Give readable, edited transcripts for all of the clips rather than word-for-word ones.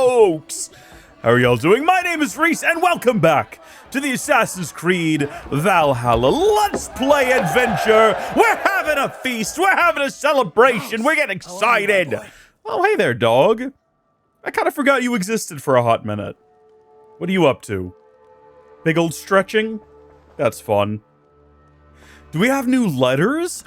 folks! How are y'all doing? My name is Rees, and welcome back to the Assassin's Creed Valhalla Let's Play Adventure. We're having a feast, we're having a celebration, we're getting excited. Oh, hey there, dog. I kind of forgot you existed for a hot minute. What are you up to? Big old stretching? That's fun. Do we have new letters?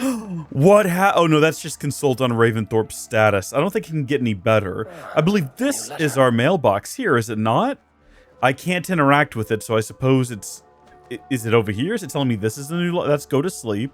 What oh no, that's just consult on Ravensthorpe's status. I don't think it can get any better. I believe this is our mailbox here, is it not? I can't interact with it, so I suppose it's... Is it over here? Is it telling me this is the new... Let's go to sleep.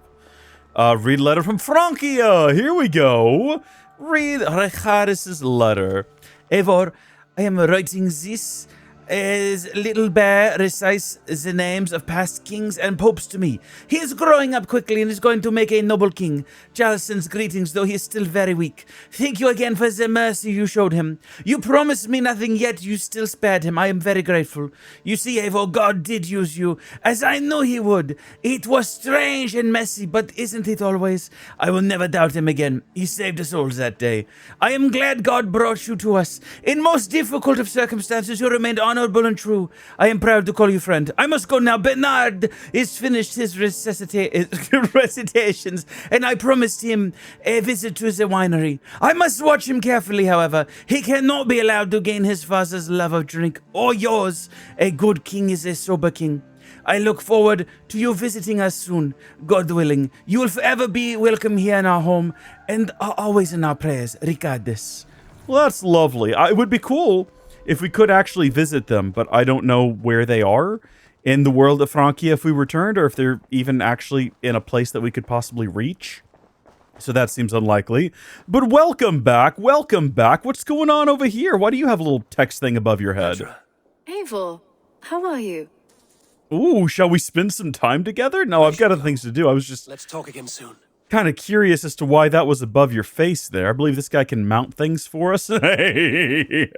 Read letter from Francia. Here we go. Read Recharis's letter. Eivor, I am writing this as little bear recites the names of past kings and popes to me. He is growing up quickly and is going to make a noble king. Charles sends greetings, though he is still very weak. Thank you again for the mercy you showed him. You promised me nothing, yet you still spared him. I am very grateful. You see, Eivor, God did use you, as I knew he would. It was strange and messy, but isn't it always? I will never doubt him again. He saved us all that day. I am glad God brought you to us. In most difficult of circumstances, you remained honorable and true. I am proud to call you friend. I must go now. Bernard is finished his recitations, and I promised him a visit to the winery. I must watch him carefully, however. He cannot be allowed to gain his father's love of drink, or yours. A good king is a sober king. I look forward to you visiting us soon, God willing. You will forever be welcome here in our home, and are always in our prayers, regardless. Well, that's lovely. It would be cool if we could actually visit them, but I don't know where they are in the world of Francia if we returned, or if they're even actually in a place that we could possibly reach. So that seems unlikely. But welcome back, welcome back. What's going on over here? Why do you have a little text thing above your head? Eivor, how are you? Ooh, shall we spend some time together? No, I've got other things to do. I was just... Let's talk again soon. Kind of curious as to why that was above your face there. I believe this guy can mount things for us. Hey,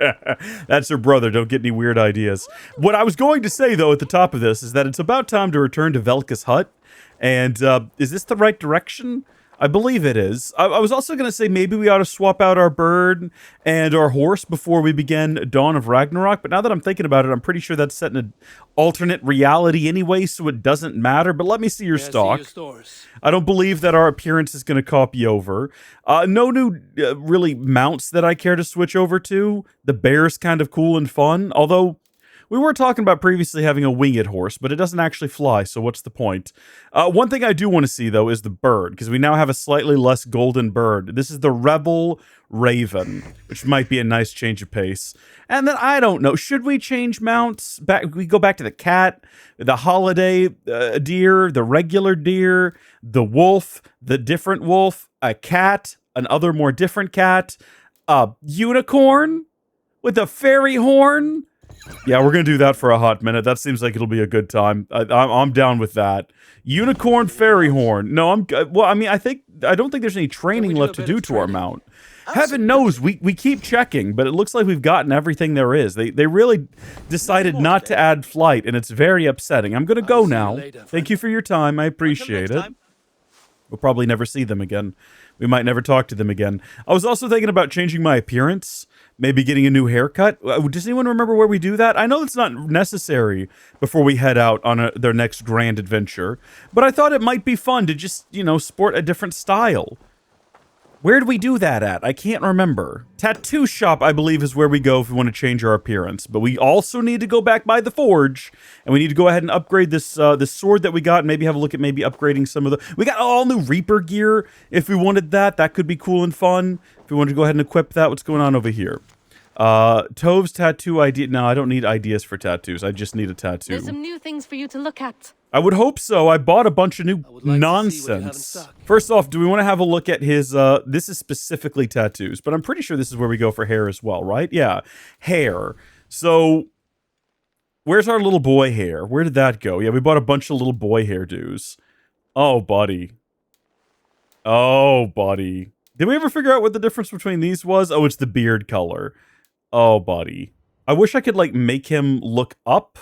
that's her brother. Don't get any weird ideas. What I was going to say, though, at the top of this is that it's about time to return to Velka's hut. And is this the right direction? I believe it is. I was also going to say maybe we ought to swap out our bird and our horse before we begin Dawn of Ragnarok. But now that I'm thinking about it, I'm pretty sure that's set in an alternate reality anyway, so it doesn't matter. But let me see your stock. I don't believe that our appearance is going to copy over. No new really mounts that I care to switch over to. The bear's kind of cool and fun, although... We were talking about previously having a winged horse, but it doesn't actually fly, so what's the point? One thing I do want to see, though, is the bird, because we now have a slightly less golden bird. This is the Rebel Raven, which might be a nice change of pace. And then, I don't know, should we change mounts? We go back to the cat, the holiday deer, the regular deer, the wolf, the different wolf, a cat, another more different cat, a unicorn with a fairy horn. Yeah, we're going to do that for a hot minute. That seems like it'll be a good time. I'm down with that. Unicorn fairy horn. No, well, I mean, I don't think there's any training left to do to our mount. Heaven knows, we keep checking, but it looks like we've gotten everything there is. They really decided not to add flight, and it's very upsetting. I'm going to go now. Thank you for your time. I appreciate it. We'll probably never see them again. We might never talk to them again. I was also thinking about changing my appearance. Maybe getting a new haircut. Does anyone remember where we do that? I know it's not necessary before we head out on their next grand adventure, but I thought it might be fun to just, you know, sport a different style. Where do we do that at? I can't remember. Tattoo shop, I believe, is where we go if we want to change our appearance. But we also need to go back by the forge, and we need to go ahead and upgrade this this sword that we got, and maybe have a look at maybe upgrading some of the... We got all new Reaper gear. If we wanted that, that could be cool and fun. If we wanted to go ahead and equip that, what's going on over here? Tove's tattoo idea. No, I don't need ideas for tattoos. I just need a tattoo. There's some new things for you to look at. I would hope so. I bought a bunch of new nonsense. First off, do we want to have a look at his, this is specifically tattoos, but I'm pretty sure this is where we go for hair as well, right? Yeah, hair. So, where's our little boy hair? Where did that go? Yeah, we bought a bunch of little boy hairdos. Oh, buddy. Oh, buddy. Did we ever figure out what the difference between these was? Oh, it's the beard color. Oh, buddy. I wish I could, like, make him look up.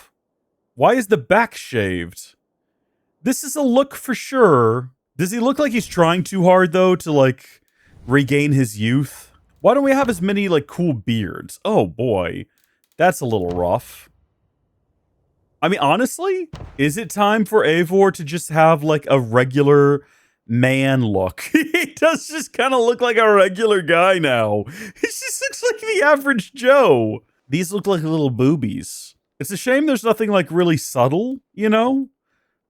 Why is the back shaved? This is a look for sure. Does he look like he's trying too hard, though, to, like, regain his youth? Why don't we have as many, like, cool beards? Oh, boy. That's a little rough. I mean, honestly, is it time for Eivor to just have, like, a regular man look? He does just kind of look like a regular guy now. He just looks like the average Joe. These look like little boobies. It's a shame there's nothing, like, really subtle, you know?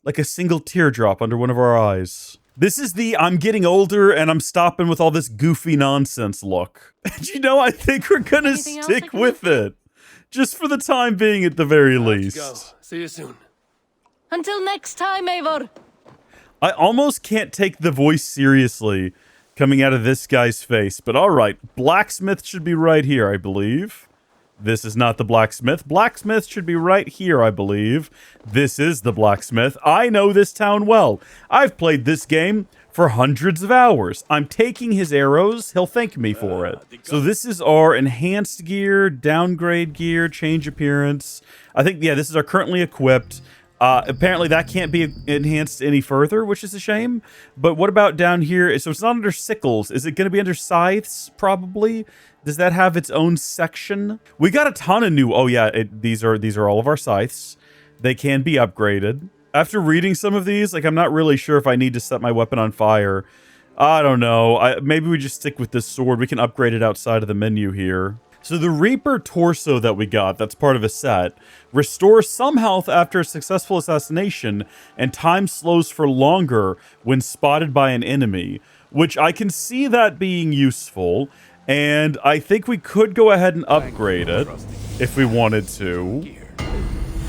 Like a single teardrop under one of our eyes. This is the I'm getting older and I'm stopping with all this goofy nonsense look. And you know, I think we're gonna stick with it. Just for the time being at the very least. Let's go. See you soon. Until next time, Eivor. I almost can't take the voice seriously coming out of this guy's face. But alright, blacksmith should be right here, I believe. This is not the blacksmith. Blacksmith should be right here, I believe. This is the blacksmith. I know this town well. I've played this game for hundreds of hours. I'm taking his arrows. He'll thank me for it. So this is our enhanced gear, downgrade gear, change appearance. I think, yeah, this is our currently equipped. Apparently that can't be enhanced any further, which is a shame. But what about down here? So it's not under sickles. Is it going to be under scythes, probably? Does that have its own section? We got a ton of new... Oh, yeah, these are all of our scythes. They can be upgraded. After reading some of these, like, I'm not really sure if I need to set my weapon on fire. I don't know. Maybe we just stick with this sword. We can upgrade it outside of the menu here. So the Reaper torso that we got, that's part of a set, restores some health after a successful assassination, and time slows for longer when spotted by an enemy, which I can see that being useful, and I think we could go ahead and upgrade it if we wanted to.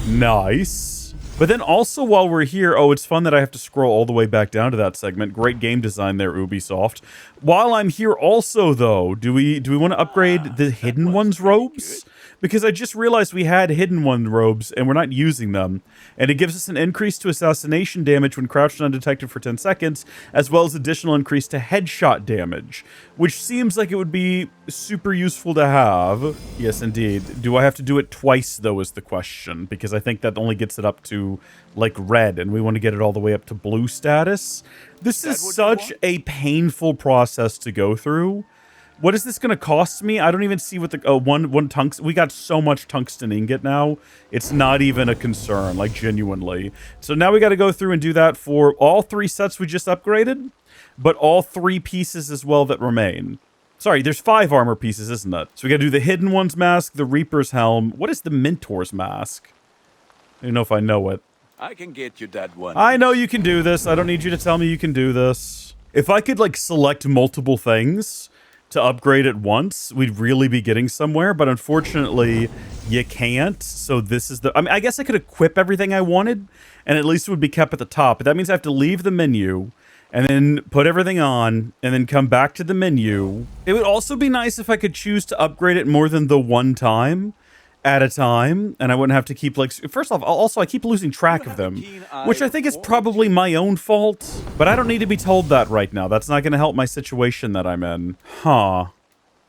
Nice. But then also while we're here, oh, it's fun that I have to scroll all the way back down to that segment. Great game design there, Ubisoft. While I'm here also, though, do we want to upgrade the Hidden Ones robes? Because I just realized we had Hidden One robes and we're not using them. And it gives us an increase to assassination damage when crouched and undetected for 10 seconds, as well as additional increase to headshot damage, which seems like it would be super useful to have. Yes, indeed. Do I have to do it twice, though, is the question, because I think that only gets it up to, like, red, and we want to get it all the way up to blue status. This is such a painful process to go through. What is this going to cost me? I don't even see what the... one tungsten... We got so much tungsten ingot now. It's not even a concern, like, genuinely. So now we got to go through and do that for all 3 sets we just upgraded, but all 3 pieces as well that remain. Sorry, there's 5 armor pieces, isn't it? So we got to do the Hidden One's mask, the Reaper's helm. What is the Mentor's mask? I don't know if I know it. I can get you that one. I know you can do this. I don't need you to tell me you can do this. If I could, like, select multiple things to upgrade at once, we'd really be getting somewhere, but unfortunately you can't. So this is the... I mean, I guess I could equip everything I wanted and at least it would be kept at the top, but that means I have to leave the menu and then put everything on and then come back to the menu. It would also be nice if I could choose to upgrade it more than the one time at a time, and I wouldn't have to keep, like... First off, also, I keep losing track of them, which I think is probably my own fault, but I don't need to be told that right now. That's not going to help my situation that I'm in. Huh.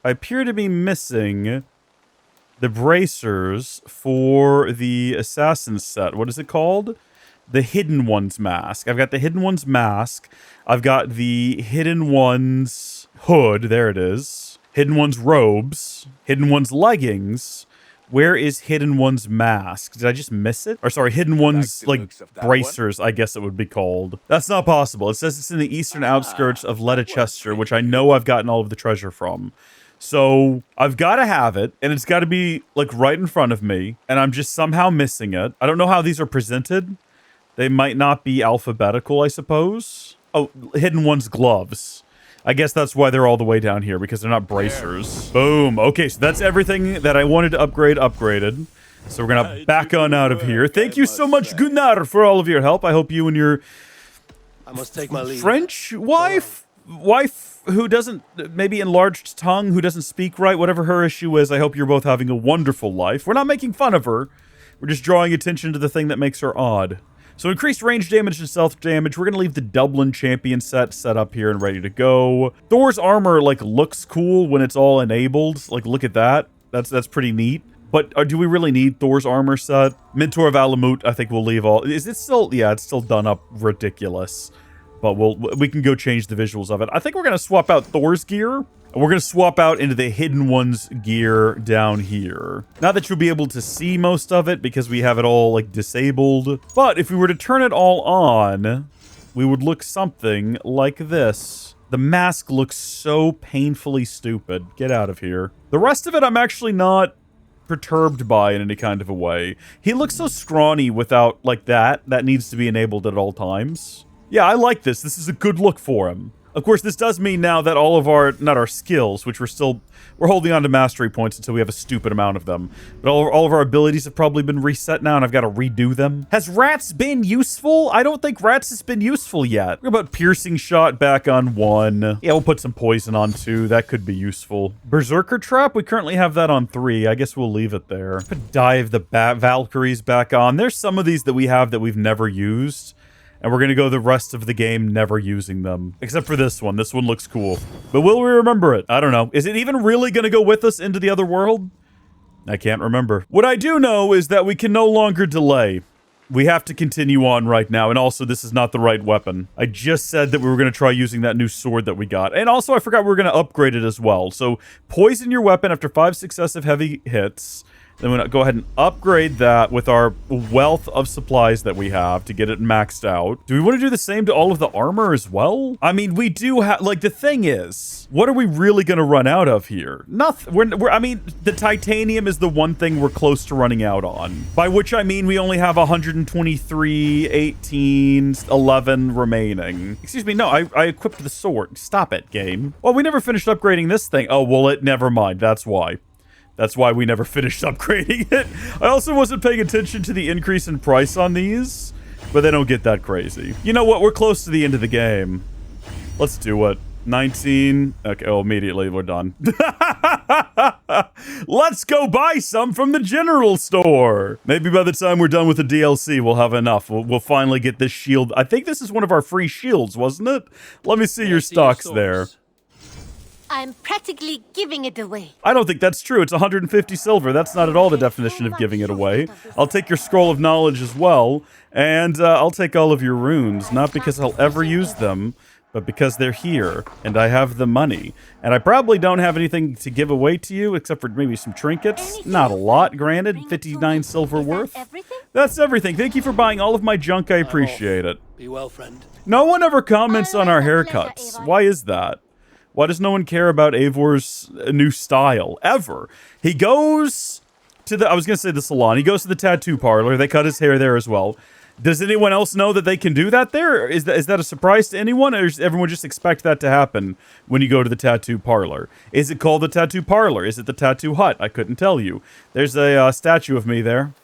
I appear to be missing the bracers for the assassin set. What is it called? The Hidden One's mask. I've got the Hidden One's mask. I've got the Hidden One's hood. There it is. Hidden One's robes. Hidden One's leggings. Where is Hidden One's mask? Did I just miss it? Or sorry, Hidden One's, like, bracers, I guess it would be called. That's not possible. It says it's in the eastern outskirts of Leicester, which I know I've gotten all of the treasure from. So I've got to have it, and it's got to be, like, right in front of me, and I'm just somehow missing it. I don't know how these are presented. They might not be alphabetical, I suppose. Oh, Hidden One's gloves. I guess that's why they're all the way down here, because they're not bracers. Boom. Okay, so that's everything that I wanted to upgrade upgraded. So we're going to back on out of here. Thank you so much, Gunnar, for all of your help. I hope you and your I must take my leave. French wife who doesn't, maybe enlarged tongue, who doesn't speak right, whatever her issue is, I hope you're both having a wonderful life. We're not making fun of her. We're just drawing attention to the thing that makes her odd. So increased range damage and stealth damage. We're going to leave the Dublin champion set up here and ready to go. Thor's armor, like, looks cool when it's all enabled. Like, look at that. That's pretty neat. But do we really need Thor's armor set? Mentor of Alamut, I think we'll leave all... Is it still... Yeah, it's still done up ridiculous. but we can go change the visuals of it. I think we're going to swap out Thor's gear, and we're going to swap out into the Hidden One's gear down here. Not that you'll be able to see most of it because we have it all like disabled, but if we were to turn it all on, we would look something like this. The mask looks so painfully stupid. Get out of here. The rest of it I'm actually not perturbed by in any kind of a way. He looks so scrawny without, like, that needs to be enabled at all times. Yeah, I like this. This is a good look for him. Of course, this does mean now that all of our, not our skills, which we're holding on to mastery points until we have a stupid amount of them, but all of our abilities have probably been reset now, and I've got to redo them. Has Rats been useful? I don't think Rats has been useful yet. What about Piercing Shot back on 1? Yeah, we'll put some Poison on 2. That could be useful. Berserker Trap, we currently have that on 3. I guess we'll leave it there. Put Dive the Valkyries back on. There's some of these that we have that we've never used, and we're going to go the rest of the game never using them. Except for this one. This one looks cool. But will we remember it? I don't know. Is it even really going to go with us into the other world? I can't remember. What I do know is that we can no longer delay. We have to continue on right now. And also, this is not the right weapon. I just said that we were going to try using that new sword that we got. And also, I forgot we were going to upgrade it as well. So, poison your weapon after 5 successive heavy hits. Then we're going to go ahead and upgrade that with our wealth of supplies that we have to get it maxed out. Do we want to do the same to all of the armor as well? I mean, we do have, like, the thing is, what are we really going to run out of here? Nothing. I mean, the titanium is the one thing we're close to running out on. By which I mean we only have 123, 18, 11 remaining. Excuse me, no, I equipped the sword. Stop it, game. Well, we never finished upgrading this thing. Oh, well, never mind. That's why. That's why we never finished upgrading it. I also wasn't paying attention to the increase in price on these, but they don't get that crazy. You know what? We're close to the end of the game. Let's do it. 19. Okay, oh, immediately we're done. Let's go buy some from the general store. Maybe by the time we're done with the DLC, we'll have enough. We'll finally get this shield. I think this is one of our free shields, wasn't it? Let me see your stocks there. I'm practically giving it away. I don't think that's true. It's 150 silver. That's not at all the definition of giving it away. I'll take your scroll of knowledge as well, and I'll take all of your runes, not because I'll ever use them, but because they're here, and I have the money. And I probably don't have anything to give away to you, except for maybe some trinkets. Not a lot, granted. 59 silver worth. That's everything. Thank you for buying all of my junk. I appreciate it. Be well, friend. No one ever comments on our haircuts. Why is that? Why does no one care about Eivor's new style? Ever. He goes to the, I was going to say the salon. He goes to the tattoo parlor. They cut his hair there as well. Does anyone else know that they can do that there? Is that a surprise to anyone? Or does everyone just expect that to happen when you go to the tattoo parlor? Is it called the tattoo parlor? Is it the tattoo hut? I couldn't tell you. There's a statue of me there.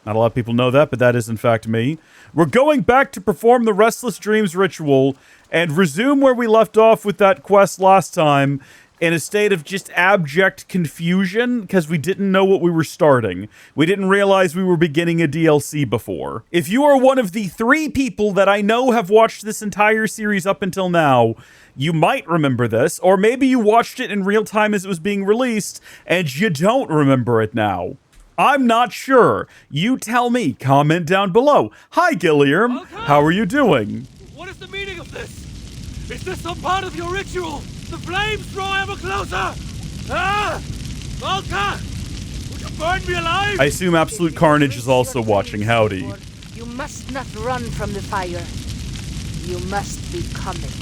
Not a lot of people know that, but that is in fact me. We're going back to perform the Restless Dreams ritual and resume where we left off with that quest last time in a state of just abject confusion because we didn't know what we were starting. We didn't realize we were beginning a DLC before. If you are one of the 3 people that I know have watched this entire series up until now, you might remember this, or maybe you watched it in real time as it was being released and you don't remember it now. I'm not sure. You tell me. Comment down below. Hi, Gilliam. Okay. How are you doing? What is the meaning of this? Is this some part of your ritual? The flames draw ever closer! Ah! Volka! Would you burn me alive? I assume Absolute Carnage is also watching. Howdy. You must not run from the fire. You must become it.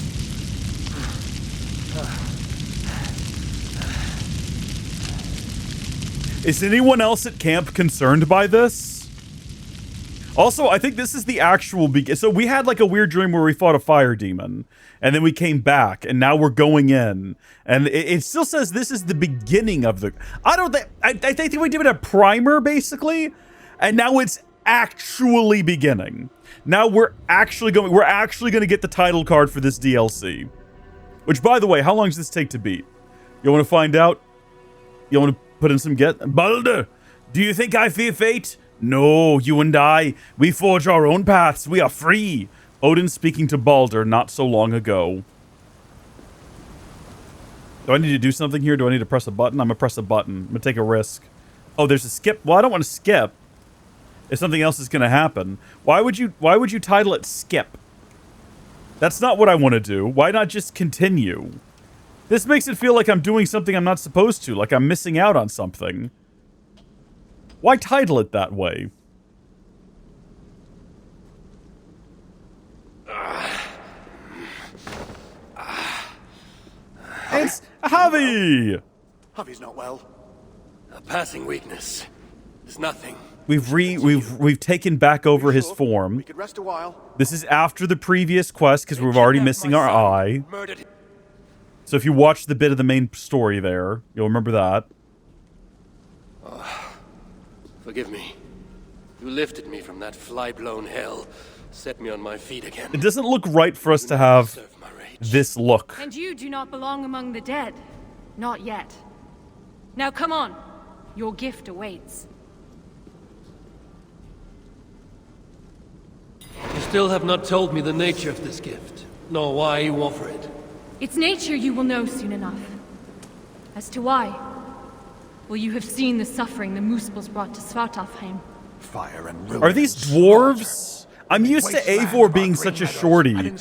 Is anyone else at camp concerned by this? Also, I think this is the actual so we had like a weird dream where we fought a fire demon, and then we came back, and now we're going in, and it still says this is the beginning of the. I think we did a primer basically, and now it's actually beginning. Now we're actually going to get the title card for this DLC. Which, by the way, how long does this take to beat? You want to find out? You want to put in some Baldr, do you think I fear fate? No, you and I, we forge our own paths. We are free. Odin speaking to Baldr not so long ago. Do I need to do something here? Do I need to press a button? I'm going to press a button. I'm going to take a risk. Oh, there's a skip. Well, I don't want to skip. If something else is going to happen. Why would you title it skip? That's not what I want to do. Why not just continue? This makes it feel like I'm doing something I'm not supposed to, like I'm missing out on something. Why title it that way? It's Havi! Havi's not well. A passing weakness. There's nothing. We've taken back over his form. We could rest a while. This is after the previous quest because we're already missing our eye. So if you watch the bit of the main story there, you'll remember that. Forgive me. You lifted me from that fly-blown hell, set me on my feet again. It doesn't look right for us to have this look. And you do not belong among the dead. Not yet. Now come on. Your gift awaits. You still have not told me the nature of this gift, nor why you offer it. Its nature you will know soon enough. As to why, well, you have seen the suffering the Muspels brought to Svartalfheim. Fire and ruin. Are these dwarves? I'm used to Eivor being such a shorty. But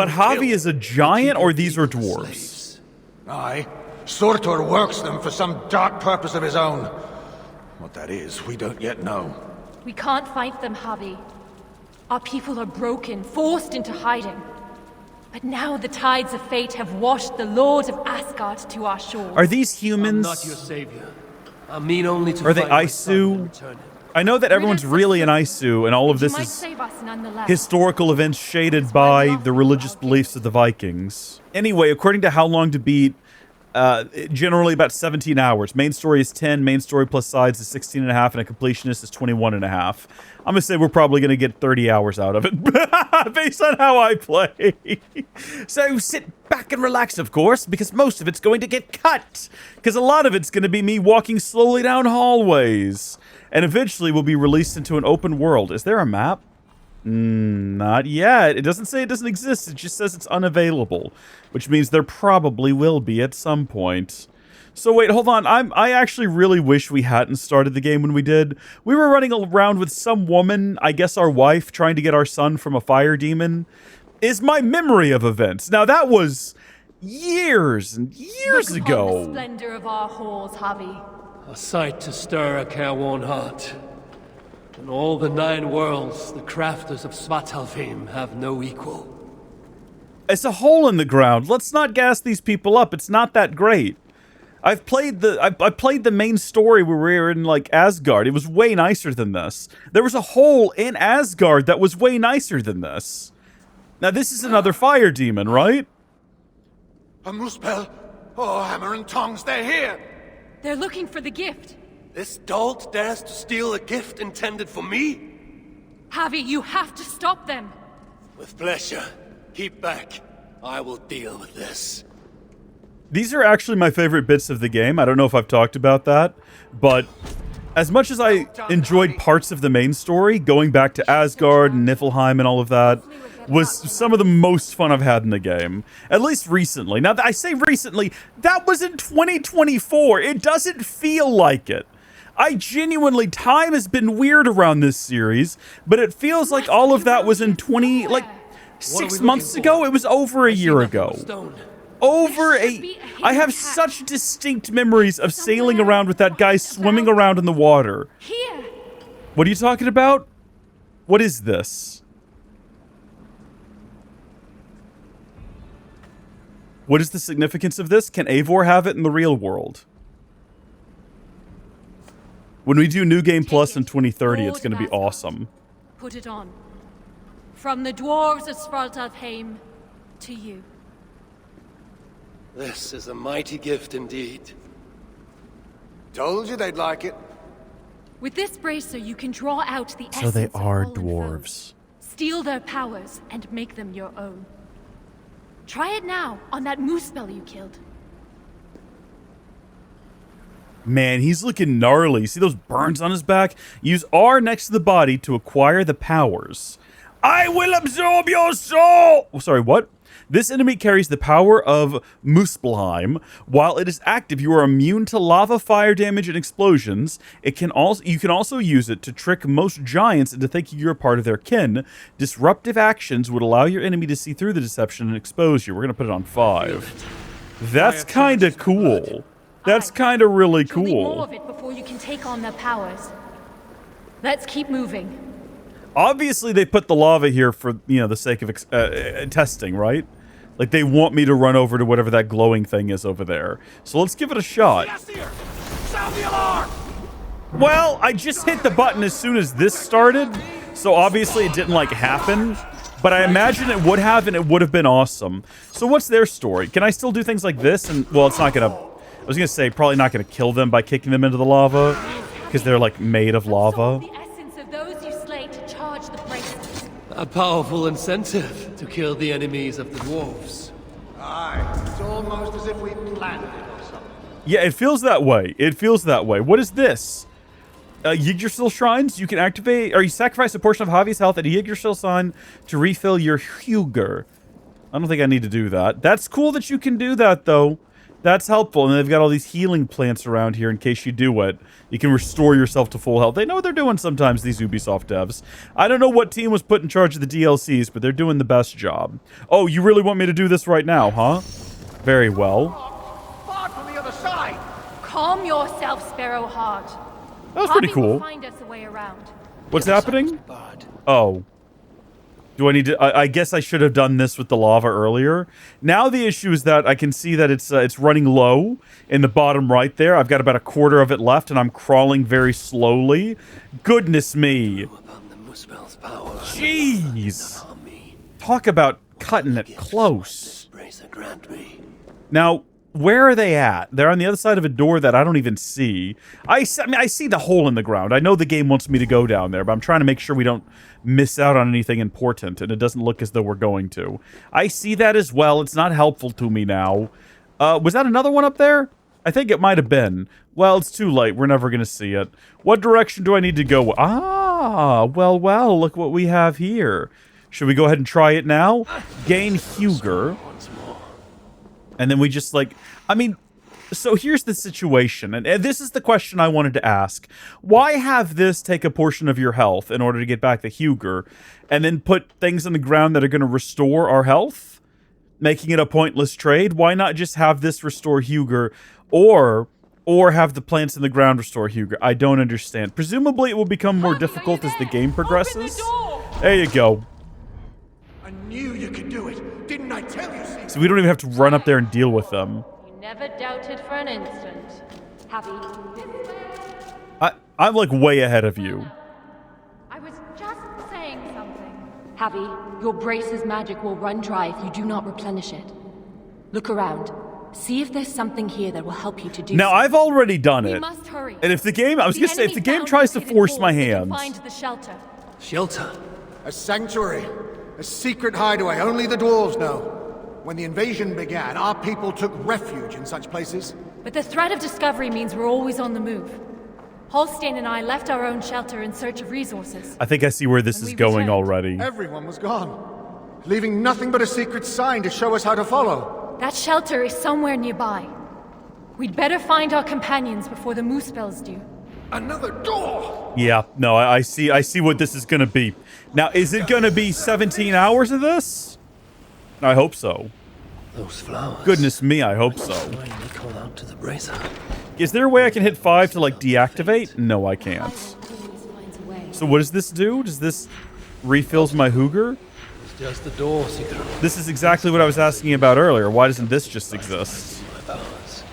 Havi is a giant, or these are dwarves? Aye. Surtur works them for some dark purpose of his own. What that is, we don't yet know. We can't fight them, Havi. Our people are broken, forced into hiding. But now the tides of fate have washed the Lord of Asgard to our shores. Are these humans? I'm not your savior. I mean only to Are they find my son and Isu? return him. I know that everyone's really an Isu, and all of this is historical events shaded by the religious beliefs of the Vikings. Anyway, according to How Long to Beat, generally about 17 hours. Main story is 10, main story plus sides is 16 and a half, and a completionist is 21 and a half. I'm going to say we're probably going to get 30 hours out of it, based on how I play. So sit back and relax, of course, because most of it's going to get cut. Because a lot of it's going to be me walking slowly down hallways. And eventually we'll be released into an open world. Is there a map? Not yet. It doesn't say it doesn't exist. It just says it's unavailable, which means there probably will be at some point. So wait, hold on. I actually really wish we hadn't started the game when we did. We were running around with some woman, I guess our wife, trying to get our son from a fire demon. Is my memory of events. Now that was years and years ago. Look upon the splendor of our halls, Havi. A sight to stir a careworn heart. In all the 9 worlds, the crafters of Svartalfheim have no equal. It's a hole in the ground. Let's not gas these people up. It's not that great. I played the main story where we were in like Asgard. It was way nicer than this. There was a hole in Asgard that was way nicer than this. Now this is another fire demon, right? A Muspel! Oh, hammer and tongs, they're here! They're looking for the gift. This dolt dares to steal a gift intended for me? Havi, you have to stop them. With pleasure. Keep back. I will deal with this. These are actually my favorite bits of the game. I don't know if I've talked about that, but as much as I enjoyed parts of the main story, going back to Asgard and Niflheim and all of that was some of the most fun I've had in the game. At least recently. Now, I say recently, that was in 2024. It doesn't feel like it. I genuinely, time has been weird around this series, but it feels like all of that was in 6 months ago. It was over a year ago. I have such distinct memories of sailing around with that guy swimming around in the water. Here. What are you talking about? What is this? What is the significance of this? Can Eivor have it in the real world? When we do New Game Plus in 2030, it's going to be awesome. Put it on. From the dwarves of Svartalfheim to you. This is a mighty gift indeed. Told you they'd like it. With this bracer, you can draw out the essence So they of are fallen dwarves. foes, steal their powers, and make them your own. Try it now on that Muspel you killed. Man, he's looking gnarly. See those burns on his back? Use R next to the body to acquire the powers. I will absorb your soul! Oh, sorry, what? This enemy carries the power of Muspelheim. While it is active, you are immune to lava, fire damage, and explosions. You can also use it to trick most giants into thinking you're a part of their kin. Disruptive actions would allow your enemy to see through the deception and expose you. We're going to put it on 5. That's kind of cool. That's kind of really You'll need more cool. of it before you can take on their powers. Let's keep moving. Obviously, they put the lava here for, the sake of testing, right? Like, they want me to run over to whatever that glowing thing is over there. So let's give it a shot. Sound the alarm! Well, I just hit the button as soon as this started, so obviously it didn't, happen. But I imagine it would have, and it would have been awesome. So what's their story? Can I still do things like this? And, well, it's not gonna... I was gonna say, probably not gonna kill them by kicking them into the lava, because they're, made of lava. The essence of those you slay to charge the bracelets. A powerful incentive to kill the enemies of the dwarves. Aye, it's almost as if we planned it or something. Yeah, it feels that way. It feels that way. What is this? Yggdrasil shrines. You can activate, or you sacrifice a portion of Havi's health at a Yggdrasil sign to refill your Huger. I don't think I need to do that. That's cool that you can do that, though. That's helpful. And they've got all these healing plants around here in case you do it. You can restore yourself to full health. They know what they're doing sometimes, these Ubisoft devs. I don't know what team was put in charge of the DLCs, but they're doing the best job. Oh, you really want me to do this right now, huh? Very well. Far from the other side! Calm yourself, Sparrowheart. That was pretty Havi will cool. find us a way around. What's happening? Oh. Do I need to... I guess I should have done this with the lava earlier. Now the issue is that I can see that it's running low in the bottom right there. I've got about a quarter of it left, and I'm crawling very slowly. Goodness me. Jeez. Talk about cutting it close. Now, where are they at? They're on the other side of a door that I don't even see. I see the hole in the ground. I know the game wants me to go down there, but I'm trying to make sure we don't miss out on anything important, and it doesn't look as though we're going to. I see that as well. It's not helpful to me now. Was that another one up there? I think it might have been. Well, it's too late. We're never going to see it. What direction do I need to go? Ah, well, look what we have here. Should we go ahead and try it now? Gain Huger. And then we just so here's the situation, and this is the question I wanted to ask. Why have this take a portion of your health in order to get back the Huger, and then put things on the ground that are going to restore our health, making it a pointless trade? Why not just have this restore Huger, or have the plants in the ground restore Huger? I don't understand. Presumably it will become more difficult as the game progresses. There you go. I knew you could do it. Didn't I tell you so? So we don't even have to run up there and deal with them. You never doubted for an instant. Havi, this way. I'm way ahead of you. I was just saying something. Havi, your brace's magic will run dry if you do not replenish it. Look around. See if there's something here that will help you to do Now, so. I've already done it. We must hurry. And if the game, I was going to say, if the game tries to force my hand. Find the shelter. Shelter? A sanctuary. A secret hideaway only the dwarves know. When the invasion began, our people took refuge in such places. But the threat of discovery means we're always on the move. Holstein and I left our own shelter in search of resources. I think I see where this And is we going returned. already. Everyone was gone, leaving nothing but a secret sign to show us how to follow. That shelter is somewhere nearby. We'd better find our companions before the Muspels do. Another door! Yeah, no, I see what this is going to be. Now, is it going to be 17 hours of this? I hope so. Those flowers. Goodness me, I hope so. Why did they call out to the bracer? Is there a way I can hit 5 to, deactivate? No, I can't. So what does this do? Does this refills my Huger? It's just the door, Surtr. This is exactly what I was asking about earlier. Why doesn't this just exist? My powers.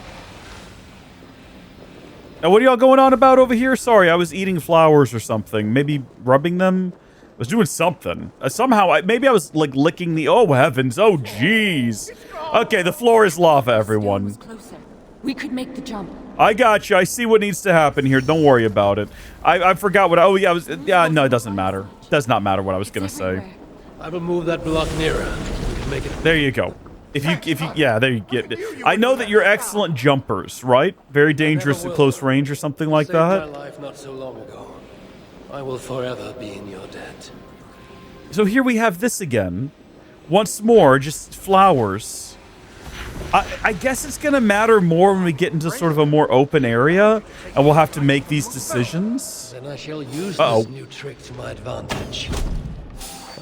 Now, what are y'all going on about over here? Sorry, I was eating flowers or something. Maybe rubbing them? I was doing something. Somehow, maybe I was, licking the... Oh, heavens. Oh, jeez. Okay, the floor is lava, everyone. Closer. We could make the jump. I got you. I see what needs to happen here. Don't worry about it. I forgot what... Oh, yeah, no, it doesn't matter. Does not matter what I was going to say. I will move that block nearer. We can make it... There you go. If you... Yeah, there you get it. I know that you're excellent jumpers, right? Very dangerous at close range or something like Saved that. my life not so long ago. I will forever be in your debt. So here we have this again. Once more, just flowers. I guess it's going to matter more when we get into sort of a more open area, and we'll have to make these decisions. Then I shall use this new trick to my advantage.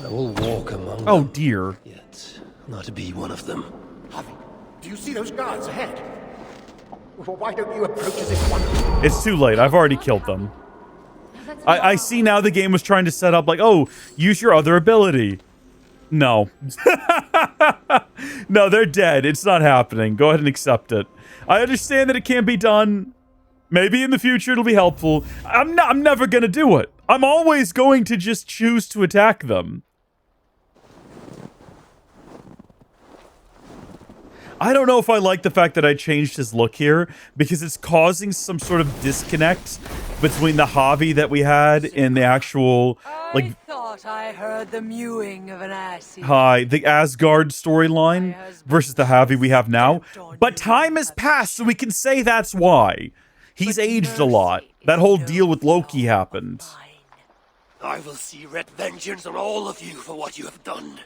I will walk among them. Oh, dear. Yet, not be one of them. Havi, do you see those guards ahead? Well, why don't you approach as if one of them? It's too late. I've already killed them. I see now the game was trying to set up like, oh, use your other ability. No. No, they're dead. It's not happening. Go ahead and accept it. I understand that it can be done. Maybe in the future it'll be helpful. I'm never going to do it. I'm always going to just choose to attack them. I don't know if I like the fact that I changed his look here, because it's causing some sort of disconnect between the Havi that we had in the actual, like... I thought I heard the mewing of an assy. The Asgard storyline versus the Havi we have now. But time has passed, so we can say that's why. He's aged a lot. That whole deal with Loki happened. I will see red vengeance on all of you for what you have done.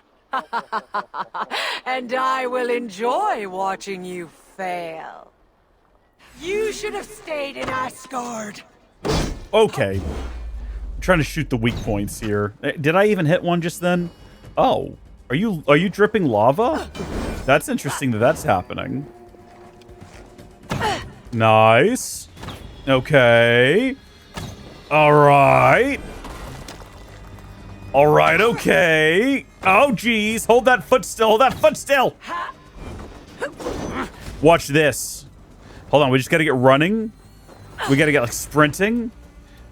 And I will enjoy watching you fail. You should have stayed in Asgard. Okay. I'm trying to shoot the weak points here. Did I even hit one just then? Oh. Are you dripping lava? That's interesting that that's happening. Nice. Okay. Alright. Alright, okay. Oh, geez. Hold that foot still. Hold that foot still. Watch this. Hold on. We just got to get running. We got to get, like, sprinting.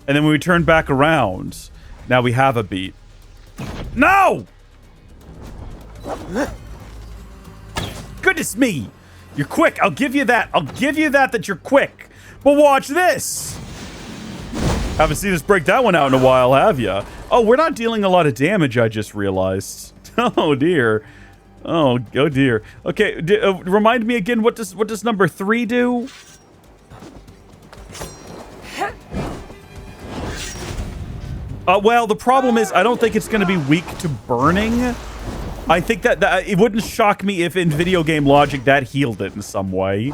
And then when we turn back around, now we have a beat. No! Goodness me. You're quick. I'll give you that. I'll give you that you're quick. But watch this. Haven't seen us break that one out in a while, have ya? Oh, we're not dealing a lot of damage, I just realized. Oh, dear. Oh dear. Okay, remind me again, what does number 3 do? Well, the problem is I don't think it's going to be weak to burning. I think that it wouldn't shock me if in video game logic that healed it in some way.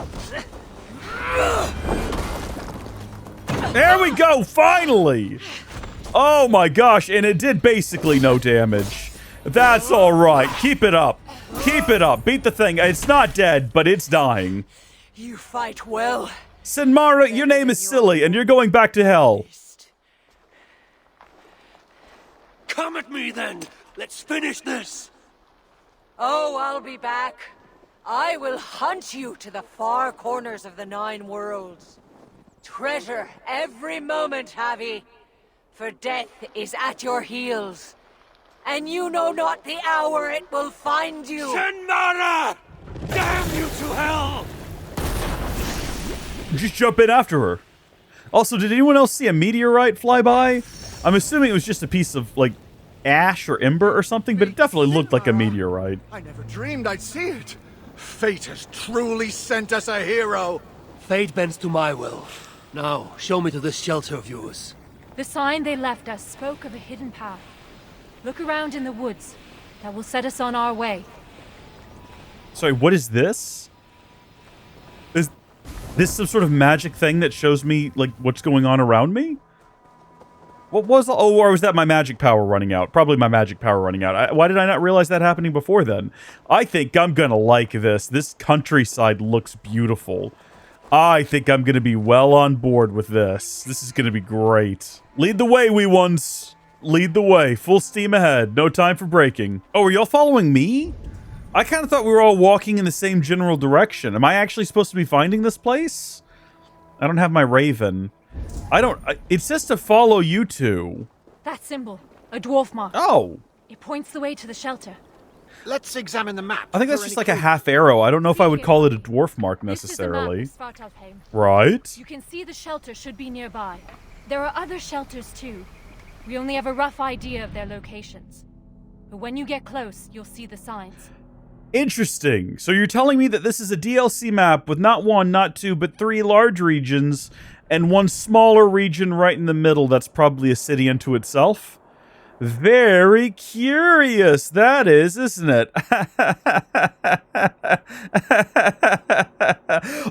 There we go, finally! Oh my gosh, and it did basically no damage. That's alright, keep it up. Keep it up, beat the thing. It's not dead, but it's dying. You fight well. Sinmara, your name is silly, and you're going back to hell. Come at me then! Let's finish this! Oh, I'll be back. I will hunt you to the far corners of the 9 worlds. Treasure every moment, Havi, for death is at your heels, and you know not the hour it will find you. Sinmara! Damn you to hell! Just jump in after her. Also, did anyone else see a meteorite fly by? I'm assuming it was just a piece of, like, ash or ember or something, but it definitely looked like a meteorite. I never dreamed I'd see it. Fate has truly sent us a hero. Fate bends to my will. Now, show me to this shelter of yours. The sign they left us spoke of a hidden path. Look around in the woods. That will set us on our way. Sorry, what is this? Is this some sort of magic thing that shows me, like, what's going on around me? What was... Oh, or was that my magic power running out? Probably my magic power running out. Why did I not realize that happening before then? I think I'm gonna like this. This countryside looks beautiful. I think I'm gonna be well on board with this. This is gonna be great. Lead the way, wee ones. Lead the way. Full steam ahead. No time for braking. Oh, are y'all following me? I kind of thought we were all walking in the same general direction. Am I actually supposed to be finding this place? I don't have my raven. It says to follow you two. That symbol, a dwarf mark. Oh. It points the way to the shelter. Let's examine the map. I think that's just like a half arrow. I don't know if I would call it a dwarf mark necessarily. This is the map of Svartalfheim. Right. You can see the shelter should be nearby. There are other shelters too. We only have a rough idea of their locations. But when you get close, you'll see the signs. Interesting. So you're telling me that this is a DLC map with not 1, not 2, but 3 large regions and 1 smaller region right in the middle that's probably a city unto itself? Very curious, that is, isn't it?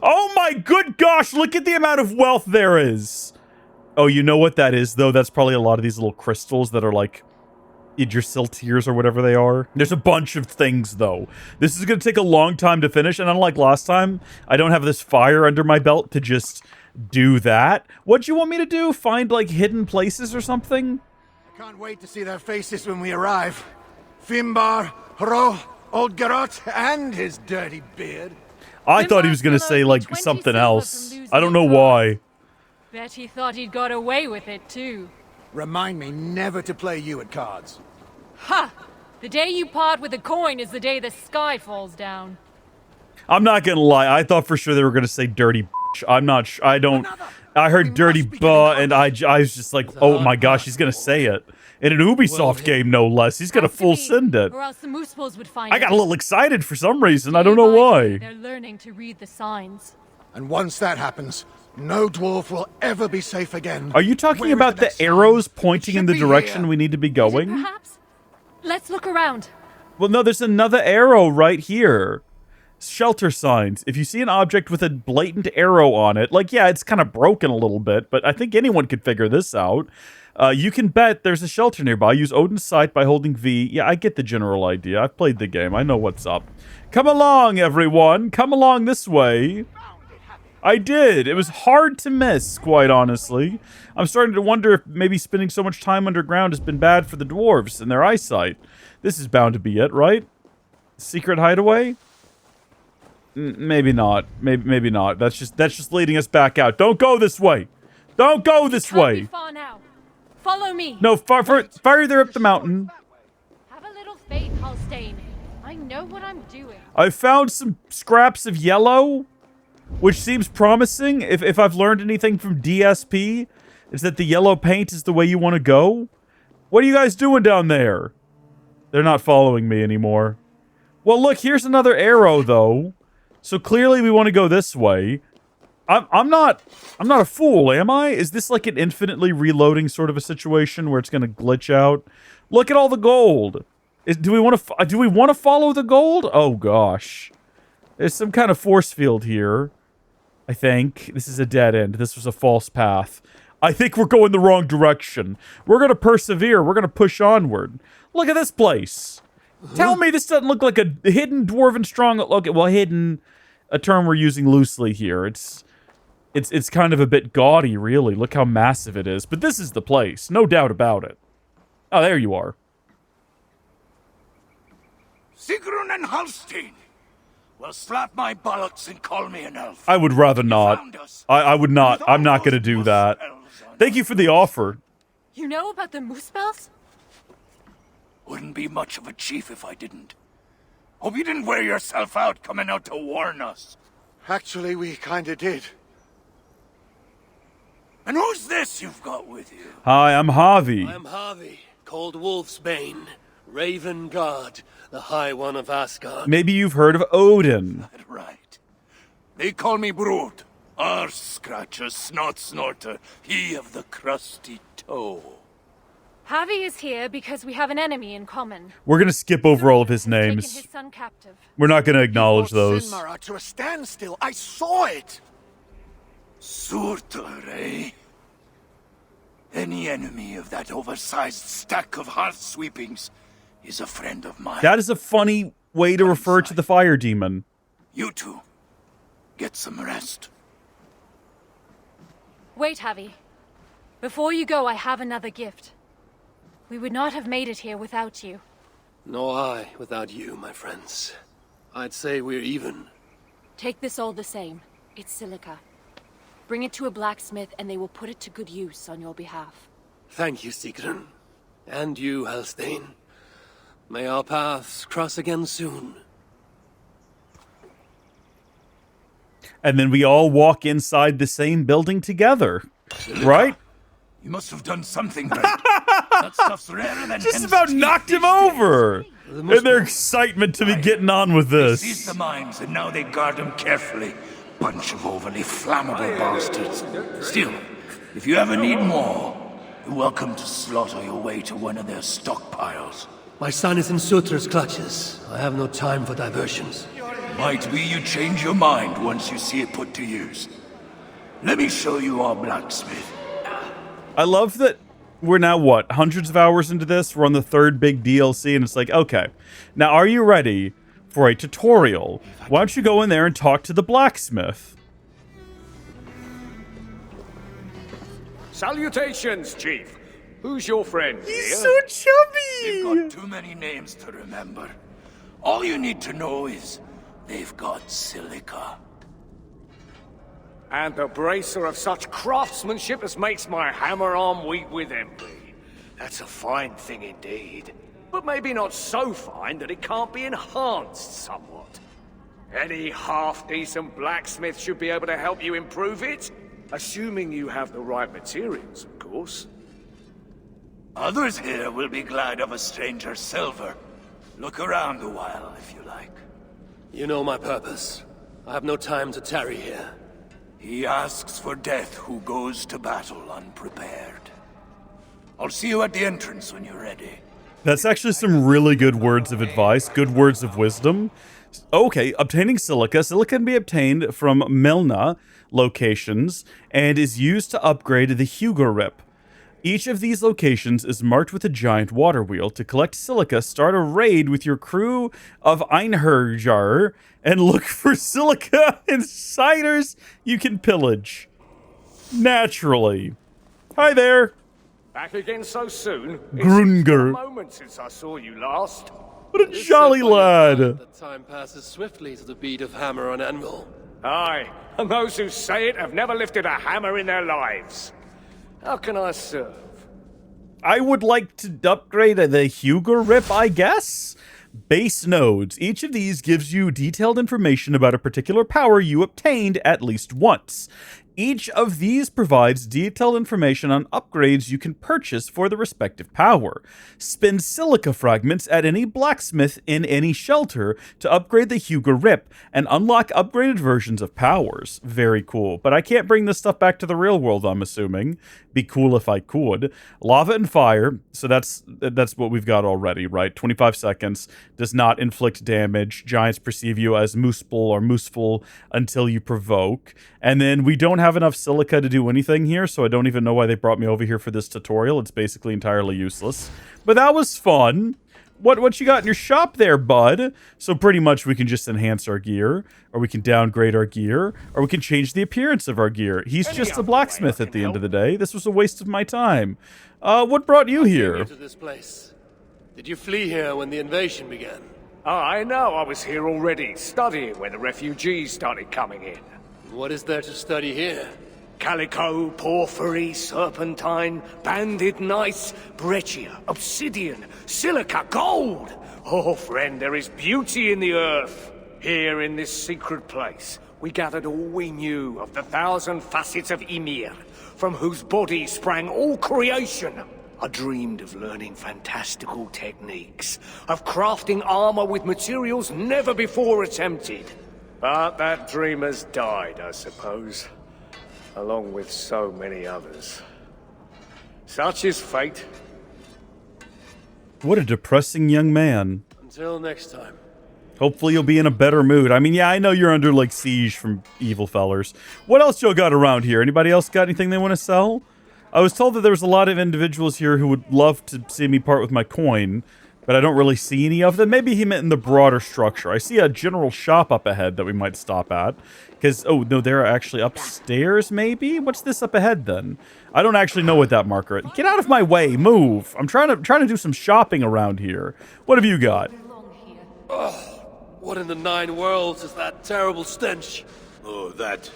Oh my good gosh, look at the amount of wealth there is. Oh, you know what that is, though? That's probably a lot of these little crystals that are like Yggdrasil tears or whatever they are. There's a bunch of things, though. This is going to take a long time to finish, and unlike last time, I don't have this fire under my belt to just do that. What do you want me to do? Find, like, hidden places or something? Can't wait to see their faces when we arrive. Fimbar, Hro, old Garot, and his dirty beard. I thought he was going to say, like, something else. I don't know why. Bet he thought he'd got away with it, too. Remind me never to play you at cards. Ha! The day you part with a coin is the day the sky falls down. I'm not going to lie. I thought for sure they were going to say dirty bitch. I'm not sure. I don't... I heard dirty buh, and I was just like, oh my gosh, he's going to say it. In an Ubisoft game, no less. He's going to full send it. Or else the Muspels would find I got a little excited for some reason. I don't know why. They're learning to read the signs. And once that happens, no dwarf will ever be safe again. Are you talking about the arrows pointing in the direction we need to be going? Perhaps? Let's look around. Well, no, there's another arrow right here. Shelter signs. If you see an object with a blatant arrow on it, like, yeah, it's kind of broken a little bit, but I think anyone could figure this out. You can bet there's a shelter nearby. Use Odin's sight by holding V. Yeah, I get the general idea. I've played the game. I know what's up. Come along, everyone. Come along this way. I did. It was hard to miss, quite honestly. I'm starting to wonder if maybe spending so much time underground has been bad for the dwarves and their eyesight. This is bound to be it, right? Secret hideaway? Maybe not. Maybe not. That's just leading us back out. Don't go this way. Don't go this way. Be far now. Follow me. No, farther up the mountain. Have a little faith, Halstein. I know what I'm doing. I found some scraps of yellow, which seems promising. If I've learned anything from DSP, is that the yellow paint is the way you want to go. What are you guys doing down there? They're not following me anymore. Well, look, here's another arrow, though. So clearly we want to go this way. I'm not a fool, am I? Is this like an infinitely reloading sort of a situation where it's going to glitch out? Look at all the gold. Do we want to follow the gold? Oh gosh. There's some kind of force field here. I think this is a dead end. This was a false path. I think we're going the wrong direction. We're going to persevere. We're going to push onward. Look at this place. Tell me this doesn't look like a hidden dwarven strong... Okay, well, hidden, a term we're using loosely here. It's kind of a bit gaudy, really. Look how massive it is. But this is the place. No doubt about it. Oh, there you are. Sigrun and Halstein. Well, slap my bollocks and call me an elf. I would rather not. I would not. I'm not going to do that. Thank you for the offer. You know about the Muspels? Wouldn't be much of a chief if I didn't. Hope you didn't wear yourself out coming out to warn us. Actually, we kinda did. And who's this you've got with you? Hi, I'm Havi. I am Havi, called Wolfsbane, Raven God, the High One of Asgard. Maybe you've heard of Odin. That's right. They call me Brood. Arse Scratcher, Snot Snorter, he of the crusty toe. Havi is here because we have an enemy in common. We're going to skip over all of his Taken names. his son captive. We're not going to acknowledge those. Sinmara to a standstill. I saw it. Surtur, eh? Any enemy of that oversized stack of hearth sweepings is a friend of mine. That is a funny way to refer to the fire demon. You two, get some rest. Wait, Havi. Before you go, I have another gift. We would not have made it here without you. Nor I without you, my friends. I'd say we're even. Take this all the same. It's silica. Bring it to a blacksmith and they will put it to good use on your behalf. Thank you, Sigrun. And you, Halstein. May our paths cross again soon. And then we all walk inside the same building together. Right? You must have done something right. That stuff's rarer than Just hen's about teeth knocked these him days. over. In their excitement to be getting on with They seized this. the mines and now they guard them carefully. Bunch of overly flammable bastards. Still, if you ever need more, You're welcome to slaughter your way to one of their stockpiles. My son is in Surtr's clutches. I have no time for diversions. Might be you change your mind once you see it put to use. Let me show you our blacksmith. I love that we're now, what, hundreds of hours into this? We're on the third big DLC, and it's like, okay, now are you ready for a tutorial? Why don't you go in there and talk to the blacksmith? Salutations, Chief. Who's your friend He's here? so chubby! They've got too many names to remember. All you need to know is they've got silica. And the bracer of such craftsmanship as makes my hammer arm weep with envy. That's a fine thing indeed. But maybe not so fine that it can't be enhanced somewhat. Any half-decent blacksmith should be able to help you improve it. Assuming you have the right materials, of course. Others here will be glad of a stranger's silver. Look around a while, if you like. You know my purpose. I have no time to tarry here. He asks for death who goes to battle unprepared. I'll see you at the entrance when you're ready. That's actually some really good words of advice, good words of wisdom. Okay, obtaining silica. Silica can be obtained from Milna locations and is used to upgrade the Hyrrokin. Each of these locations is marked with a giant water wheel. To collect silica, start a raid with your crew of Einherjar and look for silica and ciders you can pillage. Naturally. Hi there. Back again so soon? Grunger. It's been a moment since I saw you last. What a jolly lad. The time passes swiftly to the beat of hammer on anvil. Aye, and those who say it have never lifted a hammer in their lives. How can I serve? I would like to upgrade the Hyrrokin, I guess? Base nodes. Each of these gives you detailed information about a particular power you obtained at least once. Each of these provides detailed information on upgrades you can purchase for the respective power. Spend silica fragments at any blacksmith in any shelter to upgrade the Hyrrokin and unlock upgraded versions of powers. Very cool. But I can't bring this stuff back to the real world, I'm assuming. Be cool if I could. Lava and fire. So that's what we've got already, right? 25 seconds. Does not inflict damage. Giants perceive you as Muspel or Muspel until you provoke. And then we don't have enough silica to do anything here, so I don't even know why they brought me over here for this tutorial. It's basically entirely useless. But that was fun. What you got in your shop there, bud? So pretty much we can just enhance our gear, or we can downgrade our gear, or we can change the appearance of our gear. He's just a blacksmith at the end of the day. This was a waste of my time. What brought you here? To this place. Did you flee here when the invasion began? I know, I was here already, studying when the refugees started coming in. What is there to study here? Calico, porphyry, serpentine, banded gneiss, breccia, obsidian, silica, gold! Oh, friend, there is beauty in the earth. Here in this secret place, we gathered all we knew of the 1,000 facets of Ymir, from whose body sprang all creation. I dreamed of learning fantastical techniques, of crafting armor with materials never before attempted. But that dream has died, I suppose, along with so many others. Such is fate. What a depressing young man. Until next time. Hopefully you'll be in a better mood. I mean, yeah, I know you're under, like, siege from evil fellers. What else y'all got around here? Anybody else got anything they want to sell? I was told that there was a lot of individuals here who would love to see me part with my coin, but I don't really see any of them. Maybe he meant in the broader structure. I see a general shop up ahead that we might stop at. Because, oh, no, they're actually upstairs, maybe? What's this up ahead, then? I don't actually know what that marker is. Get out of my way. Move. I'm trying to do some shopping around here. What have you got? Oh, what in the 9 worlds is that terrible stench? Oh, that...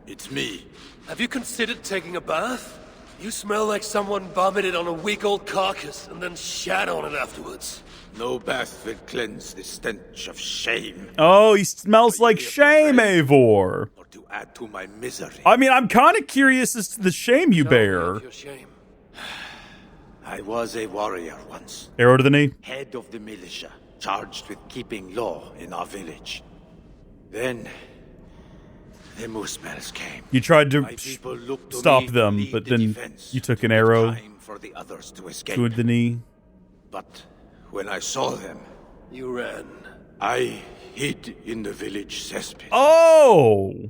It's me. Have you considered taking a bath? You smell like someone vomited on a week-old carcass and then shat on it afterwards. No bath will cleanse the stench of shame. Oh, he smells like shame, Eivor. Or to add to my misery. I mean, I'm kind of curious as to the shame you Tell me bear. of your shame. I was a warrior once. Arrow to the knee. Head of the militia, charged with keeping law in our village. Then, The Muspels came. You tried to My people looked to stop me to them, lead but the then defense, you took an give arrow time for the others to escape. to the knee. But when I saw them, You ran. I hid in the village cesspit. Oh!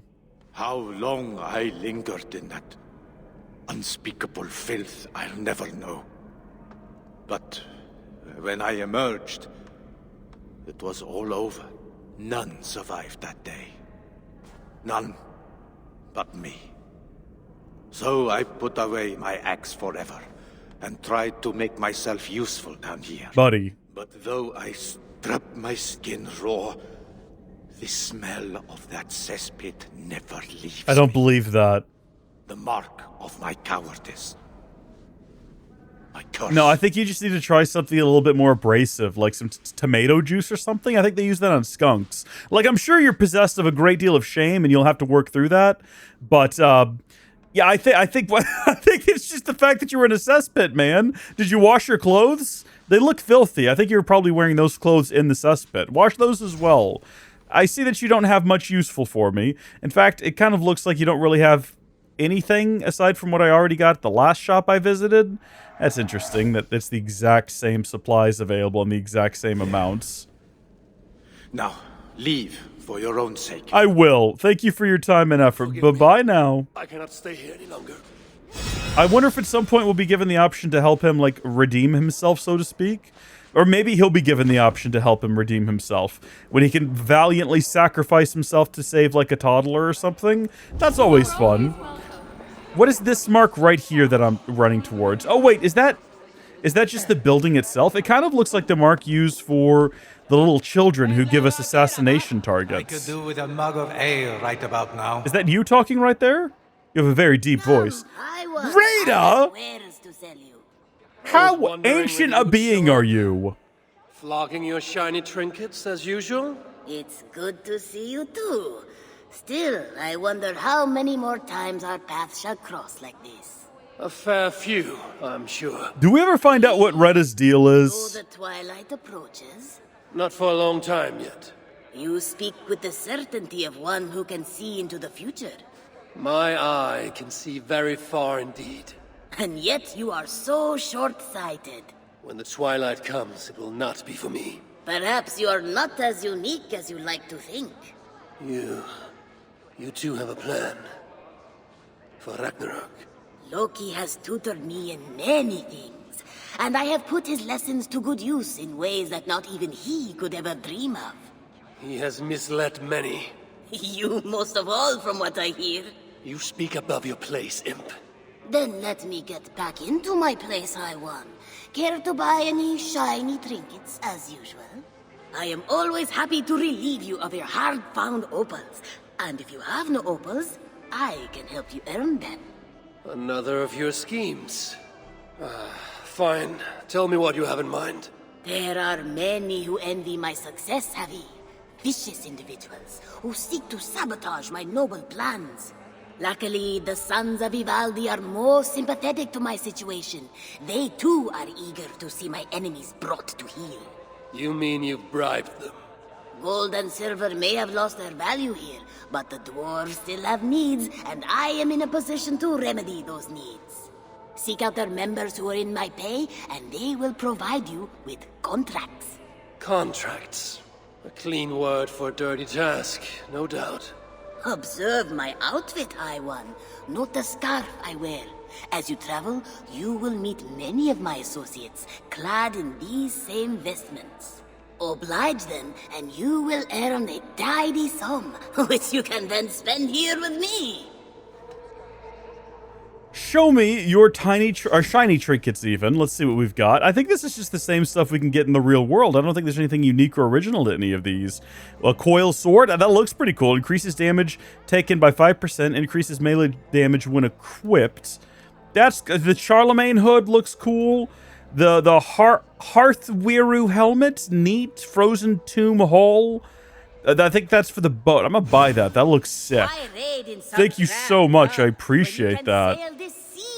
How long I lingered in that unspeakable filth, I'll never know. But when I emerged, it was all over. None survived that day. None but me. So I put away my axe forever and tried to make myself useful down here. Buddy. But though I stripped my skin raw, the smell of that cesspit never leaves I don't me. believe that. The mark of my cowardice. My curse. No, I think you just need to try something a little bit more abrasive, like some tomato juice or something. I think they use that on skunks. Like, I'm sure you're possessed of a great deal of shame, and you'll have to work through that. But yeah, I think I think it's just the fact that you were in a cesspit, man. Did you wash your clothes? They look filthy. I think you were probably wearing those clothes in the cesspit. Wash those as well. I see that you don't have much useful for me. In fact, it kind of looks like you don't really have anything aside from what I already got at the last shop I visited. That's interesting that it's the exact same supplies available in the exact same amounts. Now, leave for your own sake. I will. Thank you for your time and effort. Bye-bye now. I cannot stay here any longer. I wonder if at some point we'll be given the option to help him, like, redeem himself, so to speak. Or maybe he'll be given the option to help him redeem himself. When he can valiantly sacrifice himself to save, like, a toddler or something. That's always fun. What is this mark right here that I'm running towards? Oh, wait, is that just the building itself? It kind of looks like the mark used for the little children who give us assassination targets. I could do with a mug of ale right about now. Is that you talking right there? You have a very deep voice. Rita! How ancient a being are you? Flogging your shiny trinkets as usual? It's good to see you too. Still, I wonder how many more times our paths shall cross like this. A fair few, I'm sure. Do we ever find out what Retta's deal is? So the twilight approaches. Not for a long time yet. You speak with the certainty of one who can see into the future. My eye can see very far indeed. And yet you are so short-sighted. When the twilight comes, it will not be for me. Perhaps you are not as unique as you like to think. You too have a plan. For Ragnarok. Loki has tutored me in many things, and I have put his lessons to good use in ways that not even he could ever dream of. He has misled many. You most of all, from what I hear. You speak above your place, imp. Then let me get back into my place, I won. Care to buy any shiny trinkets, as usual? I am always happy to relieve you of your hard-found opals. And if you have no opals, I can help you earn them. Another of your schemes. Fine. Tell me what you have in mind. There are many who envy my success, Havi. Vicious individuals who seek to sabotage my noble plans. Luckily, the sons of Vivaldi are more sympathetic to my situation. They too are eager to see my enemies brought to heel. You mean you've bribed them? Gold and silver may have lost their value here, but the dwarves still have needs, and I am in a position to remedy those needs. Seek out their members who are in my pay, and they will provide you with contracts. Contracts. A clean word for a dirty task, no doubt. Observe my outfit, High One. Note the scarf I wear. As you travel, you will meet many of my associates, clad in these same vestments. Oblige them, and you will earn a tidy sum, which you can then spend here with me. Show me your tiny or shiny trinkets even. Let's see what we've got. I think this is just the same stuff we can get in the real world. I don't think there's anything unique or original to any of these. A coil sword. That looks pretty cool. Increases damage taken by 5%. Increases melee damage when equipped. That's the Charlemagne hood looks cool. The Hearthwearu helmet. Neat. Frozen tomb hole. I think that's for the boat. I'm gonna buy that. That looks sick. Thank you so much. I appreciate that.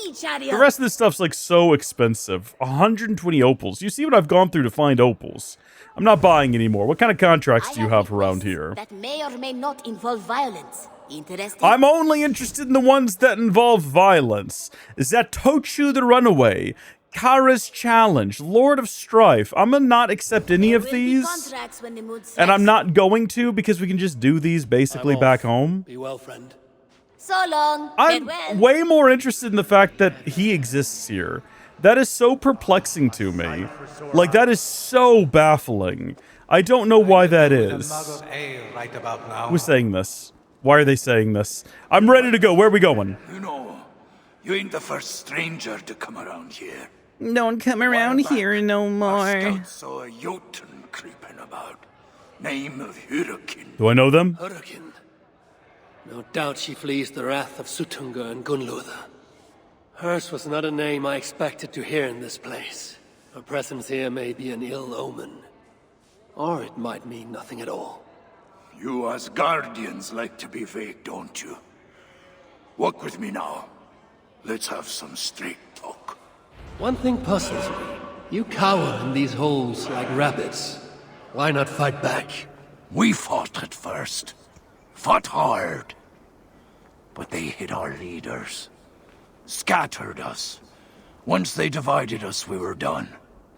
me, chariot. The rest of this stuff's like so expensive. 120 opals. You see what I've gone through to find opals. I'm not buying anymore. What kind of contracts do you have around here? That may or may not involve violence. Interested? I'm only interested in the ones that involve violence. Zatochu the Runaway, Kara's Challenge, Lord of Strife. I'm gonna not accept any of these. And I'm not going to because we can just do these basically back home. Be well, friend. So long. I'm Farewell. way more interested in the fact that he exists here. That is so perplexing to me. Like, that is so baffling. I don't know why that is. Right about now. Who's saying this? Why are they saying this? I'm ready to go. Where are we going? You know, you ain't the first stranger to come around here. Don't come around here no Our more. scouts saw a Jotun creeping about. Name of Hyrrokin. Do I know them? Hyrrokin. No doubt she flees the wrath of Suttungr and Gunnlother. Hers was not a name I expected to hear in this place. Her presence here may be an ill omen. Or it might mean nothing at all. You as guardians like to be vague, don't you? Walk with me now. Let's have some straight talk. One thing puzzles me. You cower in these holes like rabbits. Why not fight back? We fought at first. Fought hard. But they hit our leaders. Scattered us. Once they divided us, we were done.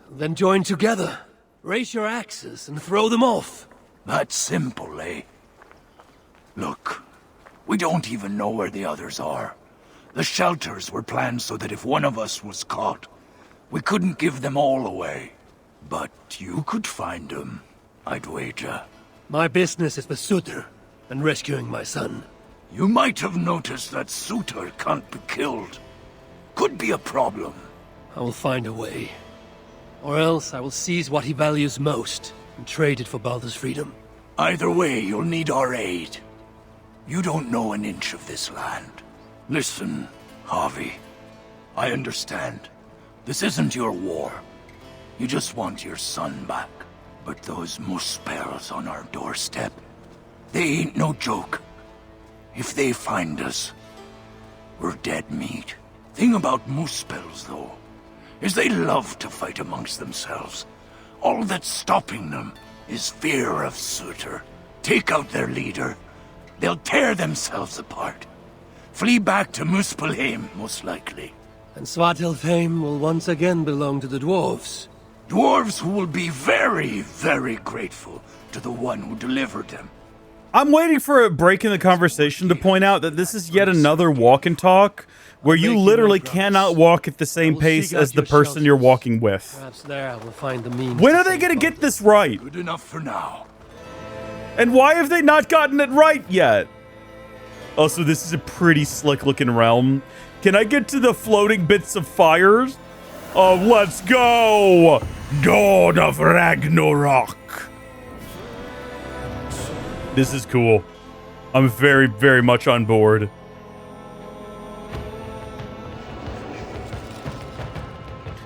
Then join together. Raise your axes and throw them off. That's simple, eh? Look, we don't even know where the others are. The shelters were planned so that if one of us was caught, we couldn't give them all away. But you could find them, I'd wager. My business is with Surtr and rescuing my son. You might have noticed that Surtur can't be killed. Could be a problem. I will find a way. Or else I will seize what he values most and trade it for Baldr's freedom. Either way, you'll need our aid. You don't know an inch of this land. Listen, Havi. I understand. This isn't your war. You just want your son back. But those Muspels on our doorstep, they ain't no joke. If they find us, we're dead meat. Thing about Muspels, though, is they love to fight amongst themselves. All that's stopping them is fear of Surtur. Take out their leader, they'll tear themselves apart. Flee back to Muspelheim, most likely. And Svartalfheim will once again belong to the dwarves. Dwarves who will be very, very grateful to the one who delivered them. I'm waiting for a break in the conversation to point out that this is yet another walk and talk where you literally cannot walk at the same pace as the person you're walking with. Perhaps there I will find the means. When are they going to get this right? Good enough for now. And why have they not gotten it right yet? Also, this is a pretty slick looking realm. Can I get to the floating bits of fires? Oh, let's go! Dawn of Ragnarok. This is cool. I'm very, very much on board.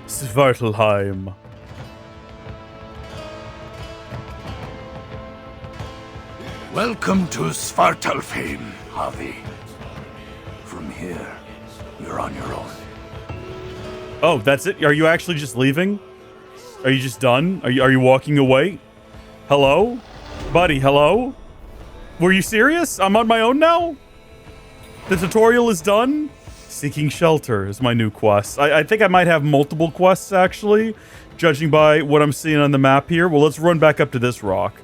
Svartalfheim. Welcome to Svartalfheim, Havi. From here, you're on your own. Oh, that's it? Are you actually just leaving? Are you just done? Are you walking away? Hello? Buddy, hello? Were you serious? I'm on my own now? The tutorial is done? Seeking Shelter is my new quest. I think I might have multiple quests, actually, judging by what I'm seeing on the map here. Well, let's run back up to this rock.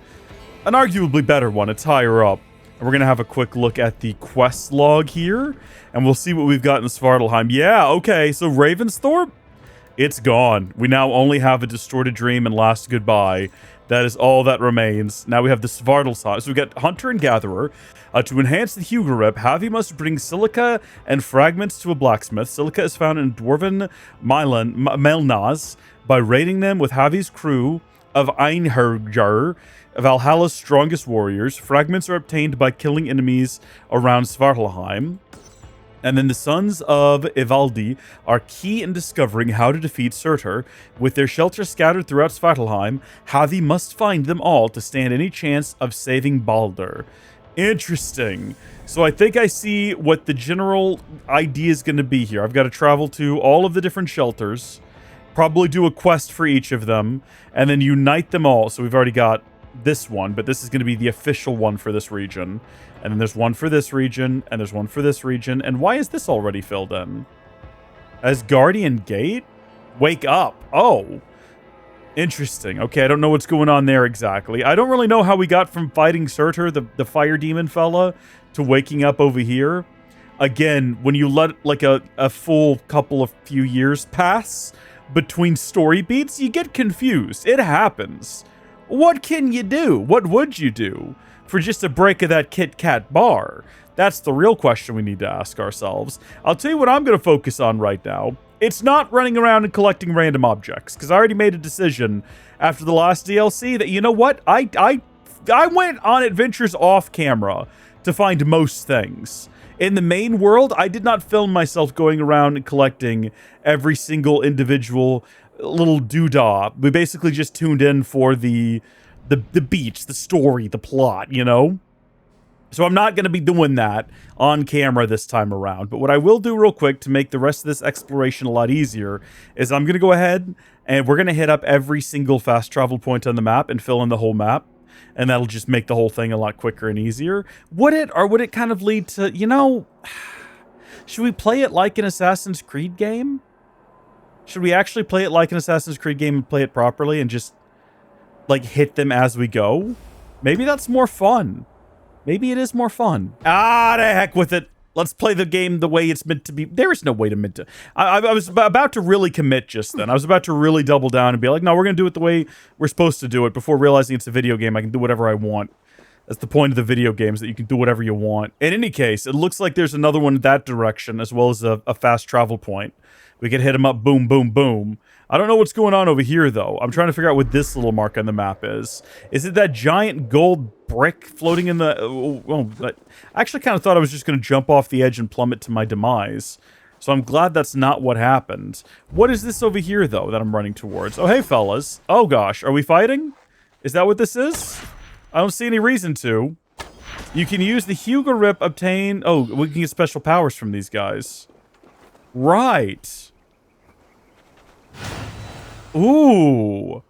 An arguably better one. It's higher up. And we're going to have a quick look at the quest log here, and we'll see what we've got in Svartalfheim. Yeah, okay, so Ravensthorpe, it's gone. We now only have a Distorted Dream and Last Goodbye. That is all that remains. Now we have the Svartalfheim. So we've got Hunter and Gatherer. To enhance the Hugorip, Havi must bring silica and fragments to a blacksmith. Silica is found in Dwarven Melnaz by raiding them with Havi's crew of Einherjar, Valhalla's strongest warriors. Fragments are obtained by killing enemies around Svartalfheim. And then the sons of Ivaldi are key in discovering how to defeat Surtur. With their shelter scattered throughout Svartalfheim, Havi must find them all to stand any chance of saving Baldr. Interesting. So I think I see what the general idea is going to be here. I've got to travel to all of the different shelters, probably do a quest for each of them, and then unite them all. So we've already got this one, but this is going to be the official one for this region. And then there's one for this region, and there's one for this region. And why is this already filled in? As Guardian Gate? Wake up. Oh. Interesting. Okay, I don't know what's going on there exactly. I don't really know how we got from fighting Surtur, the fire demon fella, to waking up over here. Again, when you let like a full couple of few years pass between story beats, you get confused. It happens. What can you do? What would you do for just a break of that Kit Kat bar? That's the real question we need to ask ourselves. I'll tell you what I'm going to focus on right now. It's not running around and collecting random objects, because I already made a decision after the last DLC that, you know what? I went on adventures off camera to find most things. In the main world, I did not film myself going around and collecting every single individual little doodah. We basically just tuned in for the beats, the story, the plot, you know? So I'm not going to be doing that on camera this time around. But what I will do real quick to make the rest of this exploration a lot easier is I'm going to go ahead and we're going to hit up every single fast travel point on the map and fill in the whole map. And that'll just make the whole thing a lot quicker and easier. Would it, or would it kind of lead to, you know, should we play it like an Assassin's Creed game? Should we actually play it like an Assassin's Creed game and play it properly and just, like, hit them as we go? Maybe that's more fun. Maybe it is more fun. Ah, the heck with it. Let's play the game the way it's meant to be. There is no way to meant to. I was about to really commit just then. I was about to really double down and be like, no, we're going to do it the way we're supposed to do it before realizing it's a video game. I can do whatever I want. That's the point of the video games, that you can do whatever you want. In any case, it looks like there's another one in that direction, as well as a fast travel point. We can hit them up, boom, boom, boom. I don't know what's going on over here, though. I'm trying to figure out what this little mark on the map is. Is it that giant gold brick floating in the... I actually kind of thought I was just going to jump off the edge and plummet to my demise. So I'm glad that's not what happened. What is this over here, though, that I'm running towards? Oh, hey, fellas. Oh, gosh. Are we fighting? Is that what this is? I don't see any reason to. You can use the Hugo Rip, obtain... Oh, we can get special powers from these guys. Right. Ooh.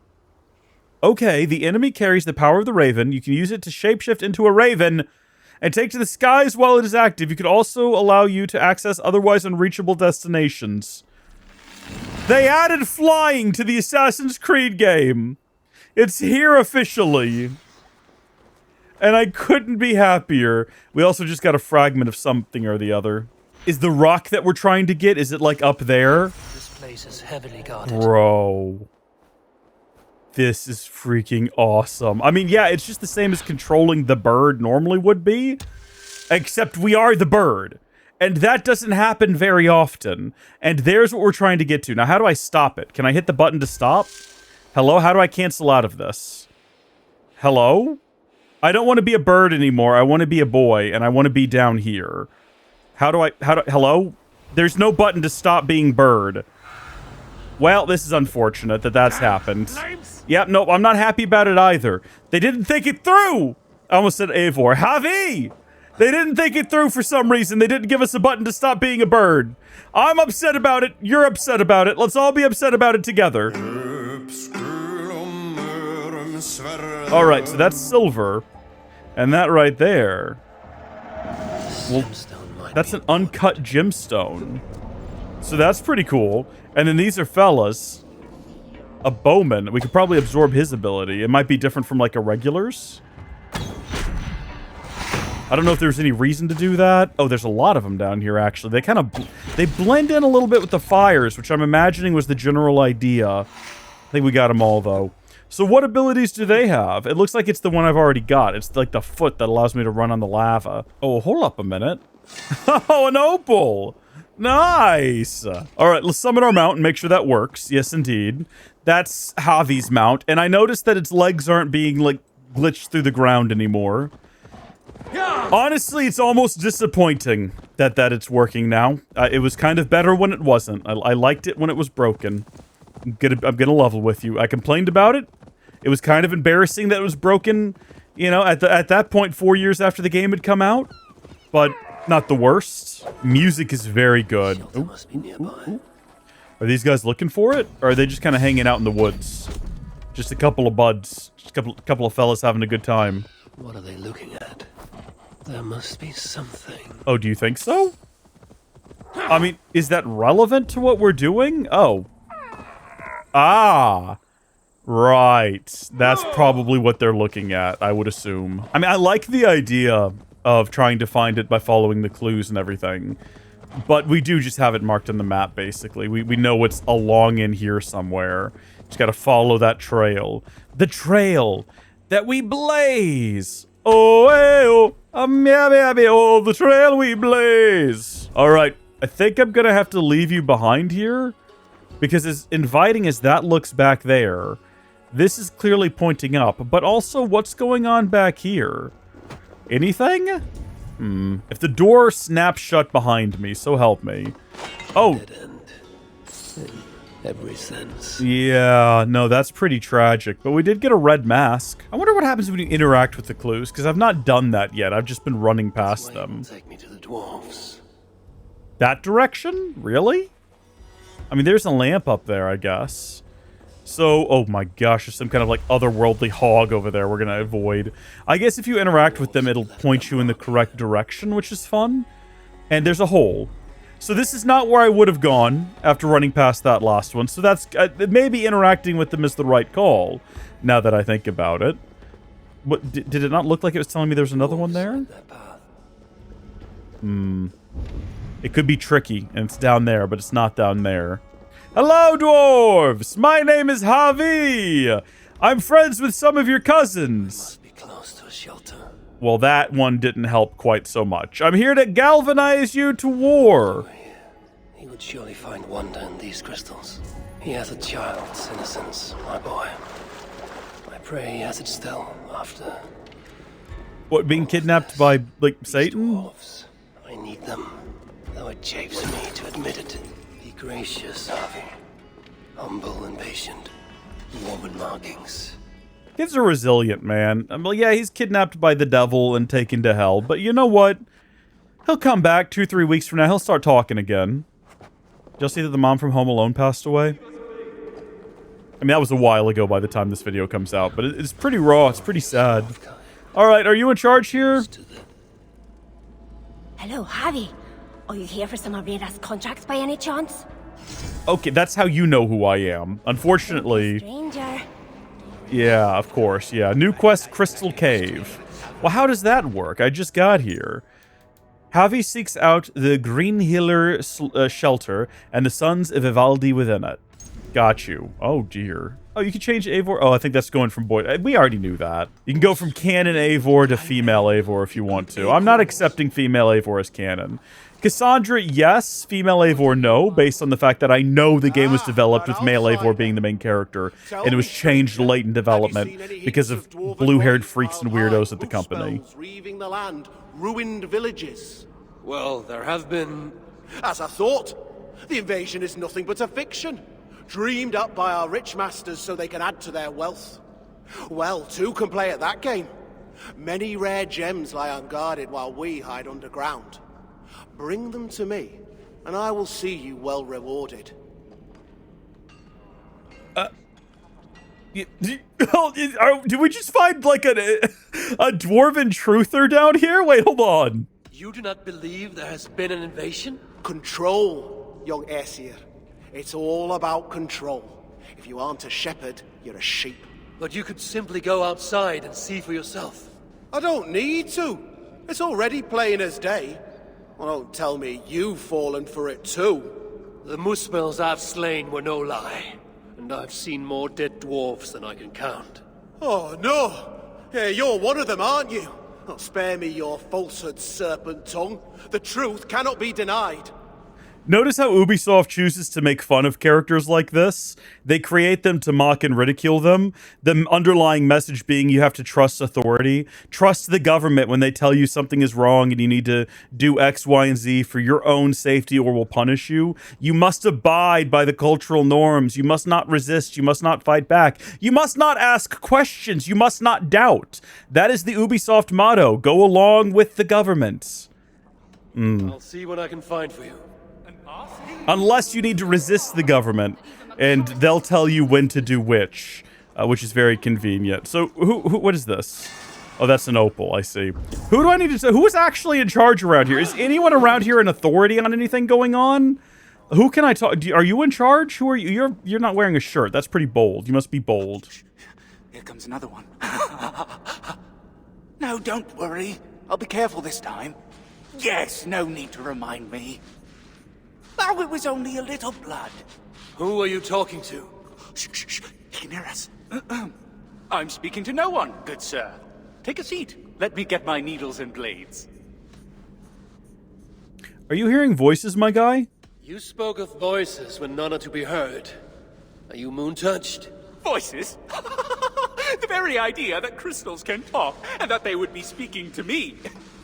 Okay, the enemy carries the power of the Raven. You can use it to shapeshift into a Raven and take to the skies while it is active. You can also allow you to access otherwise unreachable destinations. They added flying to the Assassin's Creed game. It's here officially. And I couldn't be happier. We also just got a fragment of something or the other. Is the rock that we're trying to get, is it like up there? This place is heavily guarded. Bro. This is freaking awesome. I mean, yeah, it's just the same as controlling the bird normally would be. Except we are the bird. And that doesn't happen very often. And there's what we're trying to get to. Now, how do I stop it? Can I hit the button to stop? Hello? How do I cancel out of this? Hello? I don't want to be a bird anymore. I want to be a boy, and I want to be down here. Hello? There's no button to stop being bird. Well, this is unfortunate that that's happened. Yep, nope, I'm not happy about it either. They didn't think it through! I almost said Eivor. Havi! They didn't think it through for some reason. They didn't give us a button to stop being a bird. I'm upset about it. You're upset about it. Let's all be upset about it together. Alright, so that's silver. And that right there... Well, that's an uncut gemstone. So that's pretty cool. And then these are fellas. A bowman. We could probably absorb his ability. It might be different from, like, a regular's. I don't know if there's any reason to do that. Oh, there's a lot of them down here, actually. They kind of... They blend in a little bit with the fires, which I'm imagining was the general idea. I think we got them all, though. So what abilities do they have? It looks like it's the one I've already got. It's like the foot that allows me to run on the lava. Oh, hold up a minute. Oh, an opal! Nice! Alright, let's summon our mount and make sure that works. Yes, indeed. That's Havi's mount. And I noticed that its legs aren't being, like, glitched through the ground anymore. Honestly, it's almost disappointing that it's working now. It was kind of better when it wasn't. I liked it when it was broken. I'm gonna level with you. I complained about it. It was kind of embarrassing that it was broken You know, at that point, 4 years after the game had come out, but not the worst. Music is very good. Shelter must be nearby. Are these guys looking for it, or are they just kind of hanging out in the woods? Just a couple of buds, just a couple of fellas having a good time. What are they looking at? There must be something. Oh, do you think so? I mean, is that relevant to what we're doing? Oh. Ah. Right. That's probably what they're looking at, I would assume. I mean, I like the idea of trying to find it by following the clues and everything. But we do just have it marked on the map, basically. We know it's along in here somewhere. Just gotta follow that trail. The trail that we blaze. Oh, hey, oh, oh, the trail we blaze. All right, I think I'm gonna have to leave you behind here. Because as inviting as that looks back there, this is clearly pointing up. But also, what's going on back here? Anything? If the door snaps shut behind me, so help me. Oh. Dead end. In every sense. Yeah, no, that's pretty tragic. But we did get a red mask. I wonder what happens when you interact with the clues, because I've not done that yet. I've just been running past them. Take me to the dwarves. That direction? Really? I mean, there's a lamp up there, I guess. So, oh my gosh, there's some kind of like otherworldly hog over there we're gonna avoid. I guess if you interact with them, it'll point you in the correct direction, which is fun. And there's a hole. So this is not where I would have gone after running past that last one. So that's, maybe interacting with them is the right call, now that I think about it. What, did it not look like it was telling me there's another one there? It could be tricky, and it's down there, but it's not down there. Hello, dwarves! My name is Havi! I'm friends with some of your cousins. Must be close to a shelter. Well, that one didn't help quite so much. I'm here to galvanize you to war. He would surely find wonder in these crystals. He has a child's innocence, my boy. I pray he has it still after... What, being kidnapped by, like, Satan? Dwarves. I need them, though it chafes me to admit it. Be gracious, Havi. Humble and patient. Woman markings. Kids are resilient, man. I mean, yeah, he's kidnapped by the devil and taken to hell, but you know what? He'll come back 2-3 weeks from now. He'll start talking again. Did y'all see that the mom from Home Alone passed away? I mean, that was a while ago by the time this video comes out, but it's pretty raw. It's pretty sad. All right, are you in charge here? Hello, Havi. Are you here for some of Rita's contracts by any chance? Okay, that's how you know who I am. Unfortunately... Stranger. Yeah, of course, yeah. New quest, Crystal Cave. Well, how does that work? I just got here. Havi seeks out the Greenhiller shelter and the sons of Vivaldi within it. Got you. Oh, dear. Oh, you can change Eivor? Oh, I think that's going from boy... We already knew that. You can go from canon Eivor to female Eivor if you want to. I'm not accepting female Eivor as canon. Cassandra, yes. Female Eivor, no. Based on the fact that I know the game was developed with male Eivor being the main character. And it was changed late in development because of blue-haired freaks and weirdos at the company. Reaving the land, ruined villages. Well, there have been... As I thought, the invasion is nothing but a fiction. Dreamed up by our rich masters so they can add to their wealth. Well, two can play at that game. Many rare gems lie unguarded while we hide underground. Bring them to me, and I will see you well rewarded. Did we just find, like, a dwarven truther down here? Wait, hold on. You do not believe there has been an invasion? Control, young Aesir. It's all about control. If you aren't a shepherd, you're a sheep. But you could simply go outside and see for yourself. I don't need to. It's already plain as day. Well, don't tell me you've fallen for it too. The Muspels I've slain were no lie. And I've seen more dead dwarves than I can count. Oh, no! Yeah, you're one of them, aren't you? Oh, spare me your falsehood, serpent tongue. The truth cannot be denied. Notice how Ubisoft chooses to make fun of characters like this. They create them to mock and ridicule them. The underlying message being you have to trust authority. Trust the government when they tell you something is wrong and you need to do X, Y, and Z for your own safety or will punish you. You must abide by the cultural norms. You must not resist. You must not fight back. You must not ask questions. You must not doubt. That is the Ubisoft motto. Go along with the government. I'll see what I can find for you. Unless you need to resist the government, and they'll tell you when to do which is very convenient. So, what is this? Oh, that's an opal, I see. Who do I need to say? Who is actually in charge around here? Is anyone around here an authority on anything going on? Who can I talk? Are you in charge? Who are you? You're not wearing a shirt. That's pretty bold. You must be bold. Here comes another one. No, don't worry. I'll be careful this time. Yes, no need to remind me. Oh, it was only a little blood. Who are you talking to? Shh, shh, shh. He can hear us. I'm speaking to no one, good sir. Take a seat. Let me get my needles and blades. Are you hearing voices, my guy? You spoke of voices when none are to be heard. Are you moon-touched? Voices? The very idea that crystals can talk, and that they would be speaking to me.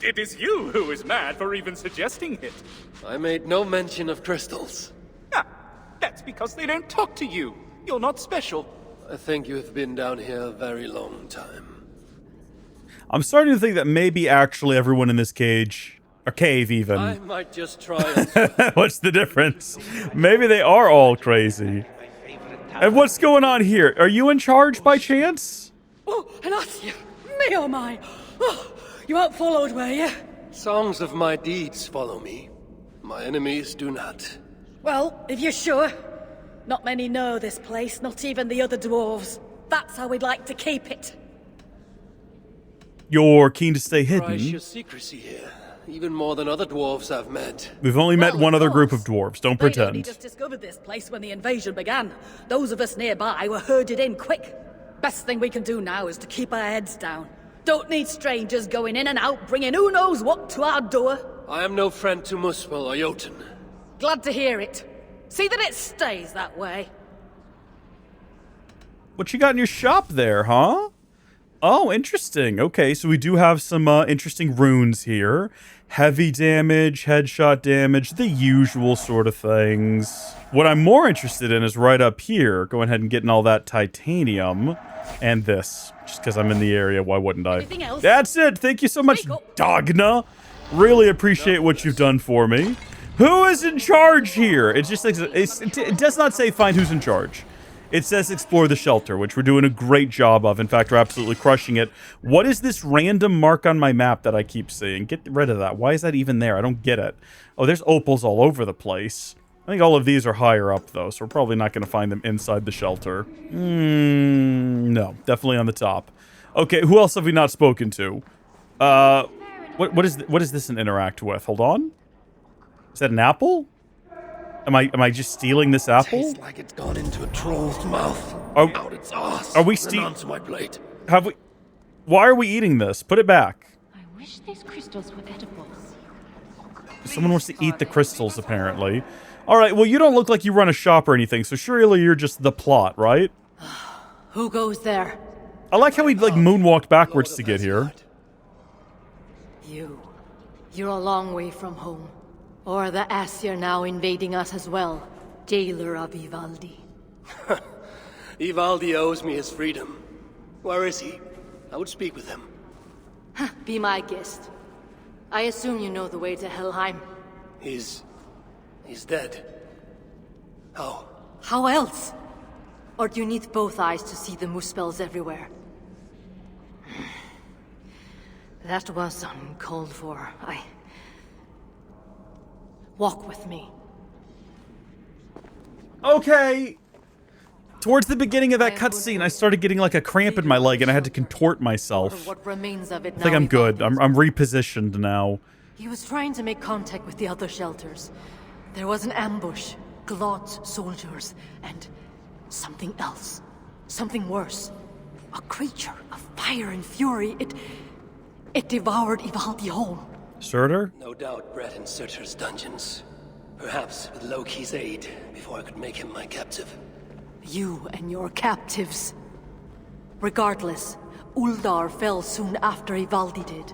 It is you who is mad for even suggesting it. I made no mention of crystals. Ah, that's because they don't talk to you. You're not special. I think you have been down here a very long time. I'm starting to think that maybe actually everyone in this cage, or cave even. I might just try What's the difference? Maybe they are all crazy. And what's going on here? Are you in charge by chance? Oh, Anasia! Me oh my! Oh, you weren't followed, were you? Songs of my deeds follow me. My enemies do not. Well, if you're sure. Not many know this place, not even the other dwarves. That's how we'd like to keep it. You're keen to stay hidden? Price your secrecy here, even more than other dwarves I've met. We've only met one other group of dwarves, don't They pretend. only just discovered this place when the invasion began. Those of us nearby were herded in quick. Best thing we can do now is to keep our heads down. Don't need strangers going in and out, bringing who knows what to our door. I am no friend to Muspel or Jotun. Glad to hear it. See that it stays that way. What you got in your shop there, huh? Oh, interesting. Okay, so we do have some interesting runes here. Heavy damage, headshot damage, the usual sort of things. What I'm more interested in is right up here. Going ahead and getting all that titanium and this. Just because I'm in the area, why wouldn't I? Anything else? That's it. Thank you so much, Dogna. Really appreciate what you've done for me. Who is in charge here? It just it does not say find who's in charge. It says explore the shelter, which we're doing a great job of. In fact, we're absolutely crushing it. What is this random mark on my map that I keep seeing? Get rid of that. Why is that even there? I don't get it. Oh, there's opals all over the place. I think all of these are higher up, though, so we're probably not going to find them inside the shelter. No, definitely on the top. Okay, who else have we not spoken to? What is this an interact with? Hold on. Is that an apple? Am I just stealing this apple? Tastes like it's gone into a troll's mouth. Out its arse. Are we onto my plate. Have we? Why are we eating this? Put it back. I wish these crystals were edible. Someone wants to eat the crystals, apparently. All right. Well, you don't look like you run a shop or anything, so surely you're just the plot, right? Who goes there? I like how he like moonwalked backwards to get here. You're a long way from home. Or the Aesir now invading us as well. Jailer of Ivaldi. Ivaldi owes me his freedom. Where is he? I would speak with him. Be my guest. I assume you know the way to Helheim. He's dead. How? How else? Or do you need both eyes to see the Muspels everywhere? That was uncalled for. Walk with me. Okay. Towards the beginning of that cutscene, I started getting like a cramp in my leg and I had to contort myself. What remains of it I think I'm good. I'm repositioned now. He was trying to make contact with the other shelters. There was an ambush, Glod's soldiers, and something else. Something worse. A creature of fire and fury. It devoured Ivaldi whole. Surtur? No doubt bred in Surtur's dungeons. Perhaps with Loki's aid, before I could make him my captive. You and your captives. Regardless, Uldar fell soon after Ivaldi did.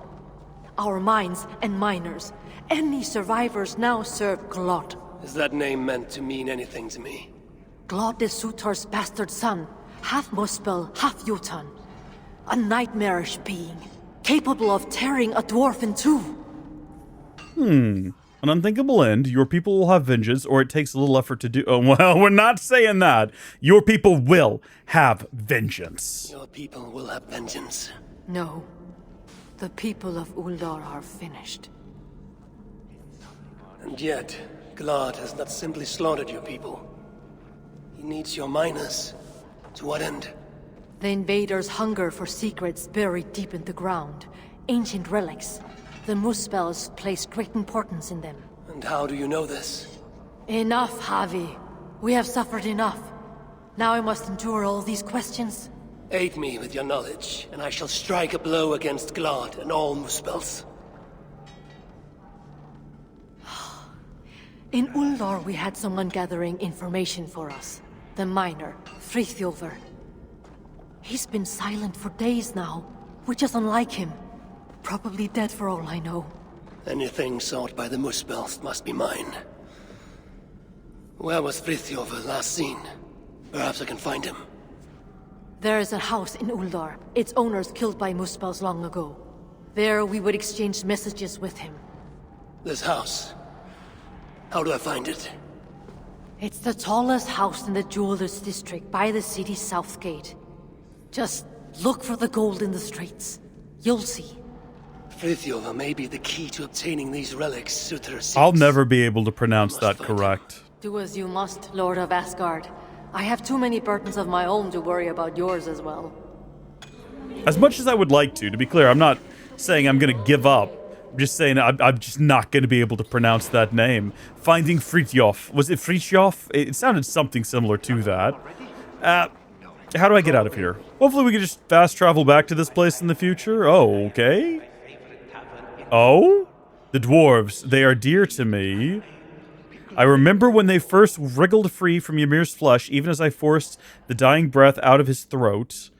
Our mines and miners, any survivors now serve Glod. Is that name meant to mean anything to me? Glod is Surtur's bastard son, half Muspel, half Jotun. A nightmarish being, capable of tearing a dwarf in two. An unthinkable end. Your people will have vengeance, or it takes a little effort to do. Oh, well, we're not saying that. Your people will have vengeance. Your people will have vengeance. No. The people of Uldar are finished. And yet, Glod has not simply slaughtered your people. He needs your miners. To what end? The invaders hunger for secrets buried deep in the ground. Ancient relics. The Muspels place great importance in them. And how do you know this? Enough, Havi. We have suffered enough. Now I must endure all these questions. Aid me with your knowledge, and I shall strike a blow against Glod and all Muspels. In Uldar we had someone gathering information for us. The miner, Fritjof. He's been silent for days now, which is unlike him. Probably dead for all I know. Anything sought by the Muspels must be mine. Where was Fritjof last seen? Perhaps I can find him. There is a house in Uldar. Its owners killed by Muspels long ago. There we would exchange messages with him. This house. How do I find it? It's the tallest house in the Jewelers District by the city's south gate. Just look for the gold in the streets. You'll see. Fritjof may be the key to obtaining these relics, Surtr seeks. I'll never be able to pronounce that correct. Do as you must, Lord of Asgard. I have too many burdens of my own to worry about yours as well. As much as I would like to be clear, I'm not saying I'm going to give up. I'm just saying I'm just not going to be able to pronounce that name. Finding Fritjof. Was it Fritjof? It sounded something similar to that. How do I get out of here? Hopefully we can just fast travel back to this place in the future. Oh, okay. Oh? The dwarves. They are dear to me. I remember when they first wriggled free from Ymir's flesh, even as I forced the dying breath out of his throat.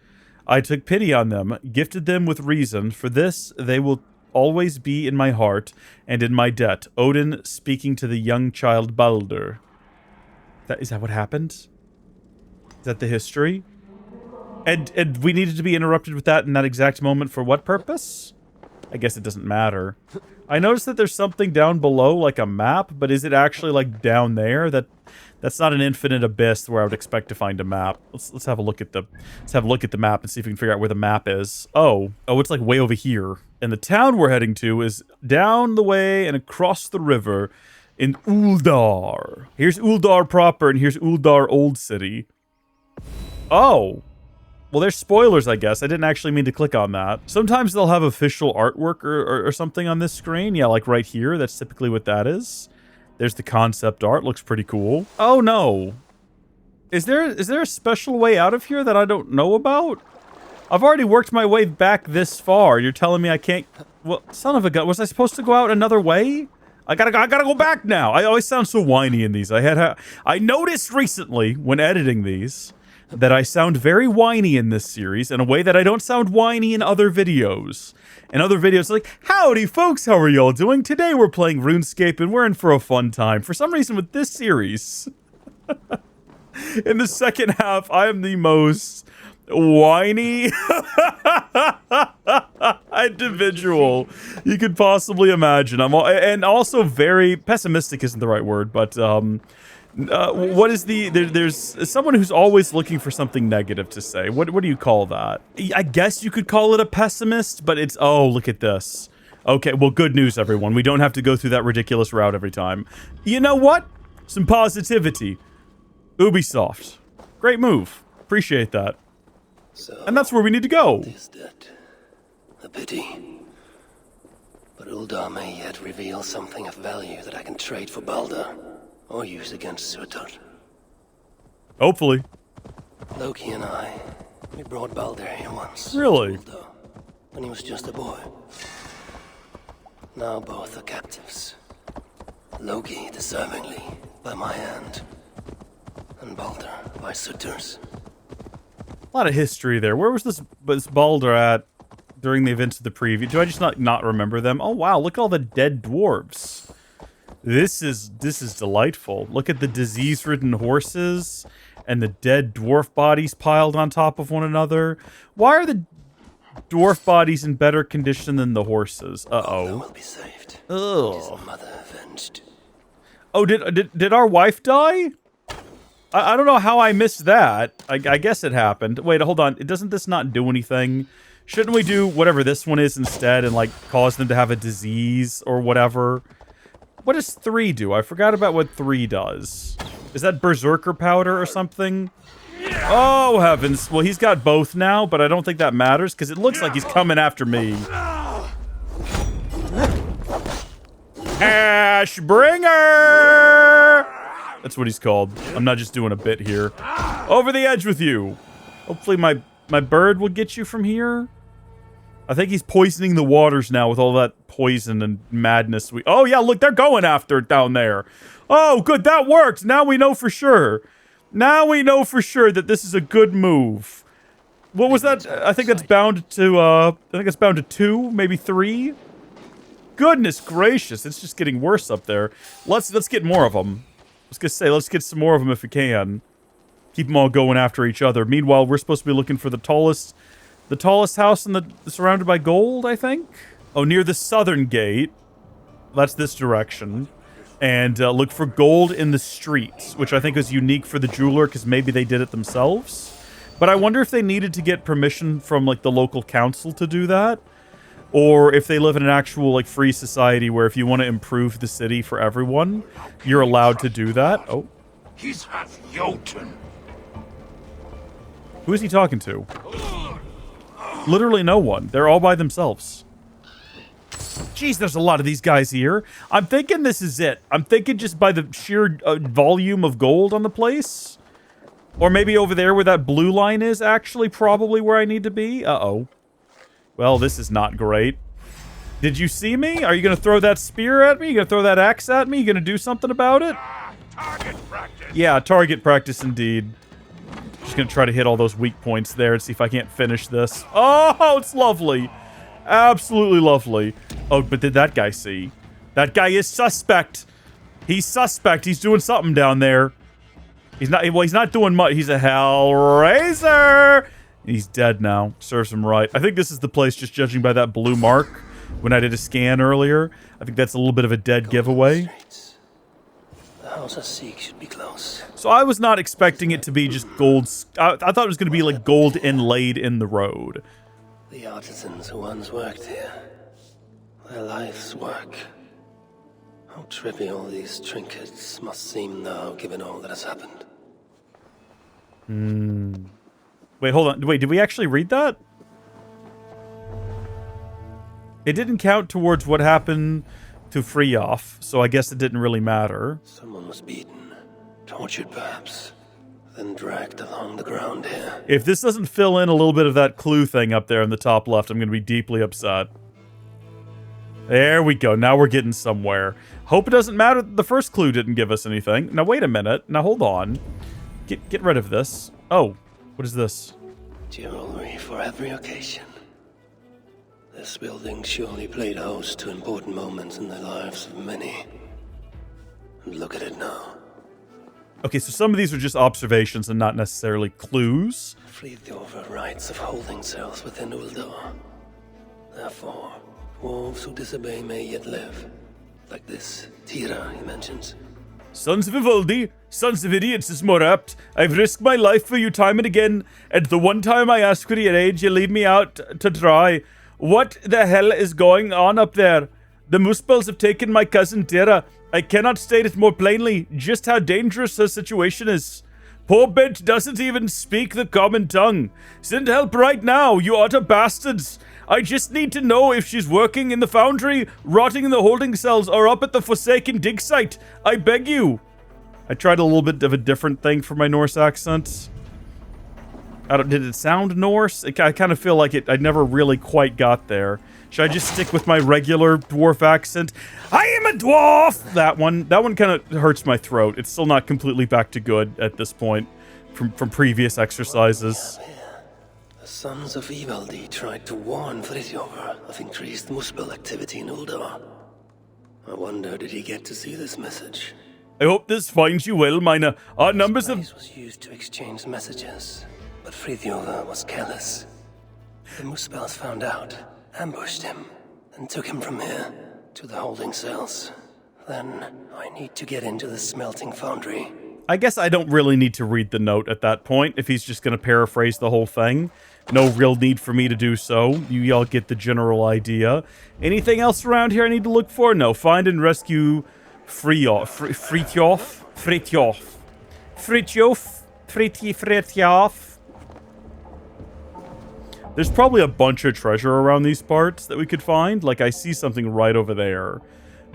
I took pity on them, gifted them with reason. For this, they will always be in my heart and in my debt. Odin speaking to the young child Baldr. Is that what happened? Is that the history? And we needed to be interrupted with that in that exact moment for what purpose? I guess it doesn't matter. I noticed that there's something down below, like a map, but is it actually like down there? That's not an infinite abyss where I would expect to find a map. Let's have a look at the map and see if we can figure out where the map is. Oh, it's like way over here. And the town we're heading to is down the way and across the river in Uldar. Here's Uldar proper, and here's Uldar Old City. Oh. Well, there's spoilers, I guess. I didn't actually mean to click on that. Sometimes they'll have official artwork or something on this screen. Yeah, like right here. That's typically what that is. There's the concept art. Looks pretty cool. Oh, no. Is there a special way out of here that I don't know about? I've already worked my way back this far. You're telling me I can't... Well, son of a gun. Was I supposed to go out another way? I gotta go back now. I always sound so whiny in these. I noticed recently when editing these that I sound very whiny in this series in a way that I don't sound whiny in other videos. In other videos, like, howdy folks, how are y'all doing? Today we're playing RuneScape and we're in for a fun time. For some reason with this series, in the second half, I am the most whiny individual you could possibly imagine. And also very pessimistic isn't the right word, but what is there's someone who's always looking for something negative to say. What do you call that? I guess you could call it a pessimist, but it's, oh, look at this. Okay, well, good news, everyone. We don't have to go through that ridiculous route every time. You know what? Some positivity. Ubisoft. Great move. Appreciate that. So, and that's where we need to go. Is that a pity? But Uldar may yet reveal something of value that I can trade for Baldr. Or use against Surtur. Hopefully. Loki and I, we brought Baldr here once. Really? When he was just a boy. Now both are captives. Loki deservingly by my hand, and Baldr by Surtur's. A lot of history there. Where was this Baldr at during the events of the preview? Do I just not remember them? Oh wow, look at all the dead dwarves. This is delightful. Look at the disease-ridden horses and the dead dwarf bodies piled on top of one another. Why are the dwarf bodies in better condition than the horses? Uh-oh. Will be saved. Ugh. His mother avenged. Oh, did our wife die? I don't know how I missed that. I guess it happened. Wait, hold on. Doesn't this not do anything? Shouldn't we do whatever this one is instead and, like, cause them to have a disease or whatever? What does 3 do? I forgot about what 3 does. Is that berserker powder or something? Oh, heavens. Well, he's got both now, but I don't think that matters because it looks like he's coming after me. Ashbringer! That's what he's called. I'm not just doing a bit here. Over the edge with you. Hopefully my bird will get you from here. I think he's poisoning the waters now with all that poison and madness. Oh, yeah, look, they're going after it down there. Oh, good, that worked. Now we know for sure. Now we know for sure that this is a good move. What was that? I think that's bound to, 2, maybe 3. Goodness gracious, it's just getting worse up there. Let's get more of them. I was gonna say, let's get some more of them if we can. Keep them all going after each other. Meanwhile, we're supposed to be looking for the tallest house surrounded by gold, I think? Oh, near the southern gate. That's this direction. And look for gold in the streets, which I think is unique for the jeweler because maybe they did it themselves. But I wonder if they needed to get permission from, like, the local council to do that. Or if they live in an actual, like, free society where if you want to improve the city for everyone, you're allowed to do that. Oh. He's half Jotun. Who is he talking to? Literally no one. They're all by themselves. Jeez, there's a lot of these guys here. I'm thinking this is it. I'm thinking just by the sheer volume of gold on the place. Or maybe over there where that blue line is actually probably where I need to be. Uh-oh. Well, this is not great. Did you see me? Are you going to throw that spear at me? You going to throw that axe at me? You going to do something about it? Target practice. Yeah, target practice indeed. Just going to try to hit all those weak points there and see if I can't finish this. Oh, it's lovely. Absolutely lovely. Oh, but did that guy see? That guy is suspect. He's suspect. He's doing something down there. He's not doing much. He's a Hellraiser. He's dead now. Serves him right. I think this is the place, just judging by that blue mark when I did a scan earlier. I think that's a little bit of a dead giveaway. The house I seek should be close. So I was not expecting it to be just gold. I thought it was going to be like gold inlaid in the road. The artisans who once worked here. Their life's work. How trivial these trinkets must seem now, given all that has happened. Wait, hold on. Wait, did we actually read that? It didn't count towards what happened to Fritjof, so I guess it didn't really matter. Someone was beaten, tortured perhaps, then dragged along the ground here. If this doesn't fill in a little bit of that clue thing up there in the top left, I'm going to be deeply upset. There we go. Now we're getting somewhere. Hope it doesn't matter that the first clue didn't give us anything. Now, wait a minute. Now, hold on. Get rid of this. Oh, what is this? Jewelry for every occasion. This building surely played host to important moments in the lives of many. And look at it now. Okay, so some of these are just observations and not necessarily clues. Fritjof writes of holding cells within Uldor. Therefore, wolves who disobey may yet live. Like this Tira he mentions. Sons of Ivaldi, sons of idiots is more apt. I've risked my life for you time and again, and the one time I ask for your aid, you leave me out to dry. What the hell is going on up there? The Muspels have taken my cousin Tira. I cannot state it more plainly just how dangerous her situation is. Poor Bent doesn't even speak the common tongue. Send help right now, you utter bastards. I just need to know if she's working in the foundry, rotting in the holding cells, or up at the Forsaken dig site. I beg you. I tried a little bit of a different thing for my Norse accent. Did it sound Norse? I kind of feel like I never really quite got there. Should I just stick with my regular dwarf accent? I am a dwarf! That one kind of hurts my throat. It's still not completely back to good at this point from previous exercises. The sons of Ivaldi tried to warn Fritjof of increased Muspel activity in Uldar. I wonder, did he get to see this message? I hope this finds you well, mine. Our numbers of... was used to exchange messages, but Fritjof was careless. The Muspels found out, ambushed him, and took him from here to the holding cells. Then I need to get into the smelting foundry. I guess I don't really need to read the note at that point if he's just going to paraphrase the whole thing. No real need for me to do so. You all get the general idea. Anything else around here I need to look for? No. Find and rescue Fritjof. There's probably a bunch of treasure around these parts that we could find. Like, I see something right over there.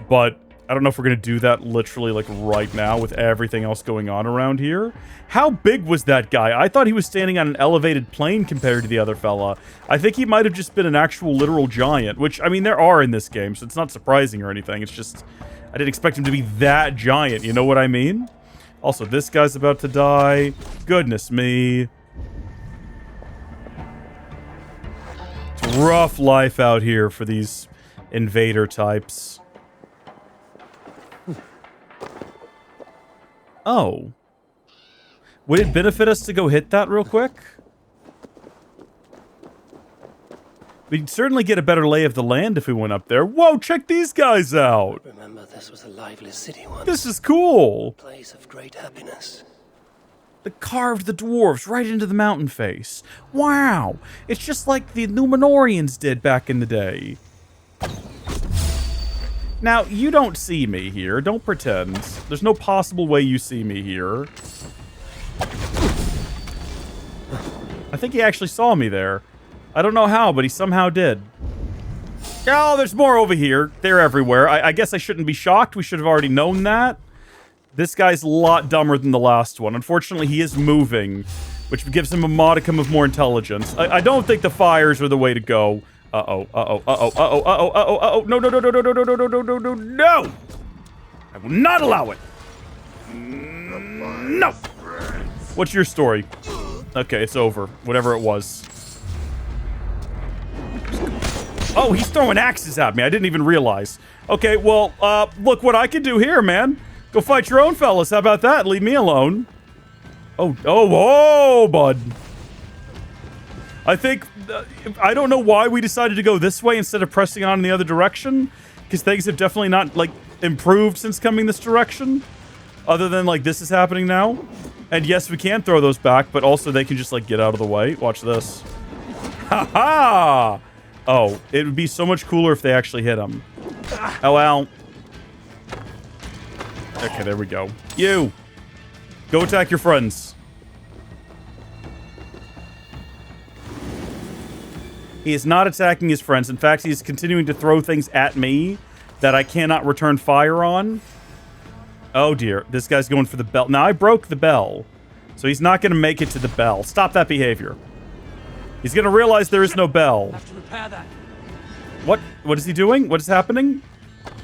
But I don't know if we're going to do that literally, like, right now with everything else going on around here. How big was that guy? I thought he was standing on an elevated plane compared to the other fella. I think he might have just been an actual literal giant, which, I mean, there are in this game, so it's not surprising or anything. It's just, I didn't expect him to be that giant, you know what I mean? Also, this guy's about to die. Goodness me. It's rough life out here for these invader types. Oh. Would it benefit us to go hit that real quick? We'd certainly get a better lay of the land if we went up there. Whoa, check these guys out! Remember, this was a lively city once. This is cool! A place of great happiness. They carved the dwarves right into the mountain face. Wow! It's just like the Numenorians did back in the day. Now, you don't see me here. Don't pretend. There's no possible way you see me here. I think he actually saw me there. I don't know how, but he somehow did. Oh, there's more over here. They're everywhere. I guess I shouldn't be shocked. We should have already known that. This guy's a lot dumber than the last one. Unfortunately, he is moving, which gives him a modicum of more intelligence. I don't think the fires are the way to go. Uh-oh, uh-oh, uh-oh, uh-oh, uh-oh, uh-oh, uh-oh, no, no, no, no, no, no, no, no, no, no, no, no! I will not allow it! No! What's your story? Okay, it's over. Whatever it was. Oh, he's throwing axes at me. I didn't even realize. Okay, well, look what I can do here, man. Go fight your own fellas. How about that? Leave me alone. Oh, bud. I think, I don't know why we decided to go this way instead of pressing on in the other direction. Because things have definitely not, like, improved since coming this direction. Other than, like, this is happening now. And yes, we can throw those back, but also they can just, like, get out of the way. Watch this. Ha-ha! Oh, it would be so much cooler if they actually hit him. Oh, well. Okay, there we go. You! Go attack your friends. He is not attacking his friends. In fact, he is continuing to throw things at me that I cannot return fire on. Oh, dear. This guy's going for the bell. Now, I broke the bell, so he's not going to make it to the bell. Stop that behavior. He's going to realize there is no bell. Have to repair that. What? What is he doing? What is happening?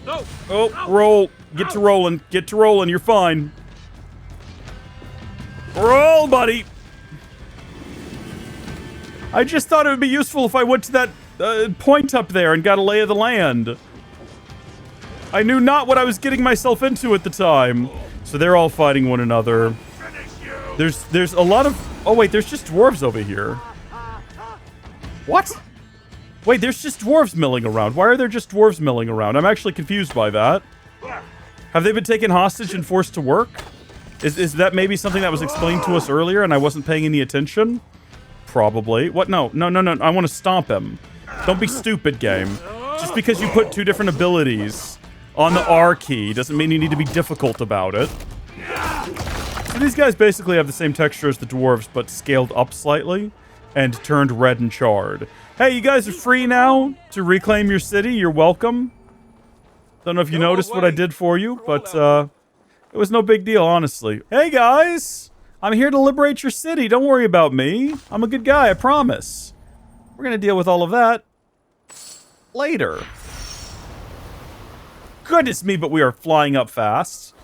No. Oh, roll. Get to rolling. Get to rolling. You're fine. Roll, buddy. I just thought it would be useful if I went to that point up there and got a lay of the land. I knew not what I was getting myself into at the time. So they're all fighting one another. There's a lot of... Oh, wait, there's just dwarves over here. What? Wait, there's just dwarves milling around. Why are there just dwarves milling around? I'm actually confused by that. Have they been taken hostage and forced to work? Is that maybe something that was explained to us earlier and I wasn't paying any attention? Probably. What? No. I want to stomp him. Don't be stupid, game. Just because you put two different abilities on the R key doesn't mean you need to be difficult about it. So these guys basically have the same texture as the dwarves, but scaled up slightly and turned red and charred. Hey, you guys are free now to reclaim your city. You're welcome. Don't know if you noticed what I did for you, but it was no big deal, honestly. Hey, guys! I'm here to liberate your city. Don't worry about me. I'm a good guy, I promise. We're gonna deal with all of that. later. Goodness me, but we are flying up fast.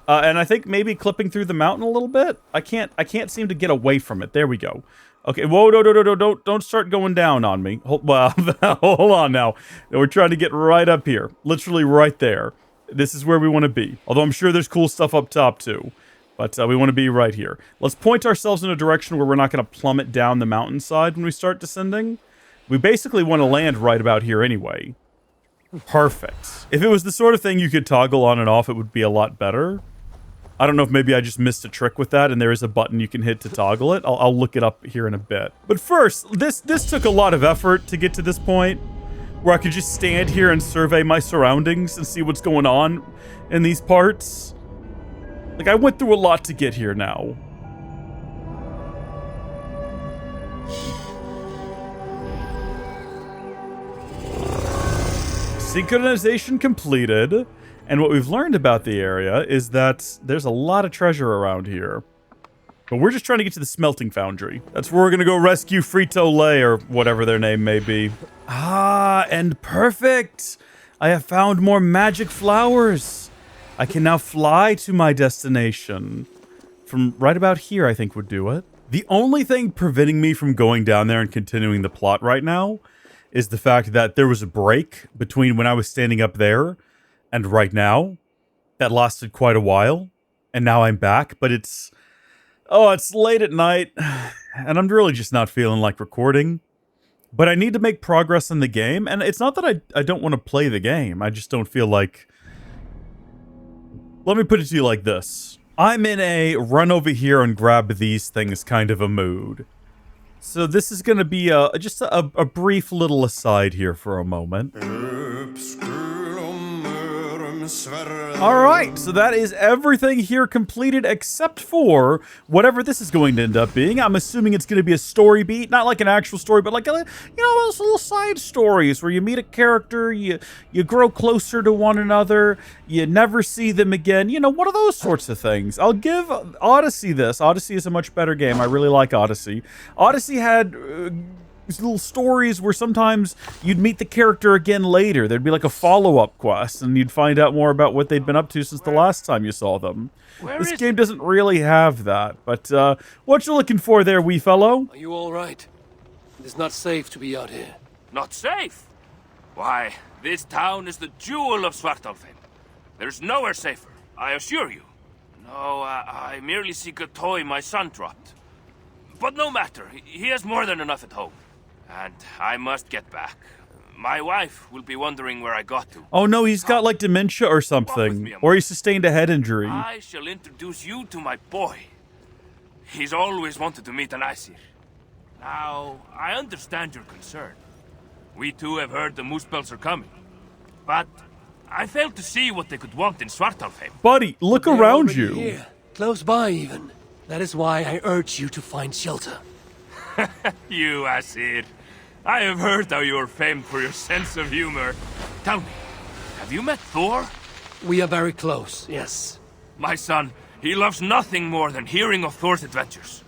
And I think maybe clipping through the mountain a little bit. I can't seem to get away from it. There we go. Okay, whoa, no, don't start going down on me. Hold on now. We're trying to get right up here. Literally right there. This is where we want to be. Although I'm sure there's cool stuff up top too. But we want to be right here. Let's point ourselves in a direction where we're not going to plummet down the mountainside when we start descending. We basically want to land right about here anyway. Perfect. If it was the sort of thing you could toggle on and off, it would be a lot better. I don't know if maybe I just missed a trick with that and there is a button you can hit to toggle it. I'll look it up here in a bit. But first, this took a lot of effort to get to this point where I could just stand here and survey my surroundings and see what's going on in these parts. Like, I went through a lot to get here now. Synchronization completed. And what we've learned about the area is that there's a lot of treasure around here. But we're just trying to get to the smelting foundry. That's where we're going to go rescue Frito-Lay or whatever their name may be. Ah, and perfect! I have found more magic flowers. I can now fly to my destination. From right about here, I think would do it. The only thing preventing me from going down there and continuing the plot right now is the fact that there was a break between when I was standing up there and right now. That lasted quite a while. And now I'm back, but it's late at night, and I'm really just not feeling like recording. But I need to make progress in the game, and it's not that I don't want to play the game. I just don't feel like... Let me put it to you like this. I'm in a run over here and grab these things kind of a mood. So this is going to be just a brief little aside here for a moment. Alright, so that is everything here completed except for whatever this is going to end up being. I'm assuming it's going to be a story beat, not like an actual story, but like, those little side stories where you meet a character, you grow closer to one another, you never see them again, one of those sorts of things. I'll give Odyssey this. Odyssey is a much better game. I really like Odyssey. Odyssey had... little stories where sometimes you'd meet the character again later. There'd be like a follow-up quest, and you'd find out more about what they'd been up to since the last time you saw them. This game doesn't really have that, but what you looking for there, wee fellow? Are you all right? It is not safe to be out here. Not safe? Why, this town is the jewel of Svartalfheim. There's nowhere safer, I assure you. No, I merely seek a toy my son dropped. But no matter, he has more than enough at home. And I must get back. My wife will be wondering where I got to. Oh no, he's got like dementia or something. Or he sustained a head injury. I shall introduce you to my boy. He's always wanted to meet an Aesir. Now, I understand your concern. We too have heard the Muspels are coming. But I failed to see what they could want in Svartalfheim. Buddy, look around you. Here, close by even. That is why I urge you to find shelter. You Aesir. I have heard how you are famed for your sense of humor. Tell me, have you met Thor? We are very close, yes. My son, he loves nothing more than hearing of Thor's adventures.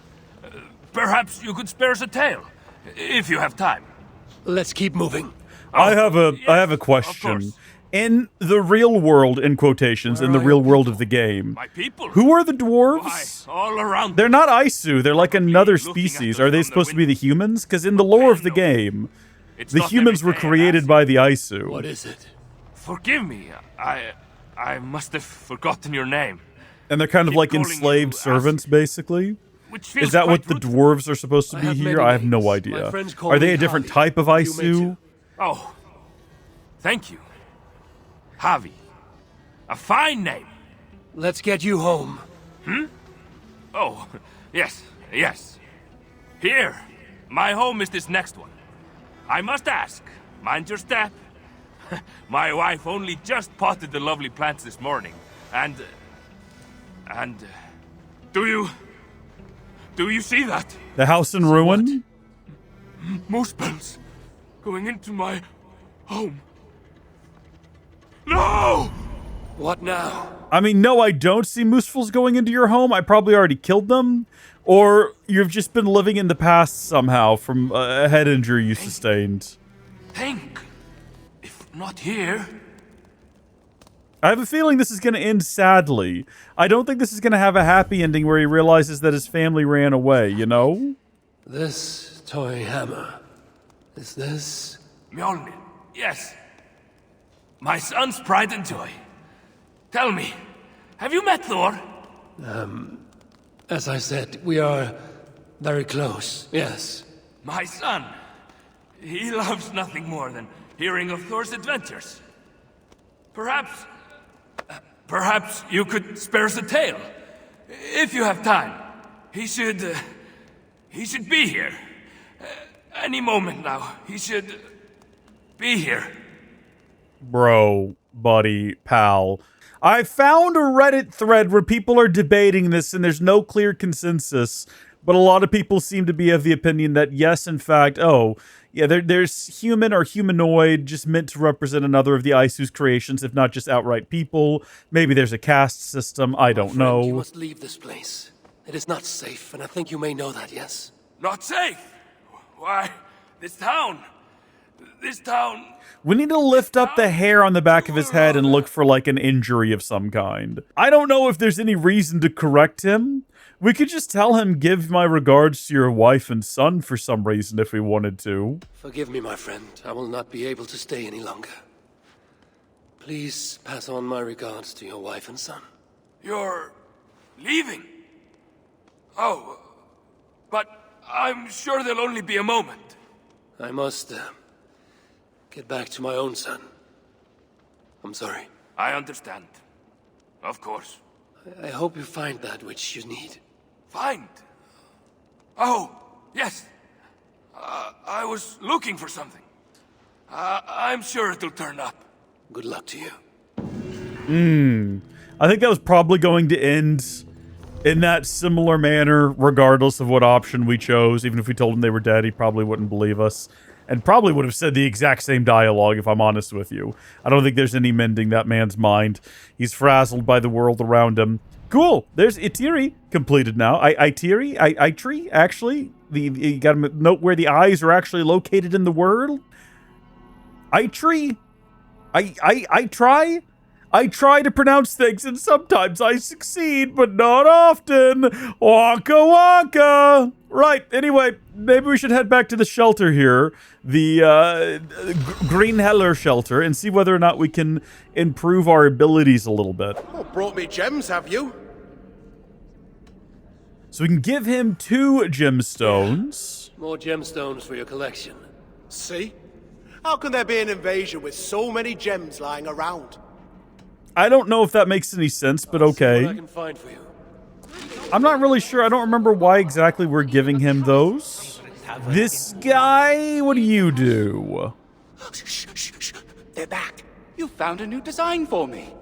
Perhaps you could spare us a tale, if you have time. Let's keep moving. I have a question. In the real world, in quotations, in the real world of the game, who are the dwarves? Why, all around. They're not Aisu, they're like another species. Are they supposed to be the humans? Because in the lore of the game, the humans were created by the Aisu. What is it? Forgive me, I must have forgotten your name. And they're kind of like enslaved servants, basically? Is that what the dwarves are supposed to be here? I have no idea. Are they a different type of Aisu? Oh, thank you. Havi. A fine name. Let's get you home. Oh, yes. Here. My home is this next one. I must ask, mind your step. My wife only just potted the lovely plants this morning. And... Do you see that? The house in ruin? Muspels going into my home. No! What now? I mean, no, I don't see Muspels going into your home. I probably already killed them. Or you've just been living in the past somehow from a head injury you sustained. Think. Not here. I have a feeling this is going to end sadly. I don't think this is going to have a happy ending where he realizes that his family ran away, you know? This toy hammer. Is this... Mjolnir, yes. My son's pride and joy. Tell me, have you met Thor? As I said, we are very close, yes. My son. He loves nothing more than hearing of Thor's adventures. Perhaps you could spare us a tale. If you have time. He should be here. Any moment now. He should be here. Bro, buddy, pal. I found a Reddit thread where people are debating this and there's no clear consensus, but a lot of people seem to be of the opinion that yes, in fact, there's human or humanoid just meant to represent another of the Isu's creations, if not just outright people. Maybe there's a caste system, I don't know. You must leave this place. It is not safe, and I think you may know that, yes? Not safe? Why, this town... We need to lift up the hair on the back of his head and look for like an injury of some kind. I don't know if there's any reason to correct him. We could just tell him, give my regards to your wife and son for some reason if we wanted to. Forgive me, my friend. I will not be able to stay any longer. Please pass on my regards to your wife and son. You're leaving? Oh, but I'm sure there'll only be a moment. I must get back to my own son. I'm sorry. I understand. Of course. I hope you find that which you need. Find? Oh, yes. I was looking for something. I'm sure it'll turn up. Good luck to you. I think that was probably going to end in that similar manner, regardless of what option we chose. Even if we told him they were dead, he probably wouldn't believe us. And probably would have said the exact same dialogue, if I'm honest with you. I don't think there's any mending that man's mind. He's frazzled by the world around him. Cool. There's Itiri completed now. Itri, actually. You got to note where the eyes are actually located in the world. Itri. I try to pronounce things, and sometimes I succeed, but not often. Wonka wonka. Right, anyway, maybe we should head back to the shelter here, the Greenheller shelter, and see whether or not we can improve our abilities a little bit. Oh, brought me gems, have you? So we can give him 2 gemstones. More gemstones for your collection. See? How can there be an invasion with so many gems lying around? I don't know if that makes any sense, but okay. See what I can find for you. I'm not really sure. I don't remember why exactly we're giving him those. This guy, what do you do? Shh. They're back. You found a new design for me.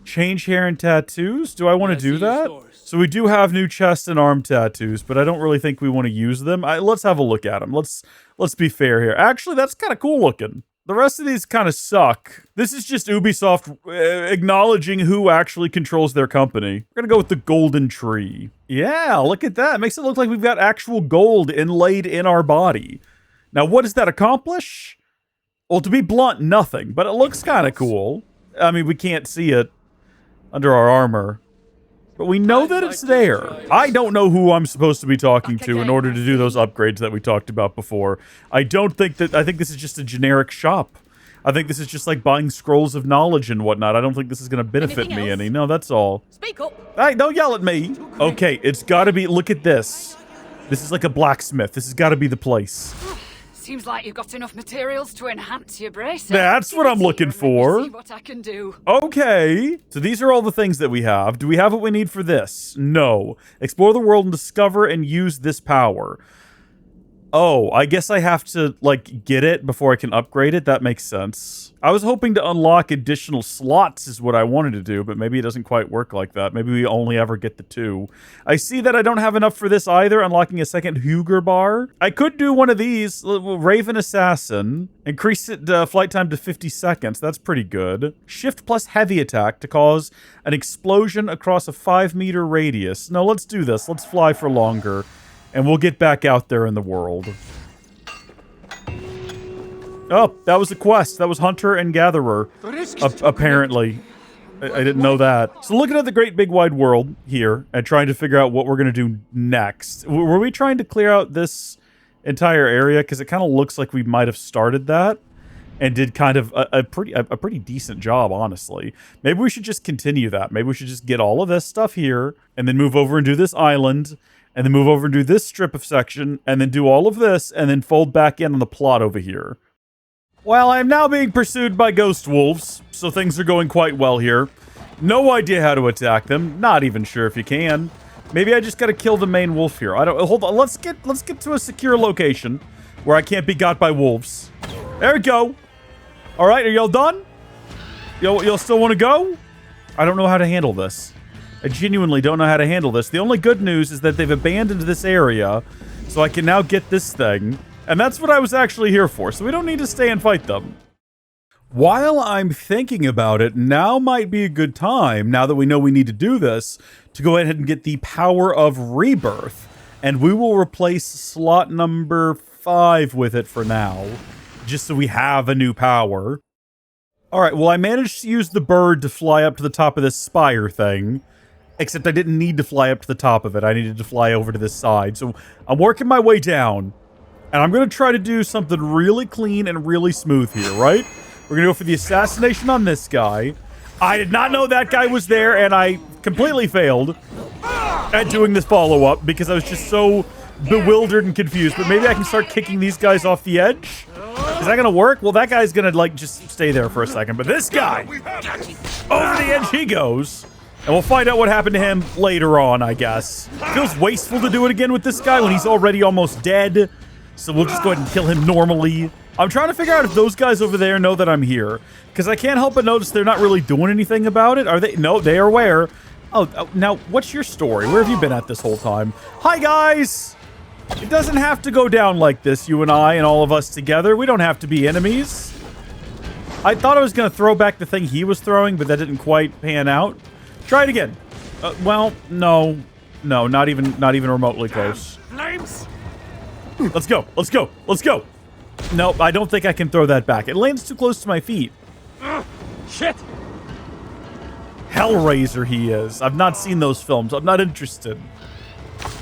Change hair and tattoos? Do I want to do that? So we do have new chest and arm tattoos, but I don't really think we want to use them. Let's have a look at them. Let's be fair here. Actually, that's kind of cool looking. The rest of these kind of suck. This is just Ubisoft acknowledging who actually controls their company. We're gonna go with the golden tree. Yeah, look at that. It makes it look like we've got actual gold inlaid in our body. Now, what does that accomplish? Well, to be blunt, nothing, but it looks kind of cool. I mean, we can't see it under our armor, but we know that it's there. I don't know who I'm supposed to be talking to in order to do those upgrades that we talked about before. I think this is just a generic shop. I think this is just like buying scrolls of knowledge and whatnot. I don't think this is going to benefit me any. No, that's all. Speak up. Hey, don't yell at me. Okay, it's got to be, look at this. This is like a blacksmith. This has got to be the place. Seems like you've got enough materials to enhance your bracer. That's what I'm looking for. See what I can do. Okay. So these are all the things that we have. Do we have what we need for this? No. Explore the world and discover and use this power. Oh, I guess I have to, like, get it before I can upgrade it? That makes sense. I was hoping to unlock additional slots is what I wanted to do, but maybe it doesn't quite work like that. Maybe we only ever get the 2. I see that I don't have enough for this either, unlocking a second Huger bar. I could do one of these, Raven Assassin, increase it flight time to 50 seconds. That's pretty good. Shift plus heavy attack to cause an explosion across a 5-meter radius. No, let's do this. Let's fly for longer. And we'll get back out there in the world. Oh, that was a quest. That was Hunter and Gatherer, apparently. I didn't know that. So looking at the great big wide world here and trying to figure out what we're going to do next. Were we trying to clear out this entire area? Because it kind of looks like we might have started that and did kind of a pretty decent job, honestly. Maybe we should just continue that. Maybe we should just get all of this stuff here and then move over and do this island and then move over and do this strip of section and then do all of this and then fold back in on the plot over here. Well, I am now being pursued by ghost wolves, so things are going quite well here. No idea how to attack them. Not even sure if you can. Maybe I just gotta kill the main wolf here. I don't. Hold on. Let's get to a secure location where I can't be got by wolves. There we go. All right, are y'all done? Y'all still want to go? I don't know how to handle this. I genuinely don't know how to handle this. The only good news is that they've abandoned this area, so I can now get this thing. And that's what I was actually here for, so we don't need to stay and fight them. While I'm thinking about it, now might be a good time, now that we know we need to do this, to go ahead and get the Power of Rebirth. And we will replace slot number 5 with it for now, just so we have a new power. Alright, well I managed to use the bird to fly up to the top of this spire thing. Except I didn't need to fly up to the top of it, I needed to fly over to this side. So I'm working my way down. And I'm going to try to do something really clean and really smooth here, right? We're going to go for the assassination on this guy. I did not know that guy was there, and I completely failed at doing this follow-up because I was just so bewildered and confused. But maybe I can start kicking these guys off the edge? Is that going to work? Well, that guy's going to, like, just stay there for a second. But this guy, over the edge he goes. And we'll find out what happened to him later on, I guess. Feels wasteful to do it again with this guy when he's already almost dead. So we'll just go ahead and kill him normally. I'm trying to figure out if those guys over there know that I'm here. Because I can't help but notice they're not really doing anything about it. Are they? No, they are aware. Oh, now, what's your story? Where have you been at this whole time? Hi, guys! It doesn't have to go down like this, you and I and all of us together. We don't have to be enemies. I thought I was going to throw back the thing he was throwing, but that didn't quite pan out. Try it again. Well, no. No, not even remotely close. Flames! Let's go. Let's go. Let's go. Nope, I don't think I can throw that back. It lands too close to my feet. Shit! Hellraiser he is. I've not seen those films. I'm not interested.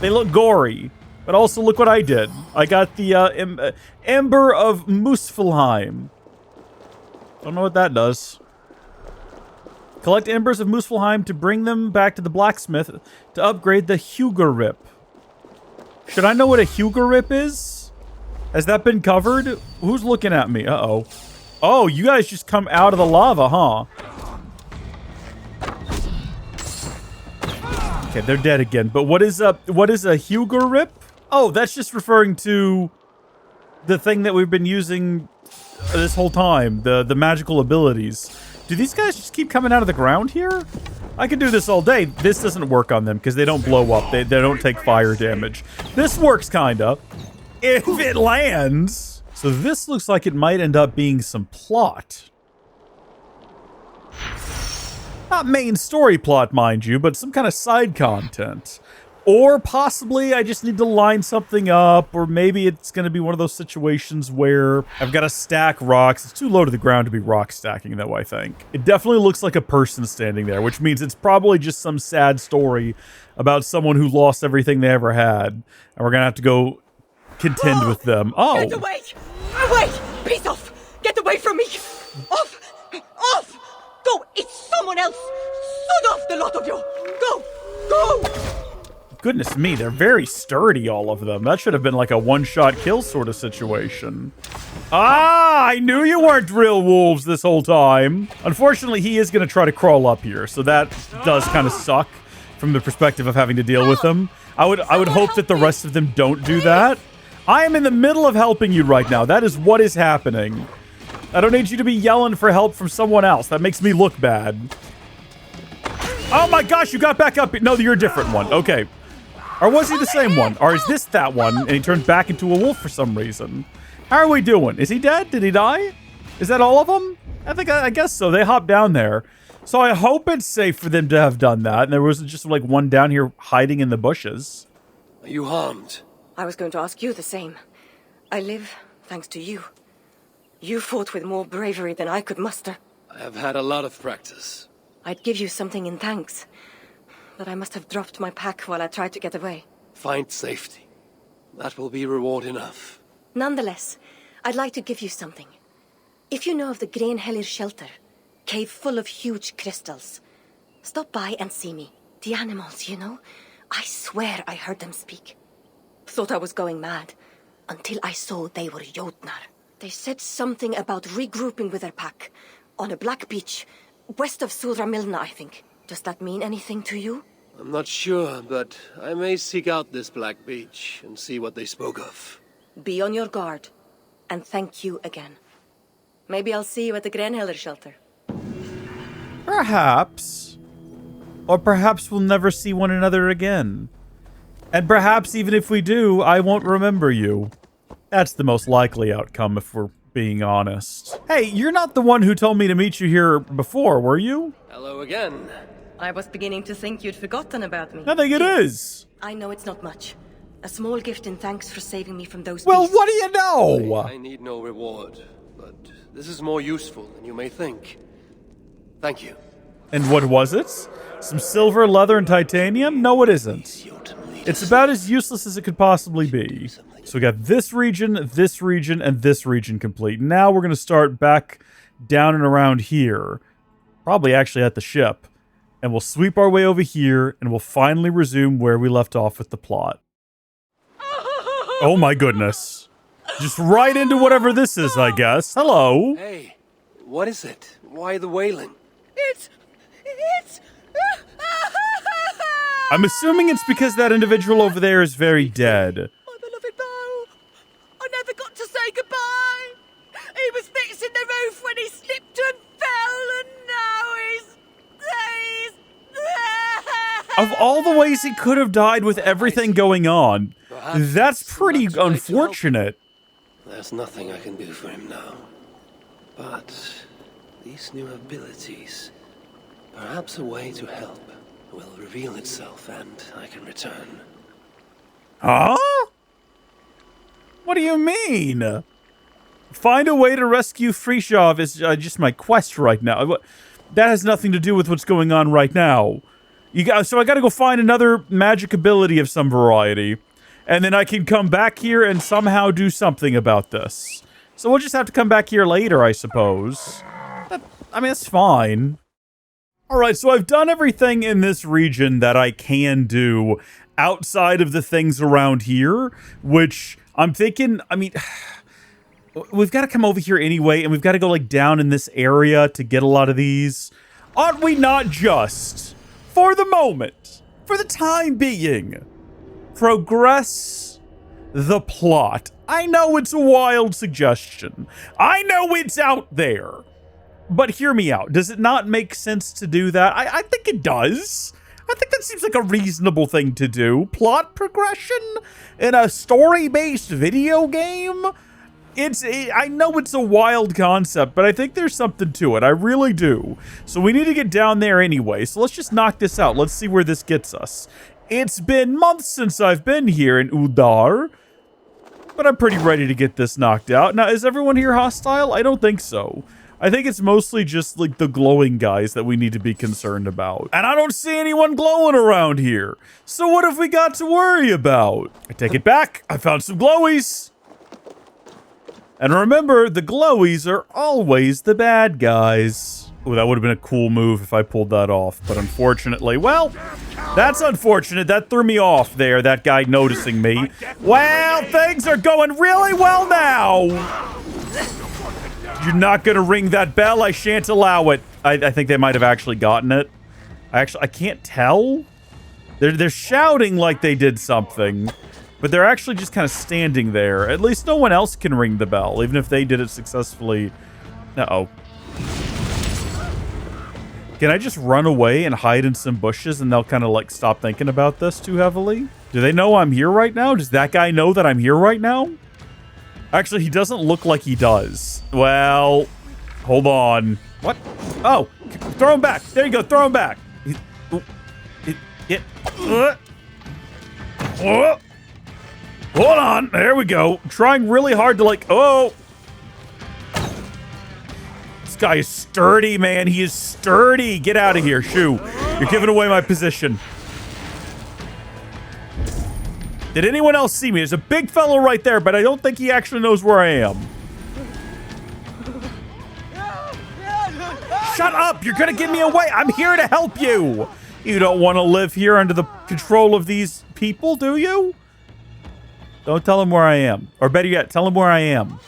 They look gory. But also, look what I did. I got the Ember of Muspelheim. Don't know what that does. Collect embers of Muspelheim to bring them back to the blacksmith to upgrade the Hugorip. Should I know what a Hugorip is? Has that been covered? Who's looking at me? Uh-oh. Oh, you guys just come out of the lava, huh? Okay, they're dead again. But what is a Hugorip? Oh, that's just referring to the thing that we've been using this whole time, the magical abilities. Do these guys just keep coming out of the ground here? I could do this all day. This doesn't work on them because they don't blow up. They don't take fire damage. This works, kinda. If it lands. So this looks like it might end up being some plot. Not main story plot, mind you, but some kind of side content. Or possibly I just need to line something up, or maybe it's going to be one of those situations where I've got to stack rocks. It's too low to the ground to be rock stacking, though, I think. It definitely looks like a person standing there, which means it's probably just some sad story about someone who lost everything they ever had. And we're going to have to go contend with them. Oh! Get away! Wait! Peace off! Get away from me! Off! Off! Go! It's someone else! Son off, the lot of you! Go! Go! Goodness me, they're very sturdy, all of them. That should have been like a one-shot kill sort of situation. Ah, I knew you weren't real wolves this whole time. Unfortunately, he is going to try to crawl up here, so that does kind of suck from the perspective of having to deal with them. I would hope that the rest of them don't do that. I am in the middle of helping you right now. That is what is happening. I don't need you to be yelling for help from someone else. That makes me look bad. Oh my gosh, you got back up. No, you're a different one. Okay. Or was he the same one? Or is this that one and he turned back into a wolf for some reason? How are we doing? Is he dead? Did he die? Is that all of them? I guess so. They hopped down there. So I hope it's safe for them to have done that. And there wasn't just like one down here hiding in the bushes. Are you harmed? I was going to ask you the same. I live thanks to you. You fought with more bravery than I could muster. I have had a lot of practice. I'd give you something in thanks, but I must have dropped my pack while I tried to get away. Find safety. That will be reward enough. Nonetheless, I'd like to give you something. If you know of the Grenhellir shelter, cave full of huge crystals, stop by and see me. The animals, you know? I swear I heard them speak. Thought I was going mad, until I saw they were Jotnar. They said something about regrouping with their pack, on a black beach, west of Milna, I think. Does that mean anything to you? I'm not sure, but I may seek out this black beach and see what they spoke of. Be on your guard, and thank you again. Maybe I'll see you at the Grenhellir shelter. Perhaps. Or perhaps we'll never see one another again. And perhaps even if we do, I won't remember you. That's the most likely outcome if we're being honest. Hey, you're not the one who told me to meet you here before, were you? Hello again. I was beginning to think you'd forgotten about me. I think it is. I know it's not much. A small gift in thanks for saving me from those Well, beasts. what do you know? I need no reward, but this is more useful than you may think. Thank you. And what was it? Some silver, leather, and titanium? No, it isn't. It's about as useless as it could possibly be. So we got this region, and this region complete. Now we're going to start back down and around here. Probably actually at the ship. And we'll sweep our way over here, and we'll finally resume where we left off with the plot. Oh my goodness. Just right into whatever this is, I guess. Hello. Hey, what is it? Why the wailing? It's... I'm assuming it's because that individual over there is very dead. My beloved Bo! I never got to say goodbye! He was fixing the roof when he slipped and fell, and now he's... Of all the ways he could have died with everything going on, that's pretty unfortunate. There's nothing I can do for him now. But these new abilities, perhaps a way to help, will reveal itself and I can return. Huh? What do you mean? Find a way to rescue Fritjof is just my quest right now. That has nothing to do with what's going on right now. So I gotta go find another magic ability of some variety. And then I can come back here and somehow do something about this. So we'll just have to come back here later, I suppose. But, I mean, it's fine. Alright, so I've done everything in this region that I can do outside of the things around here, which I'm thinking, I mean, we've got to come over here anyway, and we've got to go, like, down in this area to get a lot of these. Aren't we not just, for the moment, for the time being, progress the plot? I know it's a wild suggestion. I know it's out there. But hear me out. Does it not make sense to do that? I think it does. I think that seems like a reasonable thing to do. Plot progression in a story-based video game? I know it's a wild concept, but I think there's something to it. I really do. So we need to get down there anyway. So let's just knock this out. Let's see where this gets us. It's been months since I've been here in Udar, but I'm pretty ready to get this knocked out. Now, is everyone here hostile? I don't think so. I think it's mostly just, like, the glowing guys that we need to be concerned about. And I don't see anyone glowing around here. So what have we got to worry about? I take it back. I found some glowies. And remember, the glowies are always the bad guys. Oh, that would have been a cool move if I pulled that off. But unfortunately, well, that's unfortunate. That threw me off there, that guy noticing me. Well, things are going really well now. You're not going to ring that bell. I shan't allow it. I think they might have actually gotten it. I can't tell. They're shouting like they did something, but they're actually just kind of standing there. At least no one else can ring the bell, even if they did it successfully. Uh-oh. Can I just run away and hide in some bushes and they'll kind of like stop thinking about this too heavily? Do they know I'm here right now? Does that guy know that I'm here right now? Actually, he doesn't look like he does. Well, hold on. What? Oh, throw him back. There you go. Throw him back. Hold on. There we go. I'm trying really hard to like, oh. guy is sturdy, man. He is sturdy. Get out of here, Shoo. You're giving away my position. Did anyone else see me? There's a big fellow right there, but I don't think he actually knows where I am. Shut up! You're gonna give me away! I'm here to help you! You don't want to live here under the control of these people, do you? Don't tell them where I am. Or better yet, tell them where I am.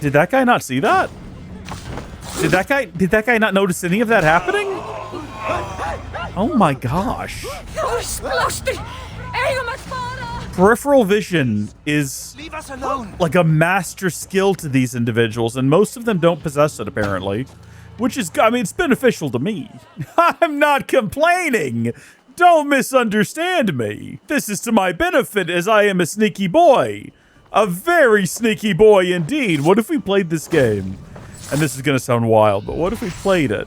Did that guy not see that? Did that guy not notice any of that happening? Oh my gosh. Peripheral vision is like a master skill to these individuals, and most of them don't possess it, apparently. Which is, I mean, it's beneficial to me. I'm not complaining. Don't misunderstand me. This is to my benefit, as I am a sneaky boy. A very sneaky boy indeed. What if we played this game? And this is going to sound wild, but what if we played it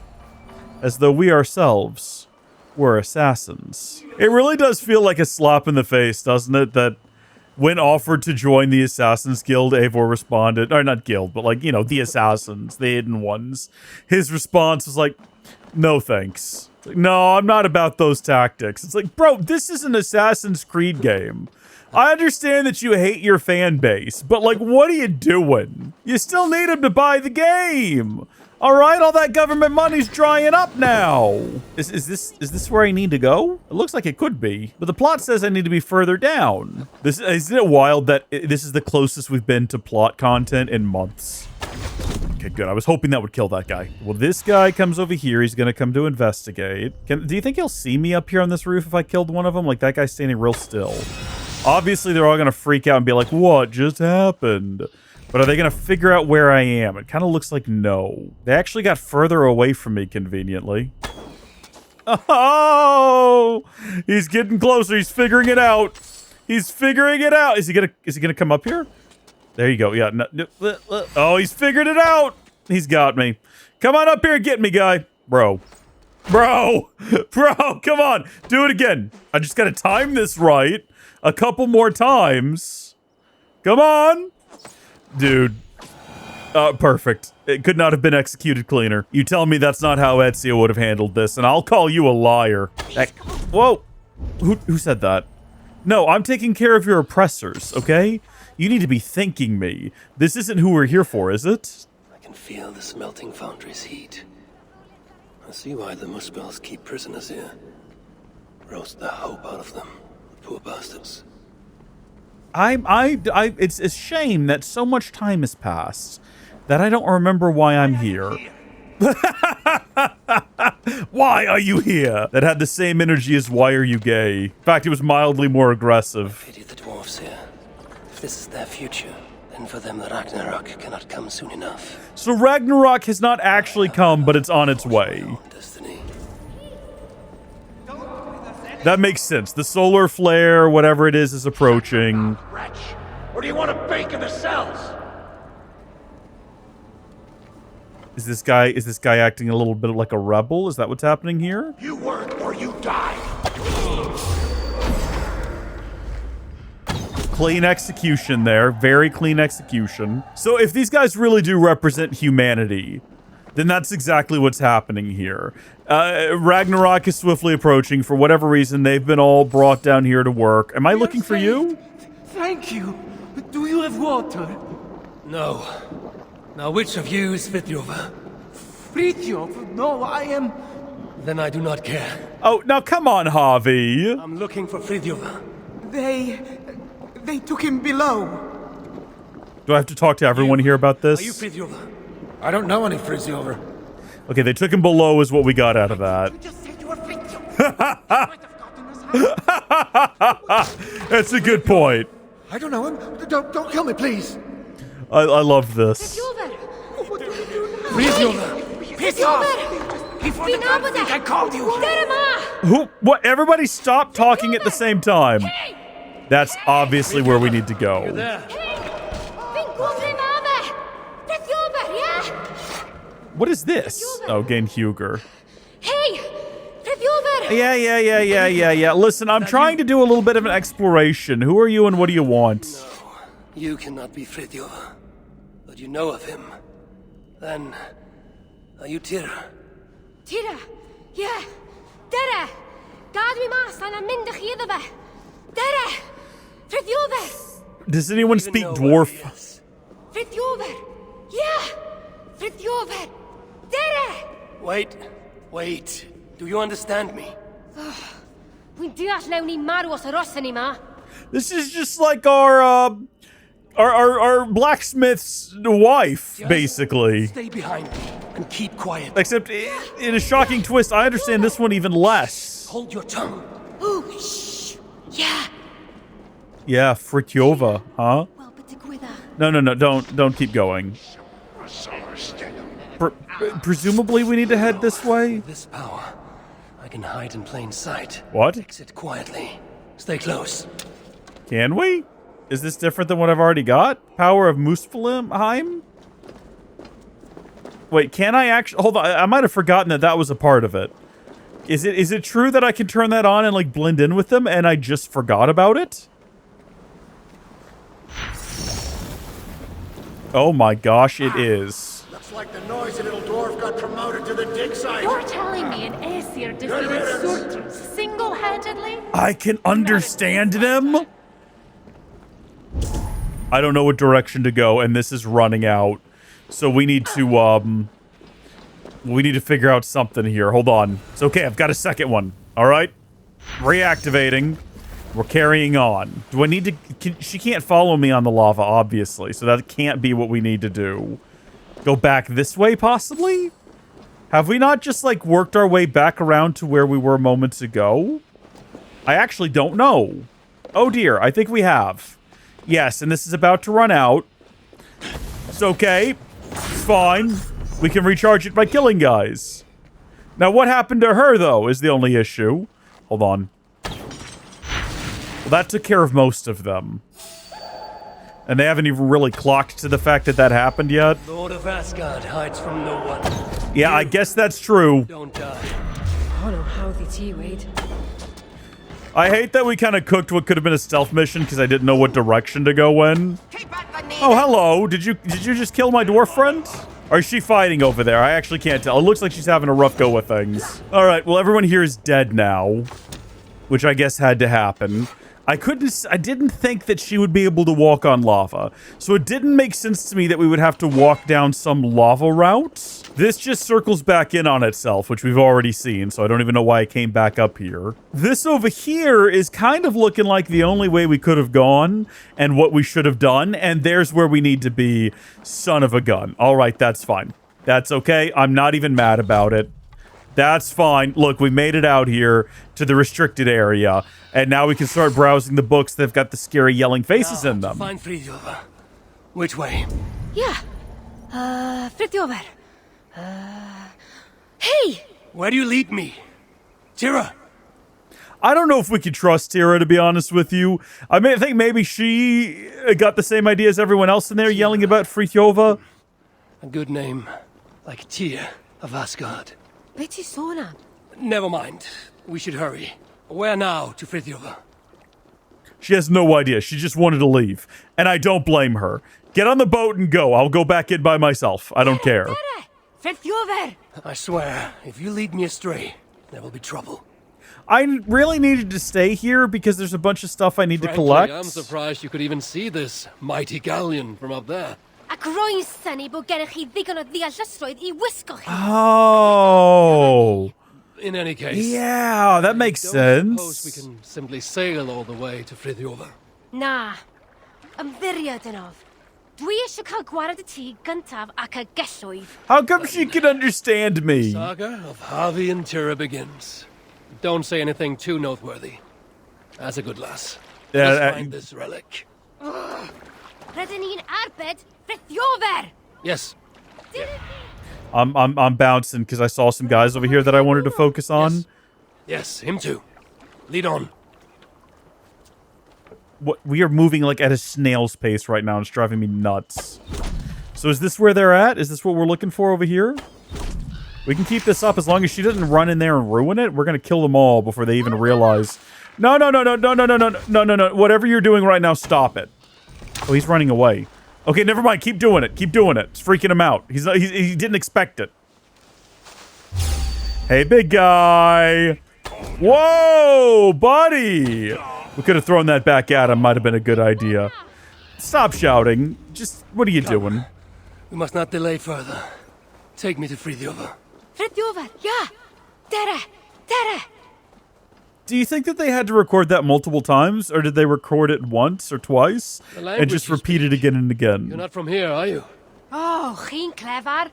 as though we ourselves were assassins? It really does feel like a slap in the face, doesn't it? That when offered to join the Assassin's Guild, Eivor responded, or not guild, but like, you know, the assassins, the hidden ones. His response was like, no thanks. Like, no, I'm not about those tactics. It's like, bro, this is an Assassin's Creed game. I understand that you hate your fan base, but like, what are you doing? You still need him to buy the game. All right, all that government money's drying up now. Is this where I need to go? It looks like it could be, but the plot says I need to be further down. Isn't it wild that this is the closest we've been to plot content in months? Okay, good. I was hoping that would kill that guy. Well, this guy comes over here. He's gonna come to investigate. Do you think he'll see me up here on this roof if I killed one of them? Like, that guy's standing real still. Obviously, they're all gonna freak out and be like, what just happened? But are they going to figure out where I am? It kind of looks like no. They actually got further away from me conveniently. Oh! He's getting closer. He's figuring it out. He's figuring it out. Is he gonna come up here? There you go. Yeah. Oh, he's figured it out. He's got me. Come on up here and get me, guy. Bro. Bro, come on. Do it again. I just got to time this right a couple more times. Come on. Dude, perfect. It could not have been executed cleaner. You tell me that's not how Ezio would have handled this, and I'll call you a liar. Whoa. Who said that? No, I'm taking care of your oppressors, okay? You need to be thanking me. This isn't who we're here for, is it? I can feel the smelting foundry's heat. I see why the Muspels keep prisoners here. Roast the hope out of them, the poor bastards. It's a shame that so much time has passed that I don't remember why I'm here. Why are you here? That had the same energy as why are you gay? In fact, it was mildly more aggressive. I pity the dwarves here. If this is their future, then for them the Ragnarok cannot come soon enough. So Ragnarok has not actually come, but it's on its way. That makes sense. The solar flare, whatever it is approaching. Wretch, or do you want to bake in the cells? Is this guy acting a little bit like a rebel? Is that what's happening here? You work or you die. Clean execution there. Very clean execution. So if these guys really do represent humanity, then that's exactly what's happening here. Ragnarok is swiftly approaching. For whatever reason, they've been all brought down here to work. Am I looking for you? Thank you. Do you have water? No. Now which of you is Fritjof? Fritjof? No, I am... Then I do not care. Oh, now come on, Havi. I'm looking for Fritjof. They took him below. Do I have to talk to everyone here about this? Are you Fritjof? I don't know any Fritjof. Okay, they took him below is what we got out of that. That's a good point. I don't know him. Don't kill me, please. I love this. Fritjof! Piss off! Before the guards think I called you! Who? What? Everybody stop talking at the same time. That's obviously where we need to go. What is this? Oh, gain Huger. Hey! Yeah. Listen, I'm trying to do a little bit of an exploration. Who are you and what do you want? No, you cannot be Fritjof. but you know of him. Then, are you Tira? Tira? Yeah. Dere! Gad mi mas an aminda chiedava. Dere! Fritjof! Does anyone speak Dwarf? Fritjof! Yeah! Fritjof! Dere! Wait. Do you understand me? We diat leuni maru os rossani ma. This is just like our blacksmith's wife, basically. Stay behind me and keep quiet. Except in a shocking twist, I understand this one even less. Hold your tongue. Ooh, shh. Yeah. Yeah, Fritjova, huh? No, don't keep going. Presumably we need to head this way? This power, I can hide in plain sight. What? Exit quietly. Stay close. Can we? Is this different than what I've already got? Power of Muspelheim? Wait, can I actually... Hold on, I might have forgotten that was a part of it. Is it true that I can turn that on and, like, blend in with them, and I just forgot about it? Oh my gosh, it is. Looks like the noisy little dwarf got promoted to the dig site. You're telling me an Aesir defeated Surtr single-handedly? I can understand them? I don't know what direction to go, and this is running out. So we need to figure out something here. Hold on. It's okay, I've got a second one. Alright? Reactivating. We're carrying on. Do I need to... she can't follow me on the lava, obviously, so that can't be what we need to do. Go back this way, possibly? Have we not just, like, worked our way back around to where we were moments ago? I actually don't know. Oh dear, I think we have. Yes, and this is about to run out. It's okay. It's fine. We can recharge it by killing guys. Now, what happened to her, though, is the only issue. Hold on. Well, that took care of most of them. And they haven't even really clocked to the fact that that happened yet. Lord of Asgard hides from no one. Yeah, I guess that's true. Don't die. Oh no, how the tea, Wade. I hate that we kind of cooked what could have been a stealth mission because I didn't know what direction to go in. Oh, hello. Did you just kill my dwarf friend? Or is she fighting over there? I actually can't tell. It looks like she's having a rough go with things. All right, well, everyone here is dead now, which I guess had to happen. I didn't think that she would be able to walk on lava. So it didn't make sense to me that we would have to walk down some lava route. This just circles back in on itself, which we've already seen, so I don't even know why I came back up here. This over here is kind of looking like the only way we could have gone and what we should have done, and there's where we need to be, son of a gun. All right, that's fine. That's okay. I'm not even mad about it. That's fine. Look, we made it out here to the restricted area, and now we can start browsing the books that've got the scary yelling faces in them. Find Fritjof. Which way? Yeah. Fritjof. Hey! Where do you lead me? Tira! I don't know if we could trust Tira, to be honest with you. I think maybe she got the same idea as everyone else in there yelling about Fritjof. A good name, like Tyr of Asgard. Betty Sona. Never mind. We should hurry. Where now to Fritjof? She has no idea. She just wanted to leave. And I don't blame her. Get on the boat and go. I'll go back in by myself. I don't care. Fritjof. I swear, if you lead me astray, there will be trouble. I really needed to stay here because there's a bunch of stuff I need to collect. I'm surprised you could even see this mighty galleon from up there. Oh. In any case. Yeah, that makes sense. Suppose we can simply sail all the way to Fritjof. Nah. I'm very enough. How come she can understand me? Saga of Havi and Tyra begins. Don't say anything too noteworthy. That's a good lass. Yeah, let's find this relic. Yes. I'm bouncing because I saw some guys over here that I wanted to focus on. Yes, him too. Lead on. What, we are moving like at a snail's pace right now. It's driving me nuts. So is this where they're at? Is this what we're looking for over here? We can keep this up as long as she doesn't run in there and ruin it. We're gonna kill them all before they even realize. No. Whatever you're doing right now, stop it. Oh, he's running away. Okay, never mind. Keep doing it. Keep doing it. It's freaking him out. He didn't expect it. Hey, big guy. Whoa, buddy. We could have thrown that back at him. Might have been a good idea. Stop shouting. Just, what are you doing? We must not delay further. Take me to Fritjof. Fritjof, yeah. Dere. Do you think that they had to record that multiple times, or did they record it once or twice and just repeat it again and again? You're not from here, are you? Oh, geen clever.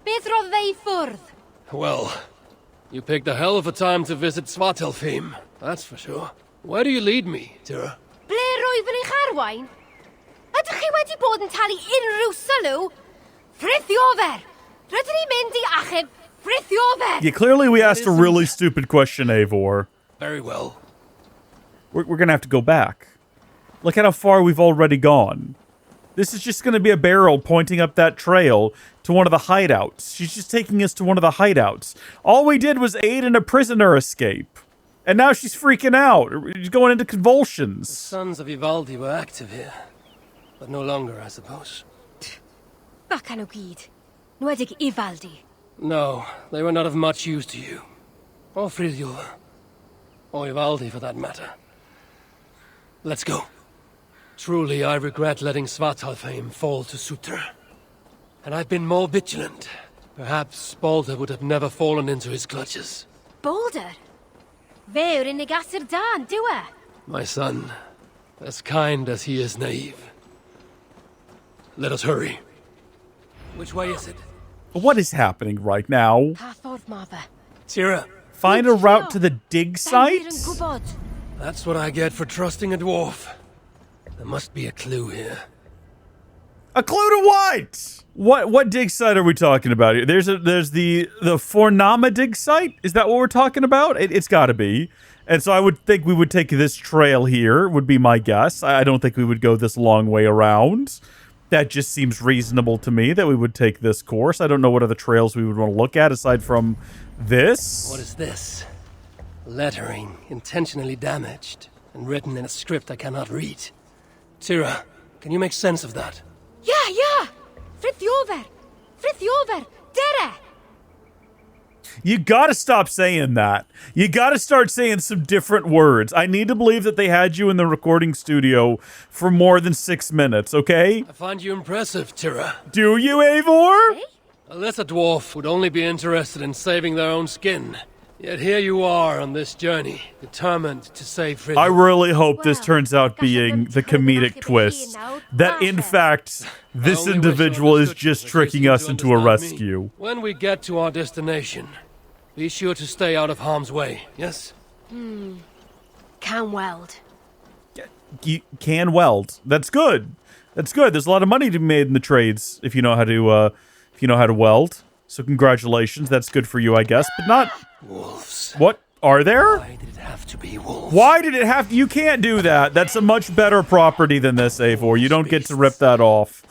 Beth roedd ei ffwrdd? Well, you picked a hell of a time to visit Svartalfheim, that's for sure. Where do you lead me, Tira? Ble roeddwn eich arwain? Ydych chi wedi bod yn talu unrhyw sylw? Fritjof! Rydyn ni mynd i achub Fritjof! Yeah, clearly we asked a really stupid question, Eivor. Very well. We're gonna have to go back. Look at how far we've already gone. This is just gonna be a barrel pointing up that trail to one of the hideouts. She's just taking us to one of the hideouts. All we did was aid in a prisoner escape. And now she's freaking out. She's going into convulsions. The sons of Ivaldi were active here. But no longer, I suppose. Bacan o gyd. Nwedig Ivaldi. No, they were not of much use to you. Or Fritjof. Or Ivaldi, for that matter. Let's go. Truly, I regret letting Svartalfheim fall to Surtr. And I've been more vigilant. Perhaps Baldr would have never fallen into his clutches. Baldr? Fe yw'r unig asur dan, dyw e? My son, as kind as he is naive. Let us hurry. Which way is it? What is happening right now? Tira. Find a route to the dig site? That's what I get for trusting a dwarf. There must be a clue here. A clue to what? What dig site are we talking about here? There's the Fornama dig site? Is that what we're talking about? It's got to be. And so I would think we would take this trail here, would be my guess. I don't think we would go this long way around. That just seems reasonable to me that we would take this course. I don't know what other trails we would want to look at aside from this. What is this? Lettering intentionally damaged and written in a script I cannot read. Tira, can you make sense of that? Yeah. Fritjof, dere. You gotta stop saying that. You gotta start saying some different words. I need to believe that they had you in the recording studio for more than 6 minutes, okay? I find you impressive, Tira. Do you, Eivor? A lesser dwarf would only be interested in saving their own skin. Yet here you are on this journey, determined to save Fritjof. I really hope this turns out being the comedic twist. That, in fact, this individual is just tricking us into a rescue. When we get to our destination, be sure to stay out of harm's way, yes? Can weld. You can weld. That's good. That's good. There's a lot of money to be made in the trades if you know how to weld. So congratulations. That's good for you, I guess, but not wolves. What are there? Why did it have to be wolves? Why did it have to? You can't do that. That's a much better property than this, Eivor. You don't get to rip that off.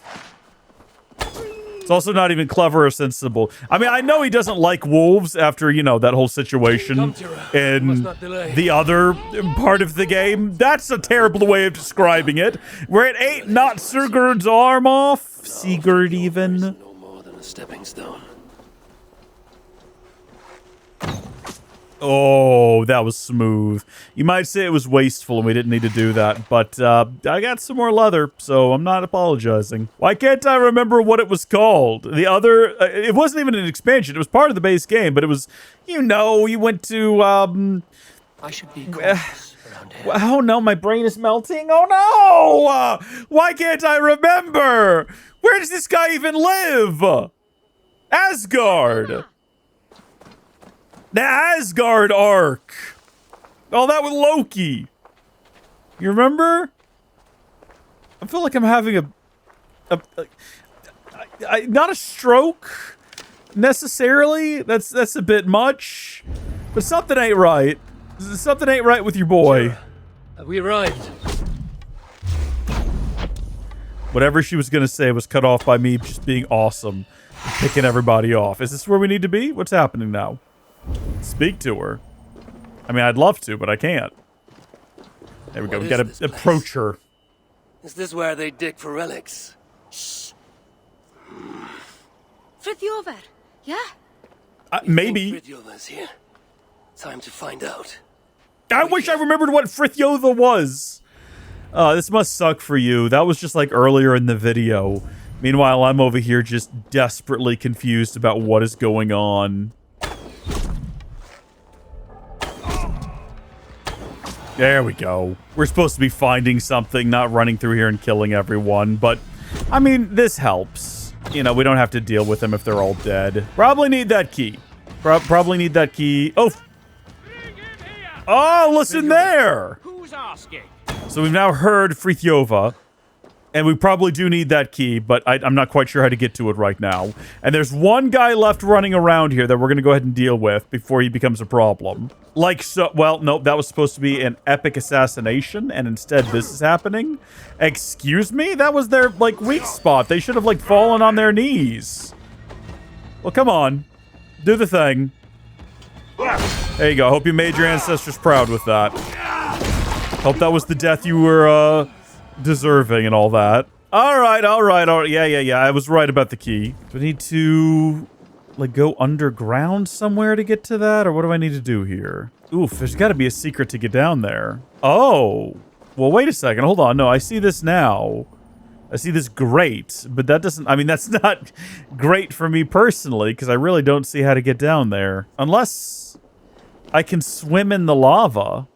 It's also not even clever or sensible. I mean, I know he doesn't like wolves after, you know, that whole situation in the other part of the game. That's a terrible way of describing it. Where it ate not Sigurd's arm off. Sigurd even. No more than a stepping stone. Oh, that was smooth. You might say it was wasteful and we didn't need to do that, but I got some more leather, so I'm not apologizing. Why can't I remember what it was called? The other, it wasn't even an expansion. It was part of the base game, but it was, you know, you went to, I should be cautious around here. Oh no, my brain is melting. Oh no! Why can't I remember? Where does this guy even live? Asgard! The Asgard arc. Oh, that was Loki. You remember? I feel like I'm having not a stroke necessarily. That's a bit much. But something ain't right. Something ain't right with your boy. Sure. Have we arrived? Whatever she was gonna say was cut off by me just being awesome. And picking everybody off. Is this where we need to be? What's happening now? Speak to her. I mean, I'd love to, but I can't. There we go. We gotta approach her. Is this where they dig for relics? Shh. Fritjof, yeah? Maybe. Fritjof's here. Time to find out. I wish I remembered what Fritjof was. This must suck for you. That was just like earlier in the video. Meanwhile, I'm over here just desperately confused about what is going on. There we go. We're supposed to be finding something, not running through here and killing everyone. But, I mean, this helps. You know, we don't have to deal with them if they're all dead. Probably need that key. Probably need that key. Oh! Oh, listen there! Who's asking? So we've now heard Fritjof, and we probably do need that key, but I'm not quite sure how to get to it right now. And there's one guy left running around here that we're going to go ahead and deal with before he becomes a problem. Like so, well, no, that was supposed to be an epic assassination, and instead this is happening. Excuse me? That was their, like, weak spot. They should have, like, fallen on their knees. Well, come on. Do the thing. There you go. Hope you made your ancestors proud with that. Hope that was the death you were, deserving and all that. All right. Yeah. I was right about the key. Do I need to, like, go underground somewhere to get to that? Or what do I need to do here? Oof, there's got to be a secret to get down there. Oh. Well, wait a second. Hold on. No, I see this now. I see this grate, but that doesn't... I mean, that's not great for me personally, because I really don't see how to get down there. Unless I can swim in the lava.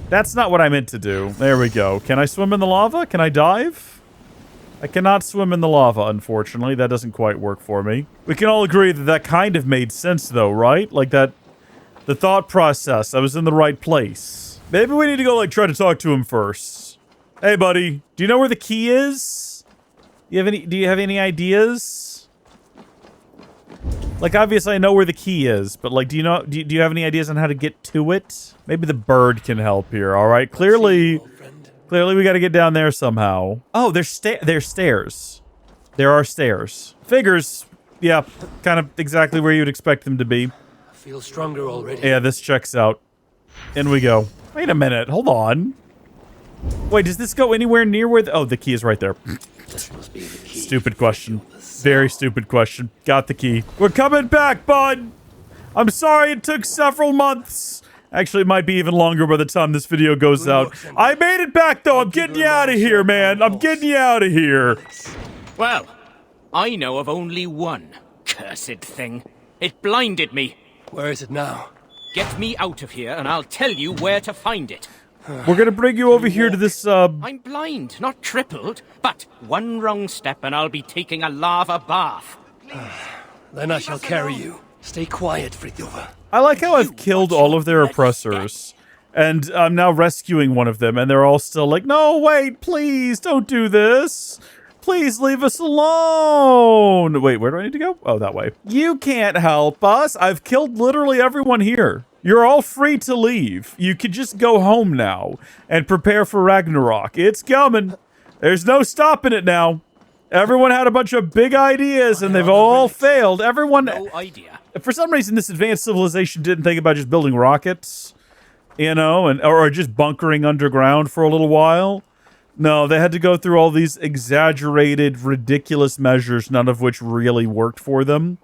That's not what I meant to do. There we go. Can I swim in the lava? Can I dive? I cannot swim in the lava, unfortunately. That doesn't quite work for me. We can all agree that that kind of made sense, though, right? Like that... The thought process. I was in the right place. Maybe we need to go, like, try to talk to him first. Hey, buddy. Do you know where the key is? Do you have any ideas? Like, obviously I know where the key is, but, like, do you have any ideas on how to get to it? Maybe the bird can help here, all right? Clearly we got to get down there somehow. Oh, there's stairs. There are stairs. Figures. Yeah, kind of exactly where you'd expect them to be. I feel stronger already. Yeah, this checks out. In we go. Wait a minute. Hold on. Wait, does this go anywhere near where oh, the key is right there. This must be the key. Stupid question. Very stupid question. Got the key. We're coming back, bud! I'm sorry it took several months. Actually, it might be even longer by the time this video goes out. I made it back, though. I'm getting you out of here, man. I'm getting you out of here. Well, I know of only one cursed thing. It blinded me. Where is it now? Get me out of here, and I'll tell you where to find it. We're gonna bring you over here to this, I'm blind, not crippled, but one wrong step and I'll be taking a lava bath. Then I shall carry you. Stay quiet, Fritjof. I like how I've killed all of their oppressors, and I'm now rescuing one of them, and they're all still like, no, wait, please, don't do this. Please leave us alone. Wait, where do I need to go? Oh, that way. You can't help us. I've killed literally everyone here. You're all free to leave. You can just go home now and prepare for Ragnarok. It's coming. There's no stopping it now. Everyone had a bunch of big ideas and they've all failed. Everyone... No idea. For some reason, this advanced civilization didn't think about just building rockets, you know, or just bunkering underground for a little while. No, they had to go through all these exaggerated, ridiculous measures, none of which really worked for them.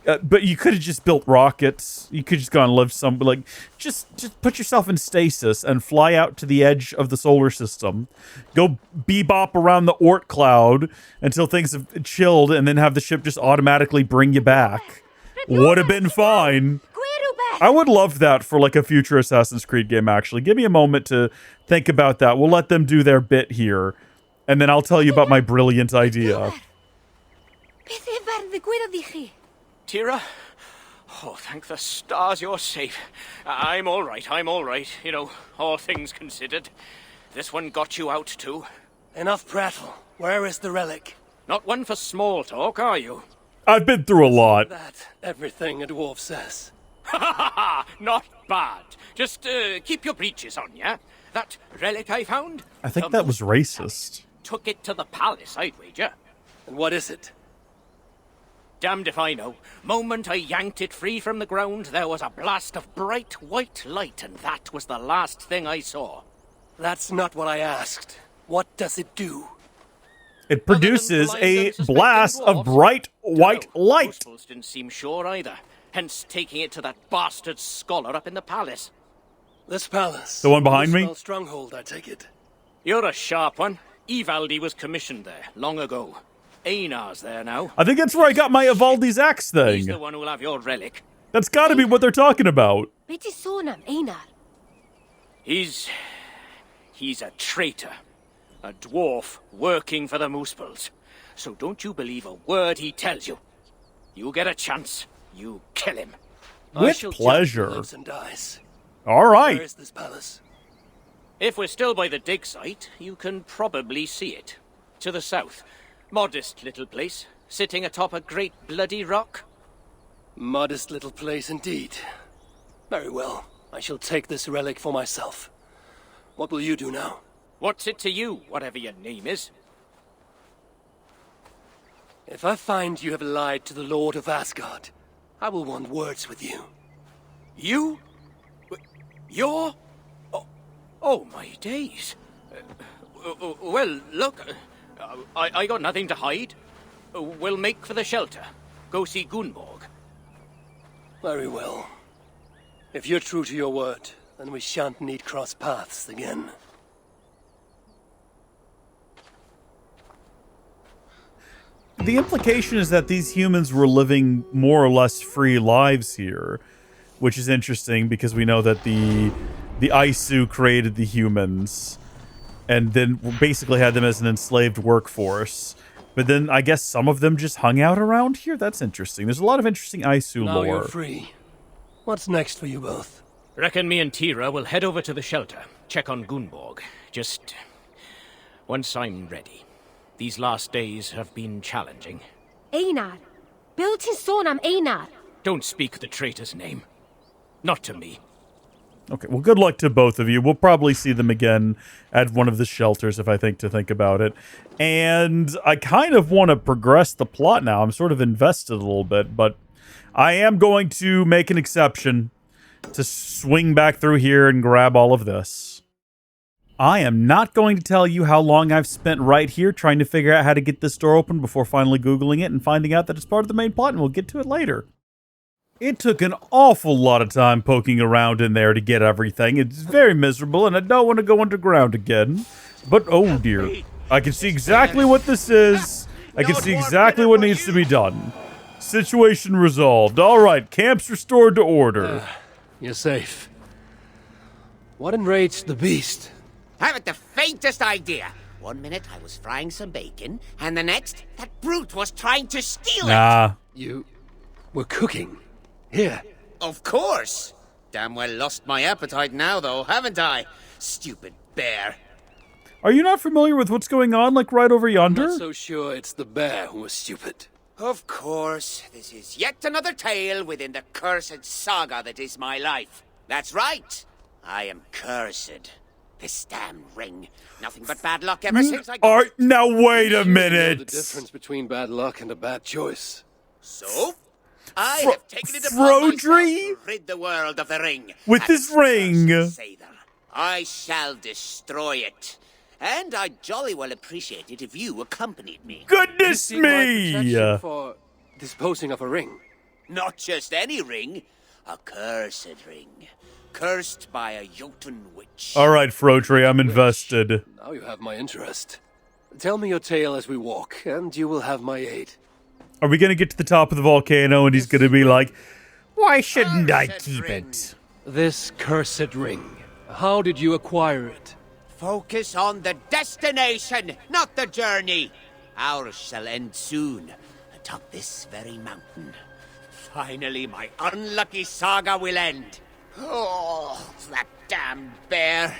But you could have just built rockets. You could just go and live some, like, just put yourself in stasis and fly out to the edge of the solar system. Go bebop around the Oort cloud until things have chilled and then have the ship just automatically bring you back. Would have been fine. I would love that for, like, a future Assassin's Creed game, actually. Give me a moment to think about that. We'll let them do their bit here. And then I'll tell you about my brilliant idea. Tira? Oh, thank the stars you're safe. I'm all right. You know, all things considered. This one got you out, too. Enough prattle. Where is the relic? Not one for small talk, are you? I've been through a lot. That everything a dwarf says. Ha ha ha! Not bad. Just keep your breeches on, yeah? That relic I found? I think that was racist. Took it to the palace, I'd wager. And what is it? Damned if I know. Moment I yanked it free from the ground, there was a blast of bright white light, and that was the last thing I saw. That's not what I asked. What does it do? It produces a blast of bright white light. Muspels didn't seem sure either, hence taking it to that bastard scholar up in the palace. This palace. The one behind me? Stronghold, I take it. You're a sharp one. Ivaldi was commissioned there long ago. Einar's there now. I think that's where I got my Ivaldi's axe thing. He's the one who'll have your relic. That's got to be what they're talking about. Beti sonam, Einar. He's a traitor. A dwarf working for the Muspels. So don't you believe a word he tells you. You get a chance, you kill him. With pleasure. Lives and dies. All right. Where is this palace? If we're still by the dig site, you can probably see it. To the south. Modest little place, sitting atop a great bloody rock. Modest little place indeed. Very well. I shall take this relic for myself. What will you do now? What's it to you, whatever your name is? If I find you have lied to the Lord of Asgard, I will want words with you. You? You're? Oh my days. Well, look, I got nothing to hide. We'll make for the shelter. Go see Gunborg. Very well. If you're true to your word, then we shan't need cross paths again. The implication is that these humans were living more or less free lives here, which is interesting because we know that the Aisu created the humans and then basically had them as an enslaved workforce. But then I guess some of them just hung out around here? That's interesting. There's a lot of interesting Aisu Now lore. you're free. What's next for you both? Reckon me and Tira will head over to the shelter, check on Gunborg. Just once I'm ready. These last days have been challenging. Einar. Biltin sonam, Einar. Don't speak the traitor's name. Not to me. Okay, well, good luck to both of you. We'll probably see them again at one of the shelters if I think about it. And I kind of want to progress the plot now. I'm sort of invested a little bit, but I am going to make an exception to swing back through here and grab all of this. I am not going to tell you how long I've spent right here trying to figure out how to get this door open before finally Googling it and finding out that it's part of the main plot, and we'll get to it later. It took an awful lot of time poking around in there to get everything. It's very miserable, and I don't want to go underground again. But, oh dear. I can see exactly what this is. I can see exactly what needs to be done. Situation resolved. All right, camp's restored to order. You're safe. What enraged the beast? Haven't the faintest idea. One minute I was frying some bacon, and the next, that brute was trying to steal it. You were cooking. Here. Of course. Damn well lost my appetite now, though, haven't I? Stupid bear. Are you not familiar with what's going on, like, right over yonder? I'm not so sure it's the bear who was stupid. Of course. This is yet another tale within the cursed saga that is my life. That's right. I am cursed. This damn ring. Nothing but bad luck ever since I got it. Now wait a minute. The difference between bad luck and a bad choice. So? I have taken it upon myself to rid the world of the ring. With this ring. I shall destroy it. And I'd jolly well appreciate it if you accompanied me. Goodness me! For disposing of a ring. Not just any ring. A cursed ring. Cursed by a Jotun witch. All right, Frotri, I'm invested. Now you have my interest. Tell me your tale as we walk, and you will have my aid. Are we going to get to the top of the volcano and he's going to be like, why shouldn't I keep it? This cursed ring. How did you acquire it? Focus on the destination, not the journey. Ours shall end soon, atop this very mountain. Finally, my unlucky saga will end. Oh, that damn bear.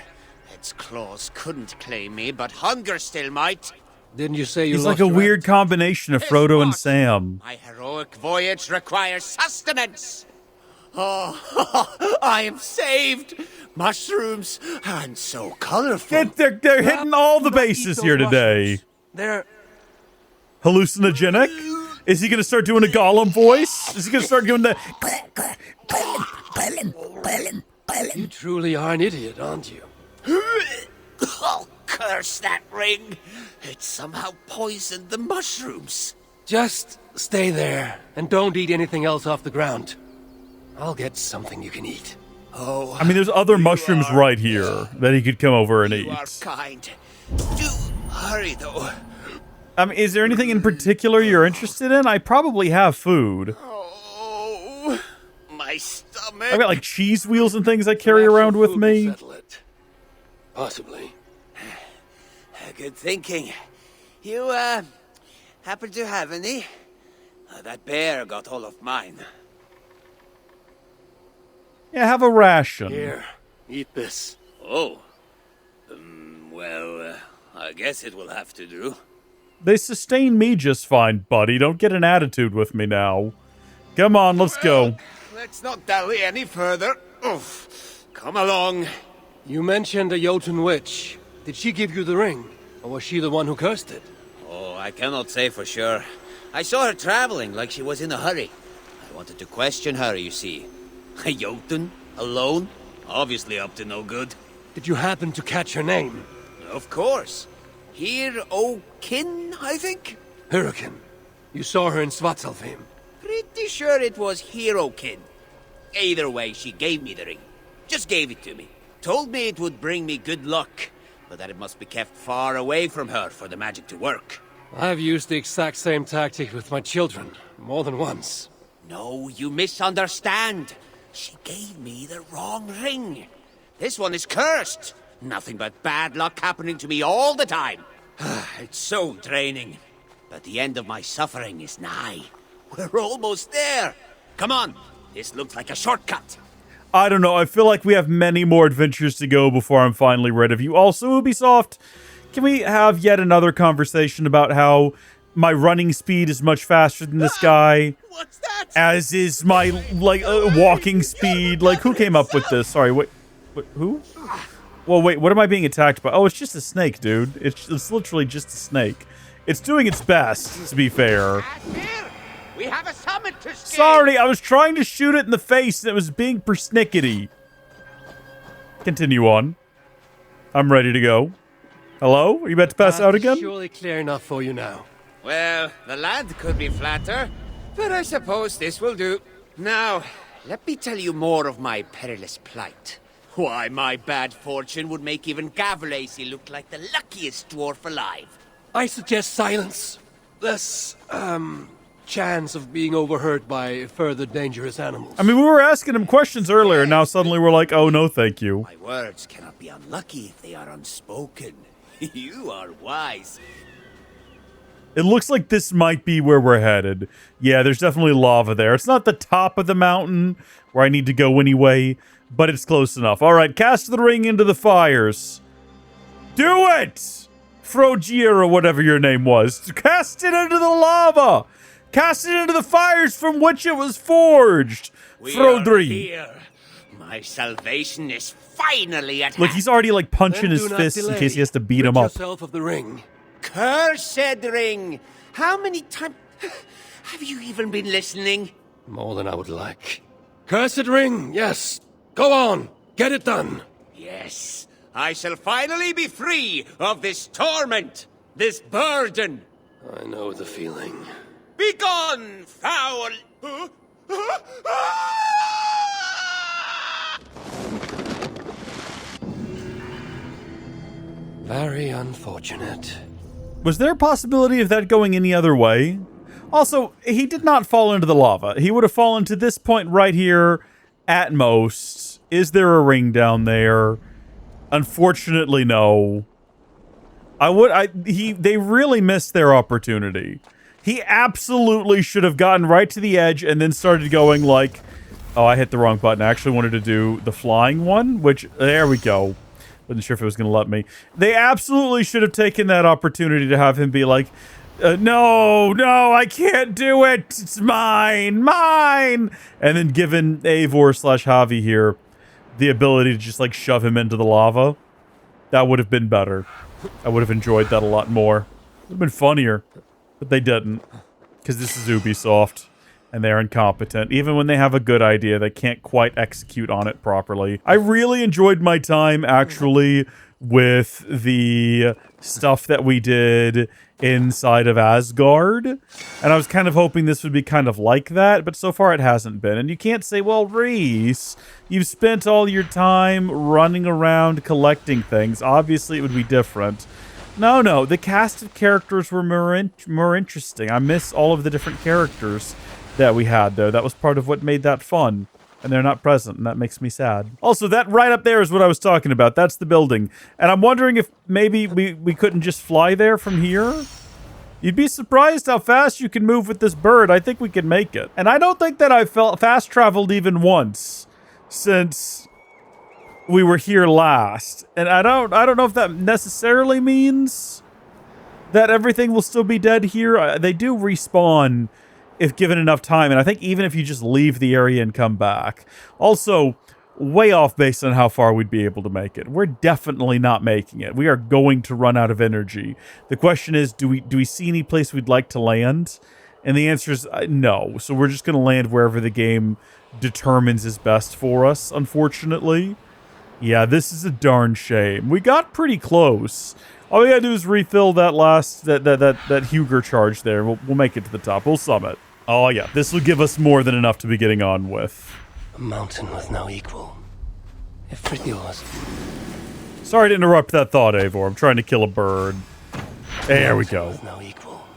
Its claws couldn't claim me, but hunger still might. Didn't you say you He's lost like a your weird combination of Frodo and Sam. My heroic voyage requires sustenance. Oh, I am saved. Mushrooms, and so colorful. They're hitting all the bases here today. They're hallucinogenic? Is he going to start doing a Gollum voice? Is he going to start doing the... You truly are an idiot, aren't you? Oh, Curse that ring! It somehow poisoned the mushrooms. Just stay there, and don't eat anything else off the ground. I'll get something you can eat. Oh, I mean, there's other mushrooms right here that he could come over and eat. you are kind. Do hurry, though. Is there anything in particular you're interested in? I probably have food. Oh, my stomach. I've got like cheese wheels and things I carry around with me. Possibly. Good thinking. You, happen to have any? That bear got all of mine. Yeah, have a ration. Here, eat this. Oh. Well, I guess it will have to do. They sustain me just fine, buddy. Don't get an attitude with me now. Come on, let's go. Let's not dally any further. Oof. Come along. You mentioned a Jotun witch. Did she give you the ring? Or was she the one who cursed it? Oh, I cannot say for sure. I saw her traveling like she was in a hurry. I wanted to question her, you see. A Jotun? Alone? Obviously up to no good. Did you happen to catch her name? Of course. Hyrrokin, I think? Hyrrokin. You saw her in Svartalfheim. Pretty sure it was Hyrrokin. Either way, she gave me the ring. Just gave it to me. Told me it would bring me good luck, but that it must be kept far away from her for the magic to work. I've used the exact same tactic with my children, more than once. No, you misunderstand. She gave me the wrong ring. This one is cursed. Nothing but bad luck happening to me all the time. It's so draining. But the end of my suffering is nigh. We're almost there. Come on. This looks like a shortcut. I don't know. I feel like we have many more adventures to go before I'm finally rid of you. Also, Ubisoft, can we have yet another conversation about how my running speed is much faster than this guy? What's that? As is my, walking speed. Like, who came up with this? Sorry, wait who? Well, wait, what am I being attacked by? Oh, it's just a snake, dude. It's literally just a snake. It's doing its best, to be fair. We have a summit to scale. Sorry, I was trying to shoot it in the face and it was being persnickety. Continue on. I'm ready to go. Hello? Are you about to pass out again? Surely clear enough for you now. Well, the land could be flatter, but I suppose this will do. Now, let me tell you more of my perilous plight. Why, my bad fortune would make even Gavlacy look like the luckiest dwarf alive. I suggest silence. Less, chance of being overheard by further dangerous animals. I mean, we were asking him questions earlier, and now suddenly we're like, oh, no, thank you. My words cannot be unlucky if they are unspoken. You are wise. It looks like this might be where we're headed. Yeah, there's definitely lava there. It's not the top of the mountain where I need to go anyway, but it's close enough. All right, cast the ring into the fires. Do it! Frogier, or whatever your name was. Cast it into the lava! Cast it into the fires from which it was forged! We Frodri. are here. My salvation is finally at hand. Look, he's already, punching his fists in case he has to beat him up. Yourself of the ring. Cursed ring! How many times... Have you even been listening? More than I would like. Cursed ring, yes. Go on, get it done. Yes, I shall finally be free of this torment, this burden. I know the feeling. Begone, foul... Very unfortunate. Was there a possibility of that going any other way? Also, he did not fall into the lava. He would have fallen to this point right here at most. Is there a ring down there? Unfortunately, no. They really missed their opportunity. He absolutely should have gotten right to the edge and then started going like, oh, I hit the wrong button. I actually wanted to do the flying one, which, there we go. Wasn't sure if it was going to let me. They absolutely should have taken that opportunity to have him be like, no, I can't do it. It's mine. And then given Eivor / Havi here the ability to just shove him into the lava. That would have been better. I would have enjoyed that a lot more. Would have been funnier. But they didn't. Because this is Ubisoft. And they're incompetent. Even when they have a good idea, they can't quite execute on it properly. I really enjoyed my time, actually, with the stuff that we did inside of Asgard. And I was kind of hoping this would be kind of like that, but so far it hasn't been. And you can't say, well, Rees, you've spent all your time running around collecting things. Obviously, it would be different. No, the cast of characters were more interesting. I miss all of the different characters that we had there. That was part of what made that fun. And they're not present, and that makes me sad. Also, that right up there is what I was talking about. That's the building. And I'm wondering if maybe we couldn't just fly there from here? You'd be surprised how fast you can move with this bird. I think we can make it. And I don't think that I've fast traveled even once since we were here last. And I don't know if that necessarily means that everything will still be dead here. They do respawn if given enough time, and I think even if you just leave the area and come back. Also, way off based on how far we'd be able to make it. We're definitely not making it. We are going to run out of energy. The question is, do we see any place we'd like to land? And the answer is no. So we're just going to land wherever the game determines is best for us, unfortunately. Yeah, this is a darn shame. We got pretty close. All we gotta do is refill that last that Hugger charge there. We'll make it to the top. We'll summit. Oh yeah, this will give us more than enough to be getting on with. A mountain with no equal. If Fritjof... Sorry to interrupt that thought, Eivor. I'm trying to kill a bird. There we go. With no equal.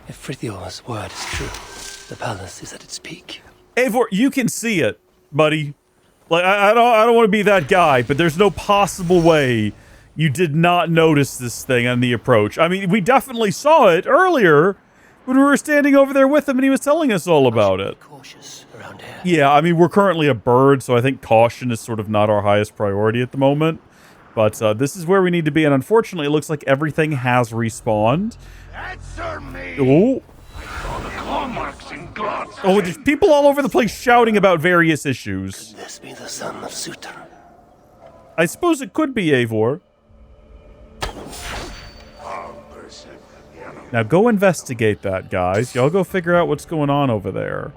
If Fritjof's word is true, the palace is at its peak. Eivor, you can see it, buddy. Like I don't want to be that guy, but there's no possible way you did not notice this thing on the approach. I mean, we definitely saw it earlier when we were standing over there with him and he was telling us all about it. Cautious around here. Yeah, I mean, we're currently a bird, so I think caution is sort of not our highest priority at the moment. But this is where we need to be, and unfortunately, it looks like everything has respawned. Answer me! Oh. Oh, there's people all over the place shouting about various issues. Could this be the son of Surtr? I suppose it could be, Eivor. Now go investigate that, guys. Y'all go figure out what's going on over there.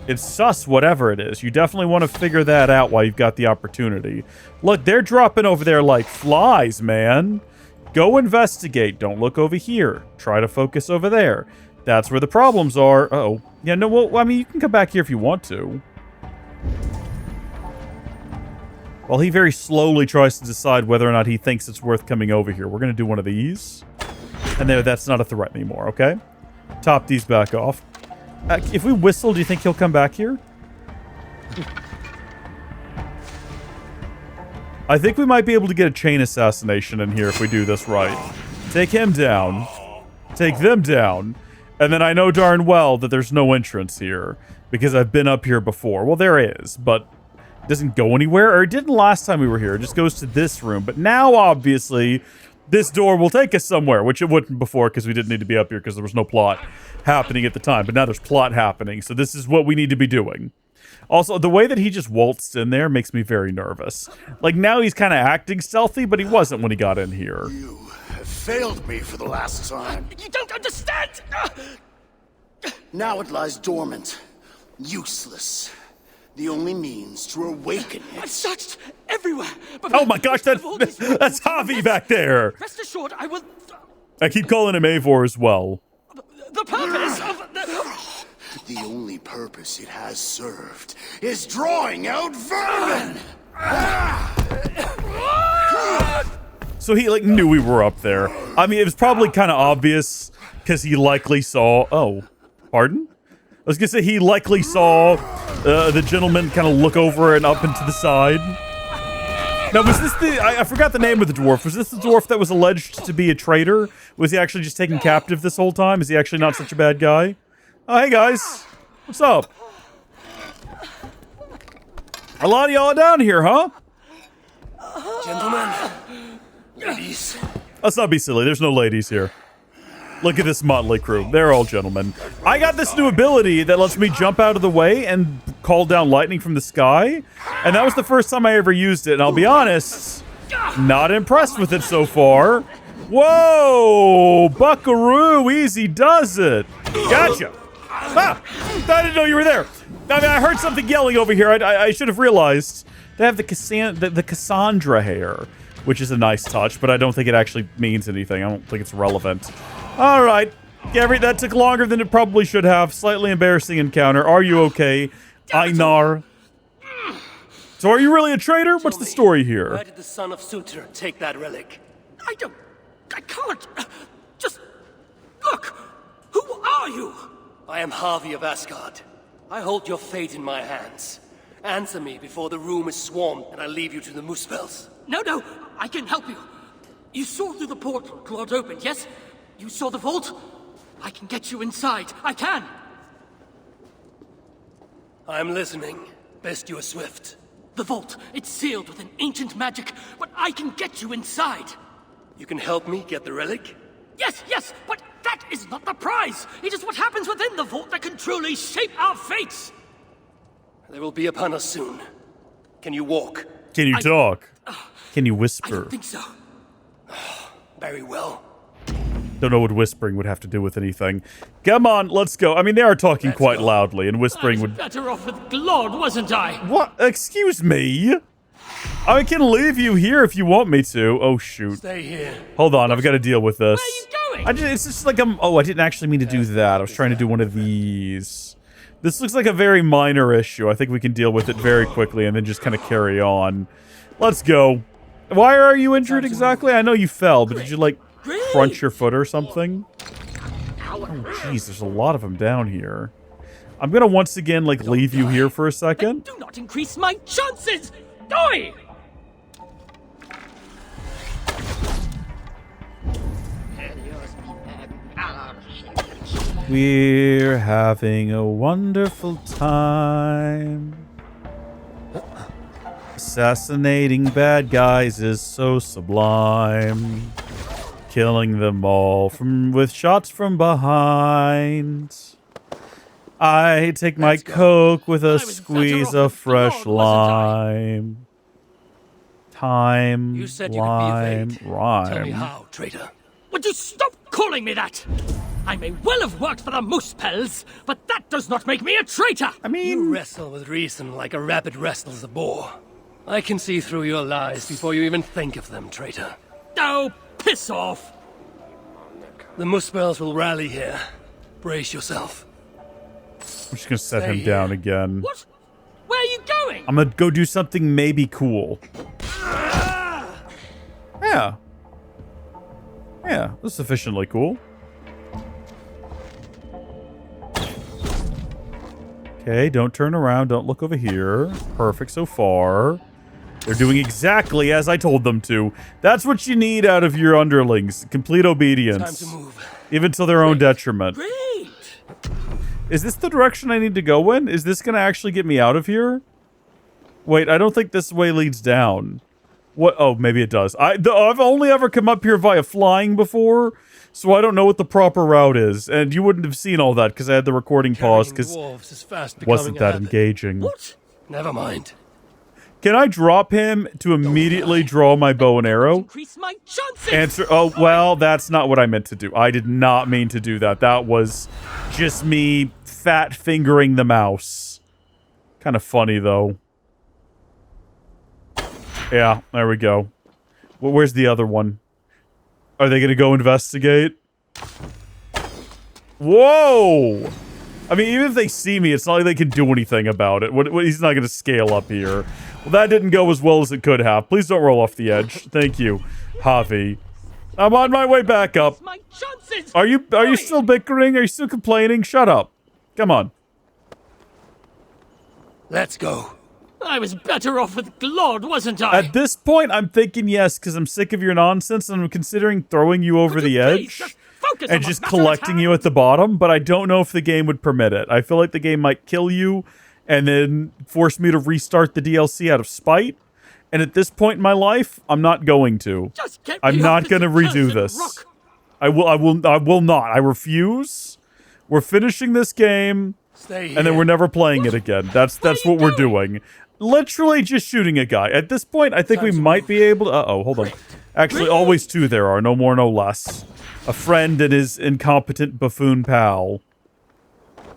It's sus, whatever it is. You definitely want to figure that out while you've got the opportunity. Look, they're dropping over there like flies, man. Go investigate. Don't look over here. Try to focus over there. That's where the problems are. Uh-oh. Yeah, no, well, I mean, you can come back here if you want to. While he very slowly tries to decide whether or not he thinks it's worth coming over here. We're going to do one of these. And there, that's not a threat anymore, okay? Top these back off. If we whistle, do you think he'll come back here? I think we might be able to get a chain assassination in here if we do this right. Take him down. Take them down. And then I know darn well that there's no entrance here. Because I've been up here before. Well, there is, but it doesn't go anywhere. Or it didn't last time we were here. It just goes to this room. But now, obviously, this door will take us somewhere. Which it wouldn't before because we didn't need to be up here because there was no plot happening at the time. But now there's plot happening. So this is what we need to be doing. Also, the way that he just waltzed in there makes me very nervous. Like, now he's kind of acting stealthy, but he wasn't when he got in here. You have failed me for the last time. You don't understand! Now it lies dormant, useless. The only means to awaken it. I've searched everywhere. But oh my gosh, that's Havi back there. Rest assured, I will... I keep calling him Eivor as well. The purpose of The only purpose it has served is drawing out vermin! So he, like, knew we were up there. I mean, it was probably kind of obvious because he likely saw... Oh, pardon? I was going to say he likely saw the gentleman kind of look over and up and to the side. Now, was this the... I forgot the name of the dwarf. Was this the dwarf that was alleged to be a traitor? Was he actually just taken captive this whole time? Is he actually not such a bad guy? Oh, hey, guys. What's up? A lot of y'all down here, huh? Gentlemen. Ladies. Let's not be silly. There's no ladies here. Look at this motley crew. They're all gentlemen. I got this new ability that lets me jump out of the way and call down lightning from the sky. And that was the first time I ever used it. And I'll be honest, not impressed with it so far. Whoa! Buckaroo, easy does it. Gotcha. Ah, I didn't know you were there. I mean, I heard something yelling over here. I should have realized. They have the Cassandra hair, which is a nice touch, but I don't think it actually means anything. I don't think it's relevant. All right. Gary, that took longer than it probably should have. Slightly embarrassing encounter. Are you okay? Einar. So are you really a traitor? What's the story here? Why did the son of Surtr take that relic? I can't. Just look. Who are you? I am Havi of Asgard. I hold your fate in my hands. Answer me before the room is swarmed and I leave you to the Muspels. No, I can help you. You saw through the portal Claude opened, yes? You saw the vault? I can get you inside. I can. I'm listening. Best you are swift. The vault, it's sealed with an ancient magic, but I can get you inside. You can help me get the relic? Yes, but that is not the prize. It is what happens within the vault that can truly shape our fates. They will be upon us soon. Can you walk? Can you talk? Can you whisper? I don't think so. Very well. Don't know what whispering would have to do with anything. Come on, let's go. I mean, they are talking quite loudly, and whispering would... Better off with Glod, wasn't I? What? Excuse me? I can leave you here if you want me to. Oh, shoot. Stay here. Hold on, I've got to deal with this. Where are you going? It's just like I'm... Oh, I didn't actually mean to do that. I was trying to do one of these. This looks like a very minor issue. I think we can deal with it very quickly and then just kind of carry on. Let's go. Why are you injured exactly? I know you fell, but did you, like, crunch your foot or something? Oh, jeez, there's a lot of them down here. I'm gonna once again, like, leave you here for a second. Do not increase my chances! Die! We're having a wonderful time. Assassinating bad guys is so sublime. Killing them all with shots from behind. I take my Coke with a squeeze of fresh lime. Time, You said you lime, could be a fate. rhyme. Tell me how, traitor. Would you stop calling me that? I may well have worked for the Muspels, but that does not make me a traitor! I mean... You wrestle with reason like a rabbit wrestles a boar. I can see through your lies before you even think of them, traitor. Oh, piss off! The Muspels will rally here. Brace yourself. I'm just gonna set him down again. What? Where are you going? I'm gonna go do something maybe cool. Yeah. Yeah, that's sufficiently cool. Okay, don't turn around. Don't look over here. Perfect so far. They're doing exactly as I told them to. That's what you need out of your underlings. Complete obedience. Time to move. Even to their own detriment. Great! Is this the direction I need to go in? Is this going to actually get me out of here? Wait, I don't think this way leads down. What? Oh, maybe it does. I've only ever come up here via flying before, so I don't know what the proper route is. And you wouldn't have seen all that because I had the recording paused because it wasn't that engaging. What? Never mind. Can I drop him to immediately draw my bow and arrow? Increase my chances! Answer. Oh, well, that's not what I meant to do. I did not mean to do that. That was just me fat fingering the mouse. Kind of funny, though. Yeah, there we go. Well, where's the other one? Are they going to go investigate? Whoa! I mean, even if they see me, it's not like they can do anything about it. He's not going to scale up here. Well, that didn't go as well as it could have. Please don't roll off the edge. Thank you, Havi. I'm on my way back up. Are you still bickering? Are you still complaining? Shut up. Come on. Let's go. I was better off with Glod, wasn't I? At this point, I'm thinking yes, because I'm sick of your nonsense, and I'm considering throwing you over the edge and just collecting you at the bottom, but I don't know if the game would permit it. I feel like the game might kill you and then force me to restart the DLC out of spite, and at this point in my life, I'm not going to. I'm not going to redo this. I will not. I refuse. We're finishing this game, and then we're never playing it again. That's what we're doing. Literally just shooting a guy. At this point, I think we might be able to... Uh-oh, hold on. Actually, always two there are. No more, no less. A friend and his incompetent buffoon pal.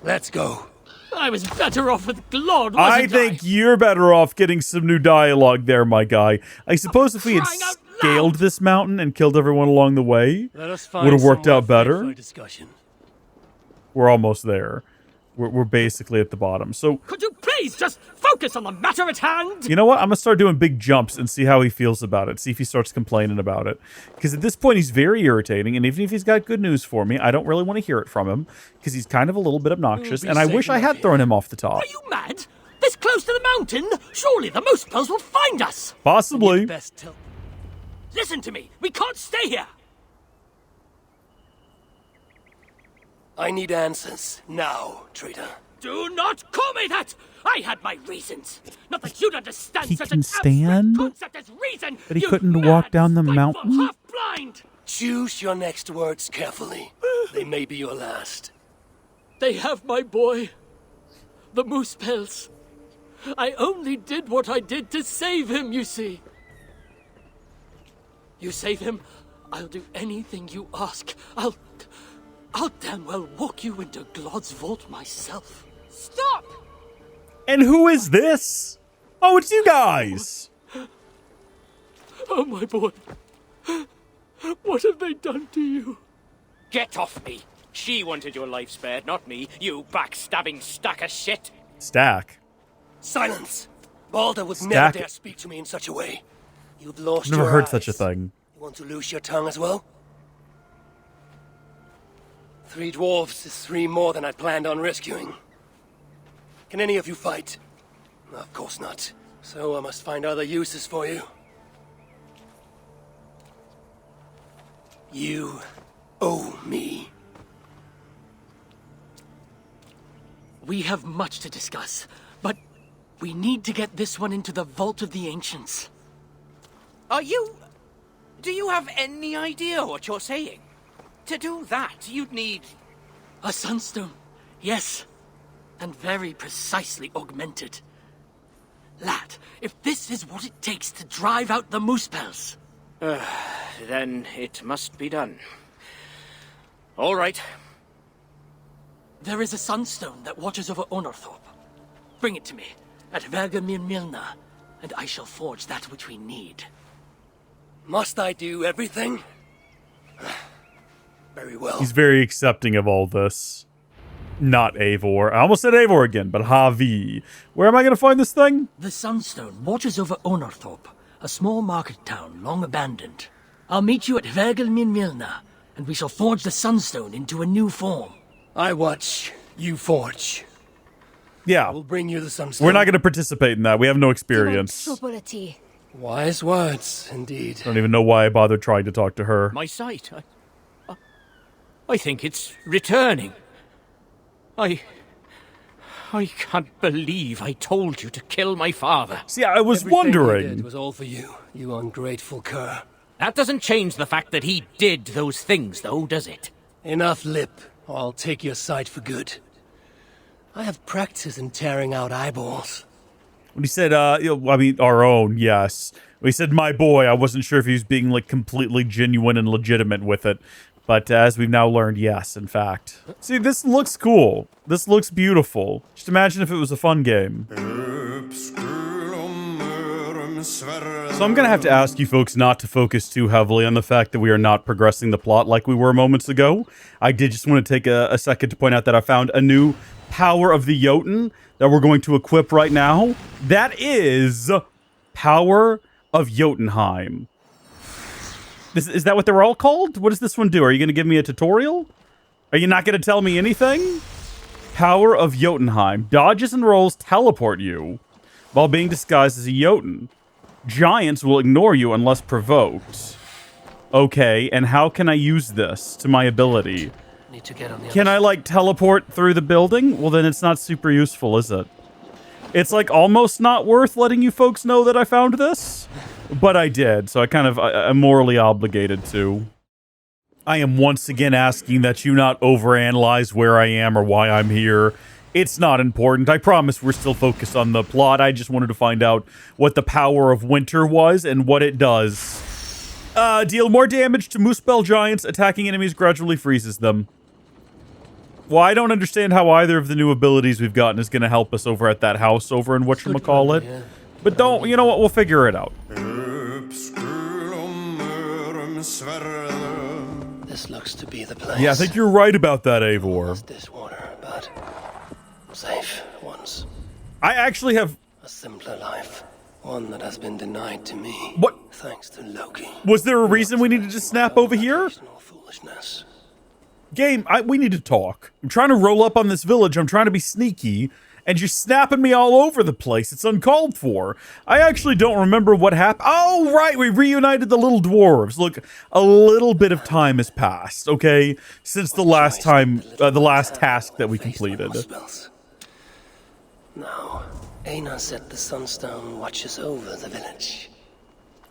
Let's go. I was better off with Glod, wasn't I think you're better off getting some new dialogue there, my guy. I suppose if we had scaled this mountain and killed everyone along the way, Let us find would have worked somewhere out better. for discussion. We're almost there. We're basically at the bottom. So, Could you please just focus on the matter at hand? you know what? I'm going to start doing big jumps and see how he feels about it. See if he starts complaining about it. Because at this point, he's very irritating. And even if he's got good news for me, I don't really want to hear it from him. Because he's kind of a little bit obnoxious. And I wish I had thrown him off the top. Are you mad? This close to the mountain? Surely the Muspels will find us. Possibly. Listen to me. We can't stay here. I need answers now, traitor. Do not call me that! I had my reasons. Not that you'd understand He such can an stand, abstract concept as reason. but he you couldn't mad, walk down the spiteful, mountain? half-blind. Choose your next words carefully. They may be your last. They have my boy. The Muspels. I only did what I did to save him, you see. You save him, I'll do anything you ask. I'll damn well walk you into Glod's vault myself. Stop! And who is this? Oh, it's you guys. Oh, my boy. What have they done to you? Get off me. She wanted your life spared, not me. You backstabbing stack of shit. Stack. Silence! Baldr would Stack. never dare speak to me in such a way. You've lost Never your heard eyes. such a thing. You want to lose your tongue as well? 3 dwarves is 3 more than I planned on rescuing. Can any of you fight? Of course not. So I must find other uses for you. You owe me. We have much to discuss, but we need to get this one into the Vault of the Ancients. Do you have any idea what you're saying? To do that, you'd need... A sunstone, yes. And very precisely augmented. Lad, if this is what it takes to drive out the Muspels... Then it must be done. All right. There is a sunstone that watches over Onorthorpe. Bring it to me, at Vergamir Milna, and I shall forge that which we need. Must I do everything? Very well. He's very accepting of all this. Not Eivor. I almost said Eivor again, but Havi. Where am I going to find this thing? The sunstone watches over Onorthorpe, a small market town long abandoned. I'll meet you at Vergamir Milna, and we shall forge the sunstone into a new form. I watch, you forge. Yeah. We'll bring you the sunstone. We're not going to participate in that. We have no experience. Wise words, indeed. I don't even know why I bothered trying to talk to her. My sight. I think it's returning. I can't believe I told you to kill my father. See, I was Everything wondering. He did was all for you, you ungrateful cur. That doesn't change the fact that he did those things, though, does it? Enough lip, or I'll take your side for good. I have practice in tearing out eyeballs. When he said, our own, yes. When he said my boy, I wasn't sure if he was being, like, completely genuine and legitimate with it. But as we've now learned, yes, in fact. See, this looks cool. This looks beautiful. Just imagine if it was a fun game. So I'm going to have to ask you folks not to focus too heavily on the fact that we are not progressing the plot like we were moments ago. I did just want to take a second to point out that I found a new power of the Jotun that we're going to equip right now. That is Power of Jotunheim. Is that what they're all called? What does this one do? Are you going to give me a tutorial? Are you not going to tell me anything? Power of Jotunheim. Dodges and rolls teleport you while being disguised as a Jotun. Giants will ignore you unless provoked. Okay, and how can I use this to my ability? Need to get on the Can I, like, teleport through the building? Well, then it's not super useful, is it? It's, like, almost not worth letting you folks know that I found this. But I did, so I'm morally obligated to. I am once again asking that you not overanalyze where I am or why I'm here. It's not important. I promise we're still focused on the plot. I just wanted to find out what the power of winter was and what it does. Deal more damage to Muspel giants. Attacking enemies gradually freezes them. Well, I don't understand how either of the new abilities we've gotten is going to help us over at that house over in whatchamacallit. Yeah. But you know what? We'll figure it out. This looks to be the place. Yeah, I think you're right about that, Eivor. This water, but safe once. I actually have a simpler life, one that has been denied to me. What? Thanks to Loki. Was there a reason we needed to snap over here? Foolishness. Game, we need to talk. I'm trying to roll up on this village. I'm trying to be sneaky, and you're snapping me all over the place. It's uncalled for. I actually don't remember what happened. Oh, right, we reunited the little dwarves. Look, a little bit of time has passed, okay, since the last time, the last task that we completed. Now, Einar said the Sunstone watches over the village.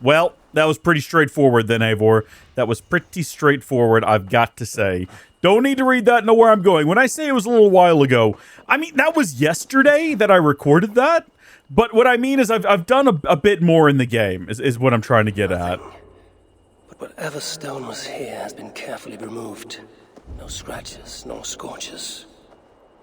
Well, that was pretty straightforward then, Eivor. That was pretty straightforward, I've got to say. Don't need to read that, know where I'm going. When I say it was a little while ago, I mean, that was yesterday that I recorded that. But what I mean is I've done a bit more in the game, is what I'm trying to get at. But whatever stone was here has been carefully removed. No scratches, no scorches.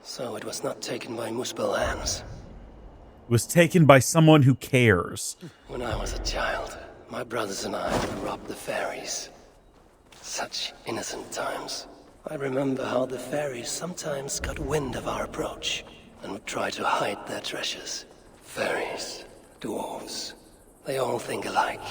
So it was not taken by Muspelheims. It was taken by someone who cares. When I was a child, my brothers and I would rob the fairies. Such innocent times. I remember how the fairies sometimes got wind of our approach and would try to hide their treasures. Fairies, dwarves, they all think alike.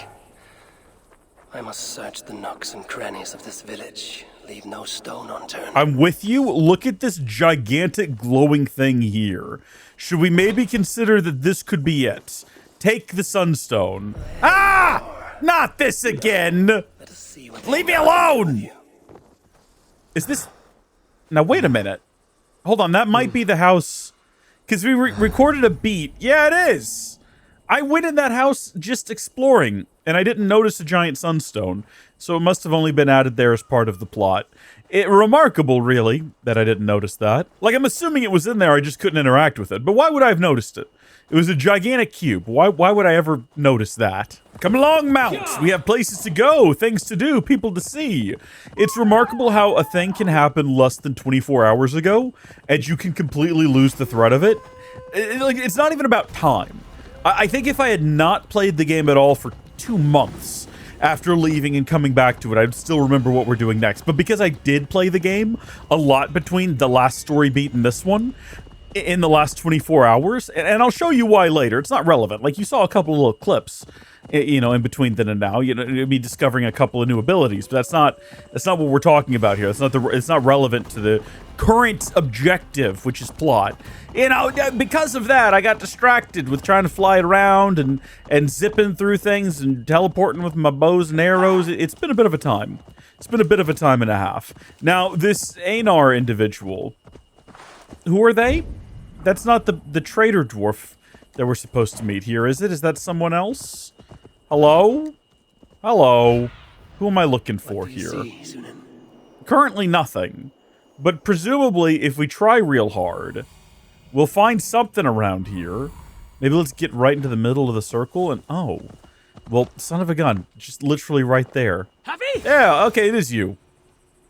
I must search the nooks and crannies of this village, leave no stone unturned. I'm with you. Look at this gigantic glowing thing here. Should we maybe consider that this could be it? Take the Sunstone. Ah! Not this again! Leave me alone! Is this... Now, wait a minute. Hold on, that might be the house... Because we recorded a beat. Yeah, it is! I went in that house just exploring, and I didn't notice a giant sunstone, so it must have only been added there as part of the plot. Remarkable, really, that I didn't notice that. Like, I'm assuming it was in there, I just couldn't interact with it. But why would I have noticed it? It was a gigantic cube. Why would I ever notice that? Come along, Mount! We have places to go, things to do, people to see. It's remarkable how a thing can happen less than 24 hours ago, and you can completely lose the thread of it. It's not even about time. I think if I had not played the game at all for 2 months after leaving and coming back to it, I'd still remember what we're doing next. But because I did play the game a lot between the last story beat and this one, in the last 24 hours, and I'll show you why later. It's not relevant. Like, you saw a couple of little clips, you know, in between then and now. You know, you'll be discovering a couple of new abilities, but that's not what we're talking about here. It's not relevant to the current objective, which is plot. You know, because of that, I got distracted with trying to fly it around and zipping through things and teleporting with my bows and arrows. It's been a bit of a time. It's been a bit of a time and a half. Now, this Einar individual, who are they? That's not the traitor dwarf that we're supposed to meet here, is it? Is that someone else? Hello? Hello? Who am I looking for here? Currently nothing. But presumably, if we try real hard, we'll find something around here. Maybe let's get right into the middle of the circle and... Oh. Well, son of a gun. Just literally right there. Havi? Yeah, okay, it is you.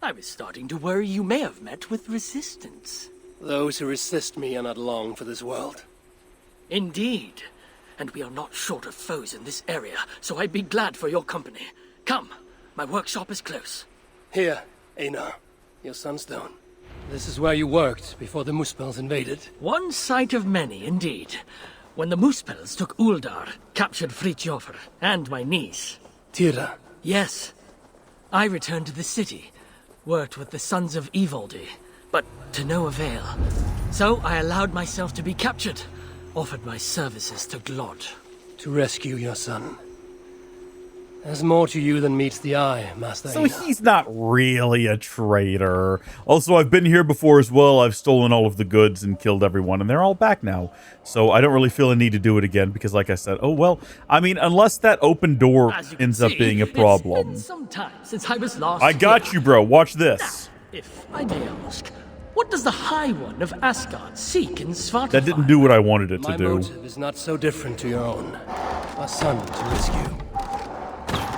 I was starting to worry you may have met with resistance. Those who resist me are not long for this world. Indeed. And we are not short of foes in this area, so I'd be glad for your company. Come, my workshop is close. Here, Einar, your sunstone. This is where you worked before the Muspels invaded. One sight of many, indeed. When the Muspels took Uldar, captured Fritjof and my niece. Tira? Yes. I returned to the city, worked with the sons of Ivaldi, but to no avail. So I allowed myself to be captured, offered my services to Glod. To rescue your son. There's more to you than meets the eye, Master So Einar. he's not really a traitor. Also, I've been here before as well. I've stolen all of the goods and killed everyone, and they're all back now. So I don't really feel a need to do it again, because like I said, oh well, I mean, unless that open door ends up being a problem. It's been some time since I was last I got here. you, bro. Watch this. If I may ask, what does the High One of Asgard seek in Svartalfheim? That didn't do what I wanted it to My do. motive is not so different to your own. A son to rescue.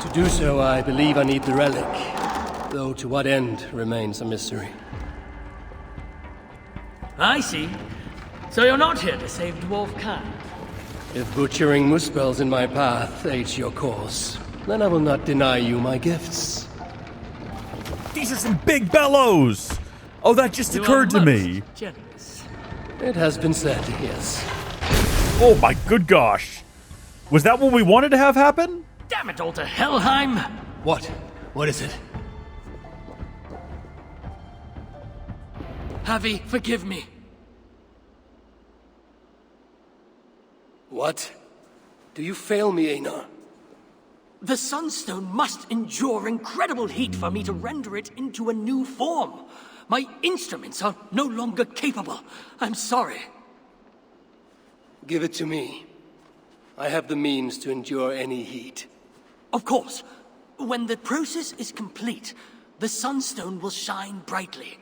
To do so, I believe I need the relic, though to what end remains a mystery. I see. So you're not here to save dwarf kind. If butchering Muspels in my path aids your cause, then I will not deny you my gifts. These are some big bellows. Oh, that just occurred to me. Generous. It has been said, yes. Oh my good gosh. Was that what we wanted to have happen? Damn it all to Helheim! What? What is it? Havi, forgive me. What? Do you fail me, Einar? The Sunstone must endure incredible heat for me to render it into a new form. My instruments are no longer capable. I'm sorry. Give it to me. I have the means to endure any heat. Of course. When the process is complete, the Sunstone will shine brightly.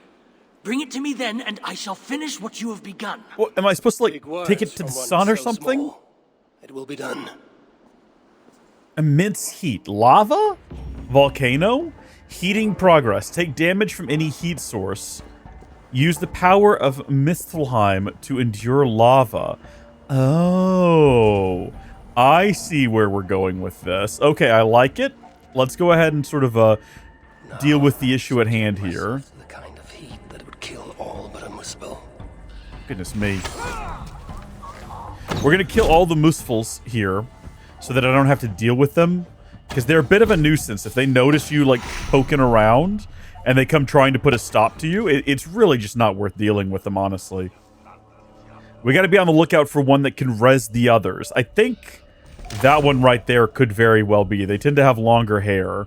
Bring it to me then, and I shall finish what you have begun. What, am I supposed to, like, take it to the sun or something? Small. It will be done. Immense heat. Lava? Volcano? Heating progress. Take damage from any heat source. Use the power of Muspelheim to endure lava. Oh. I see where we're going with this. Okay, I like it. Let's go ahead and sort of deal with the issue at hand here. The kind of heat that would kill all but a Muspel. Goodness me. We're going to kill all the Muspels here so that I don't have to deal with them. Because they're a bit of a nuisance. If they notice you, like, poking around and they come trying to put a stop to you, it's really just not worth dealing with them, honestly. We got to be on the lookout for one that can res the others. I think that one right there could very well be. They tend to have longer hair.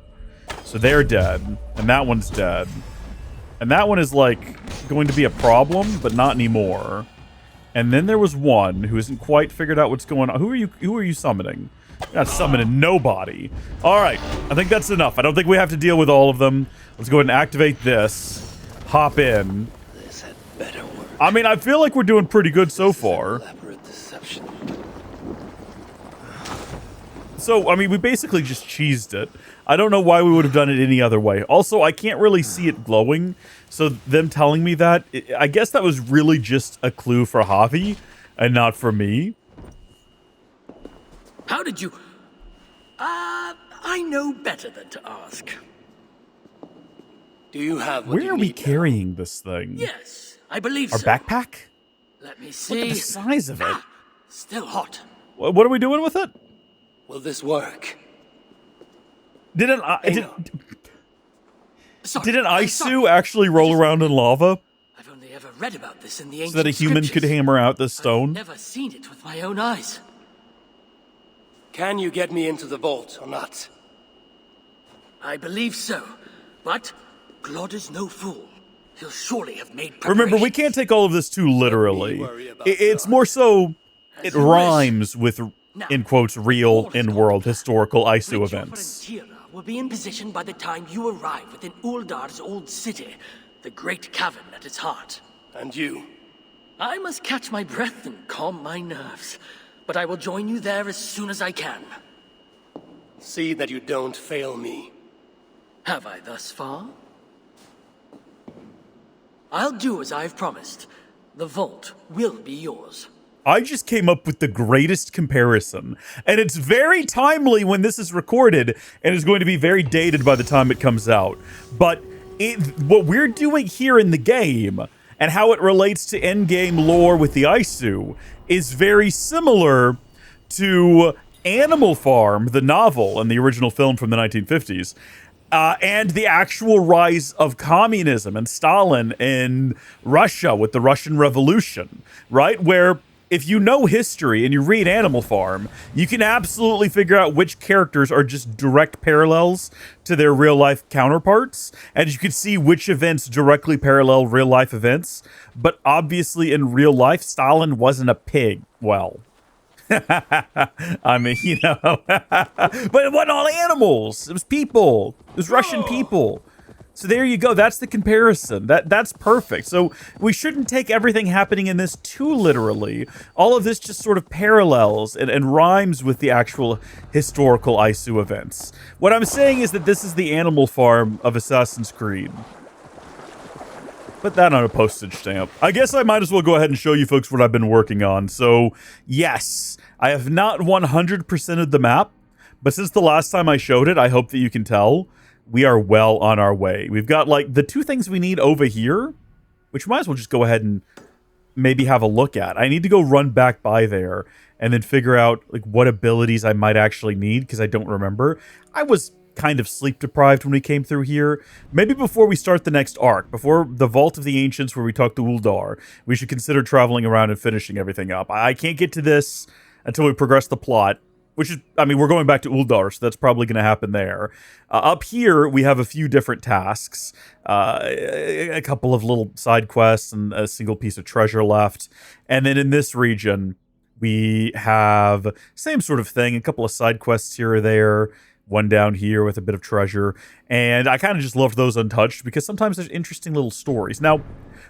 So they're dead. And that one's dead. And that one is, like, going to be a problem, but not anymore. And then there was one who hasn't quite figured out what's going on. Who are you summoning? You're not summoning nobody. All right. I think that's enough. I don't think we have to deal with all of them. Let's go ahead and activate this. Hop in. This had better work. I mean, I feel like we're doing pretty good so far. Elaborate deception. So, I mean, we basically just cheesed it. I don't know why we would have done it any other way. Also, I can't really see it glowing. So them telling me that, I guess that was really just a clue for Havi and not for me. How did you... I know better than to ask. Do you have what Where are we carrying this thing? Yes, I believe Our so. backpack? Let me see. Look at the size of it. Still hot. What are we doing with it? Will this work? Did an Isu actually roll around in lava? I've only ever read about this in the ancient So that a human could scriptures. hammer out the stone? I've never seen it with my own eyes. Can you get me into the vault or not? I believe so. But Glod is no fool. He'll surely have made Remember, we can't take all of this too literally. It's more so, it rhymes with, in quotes, real, in-world, historical Isu events. Fritjof will be in position by the time you arrive within Uldar's old city, the great cavern at its heart. And you? I must catch my breath and calm my nerves, but I will join you there as soon as I can. See that you don't fail me. Have I thus far? I'll do as I've promised. The vault will be yours. I just came up with the greatest comparison, and it's very timely when this is recorded, and is going to be very dated by the time it comes out. But what we're doing here in the game, and how it relates to endgame lore with the Isu, is very similar to Animal Farm, the novel and the original film from the 1950s. And the actual rise of communism and Stalin in Russia with the Russian Revolution, right? Where if you know history and you read Animal Farm, you can absolutely figure out which characters are just direct parallels to their real-life counterparts, and you can see which events directly parallel real-life events. But obviously in real life, Stalin wasn't a pig. Well, I mean, you know, but it wasn't all animals. It was people. It was Russian people. So there you go. That's the comparison. That's perfect. So we shouldn't take everything happening in this too literally. All of this just sort of parallels and rhymes with the actual historical Isu events. What I'm saying is that this is the Animal Farm of Assassin's Creed. Put that on a postage stamp. I guess I might as well go ahead and show you folks what I've been working on. So, yes, I have not 100%ed the map, but since the last time I showed it, I hope that you can tell. we are well on our way. We've got, like, the 2 things we need over here, which we might as well just go ahead and maybe have a look at. I need to go run back by there and then figure out, like, what abilities I might actually need, because I don't remember. I was kind of sleep deprived when we came through here. Maybe before we start the next arc, before the Vault of the Ancients where we talk to Uldar, we should consider traveling around and finishing everything up. I can't get to this until we progress the plot, which is, I mean, we're going back to Uldar, so that's probably going to happen there. Up here, we have a few different tasks, a couple of little side quests and a single piece of treasure left. And then in this region, we have same sort of thing, a couple of side quests here or there, one down here with a bit of treasure. And I kind of just left those untouched because sometimes there's interesting little stories. Now,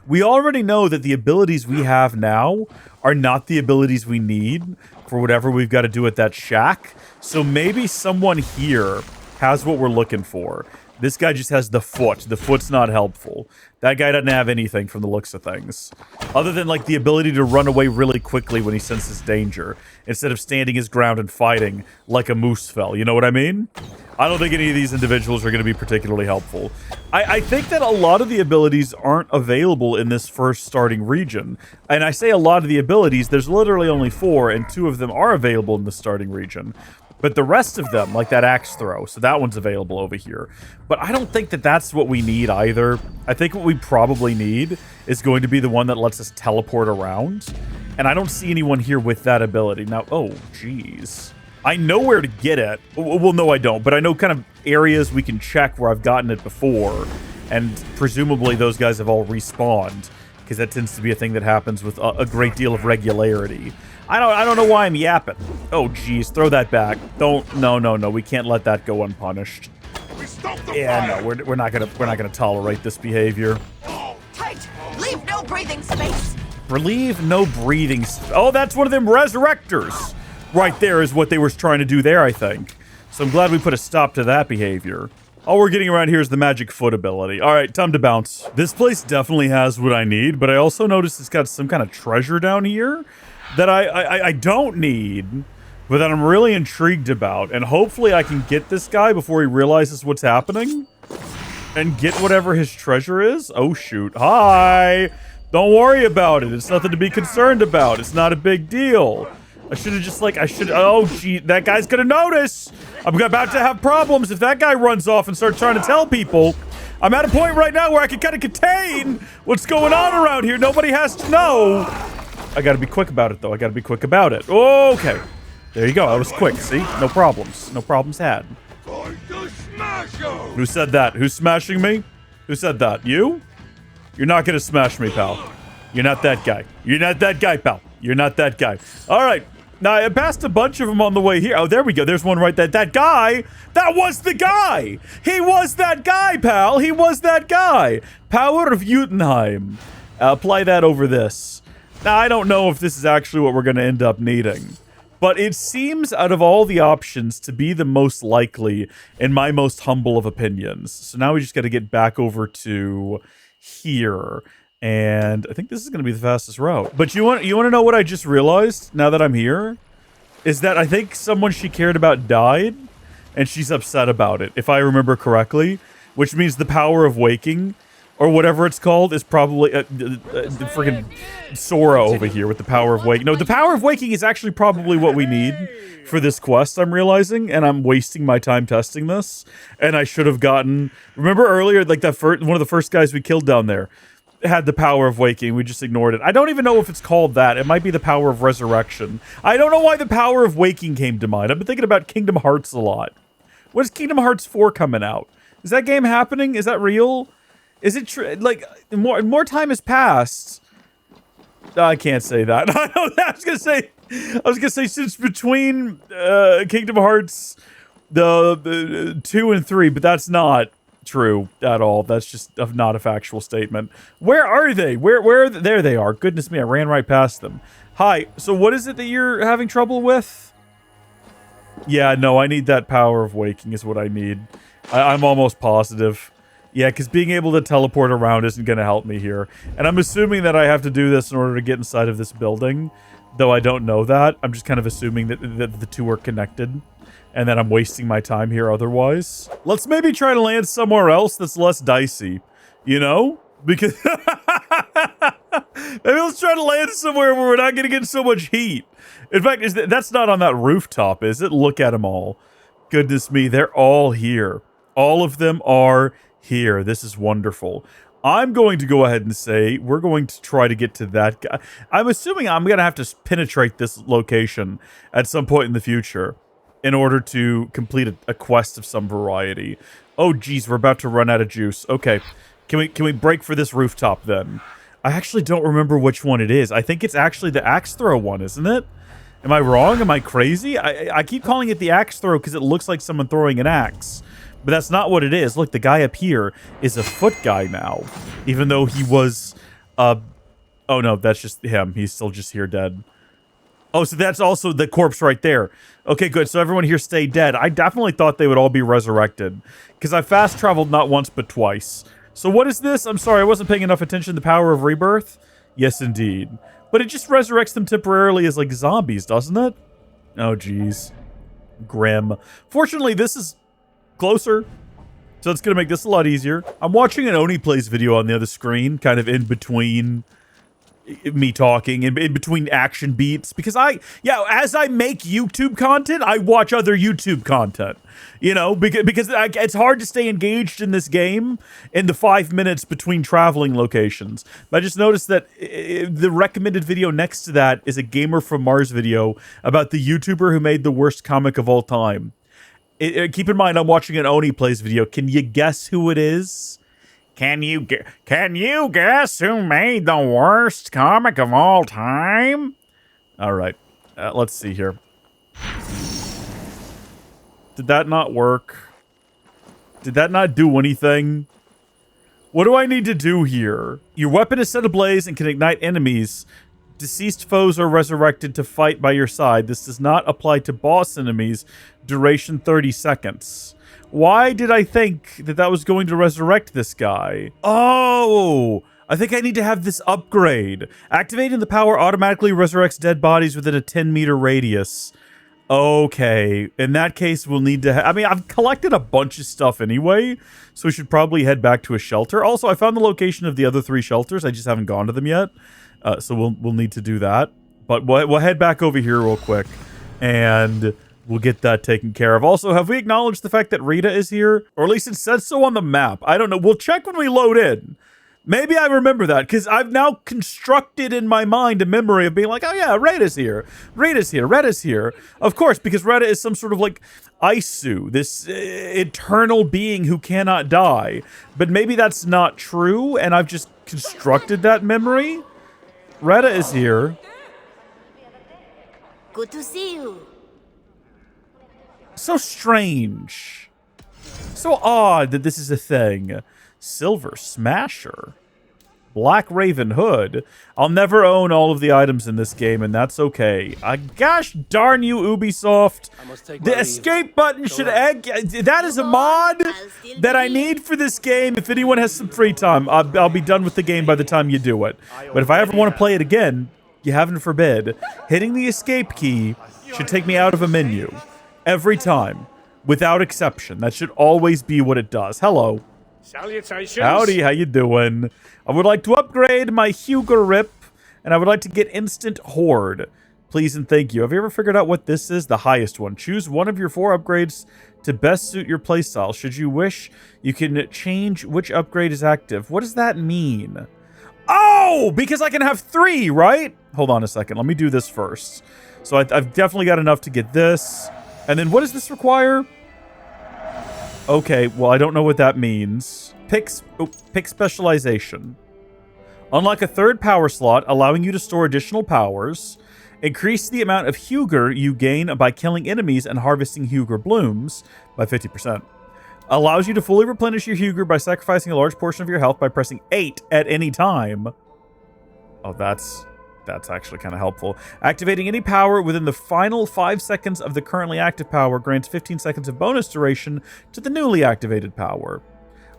we already know that the abilities we have now are not the abilities we need for whatever we've got to do at that shack. So maybe someone here has what we're looking for. This guy just has the foot. The foot's not helpful. That guy doesn't have anything from the looks of things. Other than, like, the ability to run away really quickly when he senses danger, instead of standing his ground and fighting like a moose fell. You know what I mean? I don't think any of these individuals are going to be particularly helpful. I think that a lot of the abilities aren't available in this first starting region. And I say a lot of the abilities, there's literally only 4, and 2 of them are available in the starting region. But the rest of them, like that axe throw, so that one's available over here. But I don't think that that's what we need either. I think what we probably need is going to be the one that lets us teleport around. And I don't see anyone here with that ability. Now, oh, geez. I know where to get it. Well, no, I don't. But I know kind of areas we can check where I've gotten it before. And presumably those guys have all respawned, because that tends to be a thing that happens with a great deal of regularity. I don't know why I'm yapping. Oh, geez, throw that back. No, we can't let that go unpunished. Yeah, no, we're not gonna tolerate this behavior. Tight! Leave no breathing space! Relieve no breathing space. Oh, that's one of them resurrectors. Right there is what they were trying to do there, I think. So I'm glad we put a stop to that behavior. All we're getting around here is the magic foot ability. All right, time to bounce. This place definitely has what I need, but I also noticed it's got some kind of treasure down here that I don't need, but that I'm really intrigued about. And hopefully I can get this guy before he realizes what's happening and get whatever his treasure is. Oh, shoot. Hi. Don't worry about it. It's nothing to be concerned about. It's not a big deal. I should have just, like, oh, gee, that guy's gonna notice. I'm about to have problems if that guy runs off and starts trying to tell people. I'm at a point right now where I can kind of contain what's going on around here. Nobody has to know. I gotta be quick about it, though. I gotta be quick about it. Okay. There you go. I was quick. See? No problems. No problems had. Who said that? Who's smashing me? Who said that? You? You're not gonna smash me, pal. You're not that guy. You're not that guy, pal. You're not that guy. All right. Now, I passed a bunch of them on the way here. Oh, there we go. There's one right there. That guy, that was the guy. He was that guy, pal. He was that guy. Power of Jotunheim. Apply that over this. Now, I don't know if this is actually what we're going to end up needing, but it seems out of all the options to be the most likely in my most humble of opinions. So now we just got to get back over to here. And I think this is going to be the fastest route. But you want to know what I just realized now that I'm here? Is that I think someone she cared about died, and she's upset about it, if I remember correctly. Which means the power of waking, or whatever it's called, is probably freaking Sora over here with the power of waking. No, the power of waking is actually probably what we need for this quest, I'm realizing, and I'm wasting my time testing this. And I should have gotten... Remember earlier, like that one of the first guys we killed down there had the power of waking. We just ignored it. I don't even know if it's called that. It might be the power of resurrection. I don't know why the power of waking came to mind. I've been thinking about Kingdom Hearts a lot. When is Kingdom Hearts 4 coming out? Is that game happening? Is that real? Is it true? Like, more time has passed. I can't say that. I was gonna say since between Kingdom Hearts the 2 and 3, but that's not true at all. That's just not a factual statement. Where are they? Where there they are. Goodness me, I ran right past them. Hi. So what is it that you're having trouble with? Yeah, no, I need that power of waking is what I need. I'm almost positive. Yeah, because being able to teleport around isn't going to help me here. And I'm assuming that I have to do this in order to get inside of this building, though I don't know that. I'm just kind of assuming that the two are connected. and then I'm wasting my time here otherwise. Let's maybe try to land somewhere else that's less dicey, you know? Because maybe let's try to land somewhere where we're not going to get so much heat. In fact, that's not on that rooftop, is it? Look at them all. Goodness me, they're all here. All of them are here. This is wonderful. I'm going to go ahead and say we're going to try to get to that guy. I'm assuming I'm going to have to penetrate this location at some point in the future in order to complete a quest of some variety. Oh, geez, we're about to run out of juice. Okay, can we break for this rooftop then? I actually don't remember which one it is. I think it's actually the axe throw one, isn't it? Am I wrong? Am I crazy? I keep calling it the axe throw because it looks like someone throwing an axe. But that's not what it is. Look, the guy up here is a foot guy now. Even though he was... oh, no, that's just him. He's still just here dead. Oh, so that's also the corpse right there. Okay, good. So everyone here stayed dead. I definitely thought they would all be resurrected. Because I fast-traveled not once, but twice. So what is this? I'm sorry, I wasn't paying enough attention to the power of rebirth. Yes, indeed. But it just resurrects them temporarily as, like, zombies, doesn't it? Oh, geez. Grim. Fortunately, this is closer, so it's going to make this a lot easier. I'm watching an Oni Plays video on the other screen, kind of in between me talking, in between action beats, because as I make YouTube content, I watch other YouTube content, you know, because it's hard to stay engaged in this game in the 5 minutes between traveling locations. But I just noticed that the recommended video next to that is a Gamer from Mars video about the YouTuber who made the worst comic of all time. Keep in mind, I'm watching an Oni Plays video. Can you guess who it is? Can you guess who made the worst comic of all time? All right, let's see here. Did that not work? Did that not do anything? What do I need to do here? Your weapon is set ablaze and can ignite enemies. Deceased foes are resurrected to fight by your side. This does not apply to boss enemies. Duration 30 seconds. Why did I think that was going to resurrect this guy? Oh, I think I need to have this upgrade. Activating the power automatically resurrects dead bodies within a 10-meter radius. Okay, in that case, we'll need to... I mean, I've collected a bunch of stuff anyway, so we should probably head back to a shelter. Also, I found the location of the other 3 shelters. I just haven't gone to them yet. So we'll need to do that. But we'll head back over here real quick, and we'll get that taken care of. Also, have we acknowledged the fact that Rita is here? Or at least it says so on the map. I don't know. We'll check when we load in. Maybe I remember that, because I've now constructed in my mind a memory of being like, oh yeah, Rita's here. Rita's here. Rita's here. Of course, because Rita is some sort of like Isu, this eternal being who cannot die. But maybe that's not true, and I've just constructed that memory. Retta is here. Good to see you. So strange. So odd that this is a thing. Silver Smasher. Black Raven Hood. I'll never own all of the items in this game, and that's okay. Gosh darn you, Ubisoft. The escape button should egg. That is a mod that I need for this game. If anyone has some free time, I'll be done with the game by the time you do it. But if I ever want to play it again, you heaven forbid, hitting the escape key should take me out of a menu. Every time. Without exception. That should always be what it does. Hello. Salutations. Howdy, how you doing? I would like to upgrade my Huger Rip, and I would like to get Instant Horde. Please and thank you. Have you ever figured out what this is? The highest one. Choose one of your 4 upgrades to best suit your playstyle. Should you wish, you can change which upgrade is active. What does that mean? Oh, because I can have 3, right? Hold on a second. Let me do this first. So I've definitely got enough to get this. And then what does this require? Okay, well, I don't know what that means. Pick specialization. Unlock a 3rd power slot, allowing you to store additional powers. Increase the amount of Huger you gain by killing enemies and harvesting Huger blooms by 50%. Allows you to fully replenish your Huger by sacrificing a large portion of your health by pressing 8 at any time. Oh, that's actually kind of helpful. Activating any power within the final 5 seconds of the currently active power grants 15 seconds of bonus duration to the newly activated power.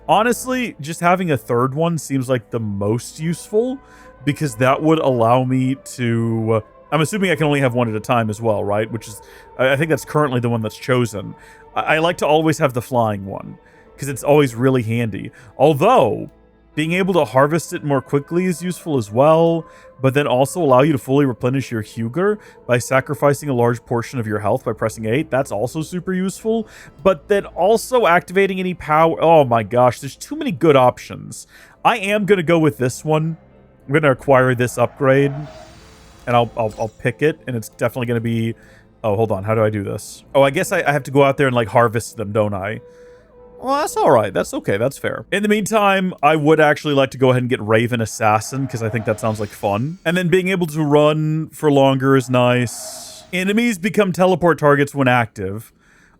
Honestly, just having a 3rd one seems like the most useful, because that would allow me to I'm assuming I can only have one at a time as well, right? Which is, I think that's currently the one that's chosen. I like to always have the flying one, because it's always really handy. Although, being able to harvest it more quickly is useful as well, but then also allow you to fully replenish your Hugr by sacrificing a large portion of your health by pressing 8. That's also super useful. But then also activating any power. Oh my gosh, there's too many good options. I am going to go with this one. I'm going to acquire this upgrade, and I'll pick it, and it's definitely going to be... Oh, hold on. How do I do this? Oh, I guess I have to go out there and, like, harvest them, don't I? Well, that's all right. That's okay. That's fair. In the meantime, I would actually like to go ahead and get Raven Assassin, because I think that sounds like fun. And then being able to run for longer is nice. Enemies become teleport targets when active.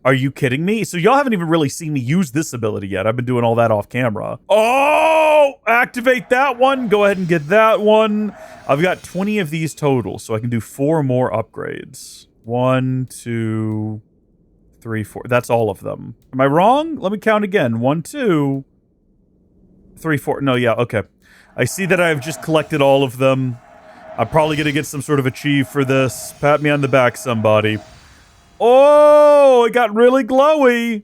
Are you kidding me? So y'all haven't even really seen me use this ability yet. I've been doing all that off camera. Oh! Activate that one. Go ahead and get that one. I've got 20 of these total, so I can do 4 more upgrades. 1, 2... 3, 4. That's all of them. Am I wrong? Let me count again. 1, 2, 3, 4. No, yeah, okay. I see that I've just collected all of them. I'm probably going to get some sort of achieve for this. Pat me on the back, somebody. Oh, it got really glowy.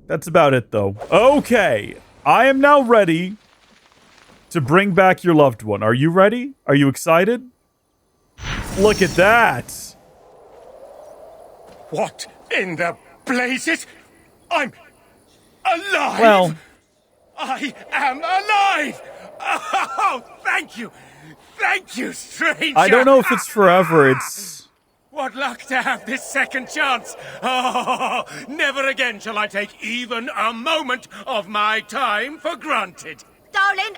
That's about it, though. Okay. I am now ready to bring back your loved one. Are you ready? Are you excited? Look at that. What in the blazes? I'm alive! Well... I am alive! Oh, thank you! Thank you, stranger! I don't know if it's forever, it's... What luck to have this second chance! Oh, never again shall I take even a moment of my time for granted. Darling,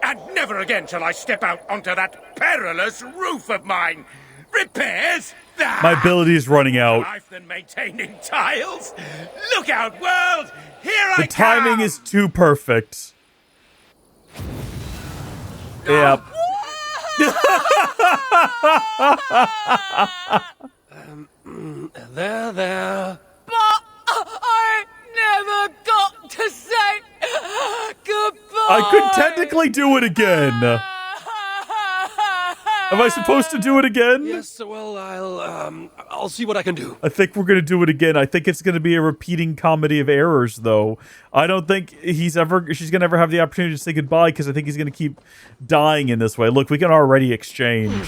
And never again shall I step out onto that perilous roof of mine. Repairs? My ability is running out. Life than maintaining tiles. Look out, world! Here I come! The timing is too perfect. Yep. There. But I never got to say goodbye. I could technically do it again. Am I supposed to do it again? Yes, well, I'll see what I can do. I think we're going to do it again. I think it's going to be a repeating comedy of errors, though. I don't think she's going to ever have the opportunity to say goodbye, because I think he's going to keep dying in this way. Look, we can already exchange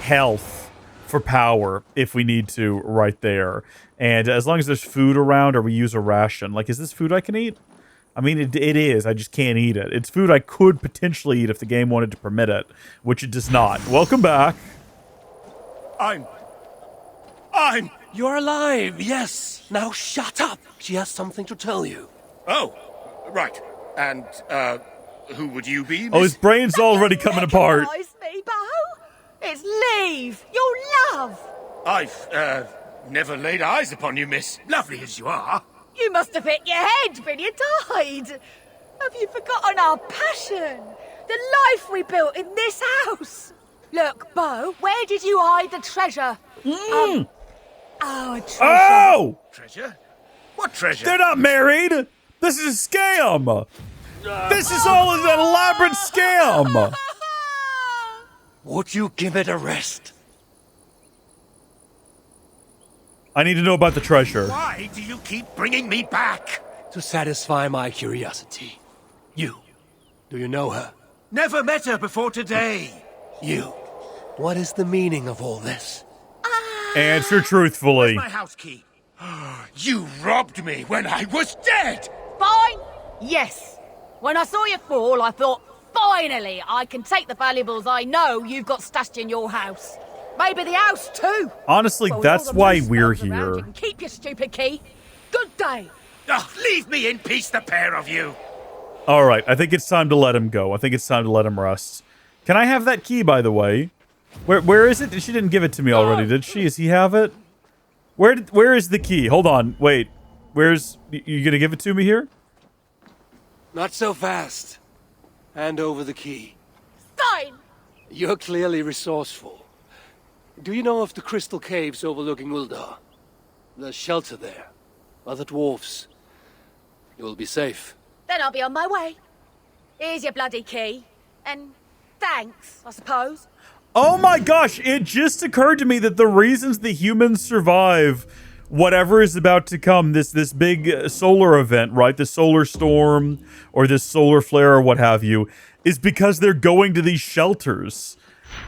health for power if we need to right there. And as long as there's food around or we use a ration. Like, is this food I can eat? I mean, it is. I just can't eat it. It's food I could potentially eat if the game wanted to permit it, which it does not. Welcome back. I'm... You're alive, yes. Now shut up. She has something to tell you. Oh, right. And, who would you be, miss? Oh, his brain's already coming apart. Recognize me, Bow? It's Leave, your love. I've, never laid eyes upon you, miss. Lovely as you are. You must have hit your head when you died. Have you forgotten our passion? The life we built in this house? Look, Bo, where did you hide the treasure? Our treasure. Oh! Treasure? What treasure? They're not married! This is a scam! This is all an elaborate scam! Would you give it a rest? I need to know about the treasure. Why do you keep bringing me back? To satisfy my curiosity. You. Do you know her? Never met her before today. You. What is the meaning of all this? Answer truthfully. Where's my house key? You robbed me when I was dead! Fine. Yes. When I saw you fall, I thought, finally, I can take the valuables I know you've got stashed in your house. Maybe the house too. Honestly, Well, that's all the why loose we're stones around, here. you can keep your stupid key. Good day. Oh, leave me in peace, the pair of you. All right, I think it's time to let him go. I think it's time to let him rest. Can I have that key, by the way? Where is it? She didn't give it to me already, did she? Does he have it? Where is the key? Hold on, wait. You gonna give it to me here? Not so fast. Hand over the key. Fine. You're clearly resourceful. Do you know of the crystal caves overlooking Uldar? The shelter there. Other dwarves. You will be safe. Then I'll be on my way. Here's your bloody key. And thanks, I suppose. Oh my gosh, it just occurred to me that the reasons the humans survive whatever is about to come, this big solar event, right? The solar storm or this solar flare or what have you, is because they're going to these shelters.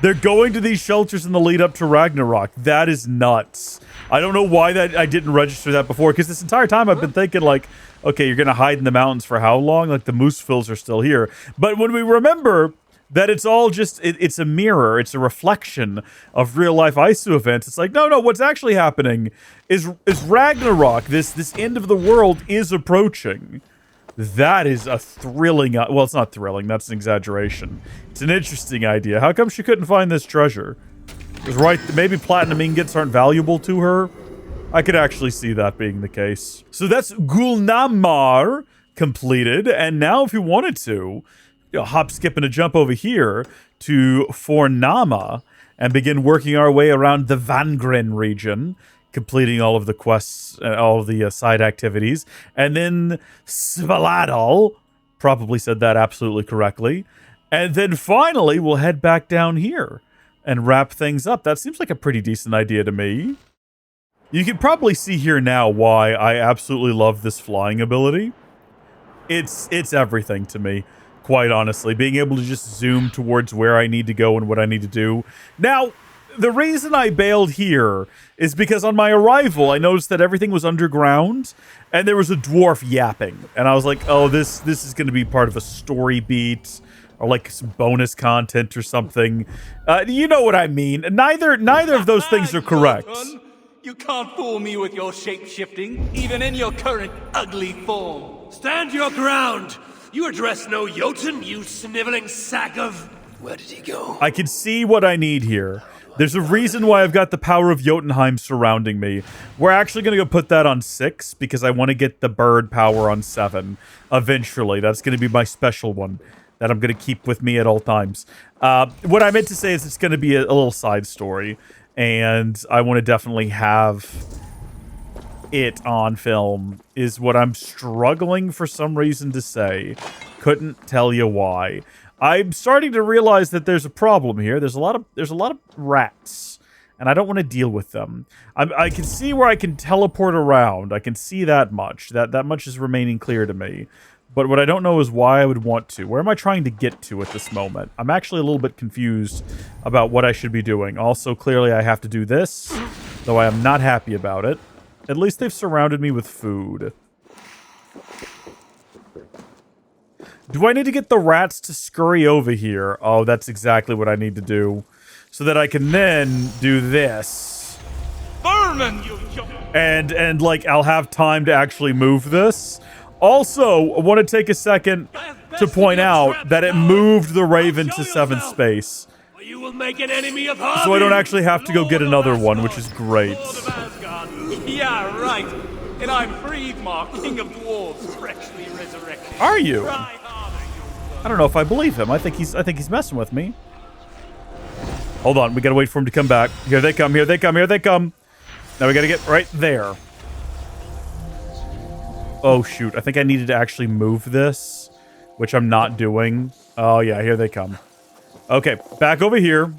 They're going to these shelters in the lead up to Ragnarok. That is nuts. I don't know why that I didn't register that before, because this entire time I've been thinking like, okay, you're going to hide in the mountains for how long? Like the Muspelheim are still here. But when we remember that it's all just, it's a mirror, it's a reflection of real life Isu events, it's like, no, what's actually happening is Ragnarok, this end of the world is approaching. That is a thrilling, well, it's not thrilling, that's an exaggeration. It's an interesting idea. How come she couldn't find this treasure? Because right, maybe platinum ingots aren't valuable to her? I could actually see that being the case. So that's Gulnamar completed, and now if you wanted to, hop, skip, and a jump over here to Fornama and begin working our way around the Vangren region, completing all of the quests and all of the side activities. And then Svaladal, probably said that absolutely correctly. And then finally, we'll head back down here and wrap things up. That seems like a pretty decent idea to me. You can probably see here now why I absolutely love this flying ability. It's everything to me. Quite honestly, being able to just zoom towards where I need to go and what I need to do. Now, the reason I bailed here is because on my arrival, I noticed that everything was underground and there was a dwarf yapping. And I was like, oh, this is going to be part of a story beat or like some bonus content or something. You know what I mean. Neither of those things are correct. You can't fool me with your shape-shifting, even in your current ugly form. Stand your ground! You address no Jotun, you sniveling sack of... Where did he go? I can see what I need here. There's a reason why I've got the power of Jotunheim surrounding me. We're actually going to go put that on 6 because I want to get the bird power on 7 eventually. That's going to be my special one that I'm going to keep with me at all times. What I meant to say is it's going to be a little side story, and I want to definitely have it on film is what I'm struggling for some reason to say. Couldn't tell you why. I'm starting to realize that there's a problem here. There's a lot of rats, and I don't want to deal with them. I can see where I can teleport around. I can see that much. That much is remaining clear to me. But what I don't know is why I would want to. Where am I trying to get to at this moment? I'm actually a little bit confused about what I should be doing. Also, clearly I have to do this, though I am not happy about it. At least they've surrounded me with food. Do I need to get the rats to scurry over here? Oh, that's exactly what I need to do. So that I can then do this. Vermin, you... And like, I'll have time to actually move this. Also, I want to take a second to point out that it moved the Raven to 7th space. You will make an enemy of Havi. So I don't actually have to go get another one, which is great. Yeah, right. And I'm Friedmar, king of dwarves, freshly resurrected. Are you? I don't know if I believe him. I think he's messing with me. Hold on, we gotta wait for him to come back. Here they come, here they come, here they come. Now we gotta get right there. Oh shoot, I think I needed to actually move this, which I'm not doing. Oh yeah, here they come. Okay, back over here.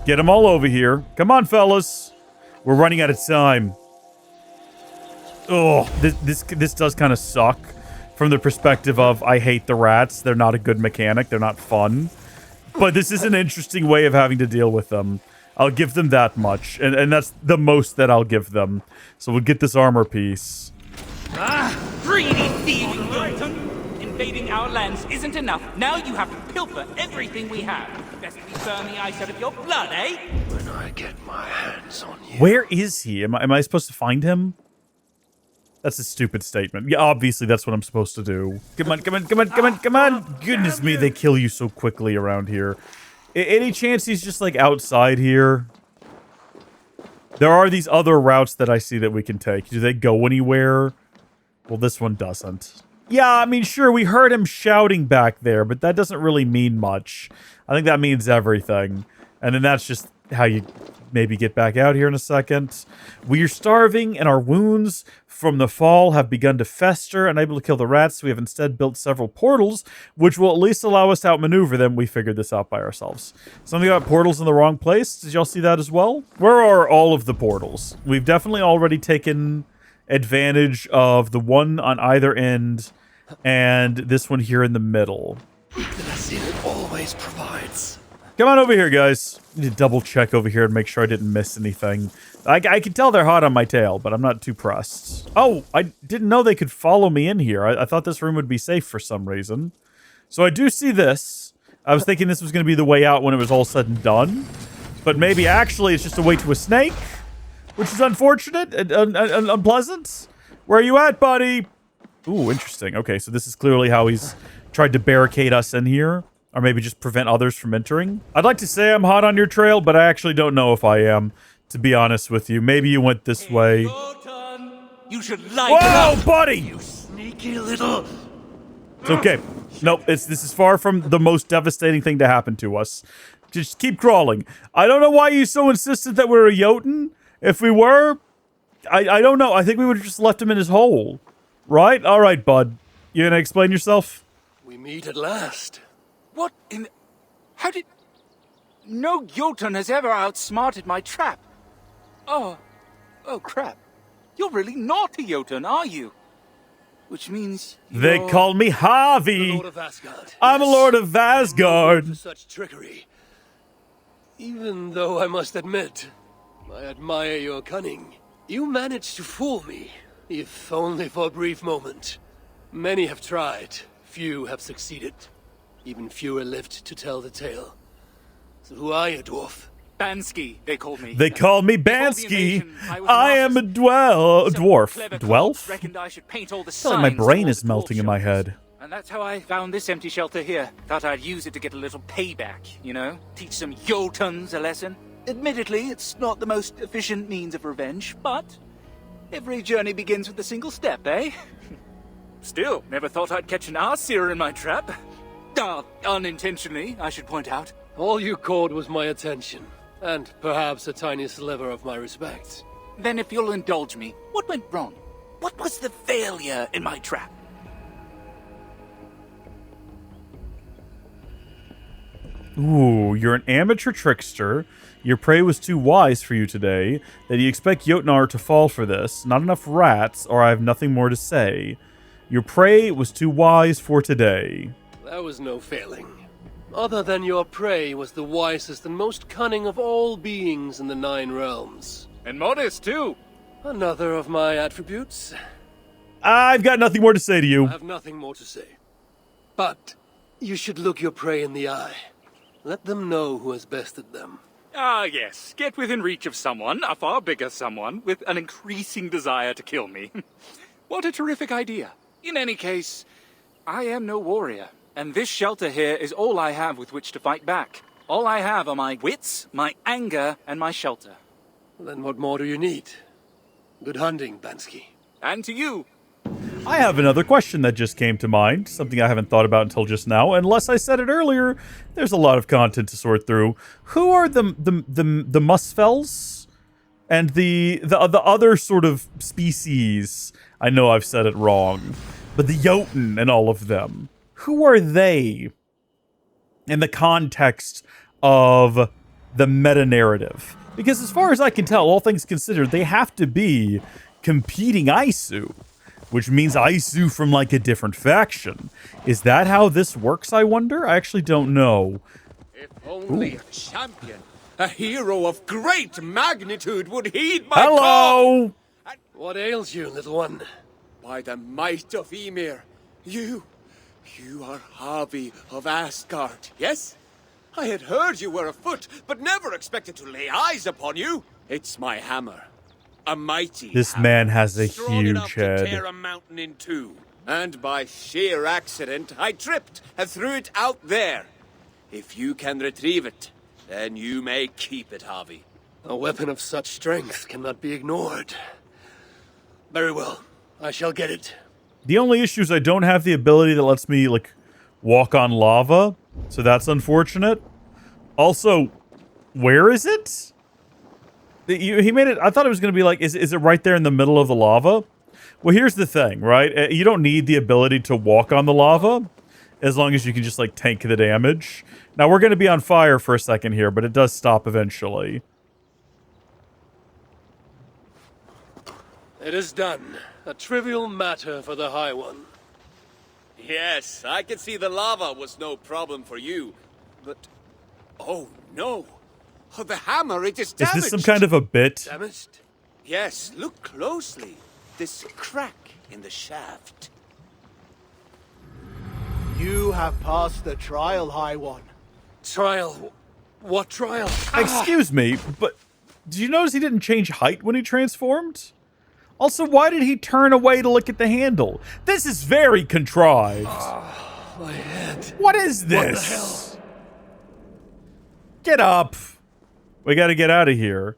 Get them all over here. Come on, fellas. We're running out of time. Oh, this does kind of suck from the perspective of I hate the rats. They're not a good mechanic. They're not fun. But this is an interesting way of having to deal with them. I'll give them that much. And that's the most that I'll give them. So we'll get this armor piece. Greedy thieving Jotun! Invading our lands isn't enough. Now you have to pilfer everything we have. Best we burn the ice out of your blood, eh? When I get my hands on you. Where is he? Am I supposed to find him? That's a stupid statement. Yeah, obviously that's what I'm supposed to do. Come on, come on, come on, come on, come on! Goodness me, they kill you so quickly around here. Any chance he's just like outside here? There are these other routes that I see that we can take. Do they go anywhere? Well, this one doesn't. Yeah, I mean, sure, we heard him shouting back there, but that doesn't really mean much. I think that means everything. And then that's just how you maybe get back out here in a second. We are starving, and our wounds from the fall have begun to fester, unable to kill the rats. We have instead built several portals, which will at least allow us to outmaneuver them. We figured this out by ourselves. Something about portals in the wrong place. Did y'all see that as well? Where are all of the portals? We've definitely already taken advantage of the one on either end and this one here in the middle. It always provides. Come on over here, guys. I need to double check over here and make sure I didn't miss anything. I can tell they're hot on my tail, but I'm not too pressed. Oh, I didn't know they could follow me in here. I thought this room would be safe for some reason. So I do see this. I was thinking this was going to be the way out when it was all said and done. But maybe actually it's just a way to a snake, which is unfortunate and unpleasant. Where are you at, buddy? Ooh, interesting. Okay, so this is clearly how he's tried to barricade us in here. Or maybe just prevent others from entering. I'd like to say I'm hot on your trail, but I actually don't know if I am, to be honest with you. Maybe you went this way. You should lighten up. Whoa, buddy! You sneaky little... It's okay. Nope, this is far from the most devastating thing to happen to us. Just keep crawling. I don't know why you so insisted that we're a Jotun. If we were, I don't know. I think we would have just left him in his hole. Right? All right, bud. You gonna explain yourself? We meet at last. What in... How did... No Jotun has ever outsmarted my trap. Oh crap. You're really not a Jotun, are you? Which means They call me Havi. Lord of Asgard. I'm a Lord of Asgard. For such trickery. Even though I must admit, I admire your cunning. You managed to fool me, if only for a brief moment. Many have tried, few have succeeded. Even fewer lived to tell the tale. So who are you, dwarf? Bansky, they called me. They call me Bansky. I am a dwarf. Dwelf? Reckoned I should paint all the I feel like my signs brain on is the melting in my head. And that's how I found this empty shelter here. Thought I'd use it to get a little payback, you know? Teach some Jotuns a lesson. Admittedly, it's not the most efficient means of revenge, but every journey begins with a single step, eh? Still, never thought I'd catch an Aesir in my trap. Unintentionally, I should point out. All you caught was my attention, and perhaps a tiny sliver of my respect. Then if you'll indulge me, what went wrong? What was the failure in my trap? Ooh, you're an amateur trickster. Your prey was too wise for you today. That you expect Jotnar to fall for this. Not enough rats, or I have nothing more to say. Your prey was too wise for today. There was no failing. Other than your prey was the wisest and most cunning of all beings in the 9 realms. And modest, too. Another of my attributes. I've got nothing more to say to you. I have nothing more to say. But you should look your prey in the eye. Let them know who has bested them. Ah, yes. Get within reach of someone, a far bigger someone, with an increasing desire to kill me. What a terrific idea. In any case, I am no warrior. And this shelter here is all I have with which to fight back. All I have are my wits, my anger, and my shelter. Then what more do you need? Good hunting, Bansky. And to you. I have another question that just came to mind, something I haven't thought about until just now. Unless I said it earlier, there's a lot of content to sort through. Who are the Muspels and the other sort of species? I know I've said it wrong, but the Jotun and all of them. Who are they in the context of the meta-narrative? Because as far as I can tell, all things considered, they have to be competing Aisu, which means Aisu from, like, a different faction. Is that how this works, I wonder? I actually don't know. If only a champion, a hero of great magnitude would heed my Hello! call! What ails you, little one? By the might of Ymir, you are Havi of Asgard, yes? I had heard you were afoot, but never expected to lay eyes upon you. It's my hammer. A mighty This hammer, man has a strong enough huge head. to tear a mountain in two. And by sheer accident, I tripped and threw it out there. If you can retrieve it, then you may keep it, Havi. A weapon of such strength cannot be ignored. Very well. I shall get it. The only issue is I don't have the ability that lets me, like, walk on lava, so that's unfortunate. Also, Where is it? He made it. I thought it was going to be like, is it right there in the middle of the lava? Well, here's the thing, right? You don't need the ability to walk on the lava as long as you can just like tank the damage. Now we're going to be on fire for a second here, but it does stop eventually. It is done. A trivial matter for the High One. Yes, I can see the lava was no problem for you. But, oh no. Oh, the hammer, it is damaged. Is this some kind of a bit? Damaged? Yes, look closely. This crack in the shaft. You have passed the trial, High One. Trial? What trial? Excuse me, but did you notice he didn't change height when he transformed? Also, why did he turn away to look at the handle? This is very contrived. My head. What is this? What the hell? Get up. We gotta get out of here.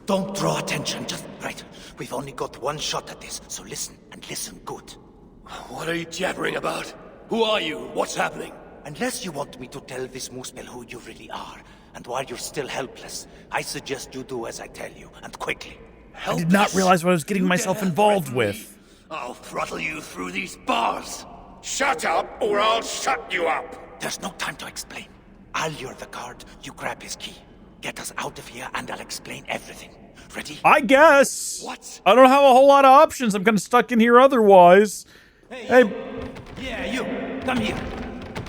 Don't draw attention, just right. We've only got one shot at this, so listen, and listen good. What are you jabbering about? Who are you? What's happening? Unless you want me to tell this Muspel who you really are, and why you're still helpless, I suggest you do as I tell you, and quickly. I did not realize what I was getting myself involved with. I'll throttle you through these bars. Shut up, or I'll shut you up. There's no time to explain. I'll lure the guard, you grab his key. Get us out of here, and I'll explain everything. Ready? I guess. What? I don't have a whole lot of options. I'm kind of stuck in here otherwise. Hey. Yeah, you. Come here.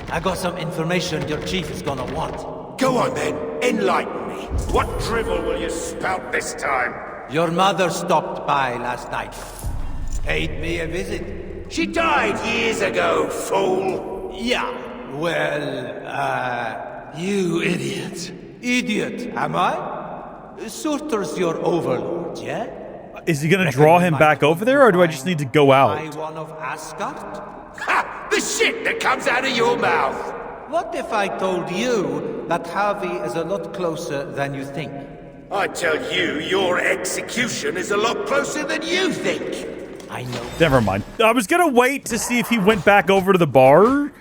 I got some information your chief is gonna want. Go on then, enlighten me. What drivel will you spout this time? Your mother stopped by last night. Paid me a visit. She died years ago, fool. Yeah, well, you idiot. Idiot, am I? Surtur's your overlord, yeah? Is he gonna draw him back over there, or do I just need to go out? One of Asgard? Ha! The shit that comes out of your mouth! What if I told you that Havi is a lot closer than you think? I tell you, your execution is a lot closer than you think. I know. Never mind. I was gonna wait to see if he went back over to the bar,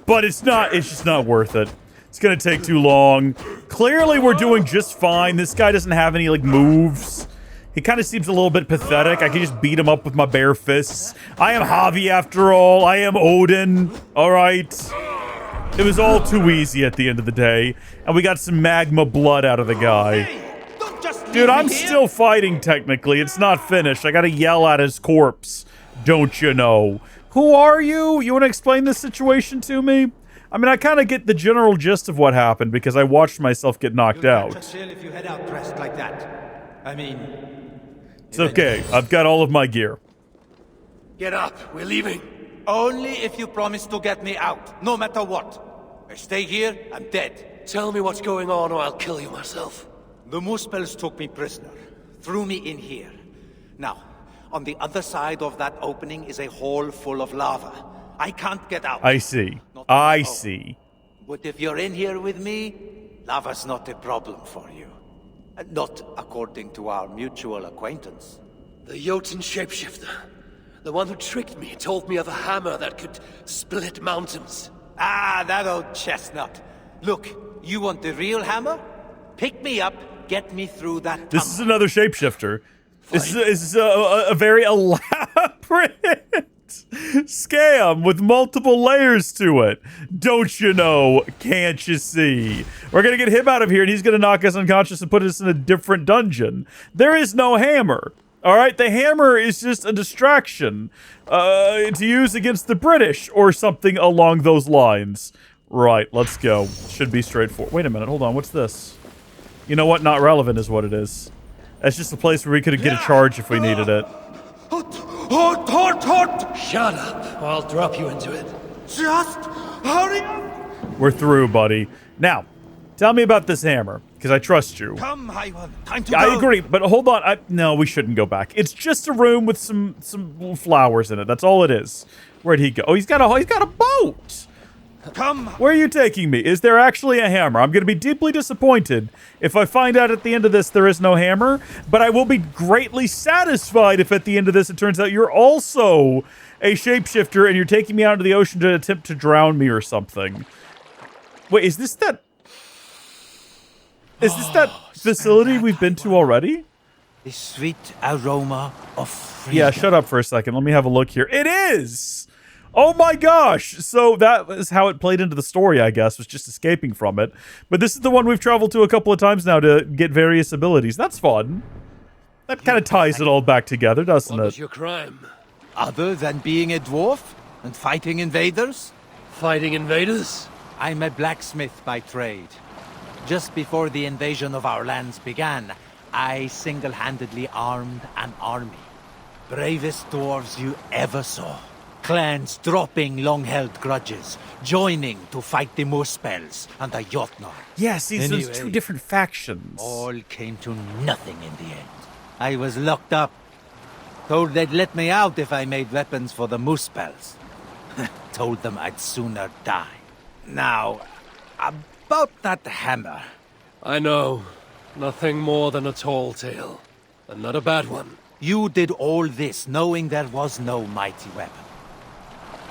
but it's just not worth it. It's gonna take too long. Clearly we're doing just fine. This guy doesn't have any, like, moves. He kind of seems a little bit pathetic. I can just beat him up with my bare fists. I am Havi after all. I am Odin. Alright. It was all too easy at the end of the day. And we got some magma blood out of the guy. Dude, I'm still fighting technically. It's not finished. I gotta yell at his corpse. Don't you know? Who are you? You want to explain this situation to me? I mean, I kind of get the general gist of what happened because I watched myself get knocked out. If you head out dressed like that. I mean, it's okay. I've got all of my gear. Get up. We're leaving. Only if you promise to get me out, no matter what. I stay here, I'm dead. Tell me what's going on or I'll kill you myself. The Muspels took me prisoner, threw me in here. Now, on the other side of that opening is a hole full of lava. I can't get out. I see. I see. But if you're in here with me, lava's not a problem for you. Not according to our mutual acquaintance. The Jotun shapeshifter. The one who tricked me, told me of a hammer that could split mountains. Ah, that old chestnut. Look, you want the real hammer? Pick me up, get me through that tunnel. This is another shapeshifter. This is a very elaborate scam with multiple layers to it. Don't you know? Can't you see? We're gonna get him out of here and he's gonna knock us unconscious and put us in a different dungeon. There is no hammer. Alright, the hammer is just a distraction to use against the British or something along those lines. Right, let's go. Should be straightforward. Wait a minute, hold on, what's this? You know what? Not relevant is what it is. That's just a place where we could get a charge if we needed it. Shut up. I'll drop you into it. Just hurry up. We're through, buddy. Now, tell me about this hammer, because I trust you. Come, High One. Time to go. I agree, but hold on. No, we shouldn't go back. It's just a room with some flowers in it. That's all it is. Where'd he go? Oh, he's got a boat. Come. Where are you taking me? Is there actually a hammer? I'm going to be deeply disappointed if I find out at the end of this there is no hammer, but I will be greatly satisfied if at the end of this it turns out you're also a shapeshifter and you're taking me out into the ocean to attempt to drown me or something. Wait, is this that... Is this that facility we've been to already? The sweet aroma of freedom. Yeah, shut up for a second. Let me have a look here. It is! Oh my gosh! So that was how it played into the story, I guess, was just escaping from it. But this is the one we've traveled to a couple of times now to get various abilities. That's fun. That kind of ties it all back together, doesn't it? What was your crime? Other than being a dwarf and fighting invaders? Fighting invaders? I'm a blacksmith by trade. Just before the invasion of our lands began, I single-handedly armed an army. Bravest dwarves you ever saw. Clans dropping long-held grudges, joining to fight the Muspels and the Jotunheim. Yeah, see, so there's two different factions. All came to nothing in the end. I was locked up. Told they'd let me out if I made weapons for the Muspels. Told them I'd sooner die. Now, about that hammer. I know. Nothing more than a tall tale. And not a bad one. You did all this knowing there was no mighty weapon.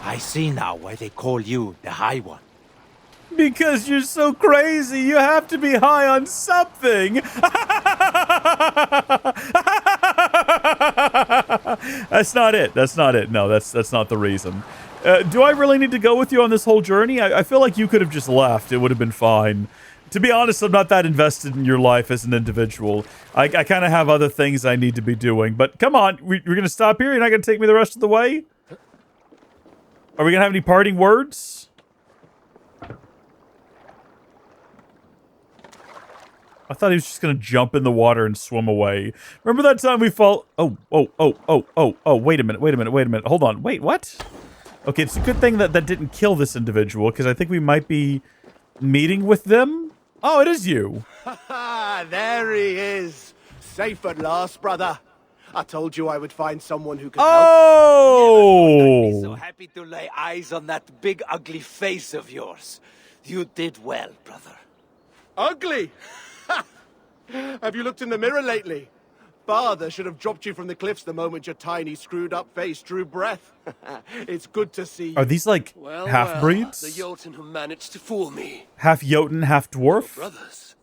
I see now why they call you the High One. Because you're so crazy, you have to be high on something. That's not it. That's not it. No, that's not the reason. Do I really need to go with you on this whole journey? I feel like you could have just left. It would have been fine. To be honest, I'm not that invested in your life as an individual. I kind of have other things I need to be doing. But come on, we're going to stop here? You're not going to take me the rest of the way? Are we going to have any parting words? I thought he was just going to jump in the water and swim away. Remember that time we fall... Oh, wait a minute. Hold on. Wait, what? Okay, it's a good thing that didn't kill this individual, because I think we might be meeting with them. Oh, it is you. There he is. Safe at last, brother. I told you I would find someone who could help. Oh! I'd be so happy to lay eyes on that big, ugly face of yours. You did well, brother. Ugly? Have you looked in the mirror lately? Father should have dropped you from the cliffs the moment your tiny, screwed-up face drew breath. It's good to see you. Are these, like, half-breeds? The Jotun who managed to fool me. Half Jotun, half dwarf? Brothers.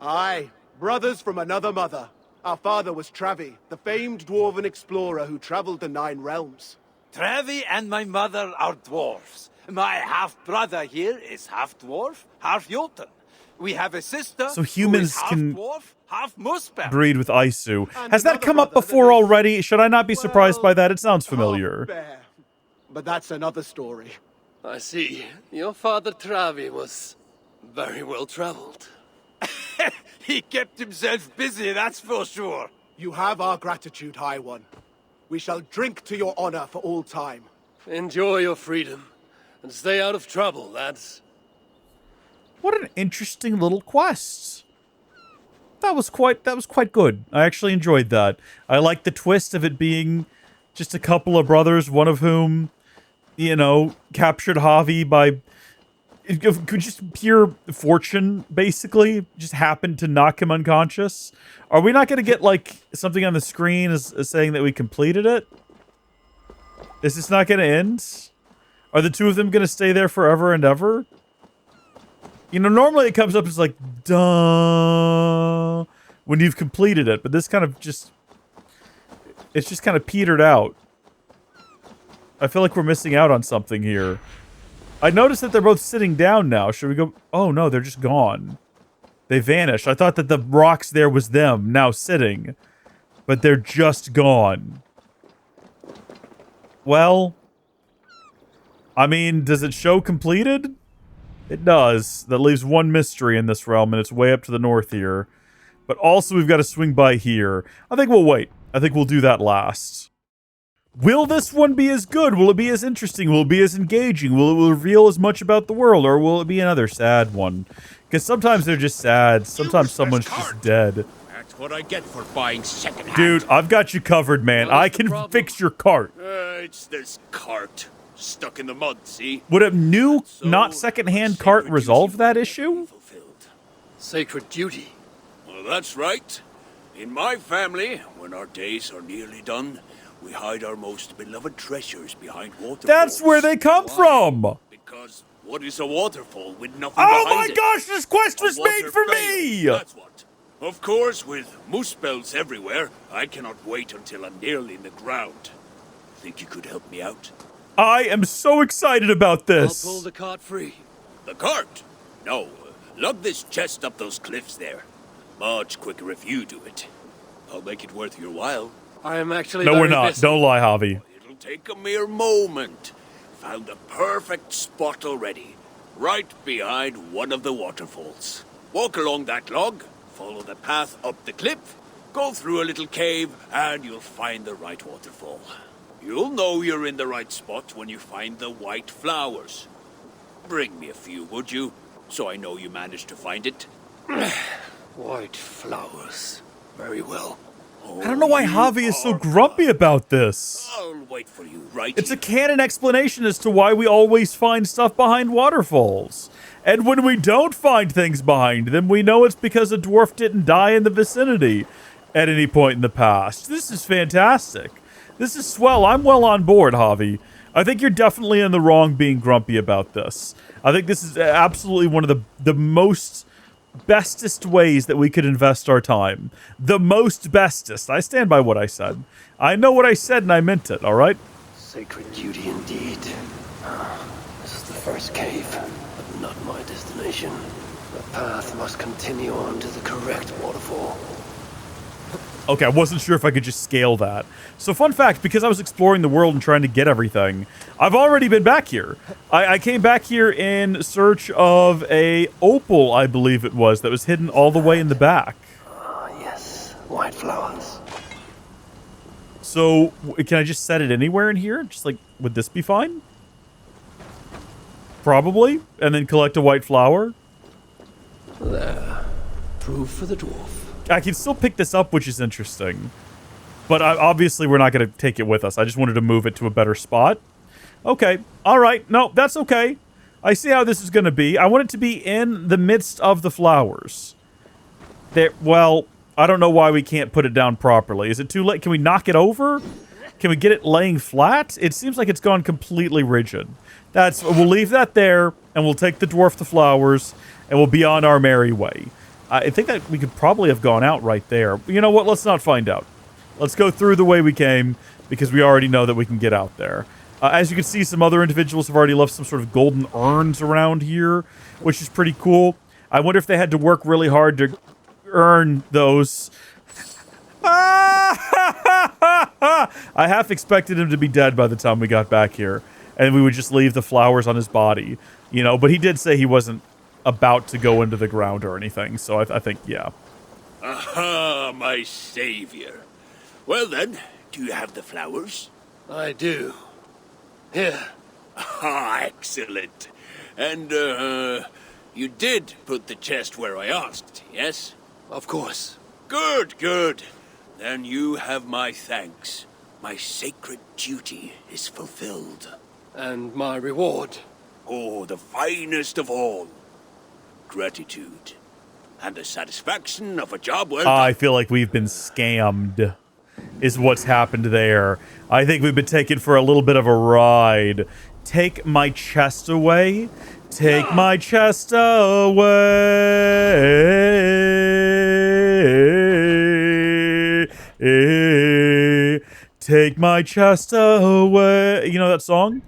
Aye, brothers from another mother. Our father was Travi, the famed dwarven explorer who traveled the 9 realms. Travi and my mother are dwarves. My half-brother here is half-dwarf, half-Jotun. We have a sister so humans who is can half-dwarf, half-Muspel. Breed with Isu. Has that come up before already? Should I not be surprised by that? It sounds familiar. But that's another story. I see. Your father Travi was very well traveled. He kept himself busy, that's for sure. You have our gratitude, High One. We shall drink to your honor for all time. Enjoy your freedom, and stay out of trouble, lads. What an interesting little quest. That was quite good. I actually enjoyed that. I like the twist of it being just a couple of brothers, one of whom, you know, captured Havi by just pure fortune, basically. Just happened to knock him unconscious. Are we not going to get, like, something on the screen as saying that we completed it? Is this not going to end? Are the two of them going to stay there forever and ever? You know, normally it comes up as like, duh, when you've completed it, but this kind of just, it's just kind of petered out. I feel like we're missing out on something here. I noticed that they're both sitting down now. Should we go? Oh no, they're just gone. They vanished. I thought that the rocks there was them now sitting, but they're just gone. Well, I mean, does it show completed? It does. That leaves one mystery in this realm, and it's way up to the north here. But also, we've got to swing by here. I think we'll wait. I think we'll do that last. Will this one be as good? Will it be as interesting? Will it be as engaging? Will it reveal as much about the world? Or will it be another sad one? Because sometimes they're just sad. Sometimes someone's just dead. That's what I get for buying secondhand. Dude, I've got you covered, man. I can fix your cart. It's this cart. Stuck in the mud, see? Would a new, not secondhand cart resolve that issue? Sacred duty. Well, that's right. In my family, when our days are nearly done, we hide our most beloved treasures behind waterfalls. That's where they come from! Because What is a waterfall with nothing Oh behind my it? gosh, this quest was made Water for fail, me! That's what. Of course, with Muspels everywhere, I cannot wait until I'm nearly in the ground. Think you could help me out? I am so excited about this. I'll pull the cart free. The cart? No. Lug this chest up those cliffs there. Much quicker if you do it. I'll make it worth your while. I am actually No, we're very not. busy. Don't lie, Havi. It'll take a mere moment. Found the perfect spot already. Right behind one of the waterfalls. Walk along that log, follow the path up the cliff, go through a little cave, and you'll find the right waterfall. You'll know you're in the right spot when you find the white flowers. Bring me a few, would you? So I know you managed to find it. White flowers. Very well. I don't know why Havi is so grumpy about this. I'll wait for you, right? It's a canon explanation as to why we always find stuff behind waterfalls. And when we don't find things behind them, we know it's because a dwarf didn't die in the vicinity at any point in the past. This is fantastic. This is swell. I'm well on board, Havi. I think you're definitely in the wrong being grumpy about this. I think this is absolutely one of the most bestest ways that we could invest our time. The most bestest. I stand by what I said. I know what I said and I meant it, all right? Sacred duty indeed. This is the first cave, but not my destination. The path must continue on to the correct waterfall. Okay, I wasn't sure if I could just scale that. So fun fact, because I was exploring the world and trying to get everything, I've already been back here. I came back here in search of a opal, I believe it was, that was hidden all the way in the back. Ah, yes. White flowers. So, can I just set it anywhere in here? Just like, would this be fine? Probably. And then collect a white flower? There. Proof for the dwarf. I can still pick this up, which is interesting. But obviously we're not going to take it with us. I just wanted to move it to a better spot. Okay. All right. No, that's okay. I see how this is going to be. I want it to be in the midst of the flowers. There. Well, I don't know why we can't put it down properly. Is it too late? Can we knock it over? Can we get it laying flat? It seems like it's gone completely rigid. We'll leave that there, and we'll take the dwarf the flowers, and we'll be on our merry way. I think that we could probably have gone out right there. You know what? Let's not find out. Let's go through the way we came, because we already know that we can get out there. As you can see, some other individuals have already left some sort of golden urns around here, which is pretty cool. I wonder if they had to work really hard to earn those. I half expected him to be dead by the time we got back here, and we would just leave the flowers on his body, you know. But he did say he wasn't about to go into the ground or anything, so I think, yeah. Aha, my savior. Well then, do you have the flowers? I do. Here. Ah, excellent. And, you did put the chest where I asked, yes? Of course. Good, good. Then you have my thanks. My sacred duty is fulfilled. And my reward? Oh, the finest of all. Gratitude. And the satisfaction of a job well done. I feel like we've been scammed, is what's happened there. I think we've been taken for a little bit of a ride. Take my chest away. Take my chest away. Take my chest away. You know that song?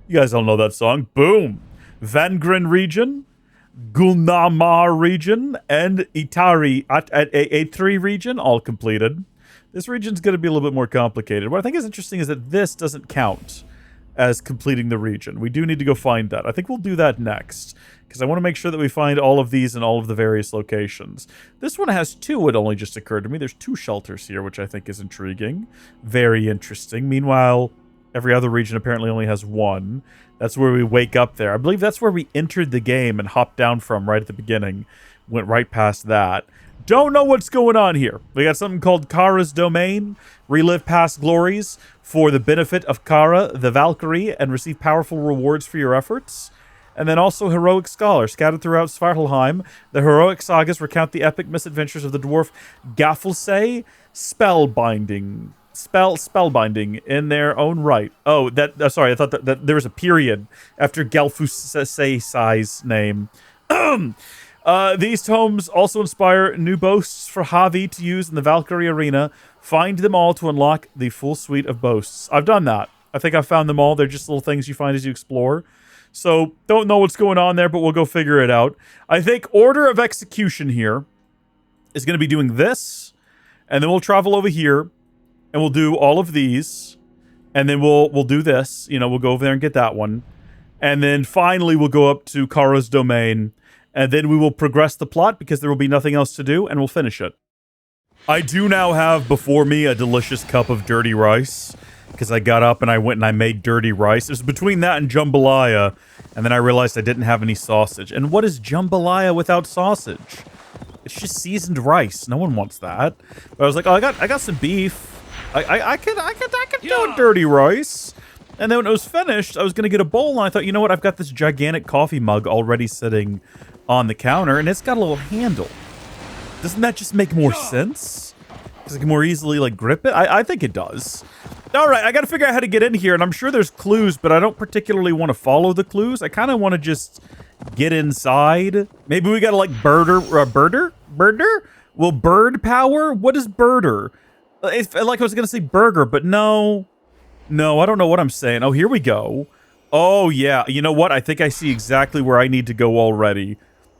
You guys all know that song. Boom. Vangren region, Gulnamar region, and Itari at A3 region, all completed. This region's going to be a little bit more complicated. What I think is interesting is that this doesn't count as completing the region. We do need to go find that. I think we'll do that next, because I want to make sure that we find all of these in all of the various locations. This one has two, it only just occurred to me. There's two shelters here, which I think is intriguing. Very interesting. Meanwhile, every other region apparently only has one. That's where we wake up there. I believe that's where we entered the game and hopped down from right at the beginning. Went right past that. Don't know what's going on here. We got something called Kara's Domain. Relive past glories for the benefit of Kara, the Valkyrie, and receive powerful rewards for your efforts. And then also Heroic Scholar. Scattered throughout Svartalfheim, the heroic sagas recount the epic misadventures of the dwarf Gafelsay, spellbinding spellbinding in their own right. Oh, sorry, I thought that there was a period after Gelfusai's name. These tomes also inspire new boasts for Havi to use in the Valkyrie arena. Find them all to unlock the full suite of boasts. I've done that. I think I've found them all. They're just little things you find as you explore. So, don't know what's going on there, but we'll go figure it out. I think order of execution here is going to be doing this, and then we'll travel over here, and we'll do all of these, and then we'll do this. You know, we'll go over there and get that one. And then finally, we'll go up to Kara's domain, and then we will progress the plot because there will be nothing else to do, and we'll finish it. I do now have before me a delicious cup of dirty rice, because I got up and I went and I made dirty rice. It was between that and jambalaya, and then I realized I didn't have any sausage. And what is jambalaya without sausage? It's just seasoned rice. No one wants that. But I was like, oh, I got some beef. I could do a dirty rice. And then when it was finished, I was gonna get a bowl, and I thought, you know what? I've got this gigantic coffee mug already sitting on the counter, and it's got a little handle. Doesn't that just make more sense? Because I can more easily like grip it. I think it does. All right, I got to figure out how to get in here, and I'm sure there's clues, but I don't particularly want to follow the clues. I kind of want to just get inside. Maybe we got to like birder? Well, bird power? What is birder? Like I was going to say burger, but no. No, I don't know what I'm saying. Oh, here we go. Oh, yeah. You know what? I think I see exactly where I need to go already.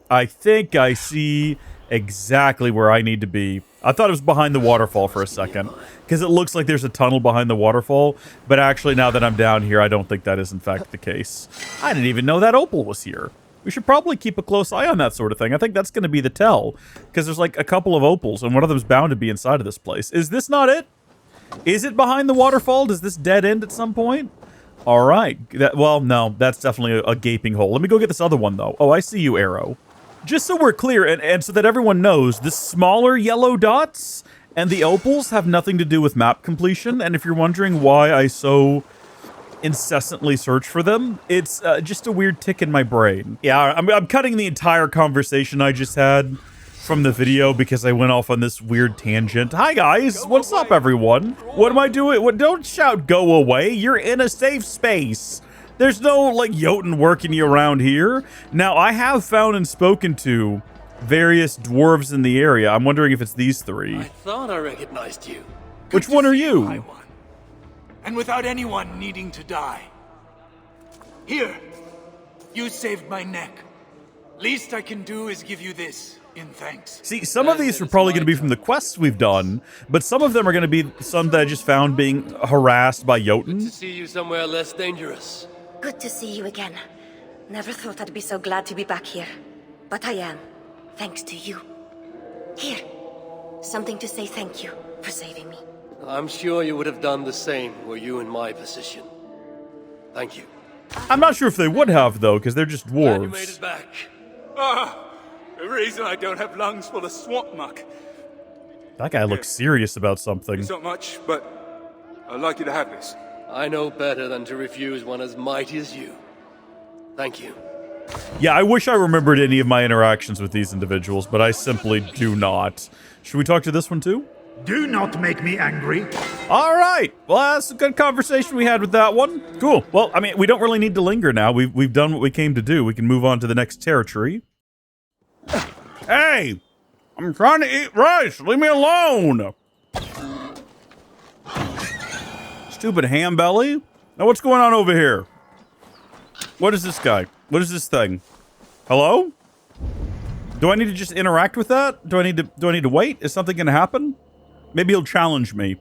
I think I see exactly where I need to be. I thought it was behind the waterfall for a second, because it looks like there's a tunnel behind the waterfall, but actually now that I'm down here, I don't think that is in fact the case. I didn't even know that opal was here. We should probably keep a close eye on that sort of thing. I think that's going to be the tell, because there's like a couple of opals, and one of them's bound to be inside of this place. Is this not it? Is it behind the waterfall? Does this dead end at some point? All right. Well, no, that's definitely a gaping hole. Let me go get this other one, though. Oh, I see you, Arrow. Just so we're clear, and so that everyone knows, the smaller yellow dots and the opals have nothing to do with map completion, and if you're wondering why I so incessantly search for them, it's just a weird tick in my brain. Yeah, I'm cutting the entire conversation I just had from the video because I went off on this weird tangent. Hi guys, what's up everyone? What am I doing? What? Don't shout go away, you're in a safe space. There's no, like, Jotun working you around here. Now, I have found and spoken to various dwarves in the area. I'm wondering if it's these three. I thought I recognized you. Which one are you? And without anyone needing to die. Here, you saved my neck. Least I can do is give you this in thanks. See, some of these are probably going to be from the quests we've done, but some of them are going to be some that I just found being harassed by Jotun. Good to see you somewhere less dangerous. Good to see you again. Never thought I'd be so glad to be back here. But I am, thanks to you. Here, something to say thank you for saving me. I'm sure you would have done the same were you in my position. Thank you. I'm not sure if they would have, though, because they're just dwarves. Glad you made it back. The reason I don't have lungs full of swamp muck. That guy looks serious about something. It's not much, but I'd like you to have this. I know better than to refuse one as mighty as you. Thank you. Yeah, I wish I remembered any of my interactions with these individuals, but I simply do not. Should we talk to this one too? Do not make me angry. All right. Well, that's a good conversation we had with that one. Cool. Well, I mean, we don't really need to linger now. We've done what we came to do. We can move on to the next territory. Hey! I'm trying to eat rice. Leave me alone. Stupid ham belly. Now what's going on over here? What is this guy? What is this thing? Hello? Do I need to just interact with that? Do I need to wait? Is something gonna happen? Maybe he'll challenge me.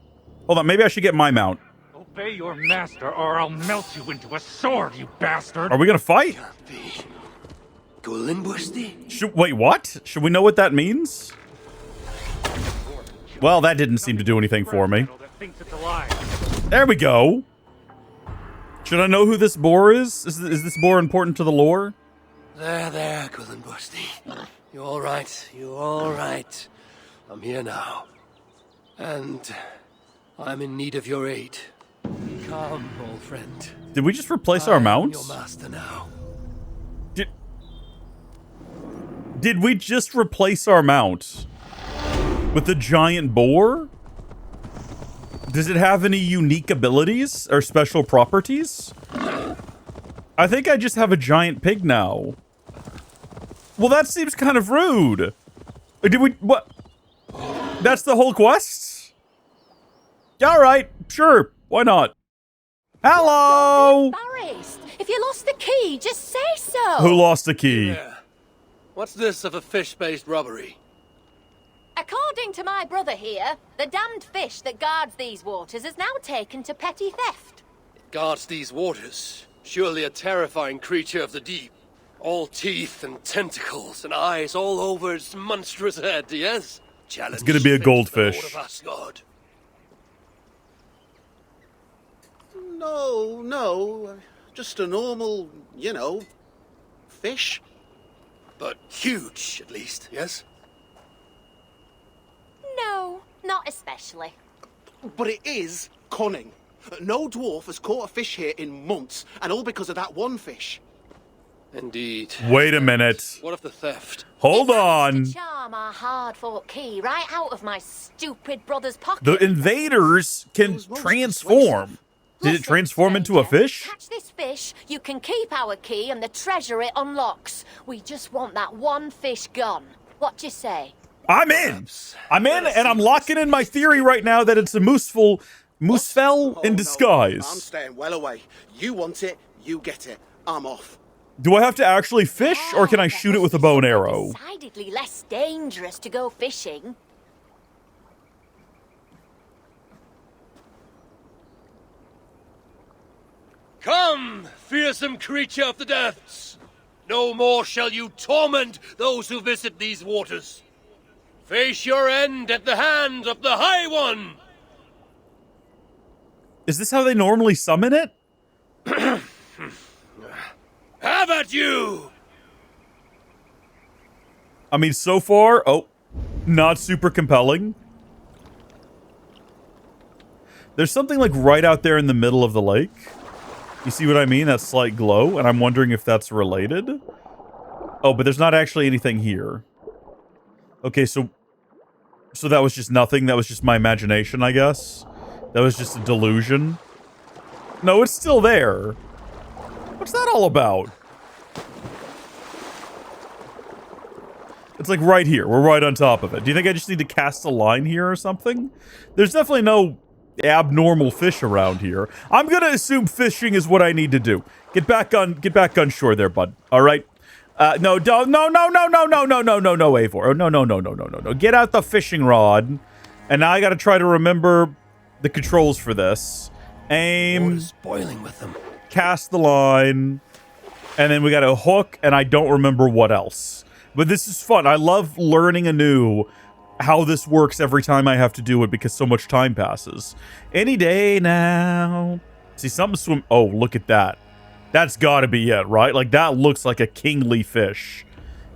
Hold on, maybe I should get my mount. Obey your master or I'll melt you into a sword, you bastard. Are we gonna fight? Wait, what? Should we know what that means? Well, that didn't seem to do anything for me. There we go. Should I know who this boar is? Is this boar important to the lore? There, Gullenbursty. You all right? You all right? I'm here now. And I'm in need of your aid. Come, old friend. Did we just replace our mounts? Your master now. Did we just replace our mount with the giant boar? Does it have any unique abilities or special properties? I think I just have a giant pig now. Well, that seems kind of rude. Did we... What? That's the whole quest? All right, sure. Why not? Hello! Embarrassed. If you lost the key, just say so. Who lost the key? Yeah. What's this of a fish-based robbery? According to my brother here, the damned fish that guards these waters is now taken to petty theft. It guards these waters. Surely a terrifying creature of the deep. All teeth and tentacles and eyes all over its monstrous head, yes? Challenge It's gonna be a goldfish. the Lord of Asgard. No. Just a normal, fish. But huge, at least, yes? No, not especially. But it is cunning. No dwarf has caught a fish here in months, and all because of that one fish. Indeed. Wait a minute. What of the theft? Hold on. Charm our hard-fought key right out of my stupid brother's pocket. The invaders can transform. Did it transform into a fish? Catch this fish, you can keep our key and the treasure it unlocks. We just want that one fish gone. What do you say? I'm in. I'm in, and I'm locking in my theory right now that it's a Muspel in disguise. I'm staying well away. You want it, you get it. I'm off. Do I have to actually fish, or can I shoot it with a bow and arrow? Decidedly less dangerous to go fishing. Come, fearsome creature of the depths! No more shall you torment those who visit these waters. Face your end at the hand of the High One! Is this how they normally summon it? Have at you! I mean, so far, not super compelling. There's something like right out there in the middle of the lake. You see what I mean? That slight glow, and I'm wondering if that's related. Oh, but there's not actually anything here. Okay, so that was just nothing. That was just my imagination, I guess. That was just a delusion. No, it's still there. What's that all about? It's like right here. We're right on top of it. Do you think I just need to cast a line here or something? There's definitely no abnormal fish around here. I'm gonna assume fishing is what I need to do. Get back on shore there, bud. All right. No, Eivor. Oh, no. Get out the fishing rod. And now I gotta try to remember the controls for this. Aim. Water's boiling with them. Cast the line. And then we got a hook, and I don't remember what else. But this is fun. I love learning anew how this works every time I have to do it because so much time passes. Any day now. See, something swim. Oh, look at that. That's gotta be it, right? Like, that looks like a kingly fish.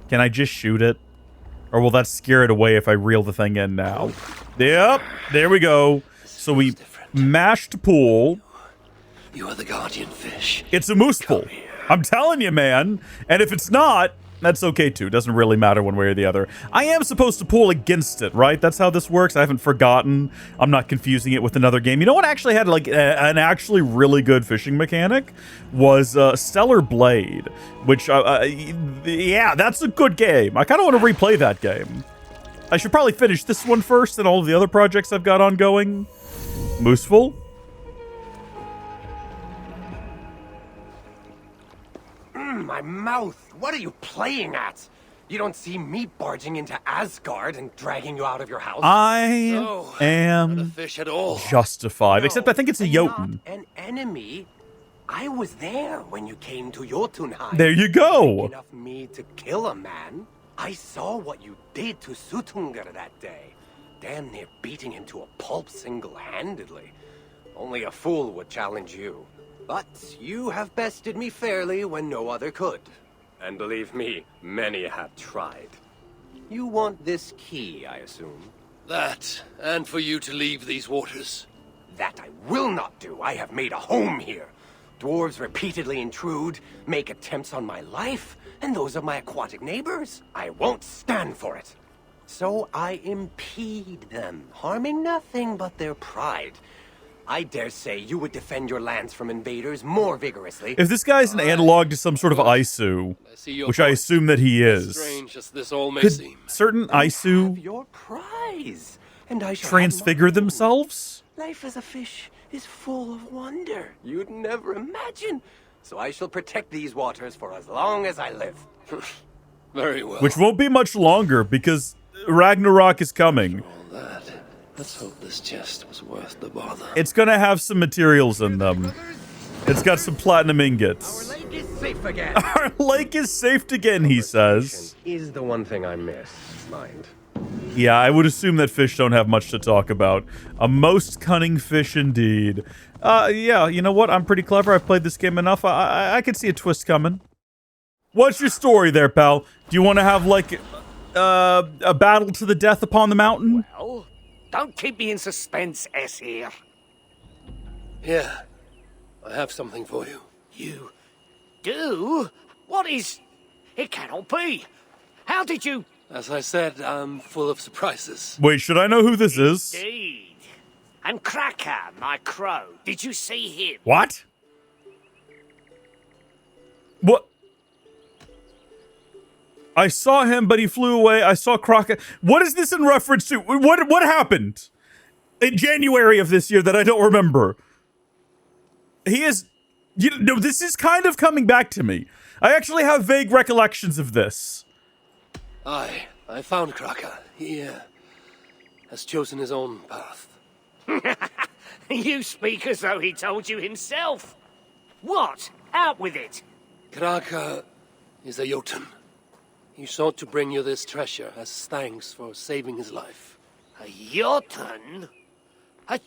Can I just shoot it? Or will that scare it away if I reel the thing in now? Yep, there we go. So we mash to pull. You are the guardian fish. It's a Muspel. I'm telling you, man. And if it's not, that's okay too. Doesn't really matter one way or the other. I am supposed to pull against it, right? That's how this works. I haven't forgotten. I'm not confusing it with another game. You know what actually had like an actually really good fishing mechanic? Was Stellar Blade, which, yeah, that's a good game. I kind of want to replay that game. I should probably finish this one first and all of the other projects I've got ongoing. Mooseful. My mouth! What are you playing at? You don't see me barging into Asgard and dragging you out of your house? I am not a fish at all. justified. No, except I think it's a Jotun. Not an enemy. I was there when you came to Jotunheim. There you go. Enough of me to kill a man. I saw what you did to Surtr that day. Damn near beating him to a pulp single-handedly. Only a fool would challenge you. But you have bested me fairly when no other could. And believe me, many have tried. You want this key, I assume? That, and for you to leave these waters. That I will not do. I have made a home here. Dwarves repeatedly intrude, make attempts on my life, and those of my aquatic neighbors. I won't stand for it. So I impede them, harming nothing but their pride. I dare say you would defend your lands from invaders more vigorously. If this guy's an analog to some sort of Aisu, which I assume that he is, Strange as this all may could seem. certain Aisu Your prize, and I shall transfigure have none. themselves? Life as a fish is full of wonder you'd never imagine. So I shall protect these waters for as long as I live. Very well. Which won't be much longer because Ragnarok is coming. All that. Let's hope this chest was worth the bother. It's gonna have some materials in them. It's got some platinum ingots. Our lake is safe again. Our lake is safe again, he says. Is the one thing I miss, mind. Yeah, I would assume that fish don't have much to talk about. A most cunning fish indeed. Yeah, you know what? I'm pretty clever. I've played this game enough. I could see a twist coming. What's your story there, pal? Do you want to have, like, a battle to the death upon the mountain? Well, don't keep me in suspense, S here. Yeah, I have something for you. You do? What is... It cannot be. How did you... As I said, I'm full of surprises. Wait, should I know who this is? Indeed. And Cracker, my crow. Did you see him? What? What? I saw him, but he flew away. I saw Crockett. What is this in reference to? What happened in January of this year that I don't remember? He is... You know, this is kind of coming back to me. I actually have vague recollections of this. I found Kraka. He has chosen his own path. You speak as though he told you himself. What? Out with it. Kraka is a Jotun. He sought to bring you this treasure as thanks for saving his life. A Jotun? A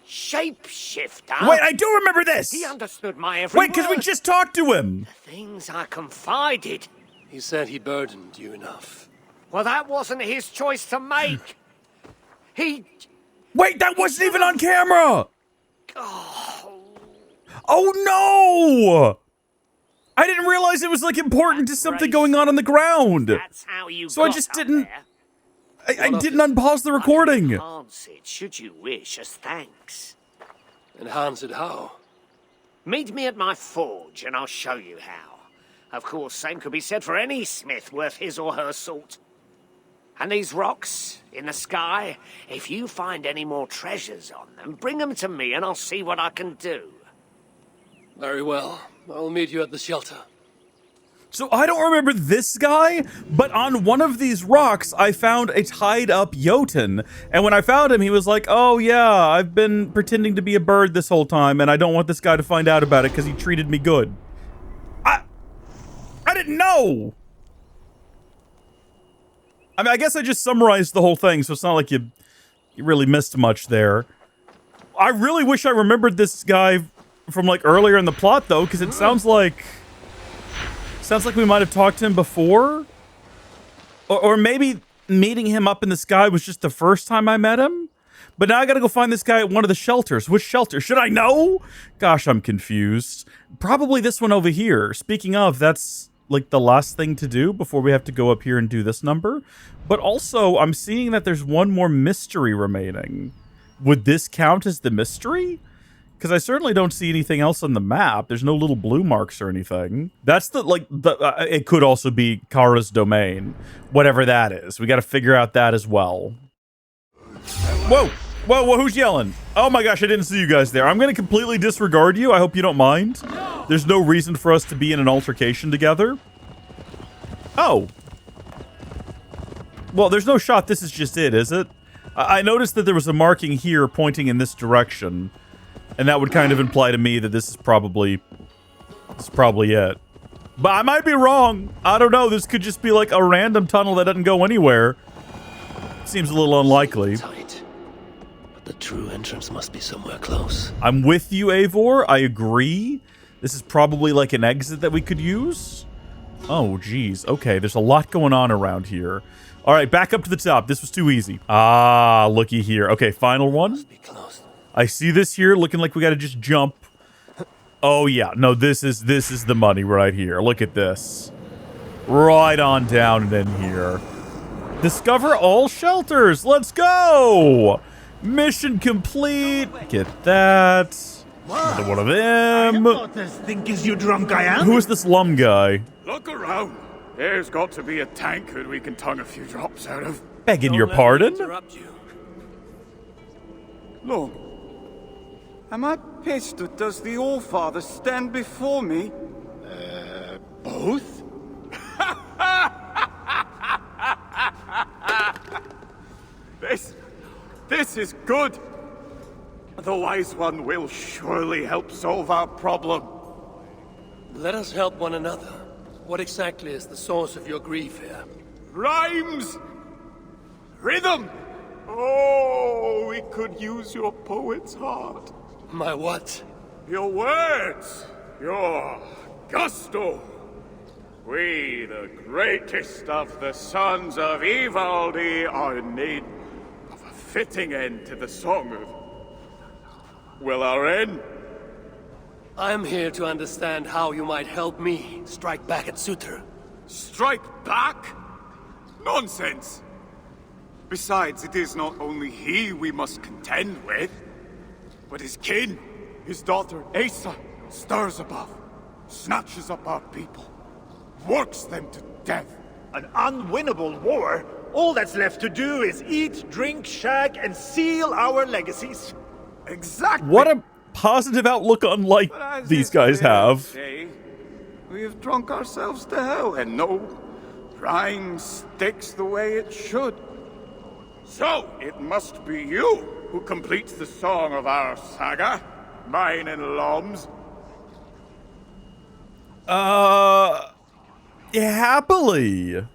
shapeshifter? Wait, I do remember this! He understood my every Wait, because we word. just talked to him! The things I confided. He said he burdened you enough. Well, that wasn't his choice to make. He... Wait, that wasn't even on camera! Oh no! I didn't realize it was, like, important to something going on the ground. That's how you so I just didn't... I didn't unpause the recording. Enhance it, should you wish, as thanks. Enhance it how? Meet me at my forge, and I'll show you how. Of course, same could be said for any smith worth his or her salt. And these rocks in the sky, if you find any more treasures on them, bring them to me and I'll see what I can do. Very well. I'll meet you at the shelter. So I don't remember this guy, but on one of these rocks, I found a tied-up Jotun. And when I found him, he was like, oh yeah, I've been pretending to be a bird this whole time, and I don't want this guy to find out about it because he treated me good. I didn't know! I mean, I guess I just summarized the whole thing, so it's not like you really missed much there. I really wish I remembered this guy from, like, earlier in the plot, though, because it sounds like we might have talked to him before. Or maybe meeting him up in the sky was just the first time I met him. But now I gotta go find this guy at one of the shelters. Which shelter? Should I know? Gosh, I'm confused. Probably this one over here. Speaking of, that's like the last thing to do before we have to go up here and do this number. But also, I'm seeing that there's one more mystery remaining. Would this count as the mystery? Because I certainly don't see anything else on the map. There's no little blue marks or anything. That's it could also be Kara's domain. Whatever that is. We got to figure out that as well. Whoa! Whoa, who's yelling? Oh my gosh, I didn't see you guys there. I'm going to completely disregard you. I hope you don't mind. There's no reason for us to be in an altercation together. Oh. Well, there's no shot. This is just it, is it? I noticed that there was a marking here pointing in this direction. And that would kind of imply to me that this is probably it. But I might be wrong. I don't know. This could just be like a random tunnel that doesn't go anywhere. Seems a little unlikely. Tight. But the true entrance must be somewhere close. I'm with you, Eivor. I agree. This is probably like an exit that we could use. Oh, geez. Okay, there's a lot going on around here. All right, back up to the top. This was too easy. Ah, looky here. Okay, final one. Must be close. I see this here, looking like we got to just jump. Oh yeah, no, this is the money right here. Look at this. Right on down and in here. Discover all shelters. Let's go. Mission complete. Get that. Another one of them. Not as think you drunk I am. Who is this Lum guy? Look around. There's got to be a tankard we can tongue a few drops out of. Begging your pardon? Look. Am I pissed or does the All-Father stand before me? Both? This is good. The Wise One will surely help solve our problem. Let us help one another. What exactly is the source of your grief here? Rhymes! Rhythm! Oh, we could use your poet's heart. My what? Your words! Your gusto! We, the greatest of the sons of Ivaldi, are in need of a fitting end to the song of... Well, our end? I am here to understand how you might help me strike back at Surtr. Strike back? Nonsense! Besides, it is not only he we must contend with, but his kin. His daughter, Asa, stirs above, snatches up our people, works them to death. An unwinnable war? All that's left to do is eat, drink, shag, and seal our legacies. Exactly. What a positive outlook on life these guys have. Say, we have drunk ourselves to hell, and no rhyme sticks the way it should. So, it must be you who completes the song of our saga, mine and Lom's. Happily.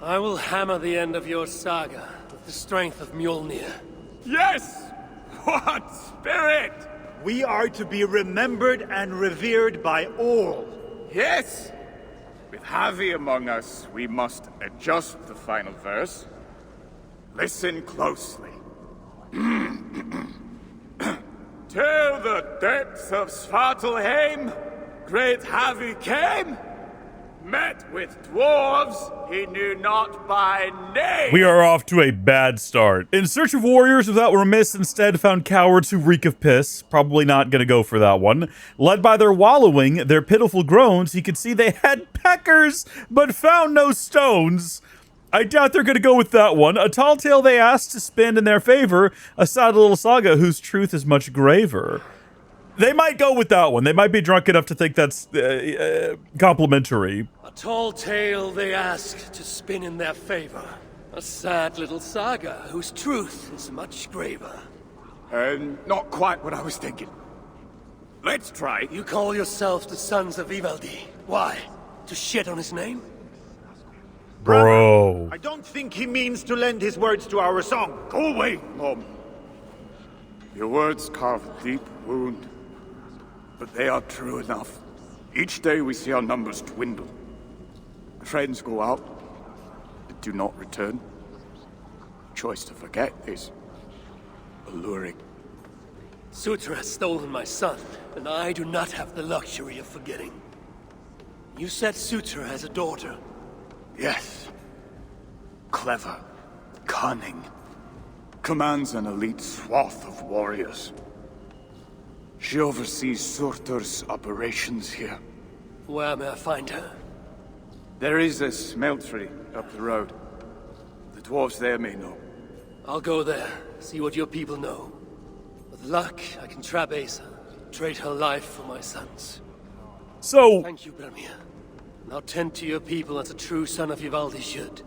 I will hammer the end of your saga with the strength of Mjolnir. Yes! What spirit! We are to be remembered and revered by all. Yes! With Havi among us, we must adjust the final verse. Listen closely. Till the depths of Svartalfheim, great Havi came, met with dwarves he knew not by name. We are off to a bad start. In search of warriors without remiss, instead found cowards who reek of piss. Probably not gonna go for that one. Led by their wallowing, their pitiful groans, he could see they had peckers, but found no stones. I doubt they're gonna go with that one. A tall tale they asked to spin in their favor, a sad little saga whose truth is much graver. They might go with that one. They might be drunk enough to think that's complimentary. A tall tale they ask to spin in their favor. A sad little saga whose truth is much graver. And not quite what I was thinking. Let's try. You call yourselves the sons of Ivaldi. Why? To shit on his name? Bro. I don't think he means to lend his words to our song. Go away, Mom. Your words carve a deep wound, but they are true enough. Each day we see our numbers dwindle. Friends go out, but do not return. The choice to forget is alluring. Surtr has stolen my son, and I do not have the luxury of forgetting. You said Surtr has a daughter. Yes. Clever. Cunning. Commands an elite swath of warriors. She oversees Surtur's operations here. Where may I find her? There is a smeltery up the road. The dwarves there may know. I'll go there, see what your people know. With luck, I can trap Asa, trade her life for my son's. So... Thank you, Bramir. Now tend to your people as a true son of Ivaldi should.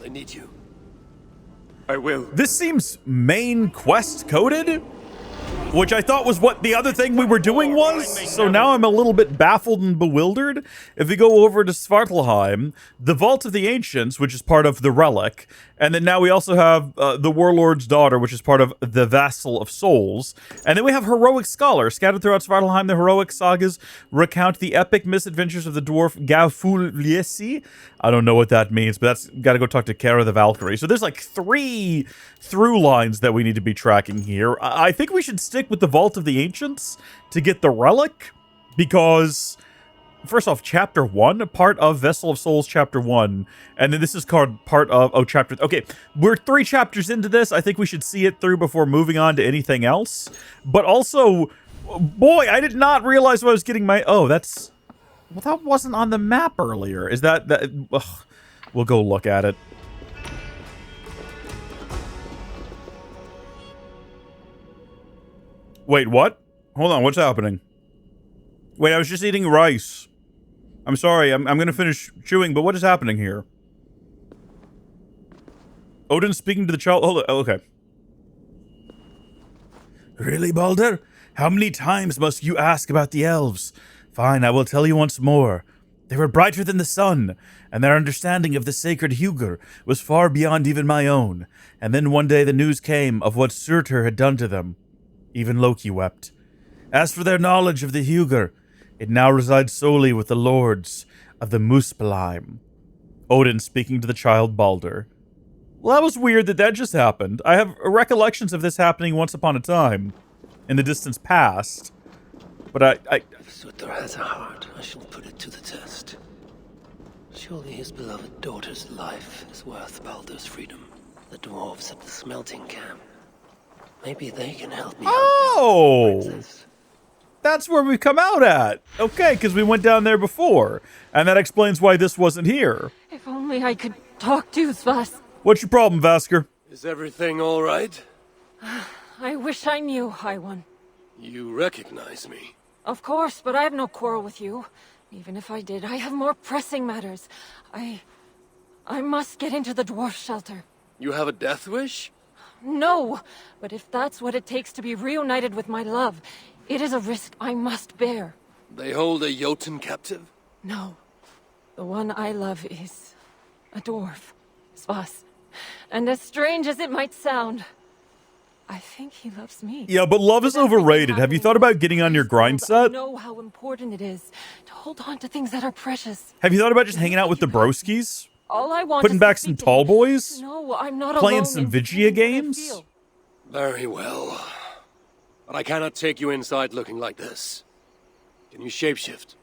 They need you. I will. This seems main quest coded, which I thought was what the other thing we were doing was. So now I'm a little bit baffled and bewildered. If we go over to Svartalfheim, the Vault of the Ancients, which is part of the Relic, and then now we also have the Warlord's Daughter, which is part of the Vassal of Souls. And then we have Heroic Scholar. Scattered throughout Svartalfheim, the heroic sagas recount the epic misadventures of the dwarf Gafulliesi. I don't know what that means, but that's got to go talk to Kara the Valkyrie. So there's like 3 through lines that we need to be tracking here. I think we should stick with the Vault of the Ancients to get the Relic, because first off, chapter 1, part of Vessel of Souls chapter 1, and then this is called part of chapter. Okay, we're 3 chapters into this. I think we should see it through before moving on to anything else. But also, boy, I did not realize what I was getting my. Oh, that's. Well, that wasn't on the map earlier. Is that? Ugh. We'll go look at it. Wait, what? Hold on, what's happening? Wait, I was just eating rice. I'm sorry, I'm gonna finish chewing, but what is happening here? Odin speaking to the child. Hold on, oh, okay. Really, Baldr? How many times must you ask about the elves? Fine, I will tell you once more. They were brighter than the sun, and their understanding of the sacred Hugr was far beyond even my own. And then one day the news came of what Surtur had done to them. Even Loki wept. As for their knowledge of the Hugr, it now resides solely with the lords of the Muspelheim. Odin speaking to the child Baldr. Well, that was weird that just happened. I have recollections of this happening once upon a time, in the distance past. But If Surtur has a heart, I shall put it to the test. Surely his beloved daughter's life is worth Baldr's freedom. The dwarves at the smelting camp. Maybe they can help me. Oh! That's where we come out at. Okay, because we went down there before. And that explains why this wasn't here. If only I could talk to Svas. What's your problem, Vasker? Is everything all right? I wish I knew, High One. You recognize me? Of course, but I have no quarrel with you. Even if I did, I have more pressing matters. I must get into the dwarf shelter. You have a death wish? No, but if that's what it takes to be reunited with my love, it is a risk I must bear. They hold a Jotun captive? No. The one I love is a dwarf, Svas. And as strange as it might sound, I think he loves me. Yeah, but love is overrated. Have you thought about getting on your grind set? I know how important it is to hold on to things that are precious. Have you thought about just hanging out with the broskies? All I want Putting is back some tall boys? No, I'm not Playing alone some in Vigia games? Very well. But I cannot take you inside looking like this. Can you shapeshift?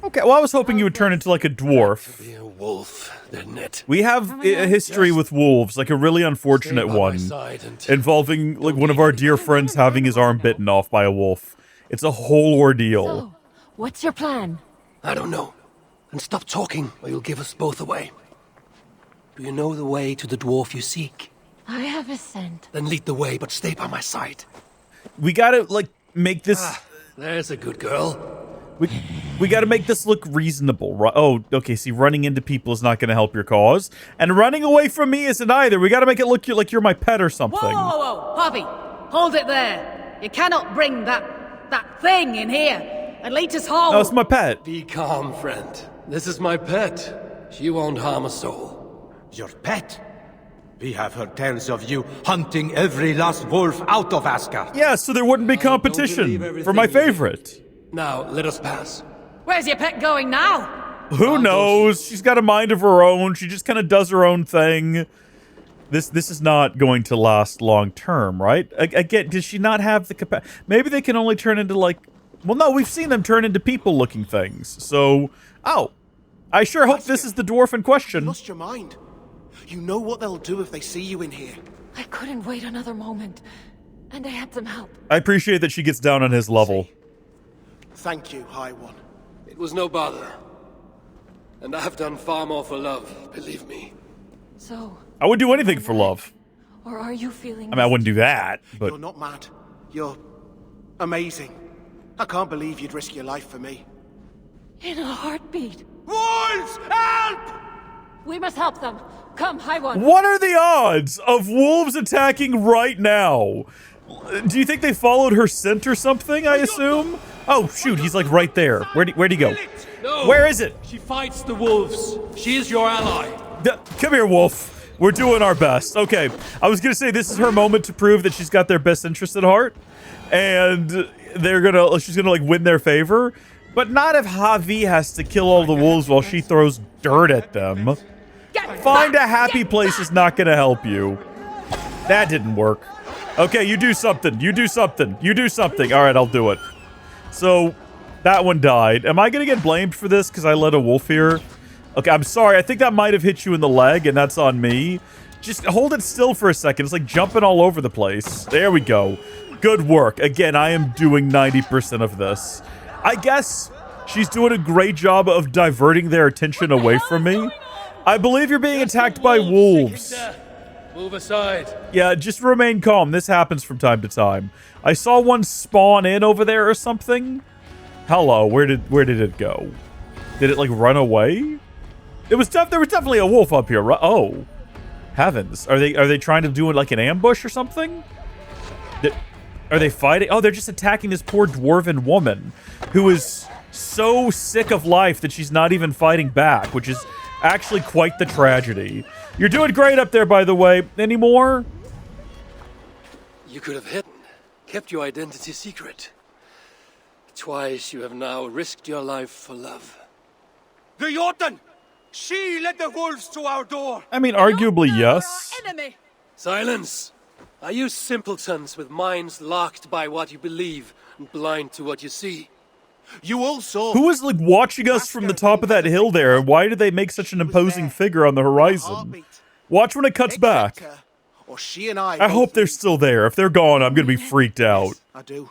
Okay, well, I was hoping you would turn into like a dwarf. Be a wolf, didn't it? We have a history with wolves, like a really unfortunate one, involving like one of our dear friends having his arm bitten off by a wolf. It's a whole ordeal. So, what's your plan? I don't know. And stop talking, or you'll give us both away. Do you know the way to the dwarf you seek? I have a scent. Then lead the way, but stay by my side. We gotta, like, make this... There's a good girl. We gotta make this look reasonable, right? Oh, okay, see, running into people is not gonna help your cause. And running away from me isn't either. We gotta make it look like you're my pet or something. Whoa, whoa, whoa, Havi! Hold it there! You cannot bring that thing in here and lead us home! No, it's my pet. Be calm, friend. This is my pet. She won't harm a soul. Your pet? We have heard tales of you hunting every last wolf out of Asgard. Yeah, so there wouldn't be competition for my favorite. Now, let us pass. Where's your pet going now? Who knows? She's got a mind of her own. She just kind of does her own thing. This is not going to last long term, right? Again, does she not have the capacity? Maybe they can only turn into like... Well, no, we've seen them turn into people-looking things. So, oh. I sure hope this is the dwarf in question. You lost your mind. You know what they'll do if they see you in here. I couldn't wait another moment. And I had some help. I appreciate that she gets down on his level. Thank you, High One. It was no bother. And I have done far more for love, believe me. So... I would do anything for love. Or are you feeling... I mean, I wouldn't do that, but... You're not mad. You're... amazing. I can't believe you'd risk your life for me. In a heartbeat. Wolves! Help! We must help them. Come, High One. What are the odds of wolves attacking right now? Do you think they followed her scent or something, I assume? Oh, shoot, he's like right there. Where'd he go? No. Where is it? She fights the wolves. She is your ally. Come here, wolf. We're doing our best. Okay, I was gonna say this is her moment to prove that she's got their best interest at heart. And she's gonna like win their favor. But not if Havi has to kill all the wolves while she throws dirt at them. Find a happy place is not gonna help you. That didn't work. Okay, you do something. You do something. You do something. All right, I'll do it. So, That one died. Am I going to get blamed for this because I led a wolf here? Okay, I'm sorry. I think that might have hit you in the leg, and that's on me. Just hold it still for a second. It's like jumping all over the place. There we go. Good work. Again, I am doing 90% of this. I guess she's doing a great job of diverting their attention away from me. I believe you're being attacked by wolves. Move aside. Yeah, just remain calm. This happens from time to time. I saw one spawn in over there or something. Hello, where did it go? Did it like run away? There was definitely a wolf up here, right? Oh, heavens! Are they trying to do it like an ambush or something? Are they fighting? Oh, they're just attacking this poor dwarven woman who is so sick of life that she's not even fighting back, which is actually quite the tragedy. You're doing great up there, by the way. Any more? You could have hidden, kept your identity secret. Twice you have now risked your life for love. The Jotun! She led the wolves to our door! I mean, arguably, yes. Enemy. Silence! Are you simpletons with minds locked by what you believe and blind to what you see? You also... Who is, like, watching us from the top of that hill there, and why did they make such an imposing figure on the horizon? Watch when it cuts back. Or she and I hope they're still there. If they're gone, I'm gonna be freaked out. I do.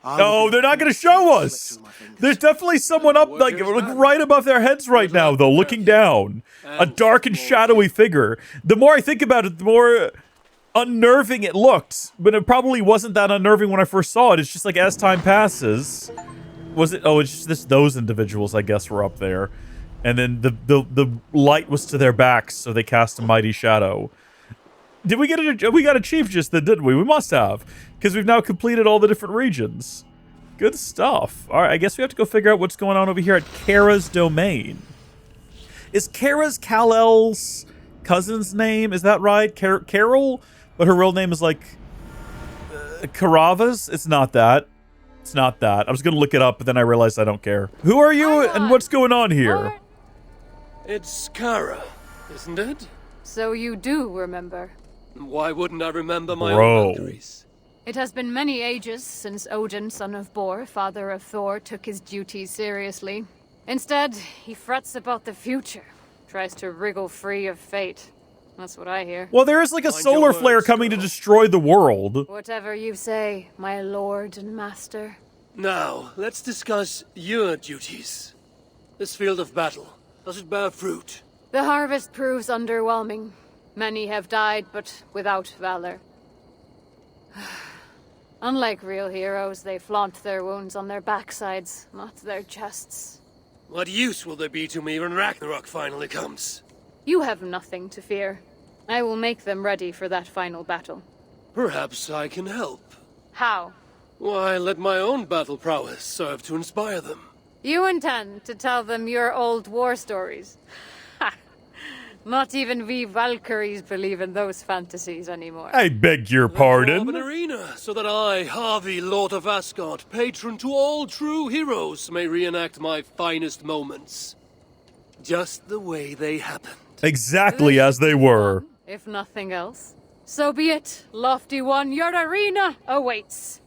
No, they're not gonna show us! There's definitely someone up, like right above their heads right now, though, looking down. A dark and shadowy figure. The more I think about it, the more unnerving it looked. But it probably wasn't that unnerving when I first saw it. It's just like, as time passes... Was it? Oh, it's just those individuals, I guess, were up there. And then the light was to their backs, so they cast a mighty shadow. Did we get it? We got a chief just then, didn't we? We must have, because we've now completed all the different regions. Good stuff. All right, I guess we have to go figure out what's going on over here at Kara's domain. Is Kara's Kal-El's cousin's name? Is that right? Carol? But her real name is like Karava's? It's not that. It's not that. I was going to look it up, but then I realized I don't care. Who are you and what's going on here? It's Kara, isn't it? So you do remember. Why wouldn't I remember my own boundaries? It has been many ages since Odin, son of Bor, father of Thor, took his duties seriously. Instead, he frets about the future, tries to wriggle free of fate. That's what I hear. Well, there is like a solar flare coming to destroy the world. Whatever you say, my lord and master. Now, let's discuss your duties. This field of battle, does it bear fruit? The harvest proves underwhelming. Many have died, but without valor. Unlike real heroes, they flaunt their wounds on their backsides, not their chests. What use will there be to me when Ragnarok finally comes? You have nothing to fear. I will make them ready for that final battle. Perhaps I can help. How? Why, let my own battle prowess serve to inspire them. You intend to tell them your old war stories? Ha! Not even we Valkyries believe in those fantasies anymore. I beg your pardon? An arena, so that I, Havi, Lord of Asgard, patron to all true heroes, may reenact my finest moments. Just the way they happened. Exactly as they were. If nothing else. So be it, lofty one, your arena awaits.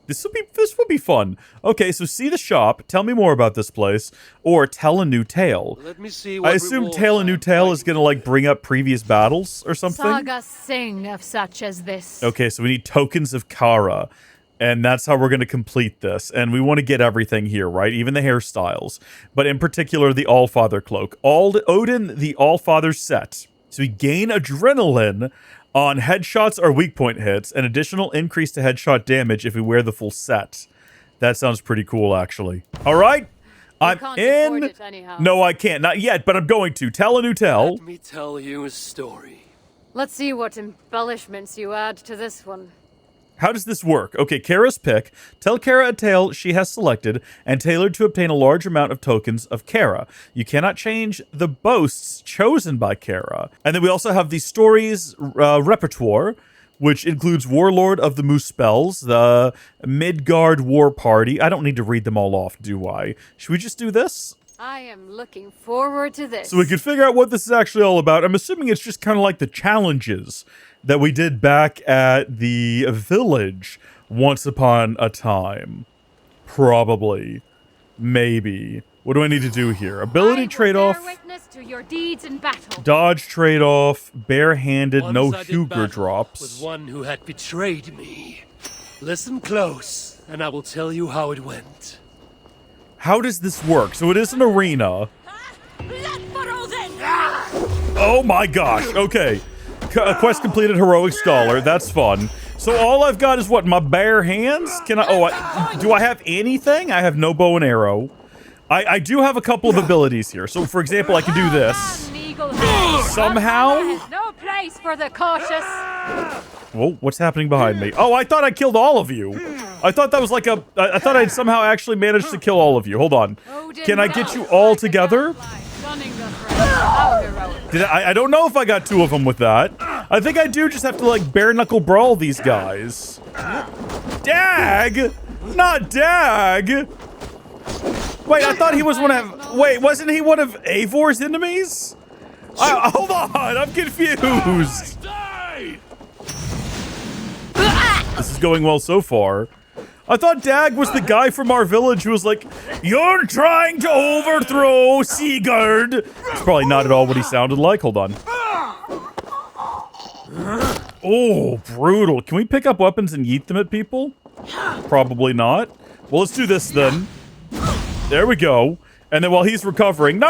This will be fun. Okay, so see the shop, tell me more about this place, or tell a new tale. Let me see what I assume tell a new tale is gonna like bring up previous battles or something? Sagas sing of such as this. Okay, so we need tokens of Kara. And that's how we're going to complete this. And we want to get everything here, right? Even the hairstyles. But in particular, the Allfather cloak. Odin, the Allfather set. So we gain adrenaline on headshots or weak point hits. An additional increase to headshot damage if we wear the full set. That sounds pretty cool, actually. All right. I'm in. No, I can't. Not yet, but I'm going to. Tell a new tale. Let me tell you a story. Let's see what embellishments you add to this one. How does this work? Okay, Kara's pick. Tell Kara a tale she has selected and tailored to obtain a large amount of tokens of Kara. You cannot change the boasts chosen by Kara. And then we also have the stories repertoire, which includes Warlord of the Muspels, the Midgard War Party. I don't need to read them all off, do I? Should we just do this? I am looking forward to this. So we can figure out what this is actually all about. I'm assuming it's just kind of like the challenges that we did back at the village once upon a time. Probably. Maybe. What do I need to do here? Ability trade-off. Witness to your deeds in battle. Dodge trade-off. Barehanded. No Once I did Huger battle drops. with one who had betrayed me. Listen close, and I will tell you how it went. How does this work? So it is an arena. Oh my gosh. Okay. Quest completed, heroic scholar. That's fun. So all I've got is what? My bare hands? Can I? Do I have anything? I have no bow and arrow. I do have a couple of abilities here. So for example, I can do this. Somehow. No place for the cautious. Whoa, what's happening behind me? Oh, I thought I killed all of you. I thought that was like a... I thought I'd somehow actually managed to kill all of you. Hold on. Can I get you all together? Did I don't know if I got 2 of them with that. I think I do just have to, like, bare-knuckle brawl these guys. Dag! Not Dag! Wait, I thought he was one of... Wait, wasn't he one of Eivor's enemies? Hold on, I'm confused. This is going well so far. I thought Dag was the guy from our village who was like, "You're trying to overthrow Sigurd." It's probably not at all what he sounded like. Hold on. Oh, brutal. Can we pick up weapons and yeet them at people? Probably not. Well, let's do this then. There we go. And then while he's recovering... No.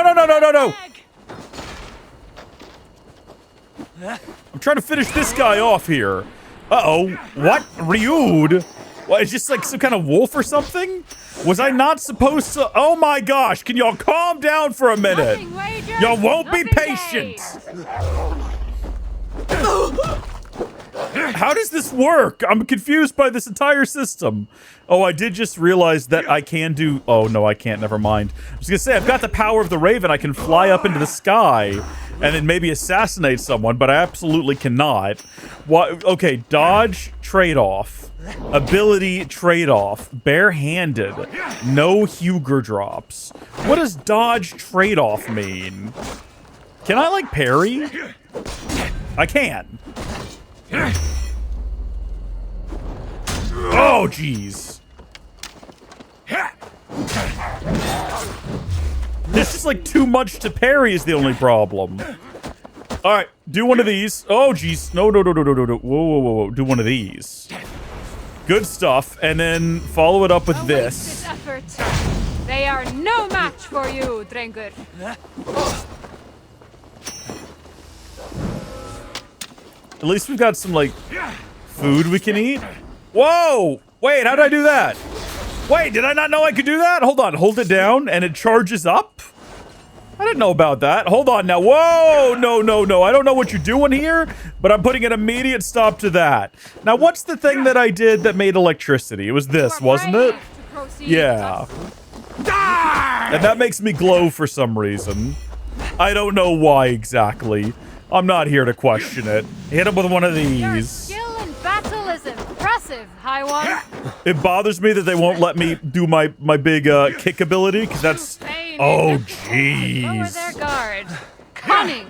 I'm trying to finish this guy off here. Uh-oh. What? Rude. What, is just like some kind of wolf or something? Was I not supposed to... Oh my gosh, can y'all calm down for a minute? Y'all won't be patient. How does this work? I'm confused by this entire system. Oh, I did just realize that I can do... Oh, no, I can't. Never mind. I was going to say, I've got the power of the Raven. I can fly up into the sky and then maybe assassinate someone, but I absolutely cannot. What? Okay, dodge, trade-off. Ability, trade-off. Barehanded. No Huger drops. What does dodge, trade-off mean? Can I, like, parry? I can. Oh, jeez. There's just like too much to parry is the only problem. All right, do one of these. Oh, jeez. No. Whoa. Do one of these. Good stuff. And then follow it up with this. Effort. They are no match for you, Drengur. At least we've got some, like, food we can eat. Whoa! Wait, how did I do that? Wait, did I not know I could do that? Hold on, hold it down and it charges up? I didn't know about that. Hold on now. Whoa! No. I don't know what you're doing here, but I'm putting an immediate stop to that. Now, what's the thing that I did that made electricity? It was this, wasn't it? Yeah. And that makes me glow for some reason. I don't know why exactly. I'm not here to question it. Hit him with one of these. Your skill in battle is impressive, High One. It bothers me that they won't let me do my big kick ability, because that's... Oh, jeez. Lower their guard. Cunning.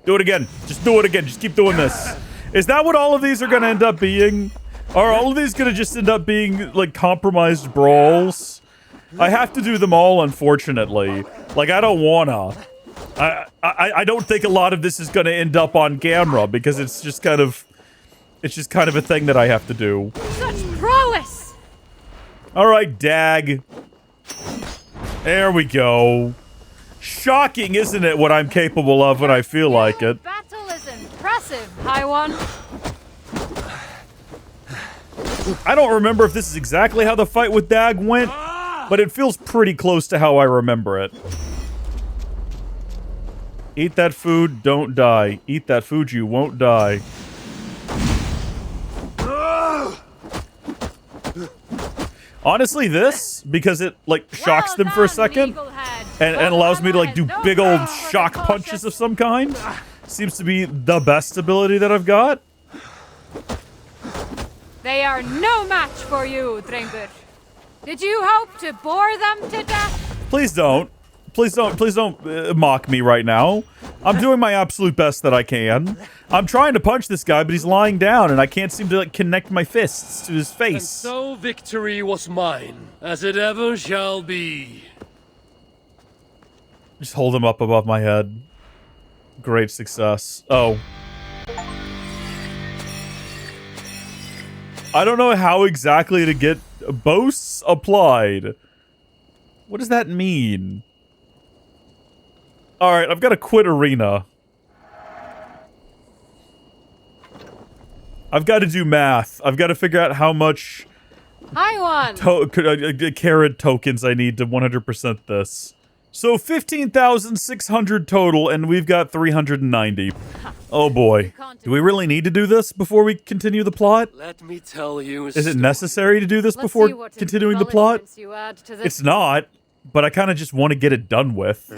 Do it again. Just do it again. Just keep doing this. Is that what all of these are going to end up being? Are all of these going to just end up being, like, compromised brawls? I have to do them all, unfortunately. Like, I don't wanna. I don't think a lot of this is going to end up on camera, because it's just kind of a thing that I have to do. Such prowess! Alright, Dag. There we go. Shocking, isn't it, what I'm capable of when I feel like it? Battle is impressive, High One. I don't remember if this is exactly how the fight with Dag went, but it feels pretty close to how I remember it. Eat that food, don't die. Eat that food, you won't die. Honestly, this, because it, like, shocks them for a second, and allows me to, like, do big old shock punches of some kind, seems to be the best ability that I've got. They are no match for you, Drengur. Did you hope to bore them to death? Please don't. Please don't mock me right now. I'm doing my absolute best that I can. I'm trying to punch this guy, but he's lying down, and I can't seem to like connect my fists to his face. And so victory was mine, as it ever shall be. Just hold him up above my head. Great success. Oh. I don't know how exactly to get boasts applied. What does that mean? Alright, I've got to quit arena. I've got to do math. I've got to figure out how much Hi, one. carrot tokens I need to 100% this. So 15,600 total, and we've got 390. Oh boy. Do we really need to do this before we continue the plot? Let me tell you. Is it necessary to do this before continuing the plot? It's not, but I kind of just want to get it done with.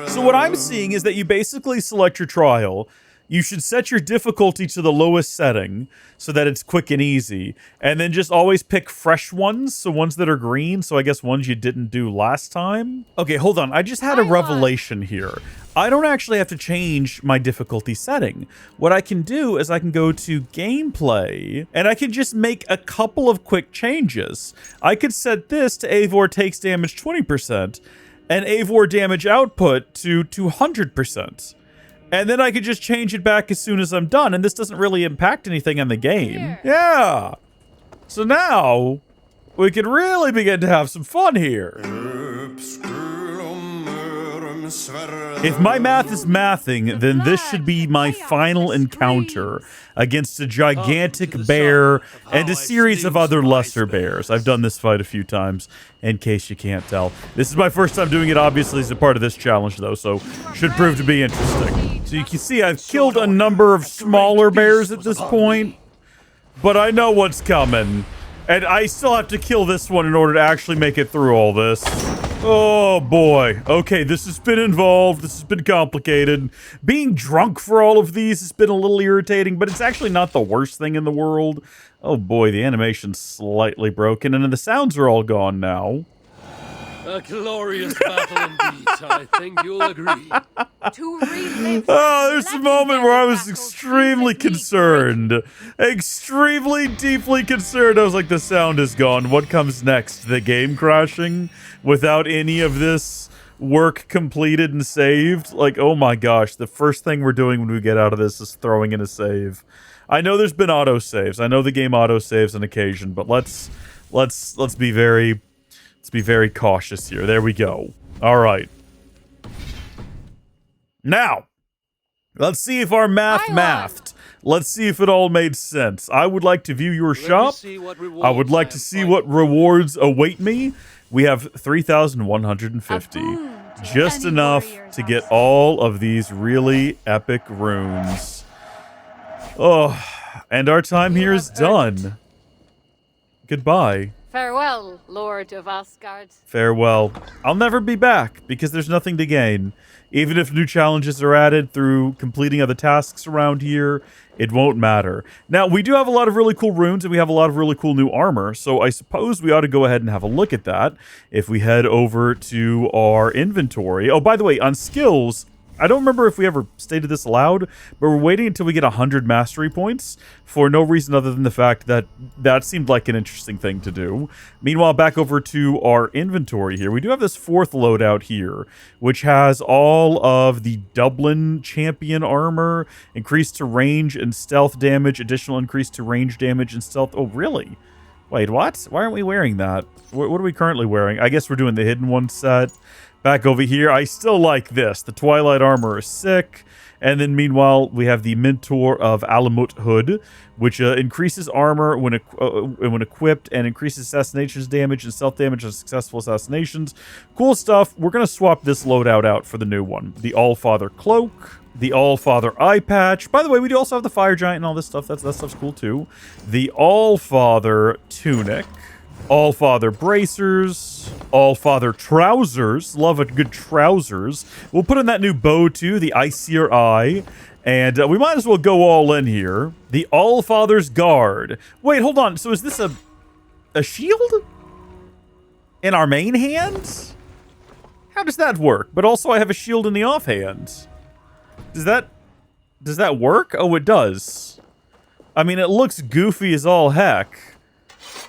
So what I'm seeing is that you basically select your trial. You should set your difficulty to the lowest setting so that it's quick and easy. And then just always pick fresh ones, so ones that are green, so I guess ones you didn't do last time. Okay, hold on. I just had a revelation here. I don't actually have to change my difficulty setting. What I can do is I can go to gameplay, and I can just make a couple of quick changes. I could set this to Eivor takes damage 20%, and Eivor damage output to 200%. And then I could just change it back as soon as I'm done, and this doesn't really impact anything on the game. Yeah. So now, we can really begin to have some fun here. If my math is mathing, then this should be my final encounter against a gigantic bear and a series of other lesser bears. I've done this fight a few times, in case you can't tell. This is my first time doing it, obviously, as a part of this challenge, though, so should prove to be interesting. So you can see I've killed a number of smaller bears at this point, but I know what's coming. And I still have to kill this one in order to actually make it through all this. Oh boy. Okay, this has been involved. This has been complicated. Being drunk for all of these has been a little irritating, but it's actually not the worst thing in the world. Oh boy, the animation's slightly broken, and the sounds are all gone now. A glorious battle indeed, I think you'll agree. Oh, there's a moment where I was extremely concerned. Extremely deeply concerned. I was like, the sound is gone. What comes next? The game crashing without any of this work completed and saved? Like, oh my gosh, the first thing we're doing when we get out of this is throwing in a save. I know there's been autosaves. I know the game autosaves on occasion, but let's be very cautious here. There we go. All right. Now, let's see if our mathed. Let's see if it all made sense. I would like to view your shop. I would like to see what rewards await me. We have 3,150. Just enough to get all of these really epic runes. Oh, and our time here is done. Goodbye. Farewell, Lord of Asgard. Farewell. I'll never be back, because there's nothing to gain. Even if new challenges are added through completing other tasks around here, it won't matter. Now, we do have a lot of really cool runes, and we have a lot of really cool new armor, so I suppose we ought to go ahead and have a look at that if we head over to our inventory. Oh, by the way, on skills, I don't remember if we ever stated this aloud, but we're waiting until we get 100 mastery points for no reason other than the fact that that seemed like an interesting thing to do. Meanwhile, back over to our inventory here, we do have this fourth loadout here, which has all of the Dublin champion armor, increased to range and stealth damage, additional increase to range damage and stealth. Oh, really? Wait, what? Why aren't we wearing that? What are we currently wearing? I guess we're doing the hidden one set. Back over here, I still like this. The Twilight armor is sick. And then meanwhile, we have the Mentor of Alamut hood, which increases armor when equipped and increases assassinations damage and stealth damage on successful assassinations. Cool stuff. We're going to swap this loadout out for the new one. The Allfather cloak, the Allfather eye patch. By the way, we do also have the Fire Giant and all this stuff. That stuff's cool too. The Allfather tunic. Allfather bracers, Allfather trousers, love a good trousers. We'll put in that new bow too, the Icier Eye, and we might as well go all in here. The Allfather's guard. Wait, hold on. So is this a shield? in our main hand? How does that work? But also I have a shield in the offhand. Does that work? Oh, it does. I mean, it looks goofy as all heck.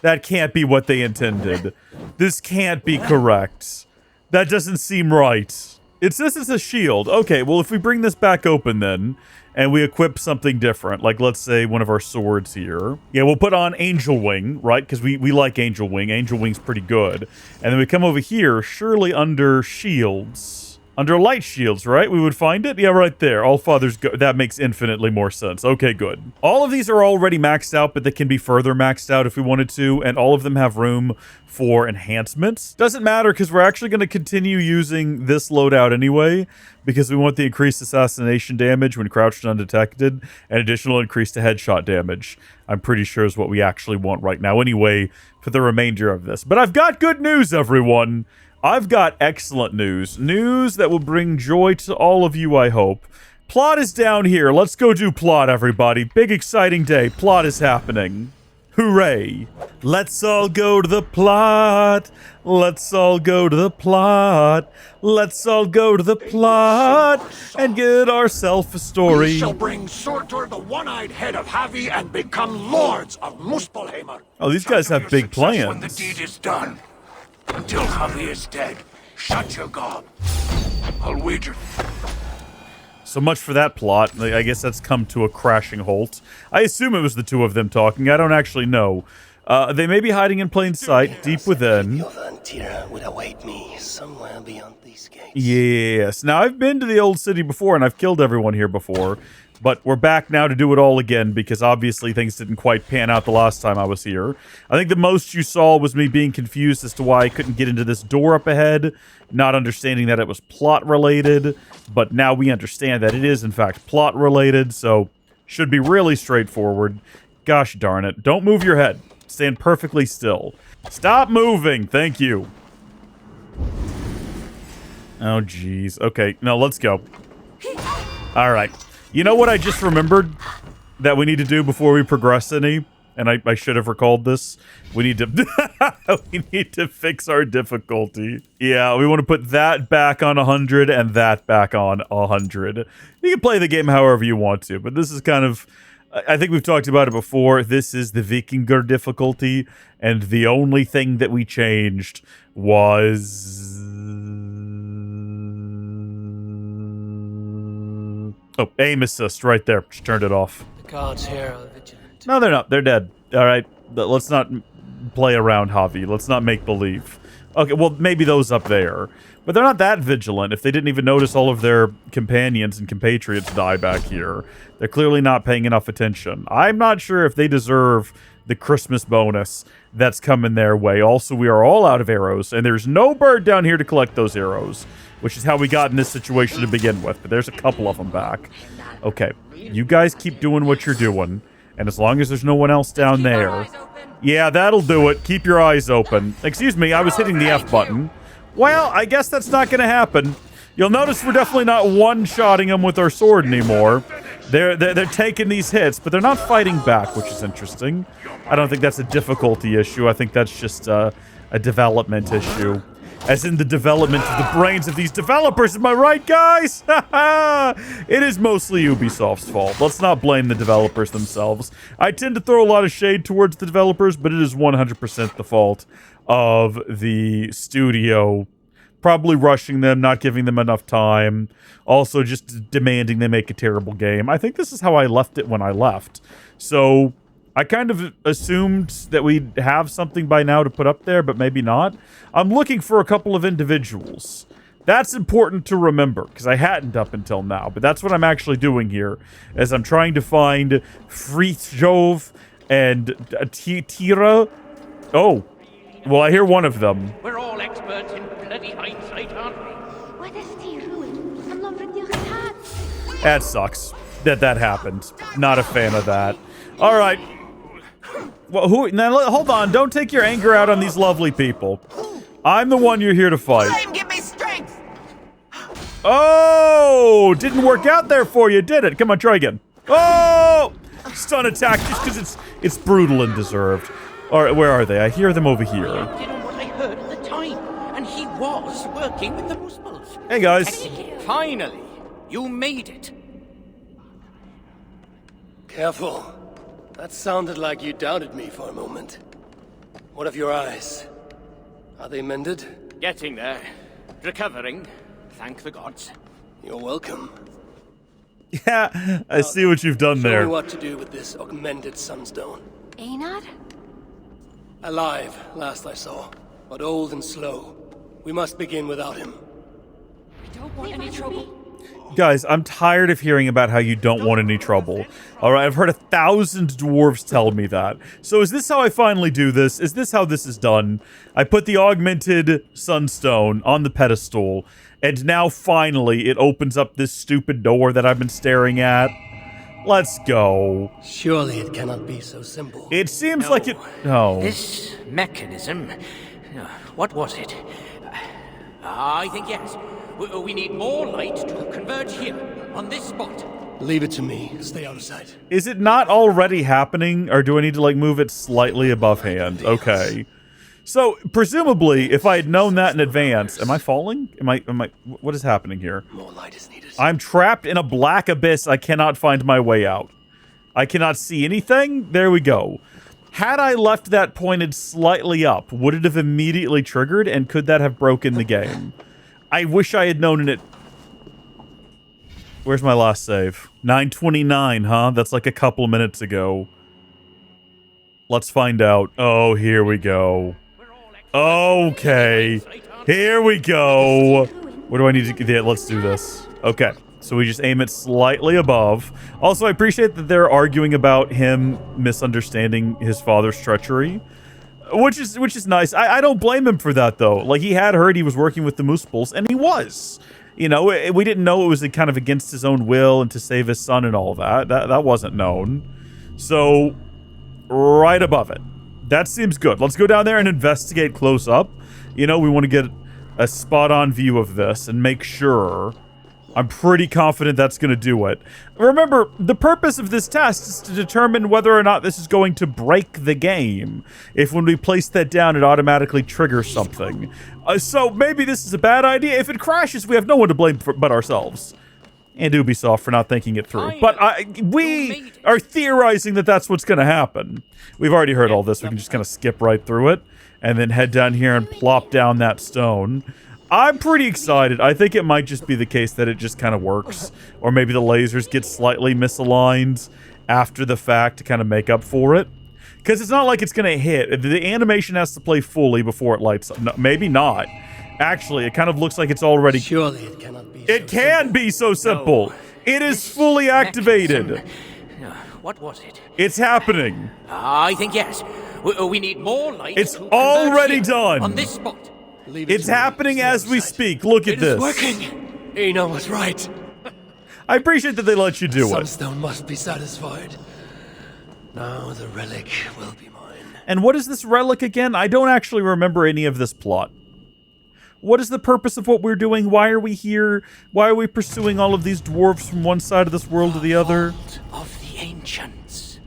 That can't be what they intended. This can't be correct. That doesn't seem right. It says it's a shield. Okay, well, if we bring this back open then, and we equip something different, like let's say one of our swords here. Yeah, we'll put on Angel Wing, right? Because we like Angel Wing. Angel Wing's pretty good. And then we come over here, surely under shields. Under light shields, right? We would find it? Yeah, right there. All Fathers go. That makes infinitely more sense. Okay, good. All of these are already maxed out, but they can be further maxed out if we wanted to, and all of them have room for enhancements. Doesn't matter, because we're actually going to continue using this loadout anyway, because we want the increased assassination damage when crouched and undetected, and additional increase to headshot damage. I'm pretty sure is what we actually want right now anyway, for the remainder of this. But I've got good news, everyone! I've got excellent news. News that will bring joy to all of you, I hope. Plot is down here. Let's go do plot, everybody. Big exciting day. Plot is happening. Hooray. Let's all go to the plot. Let's all go to the plot. Let's all go to the plot and get ourselves a story. We shall bring Surtur, the one-eyed head of Havi, and become lords of Muspelheim. Oh, these guys have big plans. When the deed is done. Until Havi is dead, shut your gob. I'll wager. So much for that plot. I guess that's come to a crashing halt. I assume it was the two of them talking. I don't actually know. They may be hiding in plain sight, deep within. would await me somewhere beyond these gates. Yes. Now, I've been to the old city before, and I've killed everyone here before. But we're back now to do it all again, because obviously things didn't quite pan out the last time I was here. I think the most you saw was me being confused as to why I couldn't get into this door up ahead, not understanding that it was plot-related. But now we understand that it is, in fact, plot-related, so should be really straightforward. Gosh darn it. Don't move your head. Stand perfectly still. Stop moving! Thank you. Oh, jeez. Okay, no, let's go. Alright. You know what I just remembered that we need to do before we progress any? And I should have recalled this. We need to fix our difficulty. Yeah, we want to put that back on 100 and that back on 100. You can play the game however you want to, but this is kind of... I think we've talked about it before. This is the Vikinger difficulty, and the only thing that we changed was... Oh, aim assist right there. Just turned it off. The gods here are vigilant. No, they're not. They're dead. All right. Let's not play around, Havi. Let's not make believe. Okay, well, maybe those up there. But they're not that vigilant if they didn't even notice all of their companions and compatriots die back here. They're clearly not paying enough attention. I'm not sure if they deserve the Christmas bonus that's coming their way. Also, we are all out of arrows, and there's no bird down here to collect those arrows, which is how we got in this situation to begin with. But there's a couple of them back. Okay, you guys keep doing what you're doing, and as long as there's no one else down there... Yeah, that'll do it. Keep your eyes open. Excuse me, I was hitting the F button. Well, I guess that's not going to happen. You'll notice we're definitely not one-shotting them with our sword anymore. They're taking these hits, but they're not fighting back, which is interesting. I don't think that's a difficulty issue. I think that's just a development issue. As in the development of the brains of these developers. Am I right, guys? It is mostly Ubisoft's fault. Let's not blame the developers themselves. I tend to throw a lot of shade towards the developers, but it is 100% the fault of the studio. Probably rushing them, not giving them enough time. Also just demanding they make a terrible game. I think this is how I left it when I left. So... I kind of assumed that we'd have something by now to put up there, but maybe not. I'm looking for a couple of individuals. That's important to remember, because I hadn't up until now. But that's what I'm actually doing here, as I'm trying to find Fritjof and Tira. Oh, well, I hear one of them. We're all experts in bloody hindsight, aren't we? That sucks that happened. Not a fan of that. All right. Well, now, hold on. Don't take your anger out on these lovely people. I'm the one you're here to fight. Give me strength. Oh, didn't work out there for you, did it? Come on, try again. Oh, stun attack just because it's brutal and deserved. All right, where are they? I hear them over here. I heard at the time. And he was working with the Muspels. Hey, guys. Finally, you made it. Careful. That sounded like you doubted me for a moment. What of your eyes? Are they mended? Getting there. Recovering. Thank the gods. You're welcome. Yeah, I see what you've done Show there. me what to do with this augmented sunstone. Einar? Alive, last I saw, but old and slow. We must begin without him. I don't want any trouble. Guys, I'm tired of hearing about how you don't want any trouble. All right, I've heard 1,000 dwarves tell me that. So is this how I finally do this? Is this how this is done? I put the augmented sunstone on the pedestal, and now finally it opens up this stupid door that I've been staring at. Let's go. Surely it cannot be so simple. It seems like it... Oh. This mechanism... what was it? I think yes. We need more light to converge here, on this spot. Leave it to me. Stay out of sight. Is it not already happening, or do I need to, like, move it slightly above hand? Okay. So, presumably, if I had known that in advance... Am I falling? Am I... What is happening here? More light is needed. I'm trapped in a black abyss. I cannot find my way out. I cannot see anything. There we go. Had I left that pointed slightly up, would it have immediately triggered, and could that have broken the game? I wish I had known it. Where's my last save? 9:29, huh? That's like a couple of minutes ago. Let's find out. Oh, here we go. Okay. Here we go. What do I need to... Yeah, let's do this. Okay. So we just aim it slightly above. Also, I appreciate that they're arguing about him misunderstanding his father's treachery. Which is nice. I don't blame him for that, though. Like, he had heard he was working with the Muspels, and he was. You know, we didn't know it was kind of against his own will and to save his son and all that. That wasn't known. So, right above it. That seems good. Let's go down there and investigate close up. You know, we want to get a spot-on view of this and make sure... I'm pretty confident that's going to do it. Remember, the purpose of this test is to determine whether or not this is going to break the game. If when we place that down, it automatically triggers something. So maybe this is a bad idea. If it crashes, we have no one to blame but ourselves. And Ubisoft for not thinking it through. But we are theorizing that that's what's going to happen. We've already heard all this. We can just kind of skip right through it. And then head down here and plop down that stone. I'm pretty excited. I think it might just be the case that it just kind of works. Or maybe the lasers get slightly misaligned after the fact to kind of make up for it. Because it's not like it's going to hit. The animation has to play fully before it lights up. No, maybe not. Actually, it kind of looks like it's already... Surely it cannot be It can be so simple. No. It is fully activated. What was it? It's happening. I think yes. We need more light. It's already done. On this spot. It's happening as we speak. Look at this. It is working. Einar was right. I appreciate that they let you do it. Sunstone must be satisfied. Now the relic will be mine. And what is this relic again? I don't actually remember any of this plot. What is the purpose of what we're doing? Why are we here? Why are we pursuing all of these dwarves from one side of this world to the other? Of the ancients.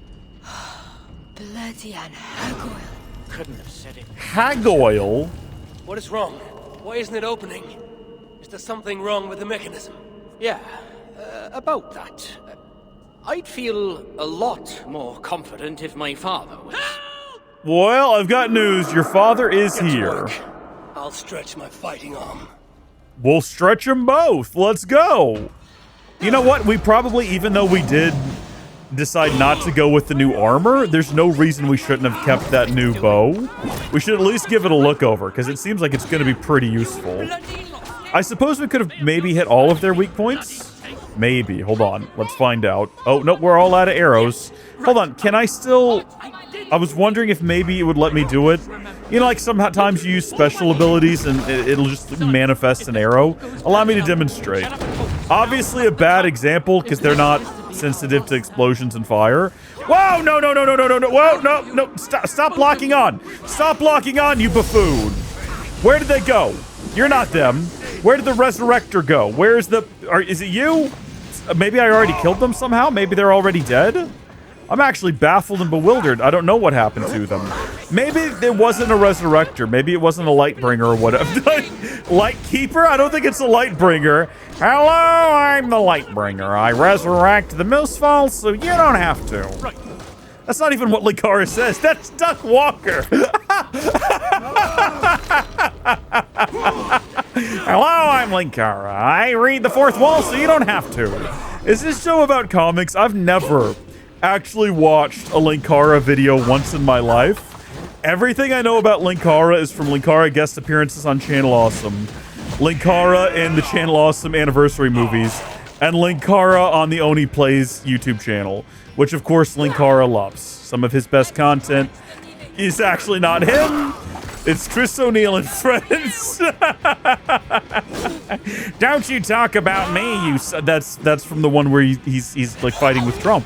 Bloody and Hagoil. Couldn't have said it. Hagoil? What is wrong? Why isn't it opening? Is there something wrong with the mechanism? Yeah, about that. I'd feel a lot more confident if my father was... Well, I've got news. Your father is here. I'll stretch my fighting arm. We'll stretch them both. Let's go. You know what? We probably, even though we did decide not to go with the new armor, there's no reason we shouldn't have kept that new bow. We should at least give it a look over, because it seems like it's going to be pretty useful. I suppose we could have maybe hit all of their weak points? Maybe. Hold on. Let's find out. Oh, no, we're all out of arrows. Hold on. Can I still... I was wondering if maybe it would let me do it. You know, like sometimes you use special abilities and it'll just manifest an arrow. Allow me to demonstrate. Obviously a bad example because they're not sensitive to explosions and fire. Whoa, no. Whoa, no. Stop locking on. Stop locking on, you buffoon. Where did they go? You're not them. Where did the Resurrector go? Where's the... is it you? Maybe I already killed them somehow? Maybe they're already dead? I'm actually baffled and bewildered. I don't know what happened to them. Maybe it wasn't a resurrector. Maybe it wasn't a light bringer or whatever. Light keeper? I don't think it's a light bringer. Hello, I'm the light bringer. I resurrect the Muspelheim so you don't have to. Right. That's not even what Linkara says. That's Duck Walker. Hello, I'm Linkara. I read the fourth wall so you don't have to. Is this show about comics? I've never actually watched a Linkara video once in my life. Everything I know about Linkara is from Linkara guest appearances on Channel Awesome, Linkara in the Channel Awesome anniversary movies, and Linkara on the Oni Plays YouTube channel, which of course Linkara loves. Some of his best content is actually not him. It's Chris O'Neill and friends. Don't you talk about me, you. That's from the one where he's like fighting with Trump.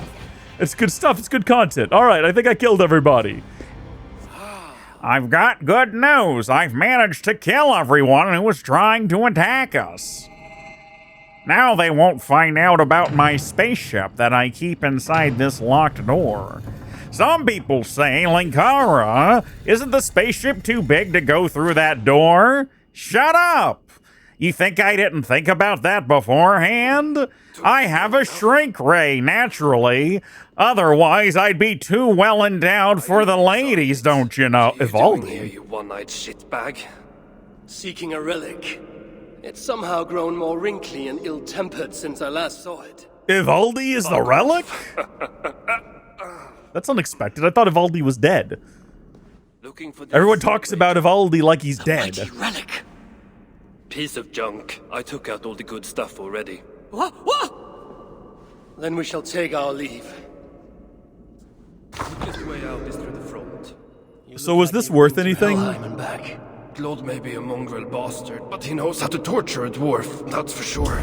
It's good stuff. It's good content. All right, I think I killed everybody. I've got good news. I've managed to kill everyone who was trying to attack us. Now they won't find out about my spaceship that I keep inside this locked door. Some people say, Linkara, isn't the spaceship too big to go through that door? Shut up! You think I didn't think about that beforehand? I have a shrink ray, naturally. Otherwise, I'd be too well endowed for the ladies, don't you know? Evolving here, you one-eyed shitbag. Seeking a relic. It's somehow grown more wrinkly and ill-tempered since I last saw it. Ivaldi is the relic? That's unexpected. I thought Ivaldi was dead. Everyone talks about Ivaldi like he's dead. Relic. Piece of junk. I took out all the good stuff already. What? What? Then we shall take our leave. Quickest way out is through the front. So was this worth anything? And back. Claude may be a mongrel bastard, but he knows how to torture a dwarf, that's for sure.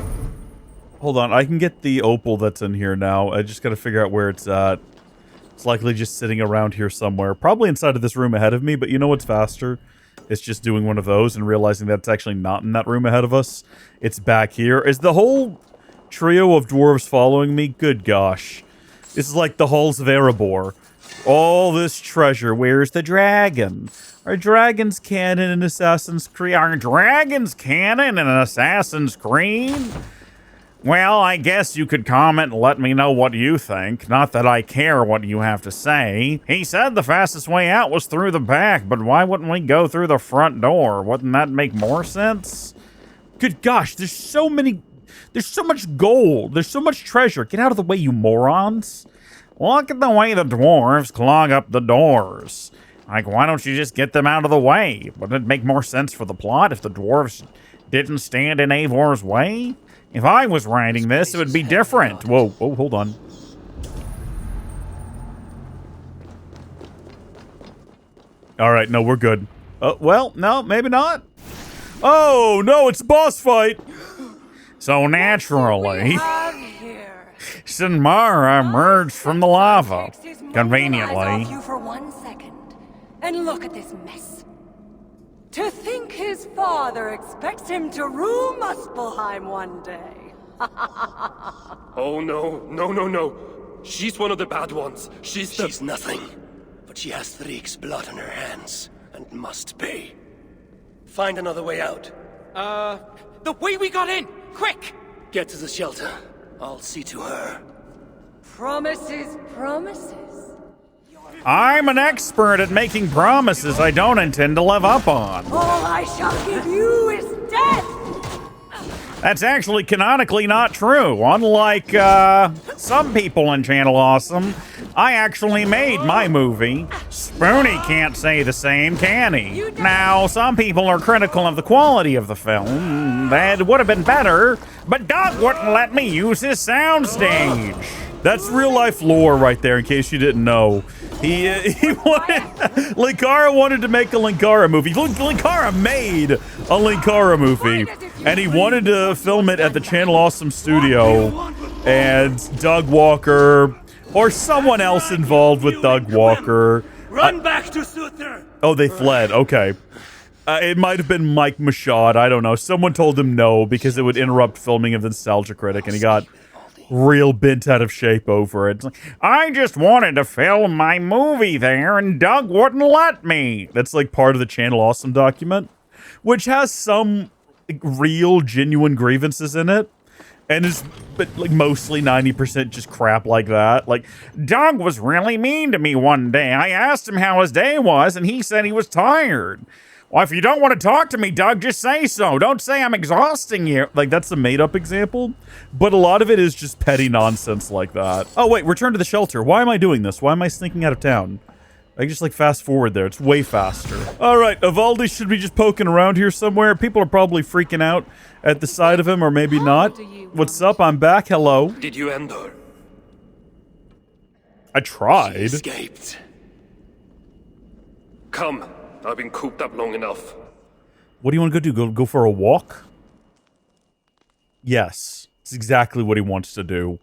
Hold on, I can get the opal that's in here now. I just gotta figure out where it's at. It's likely just sitting around here somewhere. Probably inside of this room ahead of me, but you know what's faster? It's just doing one of those and realizing that it's actually not in that room ahead of us. It's back here. Is the whole trio of dwarves following me? Good gosh. This is like the halls of Erebor. All this treasure. Where's the dragon? Are dragons canon in Assassin's Creed? Are dragons canon in Assassin's Creed? Well, I guess you could comment and let me know what you think. Not that I care what you have to say. He said the fastest way out was through the back, but why wouldn't we go through the front door? Wouldn't that make more sense? Good gosh, there's so much gold. There's so much treasure. Get out of the way, you morons. Look at the way the dwarves clog up the doors. Like, why don't you just get them out of the way? Wouldn't it make more sense for the plot if the dwarves didn't stand in Eivor's way? If I was writing this, it would be different. Whoa, hold on. All right, no, we're good. Well, no, maybe not. Oh, no, it's a boss fight. So naturally, Sinmara emerged from the lava, conveniently. You for 1 second, and look at this mess. To think his father expects him to rule Muspelheim one day. Oh no. She's one of the bad ones. She's nothing. But she has Threek's blood on her hands, and must pay. Find another way out. The way we got in! Quick! Get to the shelter. I'll see to her. Promises. I'm an expert at making promises I don't intend to live up on. All I shall give you is death! That's actually canonically not true. Unlike, some people in Channel Awesome, I actually made my movie. Spoonie can't say the same, can he? Now, some people are critical of the quality of the film. That would have been better, but Doug wouldn't let me use his soundstage. That's real-life lore right there, in case you didn't know. He wanted... Linkara wanted to make a Linkara movie. Linkara made a Linkara movie, and he wanted to film it at the Channel Awesome studio, and Doug Walker, or someone else involved with Doug Walker. Run back to Surtr! Oh, they fled. Okay. It might have been Mike Machad. I don't know. Someone told him no, because it would interrupt filming of the Nostalgia Critic, and he got real bent out of shape over it. It's like, I just wanted to film my movie there and Doug wouldn't let me. That's like part of the Channel Awesome document, which has some real, genuine grievances in it. And is, but like mostly 90% just crap like that. Like, Doug was really mean to me one day. I asked him how his day was, and he said he was tired. Well, if you don't want to talk to me, Doug, just say so. Don't say I'm exhausting you. Like, that's a made-up example. But a lot of it is just petty nonsense like that. Oh, wait, return to the shelter. Why am I doing this? Why am I sneaking out of town? I can just, like, fast forward there. It's way faster. All right, Ivaldi should be just poking around here somewhere. People are probably freaking out at the sight of him, or maybe not. What's up? I'm back. Hello. Did you end her? I tried. She escaped. Come. I've been cooped up long enough. What do you want to go do? Go for a walk? Yes. It's exactly what he wants to do.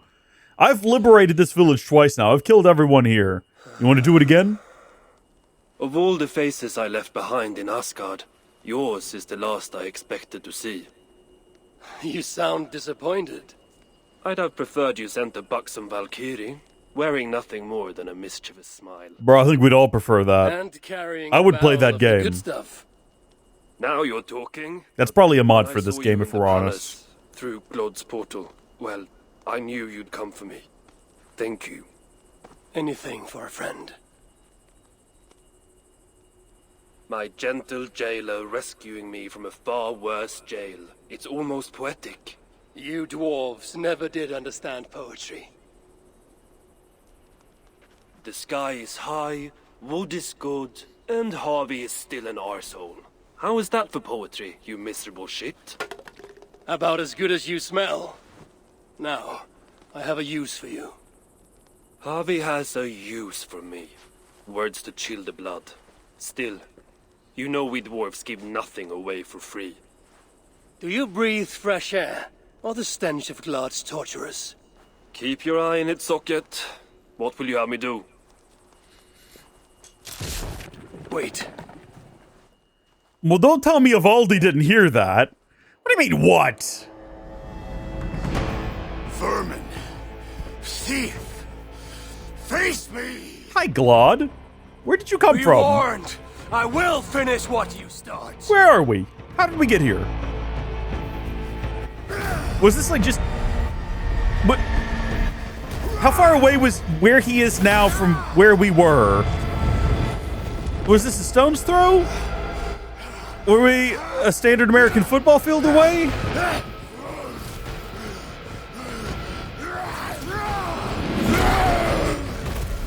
I've liberated this village twice now. I've killed everyone here. You want to do it again? Of all the faces I left behind in Asgard, yours is the last I expected to see. You sound disappointed. I'd have preferred you sent a buxom Valkyrie, wearing nothing more than a mischievous smile. Bro, I think we'd all prefer that. And carrying I would play a that barrel of the game. Good stuff. Now you're talking. That's probably a mod When for I this saw game, you if in we're the honest. palace, through Blood's portal, well, I knew you'd come for me. Thank you. Anything for a friend. My gentle jailer rescuing me from a far worse jail. It's almost poetic. You dwarves never did understand poetry. The sky is high, wood is good, and Havi is still an arsehole. How is that for poetry, you miserable shit? About as good as you smell. Now, I have a use for you. Havi has a use for me. Words to chill the blood. Still, you know we dwarves give nothing away for free. Do you breathe fresh air, or the stench of Glad's torturers? Keep your eye in its socket. What will you have me do? Wait. Well, don't tell me Ivaldi didn't hear that. What do you mean, what? Vermin. Thief. Face me. Hi, Glod. Where did you come Be from? warned. I will finish what you start. Where are we? How did we get here? Was this like just... What? How far away was where he is now from where we were? Was this a stone's throw? Were we a standard American football field away?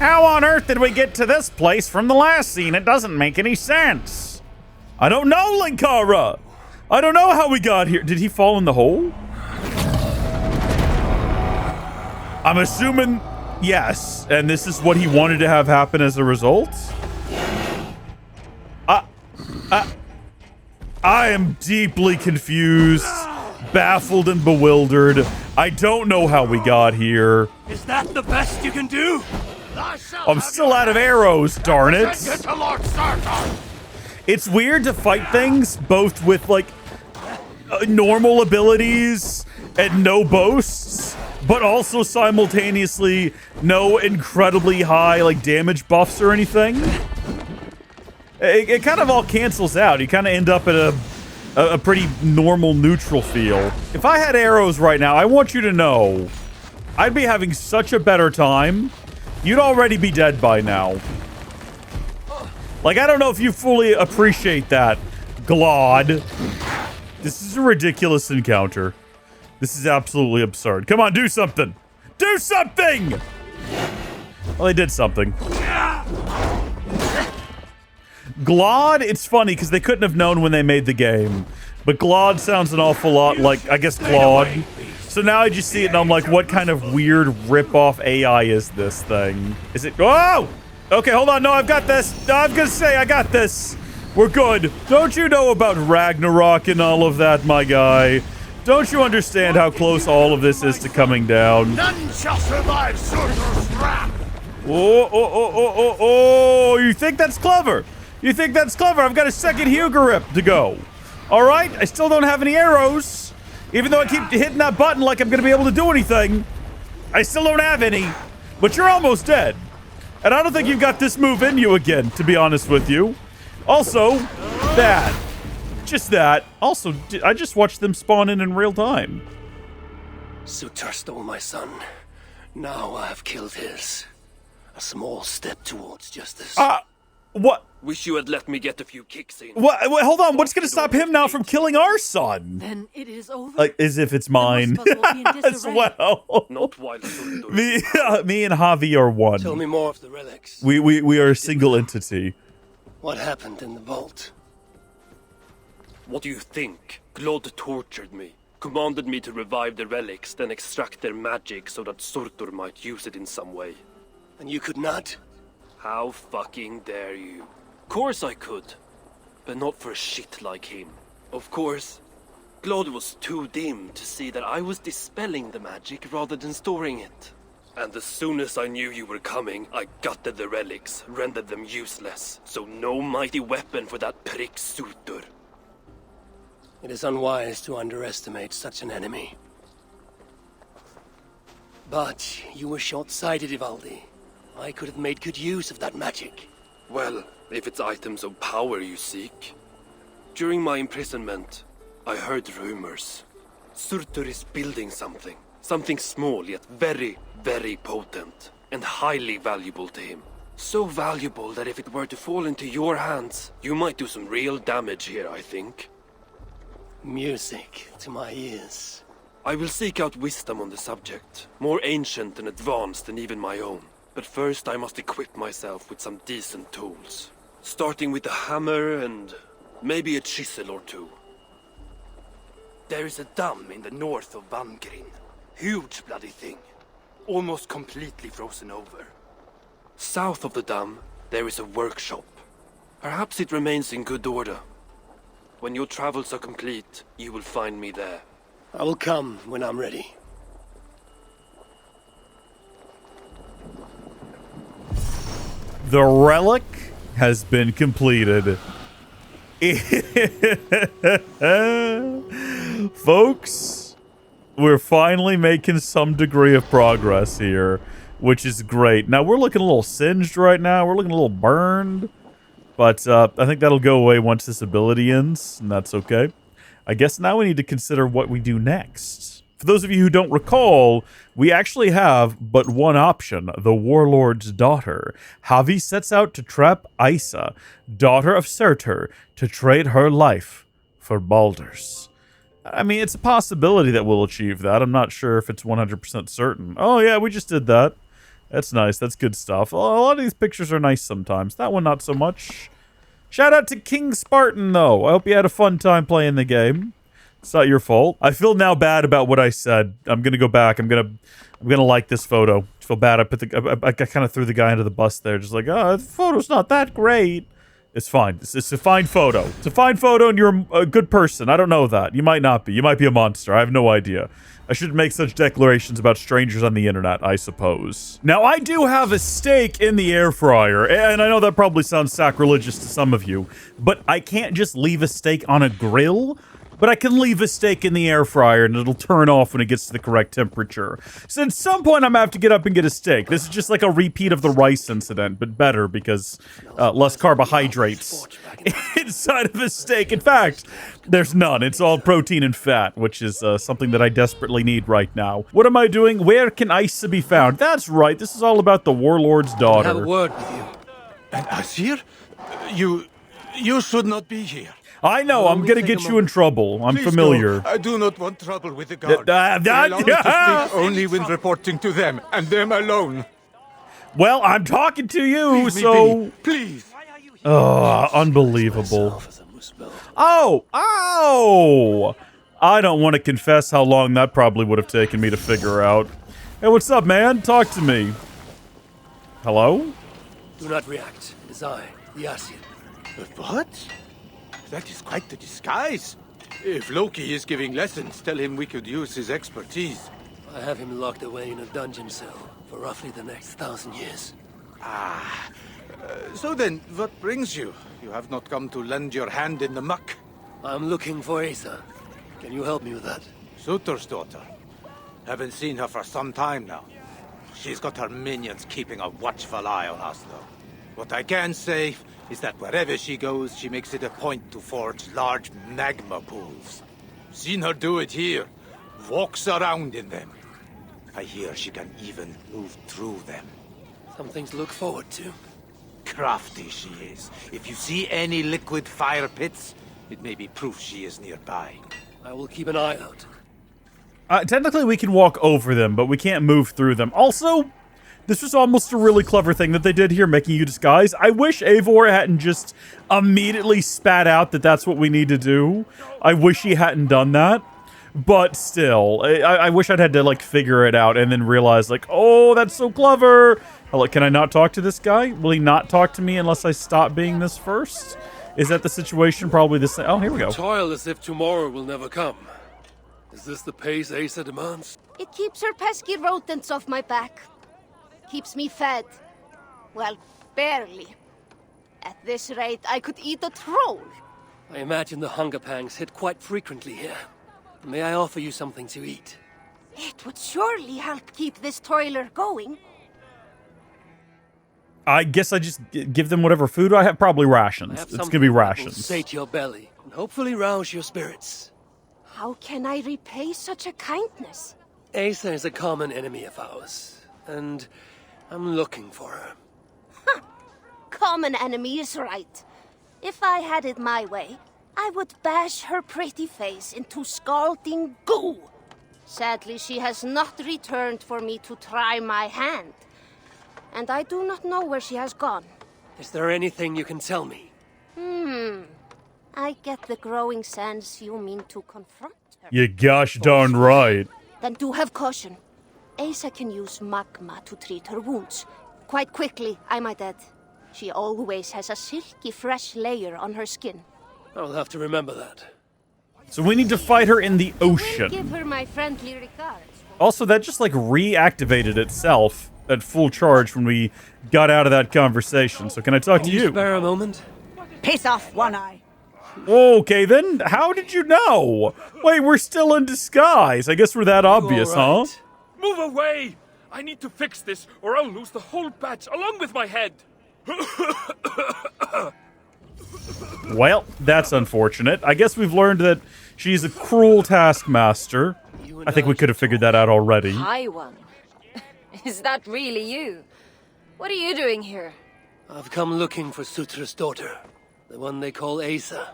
How on earth did we get to this place from the last scene? It doesn't make any sense. I don't know, Linkara. I don't know how we got here. Did he fall in the hole? I'm assuming yes, and this is what he wanted to have happen as a result. I am deeply confused, baffled, and bewildered. I don't know how we got here. Is that the best you can do? I'm still out of arrows, darn it. It's weird to fight things both with, like, normal abilities and no boasts, but also simultaneously no incredibly high, like, damage buffs or anything. It kind of all cancels out. You kind of end up at a pretty normal neutral feel. If I had arrows right now, I want you to know, I'd be having such a better time. You'd already be dead by now. Like, I don't know if you fully appreciate that, Glod. This is a ridiculous encounter. This is absolutely absurd. Come on, do something. Do something! Well, they did something. Glod, it's funny because they couldn't have known when they made the game. But Glod sounds an awful lot like, I guess, Claude. So now I just see it and I'm like, what kind of weird rip-off AI is this thing? Is it... Oh! Okay, hold on. No, I've got this. No, I'm gonna say I got this. We're good. Don't you know about Ragnarok and all of that, my guy? Don't you understand how close all of this is to coming down? None shall survive Surtur's wrath. Oh, you think that's clever? You think that's clever? I've got a second Hugorip to go. All right, I still don't have any arrows. Even though I keep hitting that button like I'm going to be able to do anything. I still don't have any, but you're almost dead. And I don't think you've got this move in you again, to be honest with you. Also, that. Just that. Also, I just watched them spawn in real time. Surtr stole my son. Now I have killed his. A small step towards justice. What? Wish you had let me get a few kicks in. What? Hold on. What's going to stop him now from killing our son? Then it is over. Like, as if it's mine. As well. Not while Surtur. Me and Havi are one. Tell me more of the relics. We are a single entity. What happened in the vault? What do you think? Glod tortured me. Commanded me to revive the relics, then extract their magic so that Surtur might use it in some way. And you could not? How fucking dare you? Course I could. But not for a shit like him. Of course, Glod was too dim to see that I was dispelling the magic rather than storing it. And as soon as I knew you were coming, I gutted the relics, rendered them useless. So no mighty weapon for that prick Surtur. It is unwise to underestimate such an enemy. But you were short-sighted, Ivaldi. I could have made good use of that magic. Well, if it's items of power you seek. During my imprisonment, I heard rumors. Surtur is building something. Something small yet very, very potent. And highly valuable to him. So valuable that if it were to fall into your hands, you might do some real damage here, I think. Music to my ears. I will seek out wisdom on the subject. More ancient and advanced than even my own. But first I must equip myself with some decent tools. Starting with a hammer and maybe a chisel or two. There is a dam in the north of Vangrin. Huge bloody thing. Almost completely frozen over. South of the dam, there is a workshop. Perhaps it remains in good order. When your travels are complete, you will find me there. I will come when I'm ready. The relic has been completed. Folks, we're finally making some degree of progress here, which is great. Now, we're looking a little singed right now. We're looking a little burned. But I think that'll go away once this ability ends, and that's okay. I guess now we need to consider what we do next. For those of you who don't recall, we actually have but one option, the Warlord's Daughter. Havi sets out to trap Isa, daughter of Surtur, to trade her life for Baldr's. I mean, it's a possibility that we'll achieve that. I'm not sure if it's 100% certain. Oh yeah, we just did that. That's nice. That's good stuff. A lot of these pictures are nice sometimes. That one, not so much. Shout out to King Spartan, though. I hope you had a fun time playing the game. It's not your fault. I feel now bad about what I said. I'm gonna go back. I'm gonna like this photo. I feel bad. I kind of threw the guy under the bus there. Just like, oh, the photo's not that great. It's fine. It's a fine photo. It's a fine photo, and you're a good person. I don't know that. You might not be. You might be a monster. I have no idea. I shouldn't make such declarations about strangers on the internet, I suppose. Now, I do have a steak in the air fryer, and I know that probably sounds sacrilegious to some of you, but I can't just leave a steak on a grill. But I can leave a steak in the air fryer and it'll turn off when it gets to the correct temperature. So at some point I'm gonna have to get up and get a steak. This is just like a repeat of the rice incident, but better because less carbohydrates inside of a steak. In fact, there's none. It's all protein and fat, which is something that I desperately need right now. What am I doing? Where can Isa be found? That's right. This is all about the Warlord's Daughter. I have a word with you. And Asir? You should not be here. I know, I'm gonna get you in trouble. I'm familiar. Go. I do not want trouble with the guards. Allow me to speak only when reporting to them, and them alone. Well, I'm talking to you, Leave so... me be. Please. Oh, unbelievable. Oh! I don't want to confess how long that probably would have taken me to figure out. Hey, what's up, man? Talk to me. Hello? Do not react. It is I, the Asir. What? That is quite the disguise. If Loki is giving lessons, tell him we could use his expertise. I have him locked away in a dungeon cell for roughly the next 1,000 years. So then, what brings you? You have not come to lend your hand in the muck. I'm looking for Isa. Can you help me with that? Surtur's daughter. Haven't seen her for some time now. She's got her minions keeping a watchful eye on us, though. What I can say is that wherever she goes, she makes it a point to forge large magma pools. Seen her do it here. Walks around in them. I hear she can even move through them. Something to look forward to. Crafty she is. If you see any liquid fire pits, it may be proof she is nearby. I will keep an eye out. Technically, we can walk over them, but we can't move through them. Also, this was almost a really clever thing that they did here, making you disguise. I wish Eivor hadn't just immediately spat out that that's what we need to do. I wish he hadn't done that. But still, I wish I'd had to, like, figure it out and then realize, like, oh, that's so clever. Hello, can I not talk to this guy? Will he not talk to me unless I stop being this first? Is that the situation? Probably the same. Oh, here we go. Toil as if tomorrow will never come. Is this the pace Asa demands? It keeps her pesky rodents off my back. Keeps me fed. Well, barely. At this rate, I could eat a troll. I imagine the hunger pangs hit quite frequently here. May I offer you something to eat? It would surely help keep this toiler going. I guess I just give them whatever food I have. Probably rations. It's going to be rations. Sate your belly and hopefully rouse your spirits. How can I repay such a kindness? Asa is a common enemy of ours, and I'm looking for her. Common enemy is right. If I had it my way, I would bash her pretty face into scalding goo. Sadly, she has not returned for me to try my hand. And I do not know where she has gone. Is there anything you can tell me? I get the growing sense you mean to confront her. You gosh darn right. Then do have caution. Asa can use magma to treat her wounds. Quite quickly, I might add. She always has a silky fresh layer on her skin. I'll have to remember that. So we need to fight her in the ocean. Give her my friendly regards. Also, that just like reactivated itself at full charge when we got out of that conversation. So can I talk to you? Spare a moment? Piss off, One Eye. Okay, then. How did you know? Wait, we're still in disguise. I guess we're that obvious, huh? Move away! I need to fix this, or I'll lose the whole batch along with my head. Well, that's unfortunate. I guess we've learned that she's a cruel taskmaster. I think we could have figured that out already. Hi, One. Is that really you? What are you doing here? I've come looking for Surtr's daughter, the one they call Asa.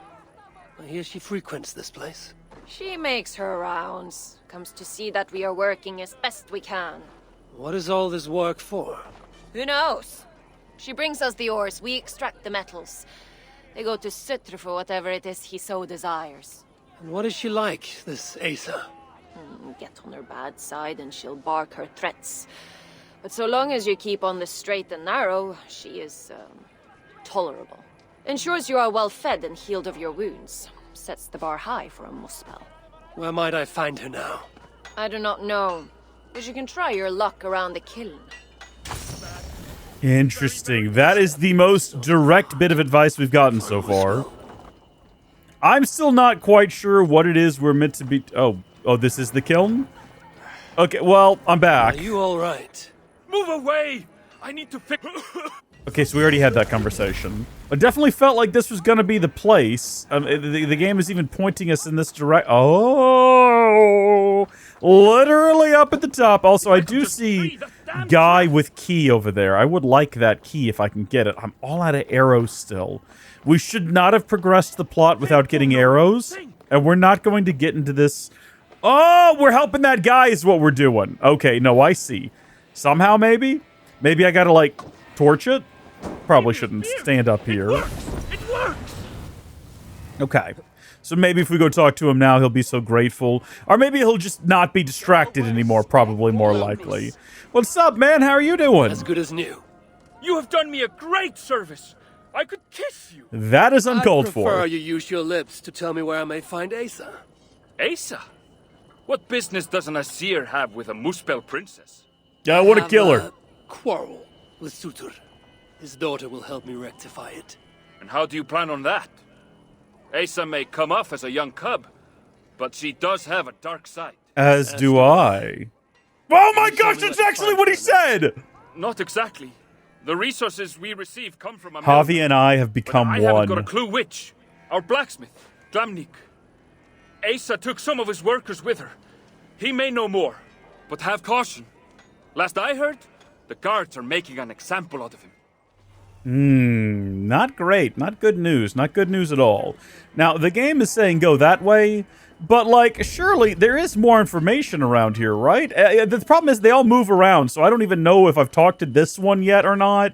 I hear she frequents this place. She makes her rounds, comes to see that we are working as best we can. What is all this work for? Who knows? She brings us the ores, we extract the metals. They go to Surtr for whatever it is he so desires. And what is she like, this Asa? Get on her bad side and she'll bark her threats. But so long as you keep on the straight and narrow, she is, tolerable. Ensures you are well fed and healed of your wounds. Sets the bar high for a Muspel. Where might I find her now? I do not know. But you can try your luck around the kiln. Interesting. That is the most direct bit of advice we've gotten so far. I'm still not quite sure what it is we're meant to be... Oh, this is the kiln? Okay, well, I'm back. Are you all right? Move away! I need to fix... Okay, so we already had that conversation. I definitely felt like this was going to be the place. The game is even pointing us in this direction. Oh! Literally up at the top. Also, I do see guy with key over there. I would like that key if I can get it. I'm all out of arrows still. We should not have progressed the plot without getting arrows. And we're not going to get into this... Oh, we're helping that guy is what we're doing. Okay, no, I see. Somehow, maybe? Maybe I gotta, like, torch it? Probably shouldn't stand up here. It works! Okay. So maybe if we go talk to him now, he'll be so grateful. Or maybe he'll just not be distracted anymore, probably more likely. What's up, man? How are you doing? As good as new. You have done me a great service. I could kiss you. That is uncalled I prefer for. you use your lips to tell me where I may find Asa. Asa? What business does an Asir have with a Muspel princess? Yeah, I want to kill her. Quarrel with Surtur. His daughter will help me rectify it. And how do you plan on that? Asa may come off as a young cub, but she does have a dark side. As do I. Oh my gosh, that's actually what he said! Not exactly. The resources we receive come from a Havi and I have become I one. haven't got a clue which. Our blacksmith, Glamnik. Asa took some of his workers with her. He may know more, but have caution. Last I heard, the guards are making an example out of him. Not great. Not good news. Not good news at all. Now, the game is saying go that way, but, like, surely there is more information around here, right? The problem is they all move around, so I don't even know if I've talked to this one yet or not.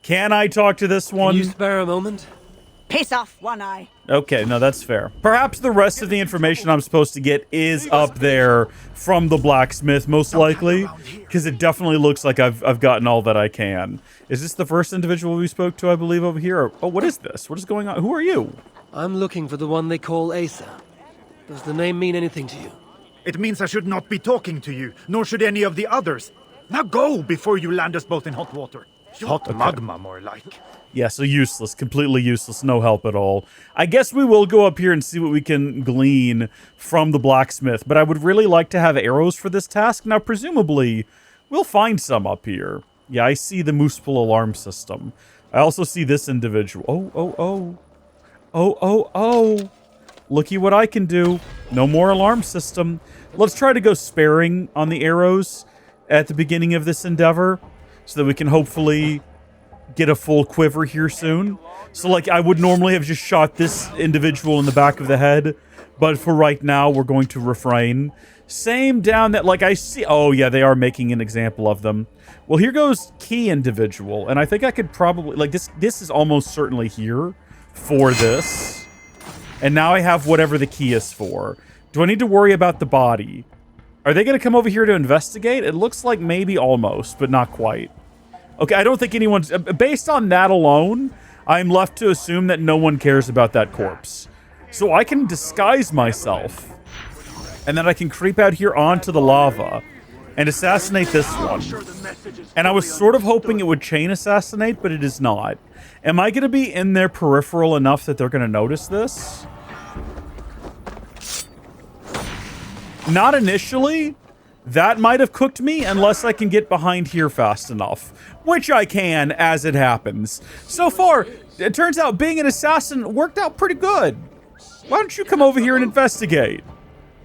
Can I talk to this one? Can you spare a moment? Piss off, One Eye. Okay, no, that's fair. Perhaps the rest of the information I'm supposed to get is up there from the blacksmith, most likely, because it definitely looks like I've gotten all that I can. Is this the first individual we spoke to, I believe, over here? Oh, what is this? What is going on? Who are you? I'm looking for the one they call Asa. Does the name mean anything to you? It means I should not be talking to you, nor should any of the others. Now go before you land us both in hot water. Hot magma, more like. Yeah, so useless. Completely useless. No help at all. I guess we will go up here and see what we can glean from the blacksmith, but I would really like to have arrows for this task. Now, presumably, we'll find some up here. Yeah, I see the Muspel alarm system. I also see this individual. Oh. Looky what I can do. No more alarm system. Let's try to go sparing on the arrows at the beginning of this endeavor so that we can hopefully get a full quiver here soon. So, like, I would normally have just shot this individual in the back of the head, but for right now, we're going to refrain. Same down that, like, I see... Oh, yeah, they are making an example of them. Well, here goes key individual, and I think I could probably... Like, this is almost certainly here for this. And now I have whatever the key is for. Do I need to worry about the body? Are they going to come over here to investigate? It looks like maybe almost, but not quite. Okay, I don't think anyone's... Based on that alone, I'm left to assume that no one cares about that corpse. So I can disguise myself. And then I can creep out here onto the lava and assassinate this one. And I was sort of hoping it would chain assassinate, but it is not. Am I going to be in their peripheral enough that they're going to notice this? Not initially. That might have cooked me unless I can get behind here fast enough. Which I can, as it happens. So far, it turns out being an assassin worked out pretty good. Why don't you come over here and investigate?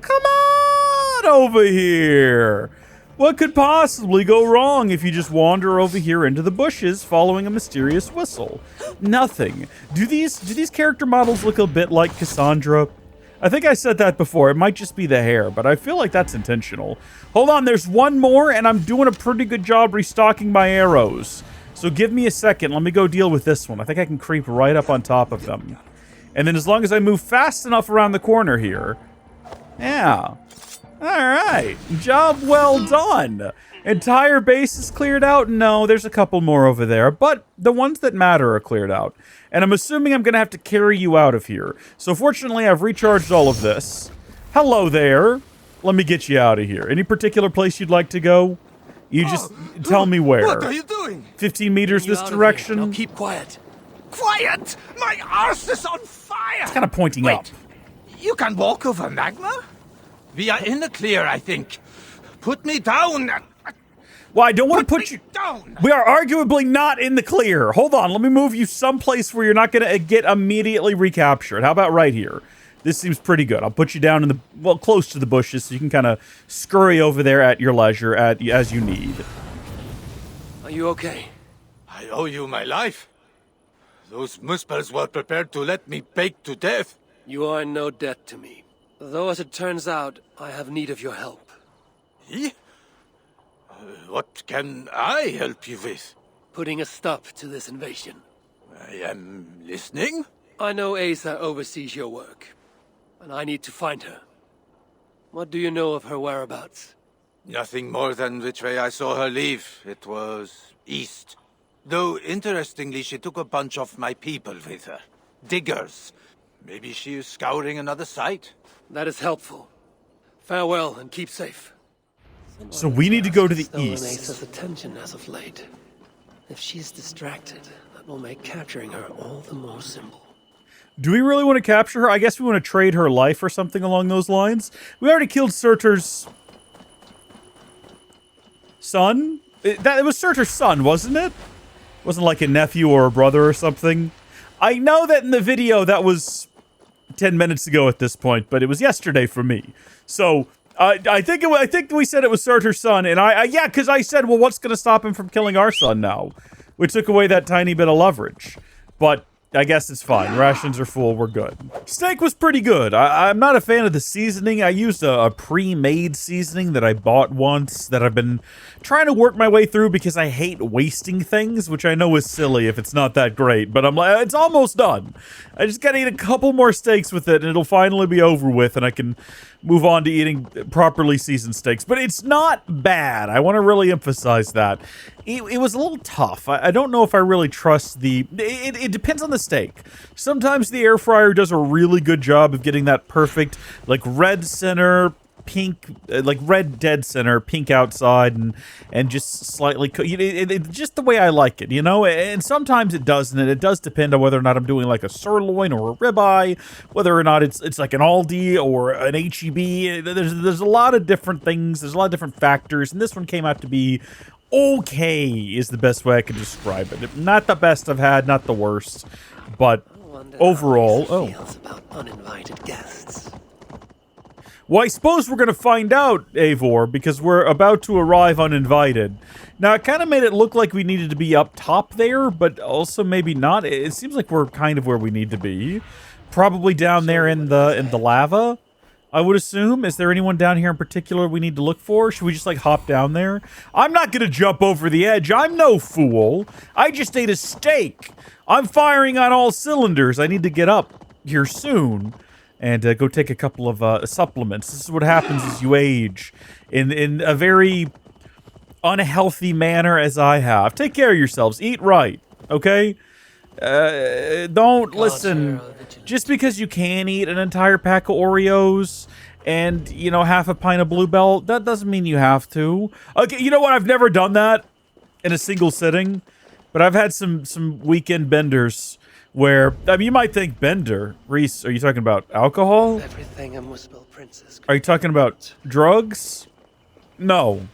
Come on over here. What could possibly go wrong if you just wander over here into the bushes following a mysterious whistle? Nothing. Do these character models look a bit like Cassandra? I think I said that before. It might just be the hair, but I feel like that's intentional. Hold on, there's one more, and I'm doing a pretty good job restocking my arrows. So give me a second. Let me go deal with this one. I think I can creep right up on top of them. And then as long as I move fast enough around the corner here... Yeah. All right. Job well done. Entire base is cleared out? No, there's a couple more over there, but the ones that matter are cleared out. And I'm assuming I'm going to have to carry you out of here. So fortunately, I've recharged all of this. Hello there. Let me get you out of here. Any particular place you'd like to go? You just tell me where. What are you doing? 15 meters this direction. Now keep quiet. Quiet! My arse is on fire! It's kind of pointing up. You can walk over magma? We are in the clear, I think. Put me down. Well, I don't want to put you down. We are arguably not in the clear. Hold on, let me move you someplace where you're not going to get immediately recaptured. How about right here? This seems pretty good. I'll put you down in the, well, close to the bushes so you can kind of scurry over there at your leisure as you need. Are you okay? I owe you my life. Those Muspels were prepared to let me bake to death. You are in no debt to me. Though, as it turns out, I have need of your help. What can I help you with? Putting a stop to this invasion. I am listening. I know Asa oversees your work, and I need to find her. What do you know of her whereabouts? Nothing more than which way I saw her leave. It was east. Though, interestingly, she took a bunch of my people with her. Diggers. Maybe she is scouring another site. That is helpful. Farewell, and keep safe. So we need to go to the east. Asa's attention as of late. If she's distracted, that will make capturing her all the more simple. Do we really want to capture her? I guess we want to trade her life or something along those lines. We already killed Surtur's son? It was Surtur's son, wasn't it? Wasn't like a nephew or a brother or something. I know that in the video that was 10 minutes ago at this point, but it was yesterday for me. So I think we said it was Surtur's son, and yeah, because I said, well, what's going to stop him from killing our son now? We took away that tiny bit of leverage, but I guess it's fine. Rations are full. We're good. Steak was pretty good. I'm not a fan of the seasoning. I used a pre-made seasoning that I bought once that I've been trying to work my way through because I hate wasting things, which I know is silly if it's not that great, but I'm like, it's almost done. I just gotta eat a couple more steaks with it and it'll finally be over with and I can move on to eating properly seasoned steaks. But it's not bad. I want to really emphasize that. It was a little tough. I don't know if I really trust it depends on the steak. Sometimes the air fryer does a really good job of getting that perfect, like red center, pink, like red dead center, pink outside, and just slightly just the way I like it, you know. And sometimes it doesn't, and it does depend on whether or not I'm doing like a sirloin or a ribeye, whether or not it's like an Aldi or an HEB. There's a lot of different things. There's a lot of different factors, and this one came out to be okay. Is the best way I can describe it. Not the best I've had, not the worst, but overall, feels about uninvited guests. Well, I suppose we're going to find out, Eivor, because we're about to arrive uninvited. Now, it kind of made it look like we needed to be up top there, but also maybe not. It seems like we're kind of where we need to be. Probably down there in the lava, I would assume. Is there anyone down here in particular we need to look for? Should we just, like, hop down there? I'm not going to jump over the edge. I'm no fool. I just ate a steak. I'm firing on all cylinders. I need to get up here soon. And go take a couple of supplements. This is what happens as you age in a very unhealthy manner as I have. Take care of yourselves. Eat right, okay? Don't listen. Just because you can eat an entire pack of Oreos and, you know, half a pint of Blue Bell, that doesn't mean you have to. Okay, you know what? I've never done that in a single sitting, but I've had some weekend benders where, I mean, you might think bender. Rees, are you talking about alcohol? Everything a Muspel princess. Are you talking about drugs? No. I'm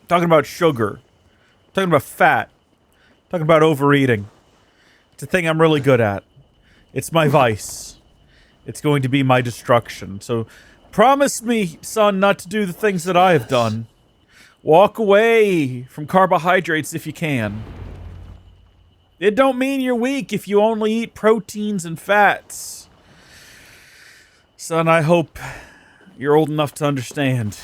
talking about sugar. I'm talking about fat. I'm talking about overeating. It's a thing I'm really good at. It's my vice. It's going to be my destruction. So promise me, son, not to do the things that I have done. Walk away from carbohydrates if you can. It don't mean you're weak if you only eat proteins and fats. Son, I hope you're old enough to understand.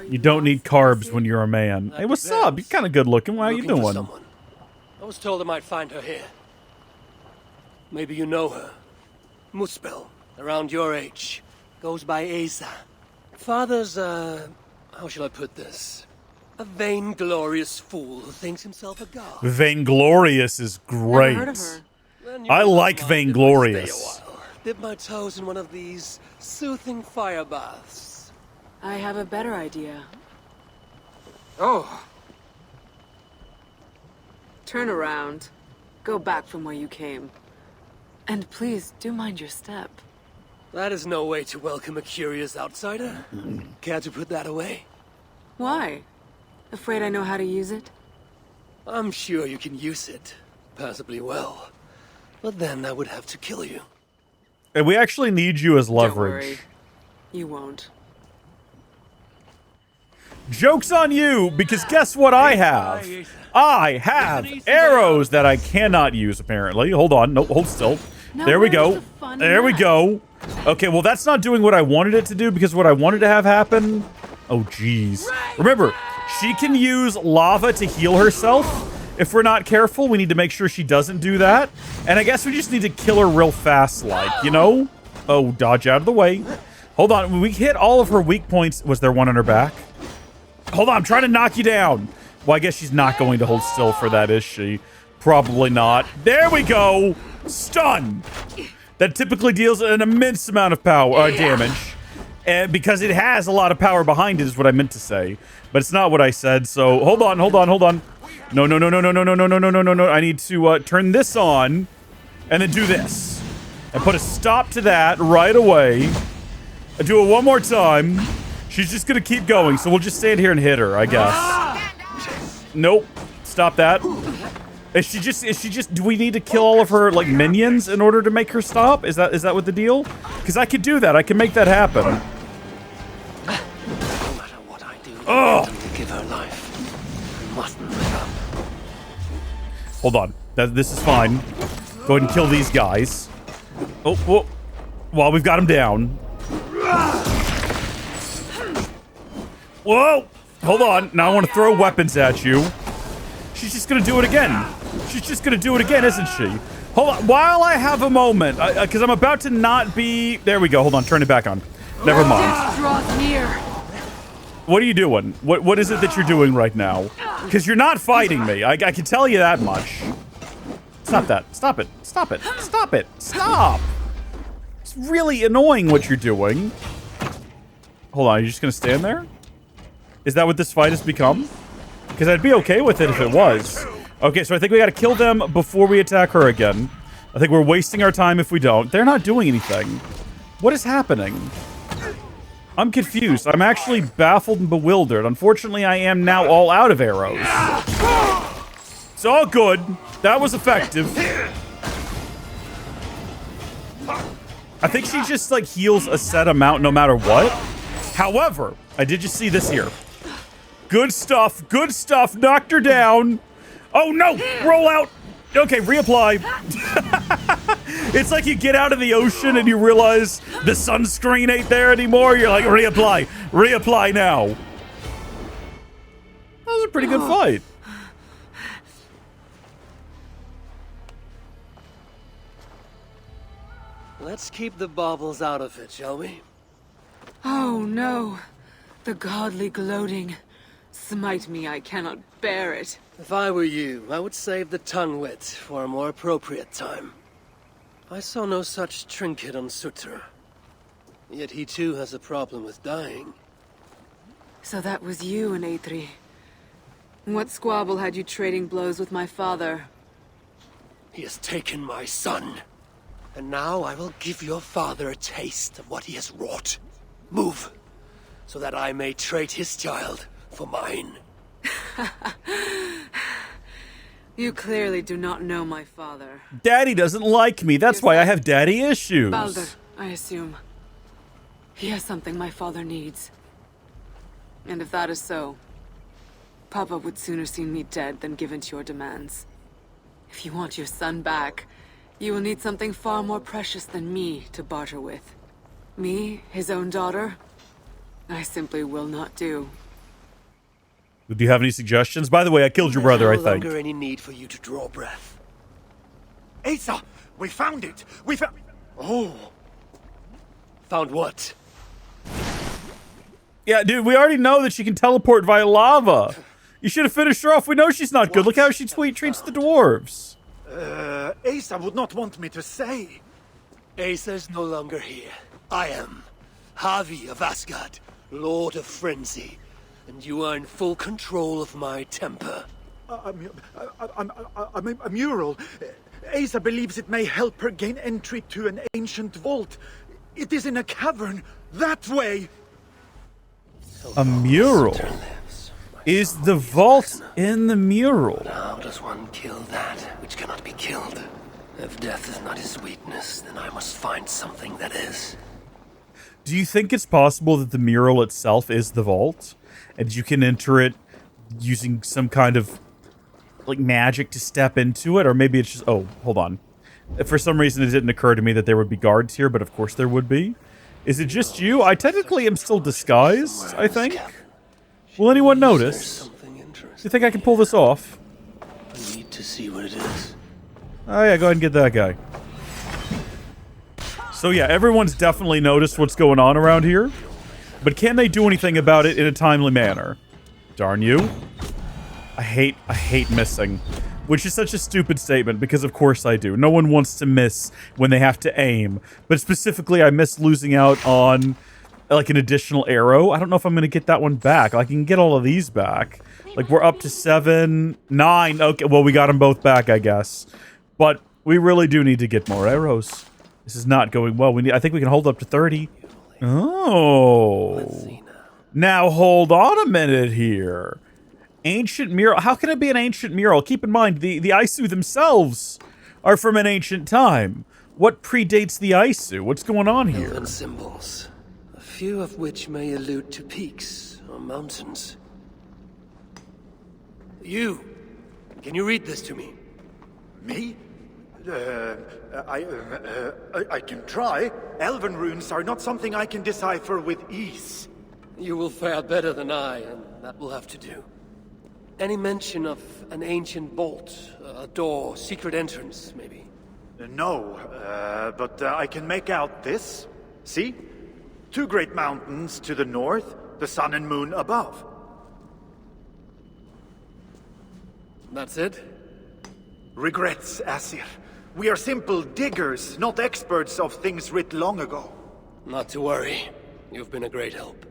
You don't need carbs when you're a man. Hey, what's up? You're kind of good looking. How you doing? I was told I might find her here. Maybe you know her. Muspel, around your age. Goes by Asa. Father's, how shall I put this? A vainglorious fool who thinks himself a god. Vainglorious is great. Never heard of her. I like vainglorious. Dip my toes in one of these soothing fire baths. I have a better idea. Oh. Turn around. Go back from where you came. And please, do mind your step. That is no way to welcome a curious outsider. Care to put that away? Why? Afraid I know how to use it? I'm sure you can use it. Passably well. But then I would have to kill you. And we actually need you as leverage. Don't worry. You won't. Joke's on you, because guess what I have? I have arrows that I cannot use, apparently. Hold on. No, hold still. There we go. There we go. Okay, well, that's not doing what I wanted it to do, because what I wanted to have happen... Oh, jeez. Remember, she can use lava to heal herself. If we're not careful, we need to make sure she doesn't do that. And I guess we just need to kill her real fast, like, you know? Oh, dodge out of the way. Hold on. When we hit all of her weak points... Was there one on her back? Hold on. I'm trying to knock you down. Well, I guess she's not going to hold still for that, is she? Probably not. There we go. Stun. That typically deals an immense amount of power, damage. And because it has a lot of power behind it is what I meant to say. But it's not what I said, so hold on. No. I need to turn this on and then do this. And put a stop to that right away. Do it one more time. She's just gonna keep going, so we'll just stand here and hit her, I guess. Nope. Stop that. Is she just, do we need to kill all of her, like, minions in order to make her stop? Is that what the deal? Because I could do that. I can make that happen. No matter what I do, to give her life, I mustn't let up. Hold on. This is fine. Go ahead and kill these guys. Oh, whoa. While we've got them down. Whoa! Hold on. Now I want to throw weapons at you. She's just going to do it again. She's just going to do it again, isn't she? Hold on. While I have a moment, because I'm about to not be... There we go. Hold on. Turn it back on. Never mind. Death draws near. What are you doing? What is it that you're doing right now? Because you're not fighting me. I can tell you that much. Stop that. Stop it. Stop it. Stop it. Stop. It's really annoying what you're doing. Hold on. Are you just going to stand there? Is that what this fight has become? Because I'd be okay with it if it was. Okay, so I think we got to kill them before we attack her again. I think we're wasting our time if we don't. They're not doing anything. What is happening? I'm confused. I'm actually baffled and bewildered. Unfortunately, I am now all out of arrows. It's all good. That was effective. I think she just, like, heals a set amount no matter what. However, I did just see this here. Good stuff. Good stuff. Knocked her down. Oh, no. Roll out. Okay, reapply. It's like you get out of the ocean and you realize the sunscreen ain't there anymore. You're like, reapply. Reapply now. That was a pretty good fight. Let's keep the baubles out of it, shall we? Oh no. The godly gloating. Smite me, I cannot bear it. If I were you, I would save the tongue wit for a more appropriate time. I saw no such trinket on Surtr. Yet he too has a problem with dying. So that was you and Eitri. What squabble had you trading blows with my father? He has taken my son. And now I will give your father a taste of what he has wrought. Move, so that I may trade his child for mine. You clearly do not know my father. Daddy doesn't like me. That's why I have daddy issues. Baldr, I assume. He has something my father needs. And if that is so, Papa would sooner see me dead than give in to your demands. If you want your son back, you will need something far more precious than me to barter with. Me, his own daughter? I simply will not do. Do you have any suggestions? By the way, I killed your brother, I think. There's no longer any need for you to draw breath. Asa! We found it! We found... Oh! Found what? Yeah, dude, we already know that she can teleport via lava. You should have finished her off. We know she's not good. Look how she treats the dwarves. Asa would not want me to say. Asa's no longer here. I am. Havi of Asgard, Lord of Frenzy. And you are in full control of my temper. A mural. Asa believes it may help her gain entry to an ancient vault. It is in a cavern. That way! A mural? Is the vault in the mural? How does one kill that which cannot be killed? If death is not his weakness, then I must find something that is. Do you think it's possible that the mural itself is the vault? And you can enter it using some kind of, like, magic to step into it? Or maybe it's just... Oh, hold on. For some reason, it didn't occur to me that there would be guards here, but of course there would be. Is it just you? I technically am still disguised, I think. Will anyone notice? Do you think I can pull this off? I need to see what it is. Oh yeah, go ahead and get that guy. So yeah, everyone's definitely noticed what's going on around here. But can they do anything about it in a timely manner? Darn you. I hate missing. Which is such a stupid statement, because of course I do. No one wants to miss when they have to aim. But specifically, I miss losing out on, like, an additional arrow. I don't know if I'm going to get that one back. I can get all of these back. Like, we're up to 7, 9. Okay, well, we got them both back, I guess. But we really do need to get more arrows. This is not going well. I think we can hold up to 30. Oh. Let's see now. Now, hold on a minute here. Ancient mural. How can it be an ancient mural? Keep in mind, the Aisu themselves are from an ancient time. What predates the Aisu? What's going on here? Elven symbols, a few of which may allude to peaks or mountains. Can you read this to me? Me? I can try. Elven runes are not something I can decipher with ease. You will fare better than I, and that will have to do. Any mention of an ancient bolt, a door, secret entrance, maybe? No, but I can make out this. See? 2 great mountains to the north, the sun and moon above. That's it? Regrets, Asir. We are simple diggers, not experts of things writ long ago. Not to worry. You've been a great help.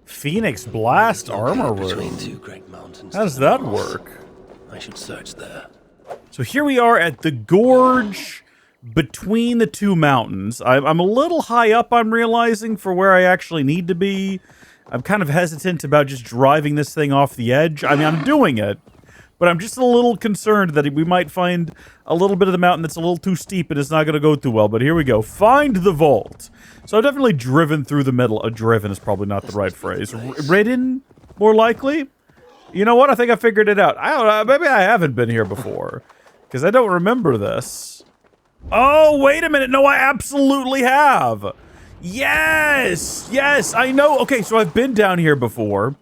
Phoenix Blast armor room. Between 2 great mountains. How does that work? I should search there. So here we are at the gorge between the 2 mountains. I'm a little high up, I'm realizing, for where I actually need to be. I'm kind of hesitant about just driving this thing off the edge. I mean, I'm doing it, but I'm just a little concerned that we might find a little bit of the mountain that's a little too steep and it's not going to go too well. But here we go. Find the vault. So I've definitely driven through the middle. Driven is probably not the right phrase. Ridden, more likely. You know what? I think I figured it out. I don't know. Maybe I haven't been here before because I don't remember this. Oh, wait a minute. No, I absolutely have. Yes, yes, I know. Okay, so I've been down here before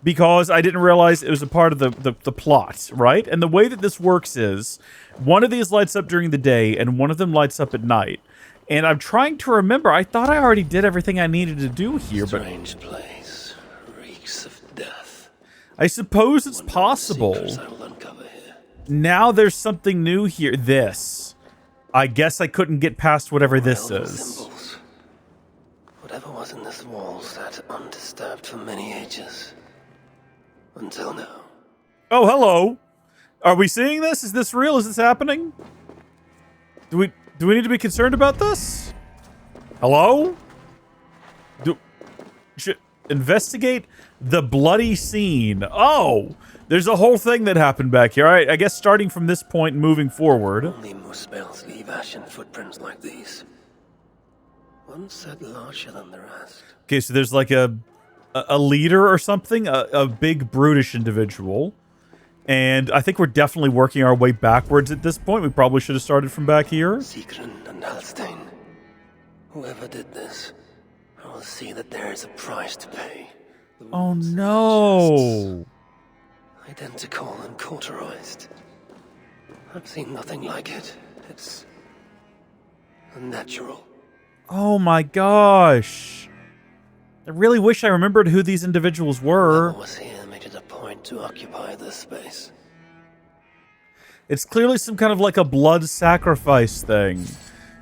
because I didn't realize it was a part of the plot, right? And the way that this works is one of these lights up during the day and one of them lights up at night. And I'm trying to remember. I thought I already did everything I needed to do here, but strange place, reeks of death. I suppose it's possible. Now there's something new here. This. I guess I couldn't get past whatever this is. Whatever was in this wall sat undisturbed for many ages. Until now. Oh, hello. Are we seeing this? Is this real? Is this happening? Do we need to be concerned about this? Hello? Investigate the bloody scene. Oh, there's a whole thing that happened back here. All right, I guess starting from this point and moving forward. Only Muspels leave ashen footprints like these. One set larger than the rest. Okay, so there's like a leader or something, a big brutish individual. And I think we're definitely working our way backwards at this point. We probably should have started from back here. Sigrun and Halstein. Whoever did this, I will see that there is a price to pay. Oh no. Identical and cauterized. I've seen nothing like it. It's unnatural. Oh my gosh. I really wish I remembered who these individuals were. Whoever was here made it a point to occupy this space. It's clearly some kind of like a blood sacrifice thing.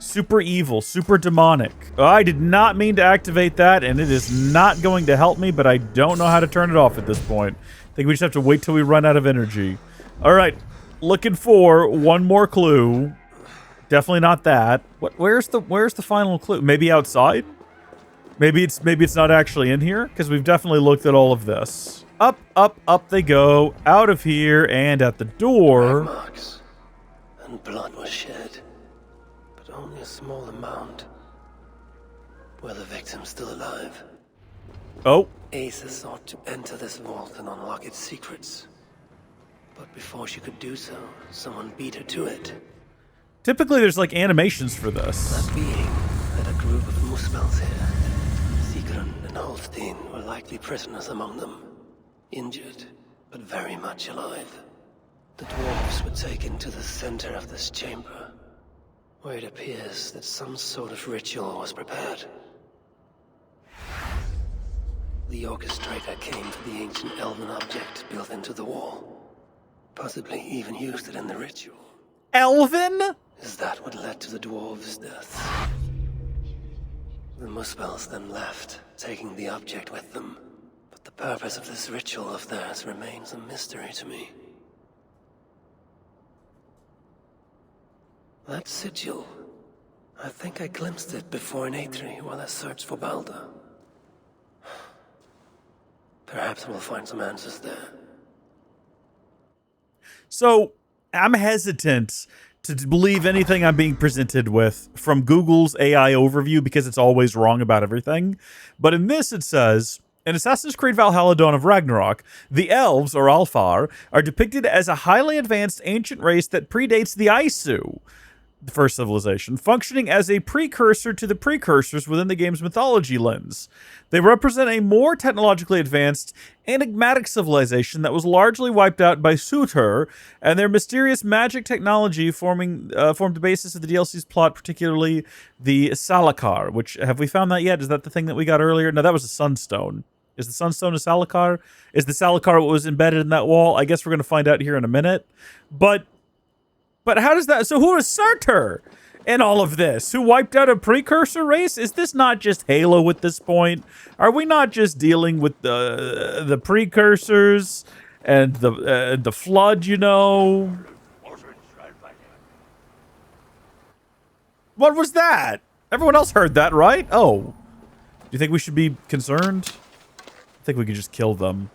Super evil, super demonic. I did not mean to activate that, and it is not going to help me, but I don't know how to turn it off at this point. I think we just have to wait till we run out of energy. All right, looking for one more clue. Definitely not that. Where's the final clue? Maybe outside? Maybe it's not actually in here, because we've definitely looked at all of this. Up, up, up they go, out of here, and at the door. Marks and blood was shed, but only a small amount. Were the victims still alive? Oh. Asa sought to enter this vault and unlock its secrets, but before she could do so, someone beat her to it. Typically, there's like animations for this. That being had a group of Muspels here. Sigrun and Holstein were likely prisoners among them. Injured, but very much alive. The dwarves were taken to the center of this chamber, where it appears that some sort of ritual was prepared. The orchestrator came to the ancient elven object built into the wall. Possibly even used it in the ritual. Elven? Is that what led to the dwarves' deaths? The Muspels then left, taking the object with them. But the purpose of this ritual of theirs remains a mystery to me. That sigil. I think I glimpsed it before in Eitri while I searched for Baldr. Perhaps we'll find some answers there. So, I'm hesitant to believe anything I'm being presented with from Google's AI overview because it's always wrong about everything. But in this it says, in Assassin's Creed Valhalla Dawn of Ragnarok, the elves, or Alfar, are depicted as a highly advanced ancient race that predates the Aisu, the first civilization, functioning as a precursor to the precursors within the game's mythology lens. They represent a more technologically advanced, enigmatic civilization that was largely wiped out by Surtr, and their mysterious magic technology formed the basis of the DLC's plot, particularly the Salakar, which, have we found that yet? Is that the thing that we got earlier? No, that was a Sunstone. Is the Sunstone a Salakar? Is the Salakar what was embedded in that wall? I guess we're going to find out here in a minute. But how does that... So who is Surtur in all of this? Who wiped out a precursor race? Is this not just Halo at this point? Are we not just dealing with the precursors and the flood, you know? What was that? Everyone else heard that, right? Oh. Do you think we should be concerned? I think we could just kill them.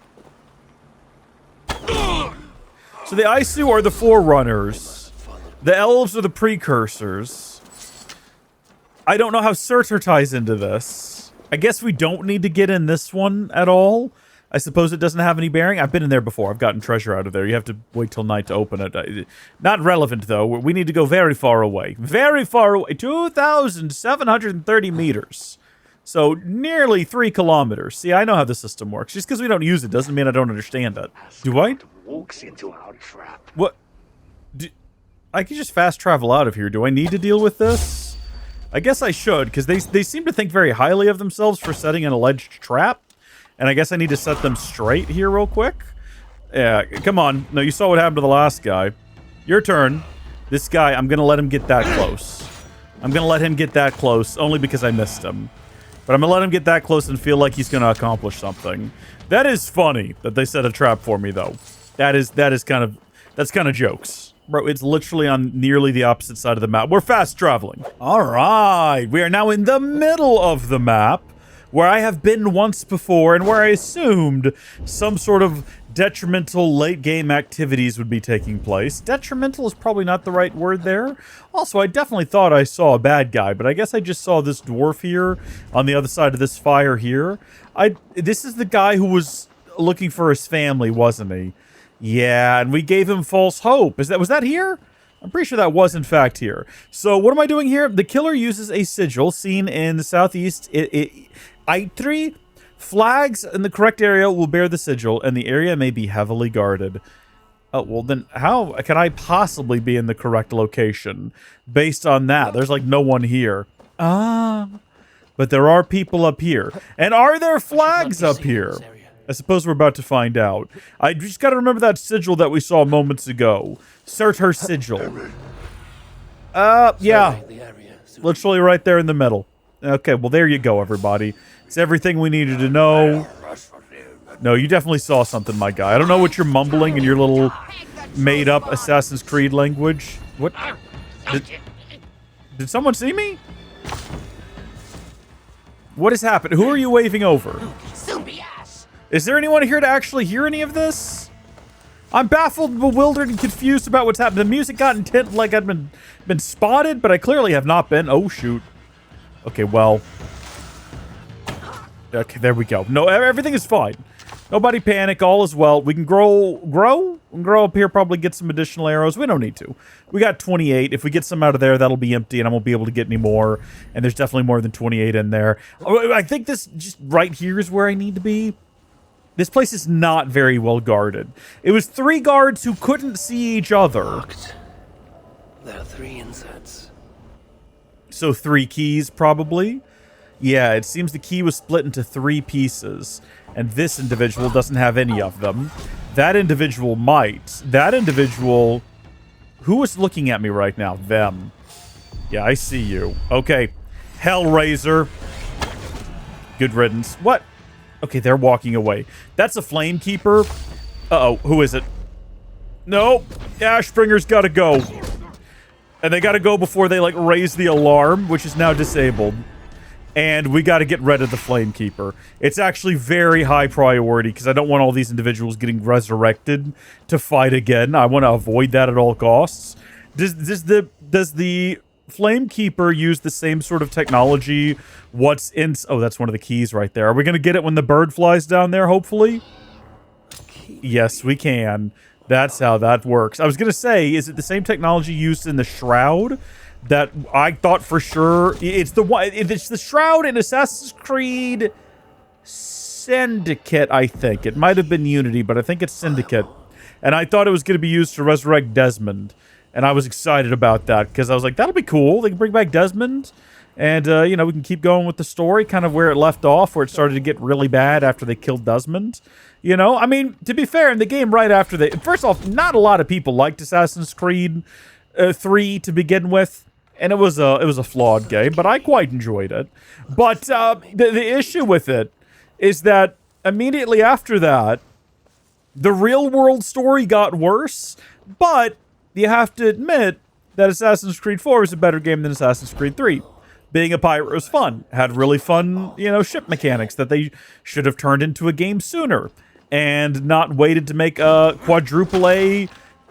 So the Aisu are the Forerunners. The elves are the precursors. I don't know how Surtur ties into this. I guess we don't need to get in this one at all. I suppose it doesn't have any bearing. I've been in there before. I've gotten treasure out of there. You have to wait till night to open it. Not relevant, though. We need to go very far away. Very far away. 2,730 meters. So nearly 3 kilometers. See, I know how the system works. Just because we don't use it doesn't mean I don't understand it. Do I? Walks into our trap. What? I can just fast travel out of here. Do I need to deal with this? I guess I should, because they seem to think very highly of themselves for setting an alleged trap. And I guess I need to set them straight here real quick. Yeah, come on. No, you saw what happened to the last guy. Your turn. This guy, I'm going to let him get that close. I'm going to let him get that close, only because I missed him. But I'm going to let him get that close and feel like he's going to accomplish something. That is funny that they set a trap for me, though. That's kind of jokes. Bro, it's literally on nearly the opposite side of the map. We're fast traveling. All right. We are now in the middle of the map, where I have been once before and where I assumed some sort of detrimental late-game activities would be taking place. Detrimental is probably not the right word there. Also, I definitely thought I saw a bad guy, but I guess I just saw this dwarf here on the other side of this fire here. This is the guy who was looking for his family, wasn't he? Yeah, and we gave him false hope. Was that here? I'm pretty sure that was, in fact, here. So, what am I doing here? The killer uses a sigil seen in the southeast Eitri. Flags in the correct area will bear the sigil, and the area may be heavily guarded. Oh, well, then how can I possibly be in the correct location based on that? There's, like, no one here. Ah. But there are people up here. And are there flags up here? I suppose we're about to find out. I just got to remember that sigil that we saw moments ago. Surtur sigil. Yeah. Literally right there in the middle. Okay, well, there you go, everybody. It's everything we needed to know. No, you definitely saw something, my guy. I don't know what you're mumbling in your little made-up Assassin's Creed language. What? Did someone see me? What has happened? Who are you waving over? Is there anyone here to actually hear any of this? I'm baffled, bewildered, and confused about what's happened. The music got intense like I'd been spotted, but I clearly have not been. Oh, shoot. Okay, well. Okay, there we go. No, everything is fine. Nobody panic. All is well. We can grow? We can grow up here, probably get some additional arrows. We don't need to. We got 28. If we get some out of there, that'll be empty, and I won't be able to get any more. And there's definitely more than 28 in there. I think this just right here is where I need to be. This place is not very well guarded. It was 3 guards who couldn't see each other. Locked. There are 3 insets. So 3 keys, probably? Yeah, it seems the key was split into 3 pieces. And this individual doesn't have any of them. That individual might. That individual... Who is looking at me right now? Them. Yeah, I see you. Okay. Hellraiser. Good riddance. What? Okay, they're walking away. That's a flame keeper. Uh-oh, who is it? No, Ashbringer's gotta go. And they got to go before they, like, raise the alarm, which is now disabled. And we got to get rid of the Flamekeeper. It's actually very high priority, because I don't want all these individuals getting resurrected to fight again. I want to avoid that at all costs. Does the Flamekeeper use the same sort of technology? What's in... Oh, that's one of the keys right there. Are we going to get it when the bird flies down there, hopefully? Yes, we can. That's how that works. I was going to say, is it the same technology used in the Shroud that I thought for sure... It's the Shroud in Assassin's Creed Syndicate, I think. It might have been Unity, but I think it's Syndicate. And I thought it was going to be used to resurrect Desmond. And I was excited about that, because I was like, that'll be cool. They can bring back Desmond. And, you know, we can keep going with the story, kind of where it left off, where it started to get really bad after they killed Desmond. You know, I mean, to be fair, in the game right after they... First off, not a lot of people liked Assassin's Creed 3 to begin with. And it was a flawed game, but I quite enjoyed it. But the issue with it is that immediately after that, the real-world story got worse, but you have to admit that Assassin's Creed 4 is a better game than Assassin's Creed 3. Being a pirate was fun. Had really fun, you know, ship mechanics that they should have turned into a game sooner. And not waited to make a quadruple A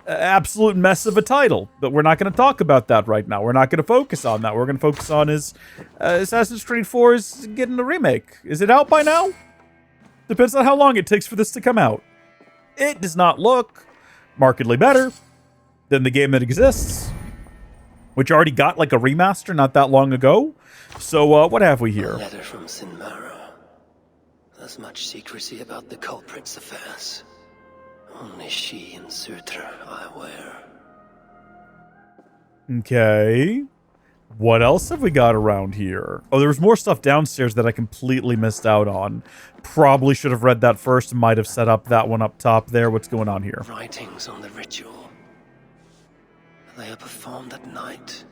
absolute mess of a title. But we're not going to talk about that right now. We're not going to focus on that. We're going to focus on is Assassin's Creed 4 is getting a remake. Is it out by now? Depends on how long it takes for this to come out. It does not look markedly better than the game that exists, which already got like a remaster not that long ago. So what have we here? A letter from Sinmara. There's much secrecy about the culprit's affairs. Only she and Surtr are aware. Okay. What else have we got around here? Oh, there was more stuff downstairs that I completely missed out on. Probably should have read that first. Might have set up that one up top there. What's going on here? Writings on the ritual. They are performed at night.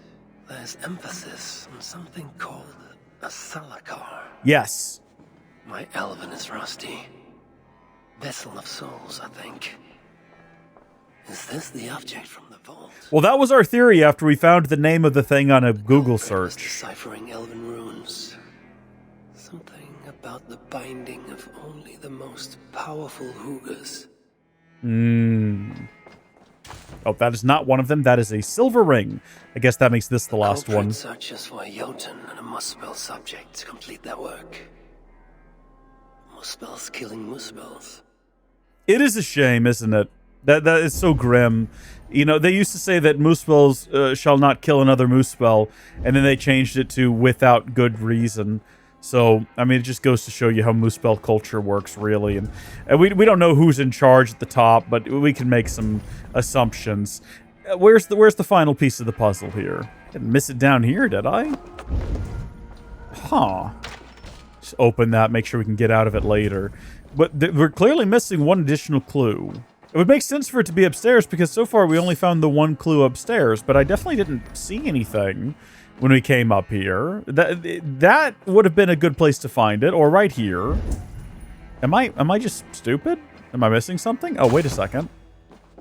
There's emphasis on something called a salakar. Yes. My Elven is rusty. Vessel of souls, I think. Is this the object from the vault? Well, that was our theory after we found the name of the thing on a Google search. Deciphering Elven runes. Something about the binding of only the most powerful Hugas. Oh, that is not one of them. That is a silver ring. I guess that makes this the last one. Culprits are just why Jotun and a Muspel subject to complete their work. Muspels killing Muspels. It is a shame, isn't it? That is so grim. You know, they used to say that Muspels shall not kill another Muspel, and then they changed it to without good reason. So, I mean, it just goes to show you how Muspel culture works, really. And we don't know who's in charge at the top, but we can make some assumptions. Where's the final piece of the puzzle here? Didn't miss it down here, did I? Huh. Just open that, make sure we can get out of it later. But we're clearly missing one additional clue. It would make sense for it to be upstairs, because so far we only found the one clue upstairs, but I definitely didn't see anything when we came up here. That would have been a good place to find it, or right here. Am I just stupid? Am I missing something? Oh, wait a second.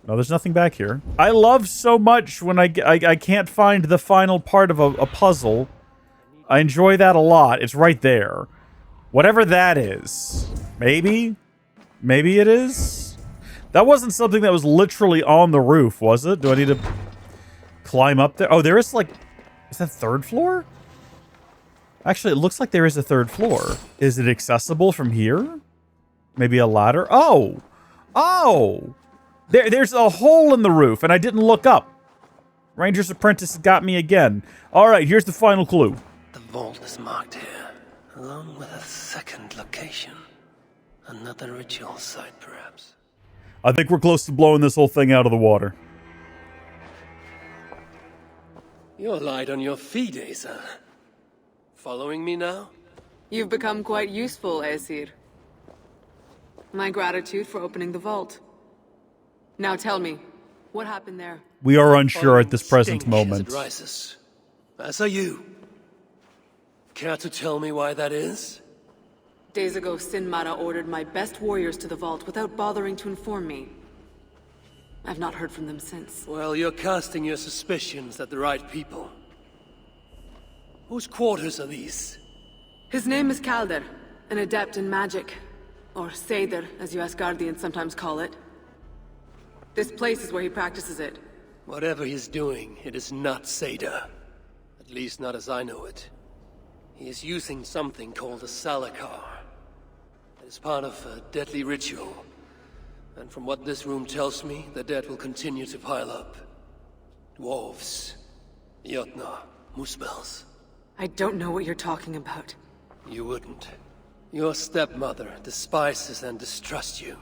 No, there's nothing back here. I love so much when I can't find the final part of a puzzle. I enjoy that a lot. It's right there. Whatever that is. Maybe? Maybe it is? That wasn't something that was literally on the roof, was it? Do I need to climb up there? Oh, there is like... Is that third floor? Actually, it looks like there is a third floor. Is it accessible from here? Maybe a ladder? Oh! Oh! There's a hole in the roof, and I didn't look up. Ranger's Apprentice got me again. All right, here's the final clue. The vault is marked here, along with a second location. Another ritual site, perhaps. I think we're close to blowing this whole thing out of the water. You're light on your feet, Asa. Following me now? You've become quite useful, Aesir. My gratitude for opening the vault. Now tell me, what happened there? We are unsure at this present moment. As are you. Care to tell me why that is? Days ago, Sinmara ordered my best warriors to the vault without bothering to inform me. I've not heard from them since. Well, you're casting your suspicions at the right people. Whose quarters are these? His name is Kaldr, an adept in magic. Or Seidr, as you Asgardians sometimes call it. This place is where he practices it. Whatever he's doing, it is not Seidr. At least not as I know it. He is using something called a Salakar. It is part of a deadly ritual. And from what this room tells me, the dead will continue to pile up. Dwarves, Jotnar, Muspels. I don't know what you're talking about. You wouldn't. Your stepmother despises and distrusts you.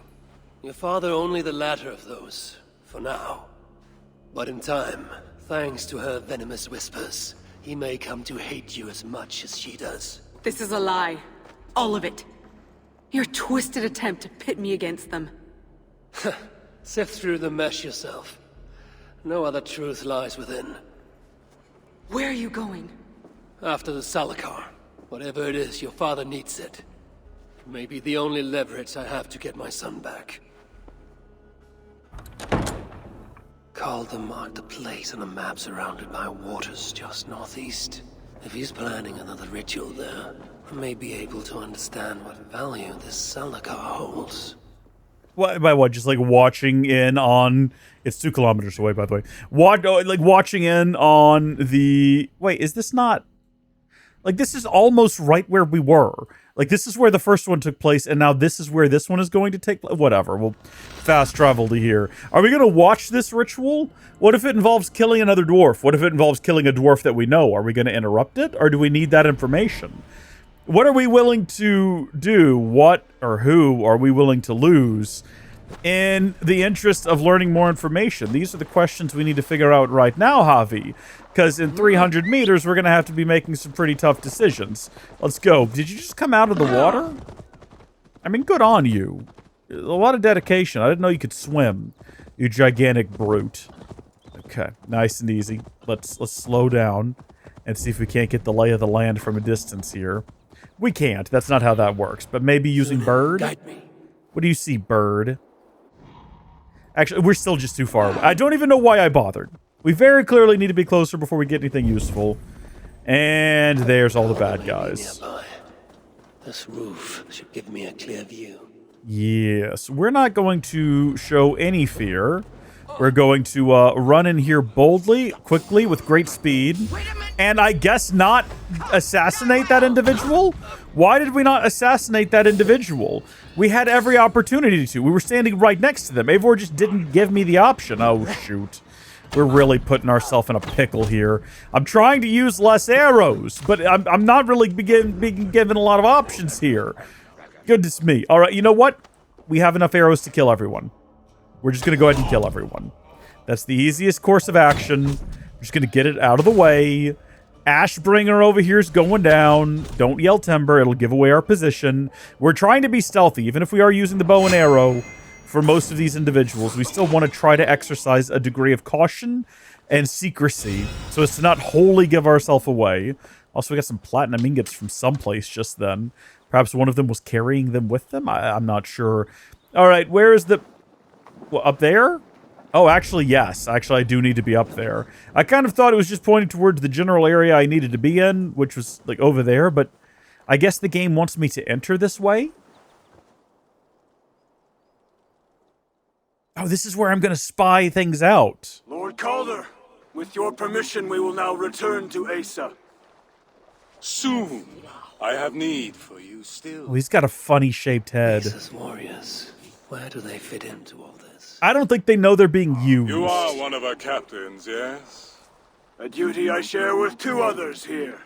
Your father only the latter of those, for now. But in time, thanks to her venomous whispers, he may come to hate you as much as she does. This is a lie. All of it. Your twisted attempt to pit me against them. Sift through the mesh yourself. No other truth lies within. Where are you going? After the Salakar. Whatever it is, your father needs it. It may be the only leverage I have to get my son back. Calder marked a place on a map surrounded by waters just northeast. If he's planning another ritual there, I may be able to understand what value this Salakar holds. What, by what? Just like watching in on... It's 2 kilometers away, by the way. Like watching in on the... Wait, is this not... Like, this is almost right where we were. Like, this is where the first one took place, and now this is where this one is going to take place. Whatever, we'll fast travel to here. Are we going to watch this ritual? What if it involves killing another dwarf? What if it involves killing a dwarf that we know? Are we going to interrupt it, or do we need that information? What are we willing to do? What or who are we willing to lose in the interest of learning more information? These are the questions we need to figure out right now, Havi. Because in 300 meters, we're going to have to be making some pretty tough decisions. Let's go. Did you just come out of the water? I mean, good on you. A lot of dedication. I didn't know you could swim, you gigantic brute. Okay, nice and easy. Let's slow down and see if we can't get the lay of the land from a distance here. We can't. That's not how that works. But maybe using bird? What do you see, bird? Actually, we're still just too far away. I don't even know why I bothered. We very clearly need to be closer before we get anything useful. And there's all the bad guys. This roof should give me a clear view. Yes, we're not going to show any fear. We're going to run in here boldly, quickly, with great speed. And I guess not assassinate that individual? Why did we not assassinate that individual? We had every opportunity to. We were standing right next to them. Eivor just didn't give me the option. Oh, shoot. We're really putting ourselves in a pickle here. I'm trying to use less arrows, but I'm not really being given a lot of options here. Goodness me. All right, you know what? We have enough arrows to kill everyone. We're just going to go ahead and kill everyone. That's the easiest course of action. We're just going to get it out of the way. Ashbringer over here is going down. Don't yell timber. It'll give away our position. We're trying to be stealthy, even if we are using the bow and arrow. For most of these individuals, we still want to try to exercise a degree of caution and secrecy so as to not wholly give ourselves away. Also, we got some platinum ingots from someplace just then. Perhaps one of them was carrying them with them? I'm not sure. All right, where is the... Well, up there? Oh, actually, yes. Actually, I do need to be up there. I kind of thought it was just pointing towards the general area I needed to be in, which was, like, over there, but I guess the game wants me to enter this way? Oh, this is where I'm going to spy things out. Lord Calder, with your permission, we will now return to Asa. Soon. I have need for you still. Oh, he's got a funny-shaped head. Asa's warriors, where do they fit into all this? I don't think they know they're being used. You are one of our captains, yes? A duty I share with 2 others here.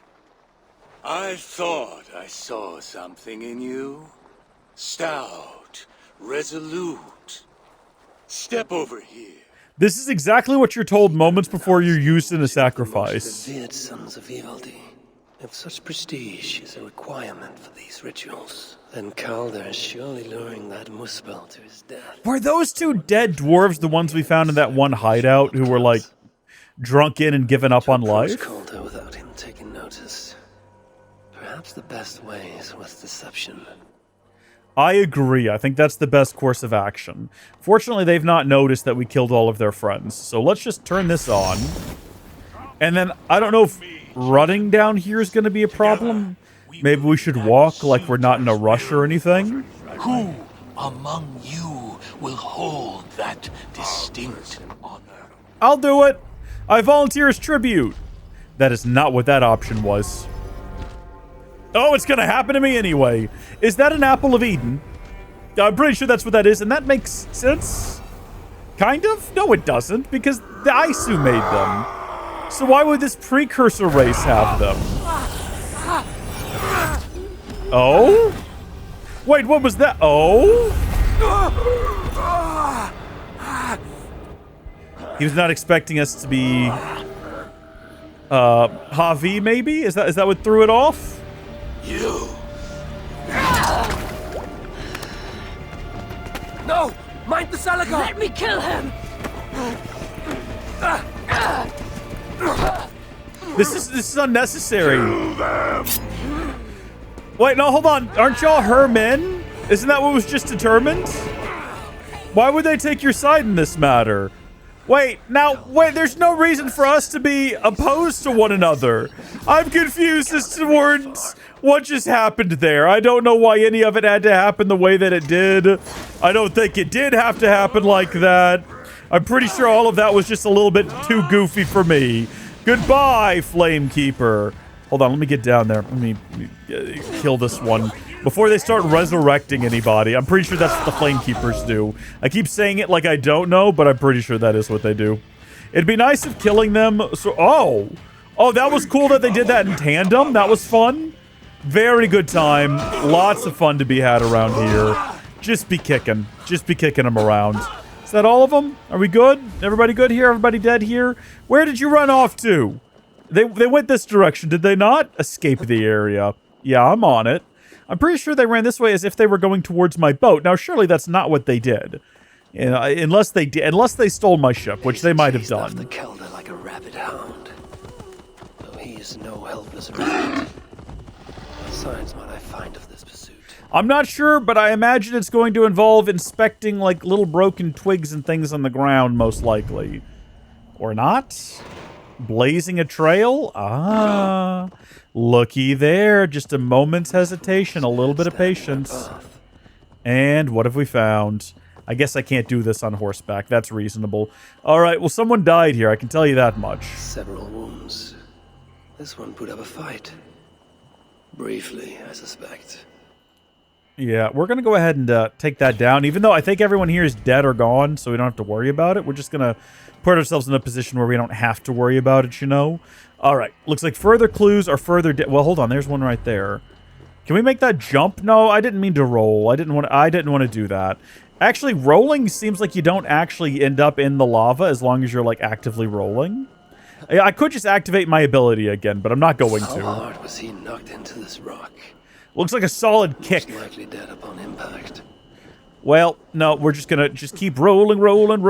I thought I saw something in you. Stout, resolute. Step over here. This is exactly what you're told moments before you're used in a sacrifice. Revered sons of Ivaldi. If such prestige is a requirement for these rituals, then Calder is surely luring that Muspel to his death. Were those 2 dead dwarves the ones we found in that one hideout who were, like, drunk in and given up on life? Calder without him taking notice. Perhaps the best way is with deception. I agree. I think that's the best course of action. Fortunately, they've not noticed that we killed all of their friends. So let's just turn this on. And then, I don't know if running down here is going to be a problem. Maybe we should walk like we're not in a rush or anything. Who among you will hold that distinct honor? I'll do it. I volunteer as tribute. That is not what that option was. Oh, it's going to happen to me anyway. Is that an apple of Eden? I'm pretty sure that's what that is, and that makes sense. Kind of? No, it doesn't, because the Aisu made them. So why would this precursor race have them? Oh? Wait, what was that? Oh? He was not expecting us to be... Havi, maybe? Is that what threw it off? You. No! Mind the Salagar! Let me kill him! This is unnecessary. Wait, no, hold on. Aren't y'all her men? Isn't that what was just determined? Why would they take your side in this matter? Wait, there's no reason for us to be opposed to one another. I'm confused as towards what just happened there. I don't know why any of it had to happen the way that it did. I don't think it did have to happen like that. I'm pretty sure all of that was just a little bit too goofy for me. Goodbye, Flamekeeper. Hold on, let me get down there. Let me kill this one before they start resurrecting anybody. I'm pretty sure that's what the Flamekeepers do. I keep saying it like I don't know, but I'm pretty sure that is what they do. It'd be nice if killing them... Oh, that was cool that they did that in tandem. That was fun. Very good time. Lots of fun to be had around here. Just be kicking. Just be kicking them around. Is that all of them? Are we good? Everybody good here? Everybody dead here? Where did you run off to? They went this direction, did they not? Escape the area. Yeah, I'm on it. I'm pretty sure they ran this way as if they were going towards my boat. Now, surely that's not what they did. Unless they stole my ship, which they might have done. The Kelder like a rabid hound. Though he is no helpless rabbit. What signs might I find of this pursuit? I'm not sure, but I imagine it's going to involve inspecting like little broken twigs and things on the ground, most likely. Or not? Blazing a trail? Ah. Looky there. Just a moment's hesitation, a little bit of patience. And what have we found? I guess I can't do this on horseback. That's reasonable. All right, well, someone died here. I can tell you that much. Several wounds. This one put up a fight. Briefly, I suspect. Yeah, we're going to go ahead and take that down, even though I think everyone here is dead or gone, so we don't have to worry about it. We're just going to put ourselves in a position where we don't have to worry about it, you know? All right, looks like further clues are further... Well, hold on, there's one right there. Can we make that jump? No, I didn't mean to roll. I didn't want to do that. Actually, rolling seems like you don't actually end up in the lava as long as you're, like, actively rolling. I could just activate my ability again, but I'm not going to. How hard was he knocked into this rock? Looks like a solid kick. Most likely dead upon impact. Well, no, we're just gonna keep rolling. Rolling.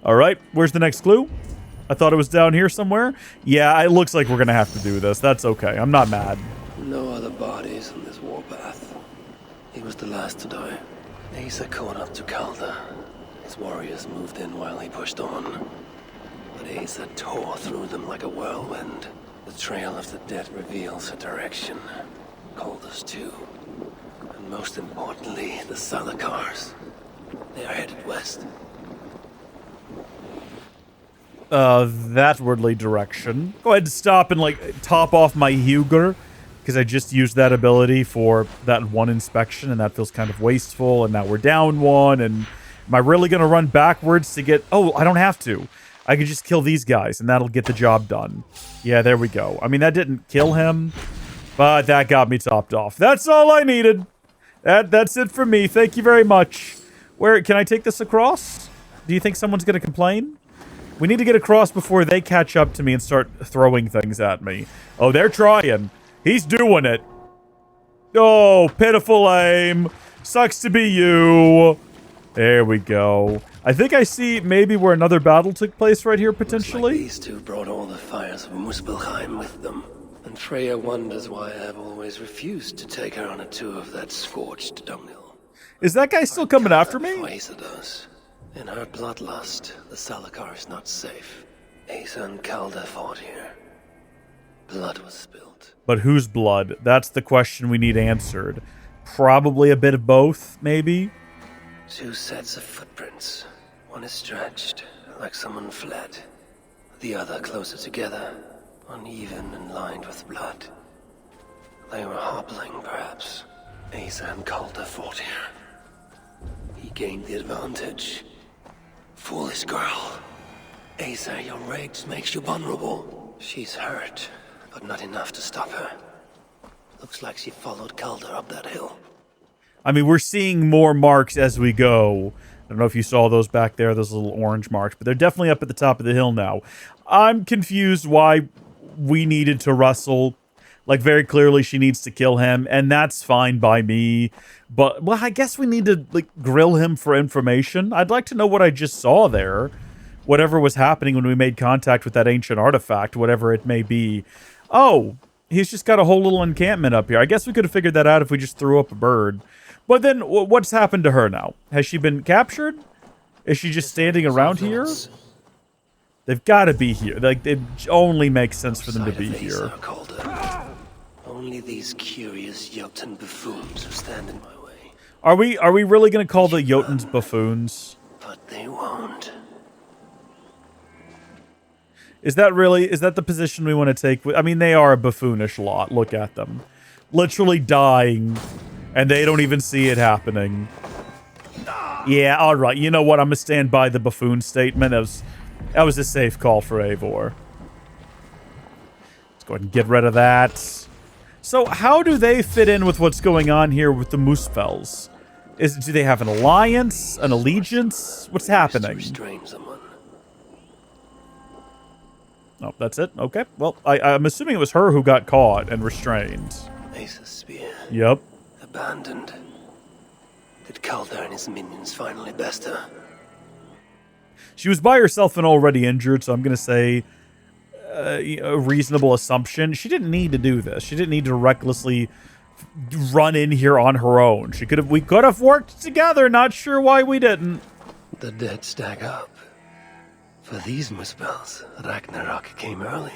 All right, where's the next clue? I thought it was down here somewhere. Yeah, it looks like we're gonna have to do this. That's okay. I'm not mad. No other bodies in this warpath. He was the last to die. Asa caught up to Calder. His warriors moved in while he pushed on. But Asa tore through them like a whirlwind. The trail of the dead reveals a direction. Called us to. And most importantly, the Salakars. They are headed west. Thatwardly direction. Go ahead and stop and, like, top off my Huger. Because I just used that ability for that one inspection, and that feels kind of wasteful, and now we're down one, and am I really going to run backwards to get... Oh, I don't have to. I could just kill these guys, and that'll get the job done. Yeah, there we go. I mean, that didn't kill him, but that got me topped off. That's all I needed. That's it for me. Thank you very much. Where... Can I take this across? Do you think someone's going to complain? We need to get across before they catch up to me and start throwing things at me. Oh, they're trying. He's doing it. Oh, pitiful aim. Sucks to be you. There we go. I think I see maybe where another battle took place right here, potentially. Like these two brought all the fires of Muspelheim with them. And Freya wonders why I have always refused to take her on a tour of that scorched dunghill. Is that guy still coming after me? Asa does. In her bloodlust, the Salakar is not safe. Asa and Calder fought here. Blood was spilled. But whose blood? That's the question we need answered. Probably a bit of both, maybe? 2 sets of footprints. One is stretched, like someone fled. The other closer together, uneven and lined with blood. They were hobbling, perhaps. Asa and Calder fought here. He gained the advantage. Foolish girl. Asa, your rage makes you vulnerable. She's hurt, but not enough to stop her. Looks like she followed Calder up that hill. I mean, we're seeing more marks as we go. I don't know if you saw those back there, those little orange marks, but they're definitely up at the top of the hill now. I'm confused why we needed to wrestle. Like, very clearly she needs to kill him, and that's fine by me. But, well, I guess we need to, like, grill him for information. I'd like to know what I just saw there. Whatever was happening when we made contact with that ancient artifact, whatever it may be. Oh, he's just got a whole little encampment up here. I guess we could have figured that out if we just threw up a bird. But then, what's happened to her now? Has she been captured? Is she just standing around here? They've got to be here. Like, it only makes sense for them to be here. Only these curious Jotun buffoons who stand in my way. Are we really going to call the Jotuns buffoons? But they won't. Is that the position we want to take? I mean, they are a buffoonish lot. Look at them. Literally dying, and they don't even see it happening. Yeah, all right. You know what? I'm going to stand by the buffoon statement. That was a safe call for Eivor. Let's go ahead and get rid of that. So how do they fit in with what's going on here with the Muspels? Do they have an alliance? An allegiance? What's happening? Oh, that's it? Okay. Well, I'm assuming it was her who got caught and restrained. Asa's spear. Yep. Abandoned. Did Calder and his minions finally best her? She was by herself and already injured, so I'm going to say a reasonable assumption. She didn't need to do this. She didn't need to recklessly run in here on her own. We could have worked together. Not sure why we didn't. The dead stack up. For these Muspels, Ragnarok came early.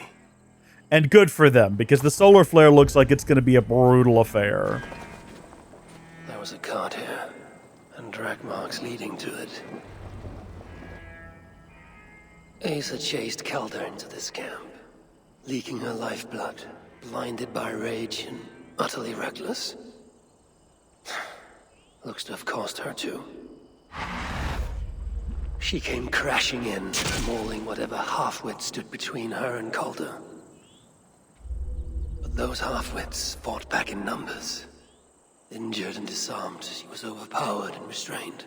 And good for them, because the solar flare looks like it's going to be a brutal affair. There was a cart here, and drag marks leading to it. Asa chased Calder into this camp, leaking her lifeblood, blinded by rage and utterly reckless. Looks to have cost her too. She came crashing in, mauling whatever half-wit stood between her and Calder. But those half-wits fought back in numbers. Injured and disarmed, she was overpowered and restrained.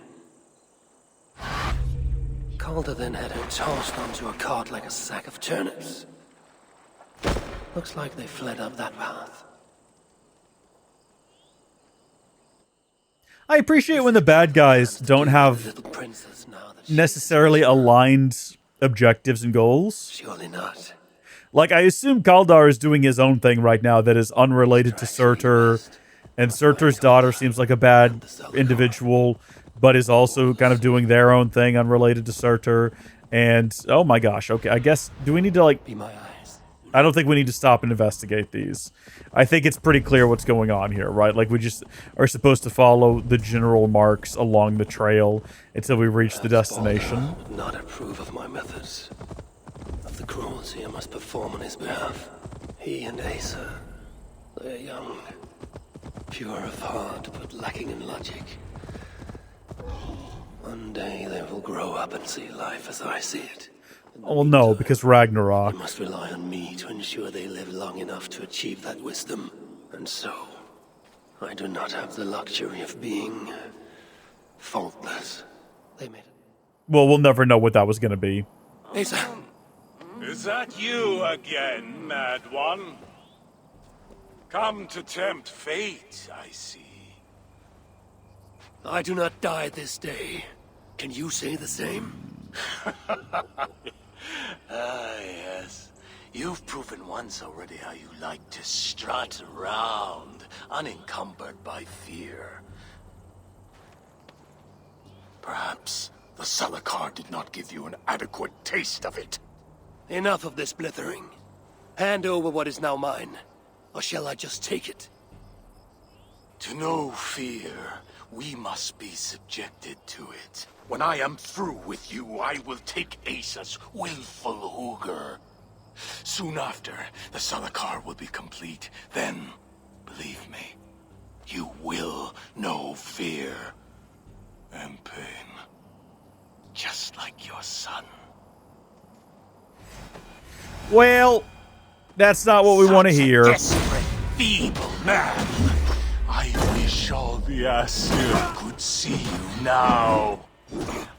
Calder then had her tossed onto a cart like a sack of turnips. Looks like they fled up that path. I appreciate when the bad guys don't have necessarily aligned objectives and goals. Surely not. Like, I assume Kaldar is doing his own thing right now that is unrelated to Surtur, and Surtur's daughter seems like a bad individual, but is also kind of doing their own thing unrelated to Surtur. And, oh my gosh, okay, I guess, do we need to, like... Be my eyes. I don't think we need to stop and investigate these. I think it's pretty clear what's going on here, right? Like, we just are supposed to follow the general marks along the trail until we reach the destination. Baldr would not approve of my methods, of the cruelty I must perform on his behalf. He and Asa, they're young, pure of heart, but lacking in logic. One day they will grow up and see life as I see it. Well, no, because Ragnarok. They must rely on me to ensure they live long enough to achieve that wisdom. And so, I do not have the luxury of being faultless. They made it. Well, we'll never know what that was going to be. Asa! Is that you again, Mad One? Come to tempt fate, I see. I do not die this day. Can you say the same? Ah, yes. You've proven once already how you like to strut around, unencumbered by fear. Perhaps the Salakar did not give you an adequate taste of it. Enough of this blithering. Hand over what is now mine, or shall I just take it? To know fear, we must be subjected to it. When I am through with you, I will take Asa's willful Hugr. Soon after, the Salakar will be complete. Then, believe me, you will know fear and pain. Just like your son. Well, that's not what we want to hear. Desperate, feeble man. I wish all the Aesir could see you now.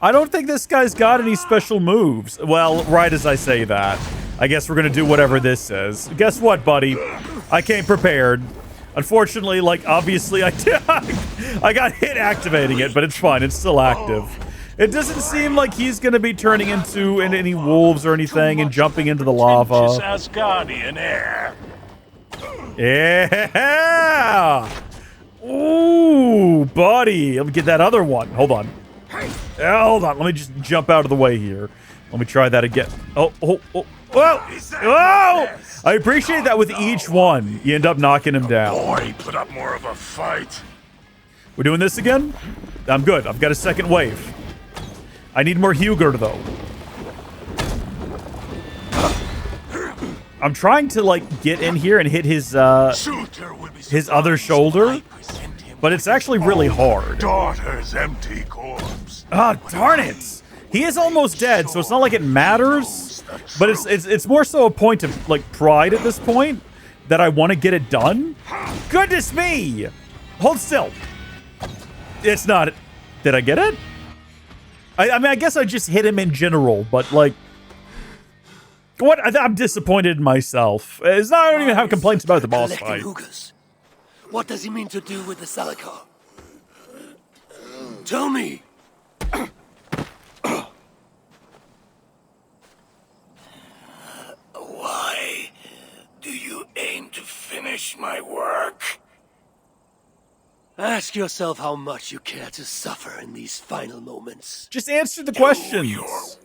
I don't think this guy's got any special moves. Well, right as I say that. I guess we're gonna do whatever this says. Guess what, buddy? I came prepared. Unfortunately, like, obviously I got hit activating it, but it's fine. It's still active. It doesn't seem like he's gonna be turning into any wolves or anything and jumping into the lava. Asgardian air. Yeah! Ooh, buddy. Let me get that other one. Hold on. Hold on. Let me just jump out of the way here. Let me try that again. Oh. Oh! I appreciate that with each one, you end up knocking him down. Boy, put up more of a fight. We're doing this again? I'm good. I've got a second wave. I need more Hugr, though. I'm trying to, like, get in here and hit his other shoulder, but it's actually really hard. Daughter's empty corpse. Ah, darn it! He is almost dead, so it's not like it matters. But it's more so a point of, like, pride at this point that I want to get it done. Goodness me! Hold still. It's not. Did I get it? I mean, I guess I just hit him in general, but, like, what? I'm disappointed in myself. It's not, I don't even have complaints about the boss fight. What does he mean to do with the Salakar? Tell me! Why do you aim to finish my work? Ask yourself how much you care to suffer in these final moments. Just answer the questions.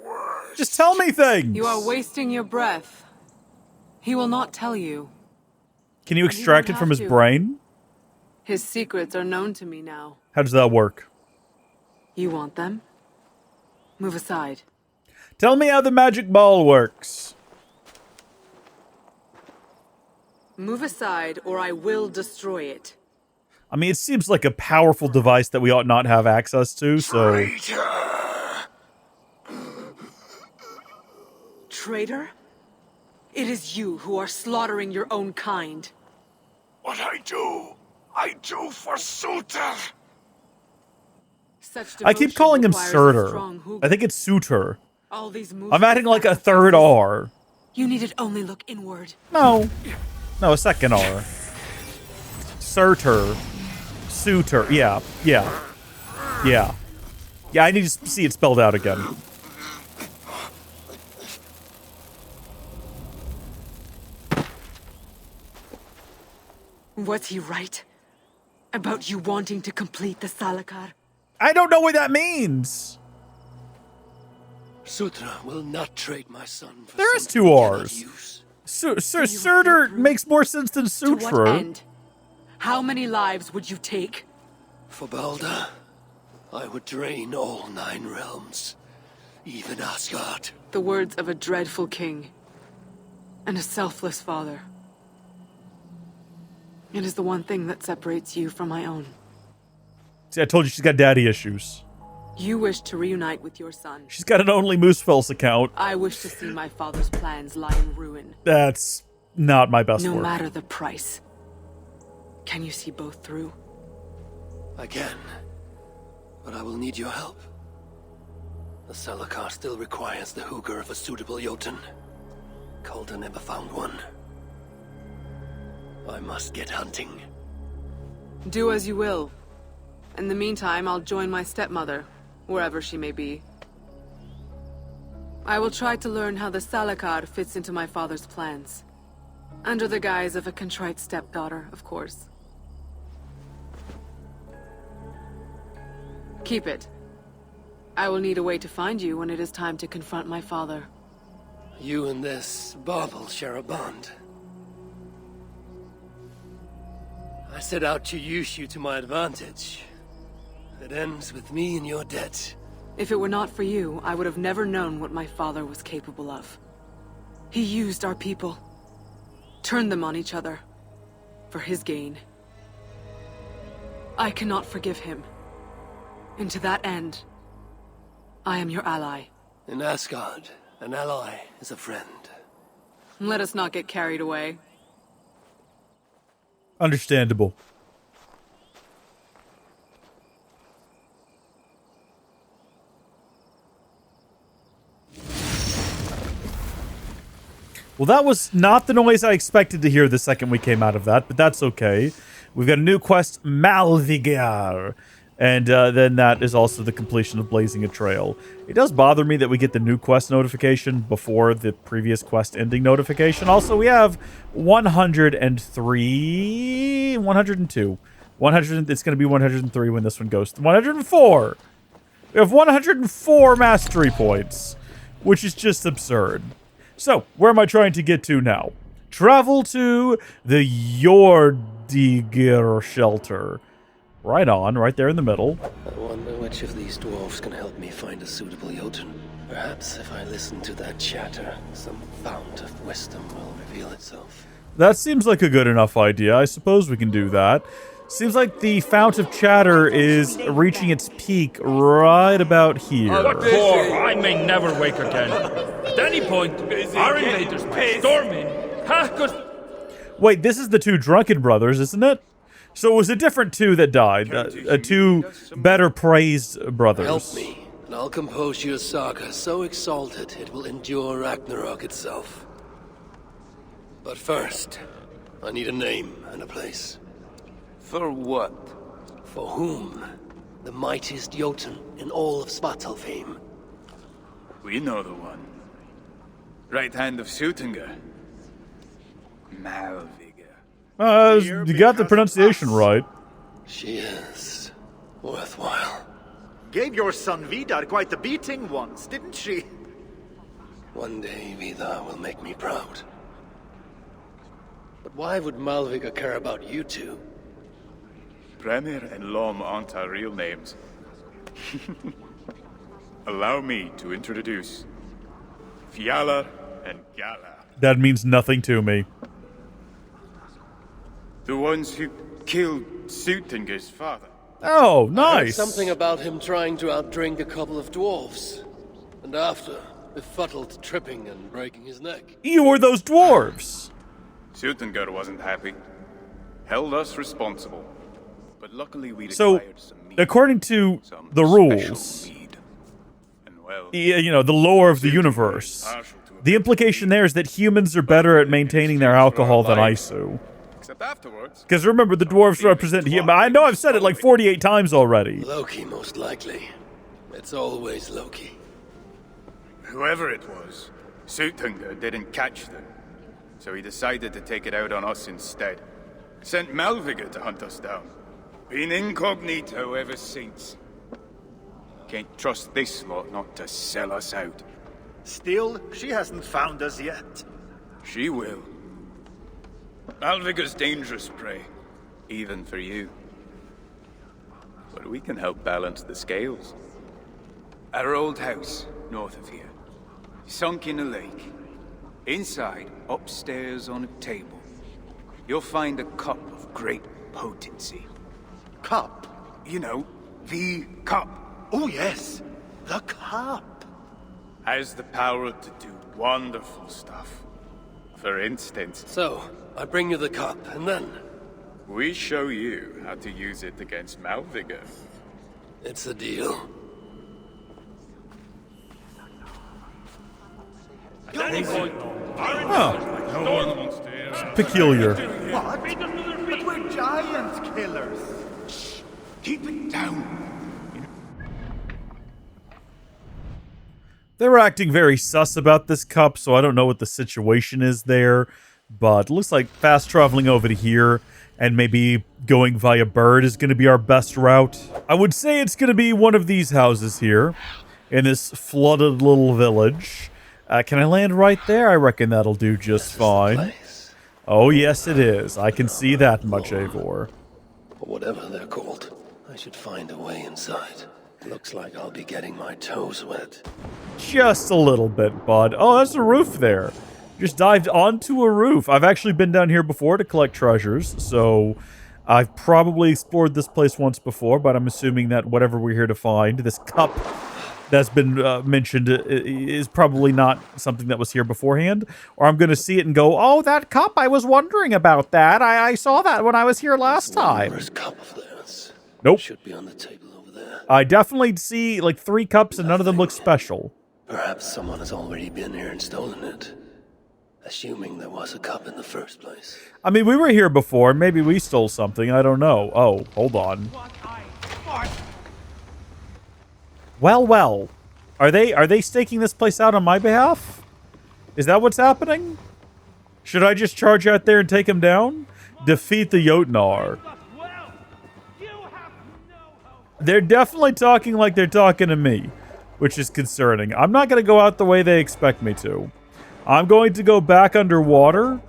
Just tell me things. You are wasting your breath. He will not tell you. Can you extract it from his brain? His secrets are known to me now. How does that work? You want them? Move aside. Tell me how the magic ball works. Move aside, or I will destroy it. I mean, it seems like a powerful device that we ought not have access to, so... Traitor? It is you who are slaughtering your own kind. What I do for Surtur. I keep calling him Surtur. I think it's Surtur. All these moves I'm adding like a third R. You needed only look inward. No, a second R. Surtur. Surtur. Yeah. Yeah, I need to see it spelled out again. Was he right? About you wanting to complete the Salakar? I don't know what that means. Surtr will not trade my son for There is two R's. Surtur makes more sense than To what Surtr. end? How many lives would you take? For Baldr, I would drain all 9 realms, even Asgard. The words of a dreadful king and a selfless father. It is the one thing that separates you from my own. See, I told you she's got daddy issues. You wish to reunite with your son. She's got an Only Muspel's account. I wish to see my father's plans lie in ruin. That's not my best No work. matter the price. Can you see both through? I can, but I will need your help. The Salakar still requires the Hugr of a suitable Jotun. Calder never found one. I must get hunting. Do as you will. In the meantime, I'll join my stepmother, wherever she may be. I will try to learn how the Salakar fits into my father's plans. Under the guise of a contrite stepdaughter, of course. Keep it. I will need a way to find you when it is time to confront my father. You and this bauble share a bond. I set out to use you to my advantage. It ends with me in your debt. If it were not for you, I would have never known what my father was capable of. He used our people. Turned them on each other. For his gain. I cannot forgive him. And to that end, I am your ally. In Asgard, an ally is a friend. Let us not get carried away. Understandable. Well, that was not the noise I expected to hear the second we came out of that, but that's okay. We've got a new quest, Malvigar. And then that is also the completion of Blazing a Trail. It does bother me that we get the new quest notification before the previous quest ending notification. Also, we have 103... 102. 100, it's going to be 103 when this one goes. 104! We have 104 mastery points, which is just absurd. So, where am I trying to get to now? Travel to the Jordigir shelter. Right on, right there in the middle. I wonder which of these dwarves can help me find a suitable Jotun. Perhaps if I listen to that chatter, some fount of wisdom will reveal itself. That seems like a good enough idea. I suppose we can do that. Seems like the fount of chatter is reaching its peak right about here. What for? I may never wake again. At any point, our invaders might storm in. Wait, this is the two drunken brothers, isn't it? So it was a different two that died. Two better praised brothers. Help me, and I'll compose your saga so exalted it will endure Ragnarok itself. But first, I need a name and a place. For what? For whom? The mightiest Jotun in all of Svartalfheim. We know the one. Right hand of Suttungr. Malvigar. You got the pronunciation right. She is worthwhile. Gave your son Vidar quite the beating once, didn't she? One day Vidar will make me proud. But why would Malvigar care about you two? Premier and Lom aren't our real names. Allow me to introduce Fjalar and Galar. That means nothing to me. The ones who killed Suttungr's father. Oh, I nice. heard something about him trying to outdrink a couple of dwarves. And after, befuddled tripping and breaking his neck. You were those dwarves. Suttungr wasn't happy. Held us responsible. But luckily we So, acquired some meat. according to the rules, you know, the lore of the universe, the implication there is that humans are better at maintaining their alcohol than Isu. Except afterwards. Because remember, the dwarves represent human. I know I've said it like 48 times already. Loki, most likely. It's always Loki. Whoever it was, Suttungr didn't catch them. So he decided to take it out on us instead. Sent Malvigar to hunt us down. Been incognito ever since. Can't trust this lot not to sell us out. Still, she hasn't found us yet. She will. Malvigar's dangerous prey, even for you. But we can help balance the scales. At our old house, north of here, sunk in a lake. Inside, upstairs on a table, you'll find a cup of great potency. Cup? You know, the cup. Oh yes, the cup. Has the power to do wonderful stuff. For instance... So, I bring you the cup, and then... we show you how to use it against Malvigar. It's a deal. Oh. Peculiar. What? But we're giant killers. Shh. Keep it down. They were acting very sus about this cup, so I don't know what the situation is there. But it looks like fast traveling over to here and maybe going via bird is going to be our best route. I would say it's going to be one of these houses here in this flooded little village. Can I land right there? I reckon that'll do just fine. Oh, yes, it is. I can see that much, Eivor. Whatever they're called, I should find a way inside. Looks like I'll be getting my toes wet. Just a little bit, bud. Oh, that's a roof there. Just dived onto a roof. I've actually been down here before to collect treasures, so I've probably explored this place once before, but I'm assuming that whatever we're here to find, this cup that's been mentioned is probably not something that was here beforehand, or I'm going to see it and go, oh, that cup, I was wondering about that. I saw that when I was here last time. Cup of theirs. Nope. Should be on the table over there. I definitely see like 3 cups and none of them look special. Perhaps someone has already been here and stolen it. Assuming there was a cup in the first place. I mean, we were here before. Maybe we stole something. I don't know. Oh, hold on. Well. Are they staking this place out on my behalf? Is that what's happening? Should I just charge out there and take him down? Defeat the Jotnar. They're definitely talking like they're talking to me, which is concerning. I'm not going to go out the way they expect me to. I'm going to go back underwater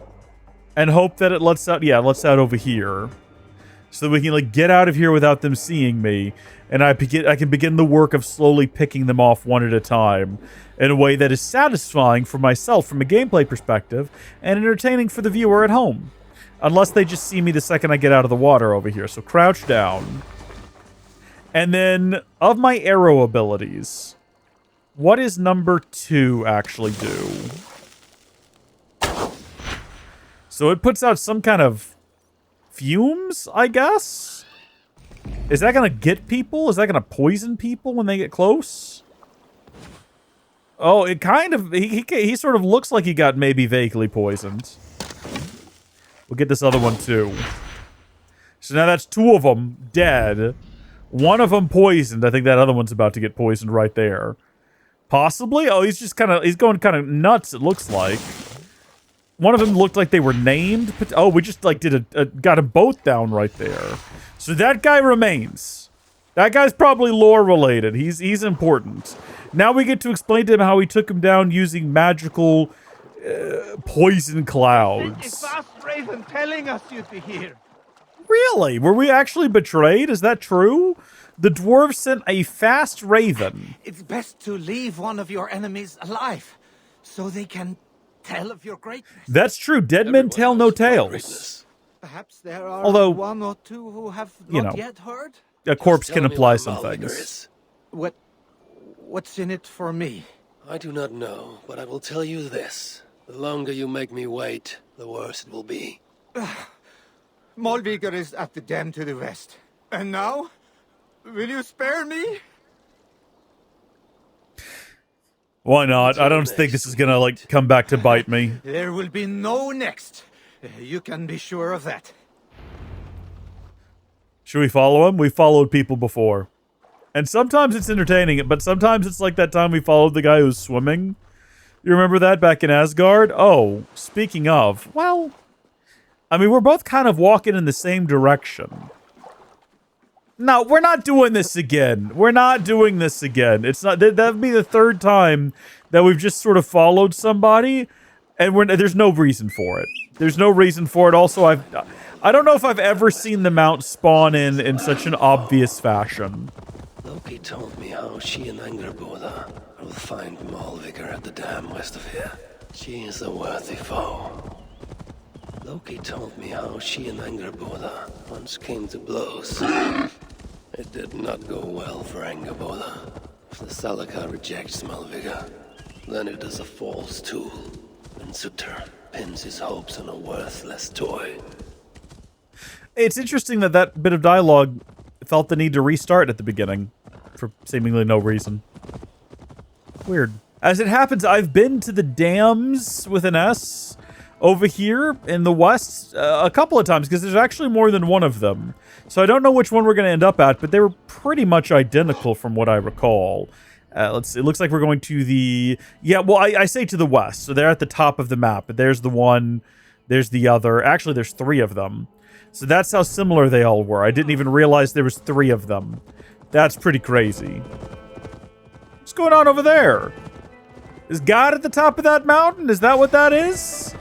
and hope that it lets out. Yeah, it lets out over here, so that we can like get out of here without them seeing me, and I can begin the work of slowly picking them off one at a time in a way that is satisfying for myself from a gameplay perspective and entertaining for the viewer at home. Unless they just see me the second I get out of the water over here. So crouch down. And then of my arrow abilities, what does number 2 actually do? So it puts out some kind of fumes, I guess? Is that going to get people? Is that going to poison people when they get close? Oh, it kind of... He sort of looks like he got maybe vaguely poisoned. We'll get this other one, too. So now that's 2 of them dead. 1 of them poisoned. I think that other one's about to get poisoned right there. Possibly? Oh, he's just kind of... He's going kind of nuts, it looks like. One of them looked like they were named. Oh, we just like got them both down right there. So that guy remains. That guy's probably lore related. He's important. Now we get to explain to him how he took him down using magical poison clouds. A fast raven telling us you'd be here. Really? Were we actually betrayed? Is that true? The dwarves sent a fast raven. It's best to leave one of your enemies alive, so they can tell of your greatness. That's true. Dead men tell no tales. Perhaps there are Although, 1 or 2 who have not yet heard. A corpse can imply some things. What's in it for me? I do not know, but I will tell you this. The longer you make me wait, the worse it will be. Molviger is at the dam to the west. And now? Will you spare me? Why not? I don't think this is gonna, like, come back to bite me. There will be no next. You can be sure of that. Should we follow him? We followed people before. And sometimes it's entertaining, but sometimes it's like that time we followed the guy who was swimming. You remember that back in Asgard? Oh, speaking of, well, I mean, we're both kind of walking in the same direction. No, we're not doing this again. We're not doing this again. It's not. That'd be the 3rd time that we've just sort of followed somebody, and there's no reason for it. There's no reason for it. Also, I don't know if I've ever seen the mount spawn in such an obvious fashion. Loki told me how she and Angrboda will find Molviger at the dam west of here. She is a worthy foe. Loki told me how she and Angrboda once came to blows. It did not go well for Angrboda. If the Salaka rejects Molviger, then it is a false tool, and Surtr pins his hopes on a worthless toy. It's interesting that bit of dialogue felt the need to restart at the beginning for seemingly no reason. Weird. As it happens, I've been to the dams with an S over here in the west a couple of times, because there's actually more than one of them. So I don't know which one we're going to end up at, but they were pretty much identical from what I recall. Let's see. It looks like we're going to the... Yeah, well, I say to the west. So they're at the top of the map. But there's the one. There's the other. Actually, there's 3 of them. So that's how similar they all were. I didn't even realize there was 3 of them. That's pretty crazy. What's going on over there? Is God at the top of that mountain? Is that what that is?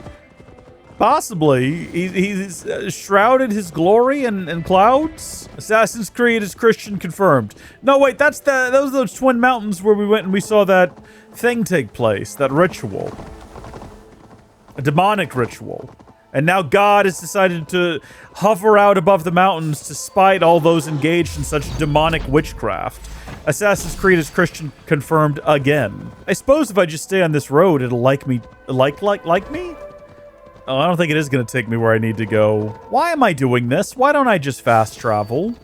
Possibly. He's shrouded his glory in clouds. Assassin's Creed is Christian confirmed. No, wait, those are those twin mountains where we went and we saw that thing take place, that ritual. A demonic ritual. And now God has decided to hover out above the mountains to spite all those engaged in such demonic witchcraft. Assassin's Creed is Christian confirmed again. I suppose if I just stay on this road, it'll like me? Oh, I don't think it is going to take me where I need to go. Why am I doing this? Why don't I just fast travel?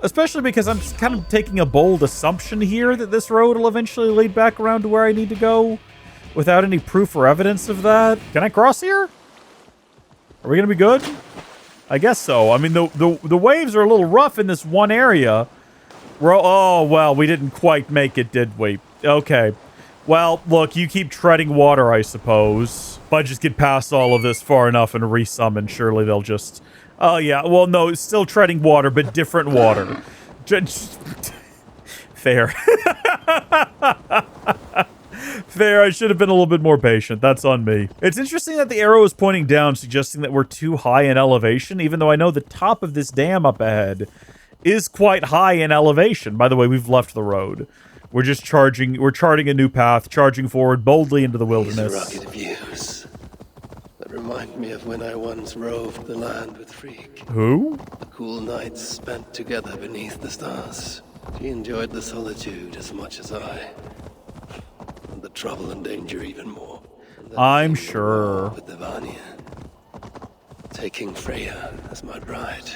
Especially because I'm kind of taking a bold assumption here that this road will eventually lead back around to where I need to go without any proof or evidence of that. Can I cross here? Are we going to be good? I guess so. I mean, the waves are a little rough in this one area. Oh, well, we didn't quite make it, did we? Okay. Well, look, you keep treading water, I suppose. If I just get past all of this far enough and resummon, surely they'll just... Oh, yeah. Well, no, it's still treading water, but different water. Fair. Fair, I should have been a little bit more patient. That's on me. It's interesting that the arrow is pointing down, suggesting that we're too high in elevation, even though I know the top of this dam up ahead is quite high in elevation. By the way, we've left the road. We're just charging, we're charting a new path, charging forward boldly into the wilderness. These rugged views that remind me of when I once roved the land with Freak. Who? The cool nights spent together beneath the stars. She enjoyed the solitude as much as I. And the trouble and danger even more. I'm sure. With the Vanya. Taking Freya as my bride.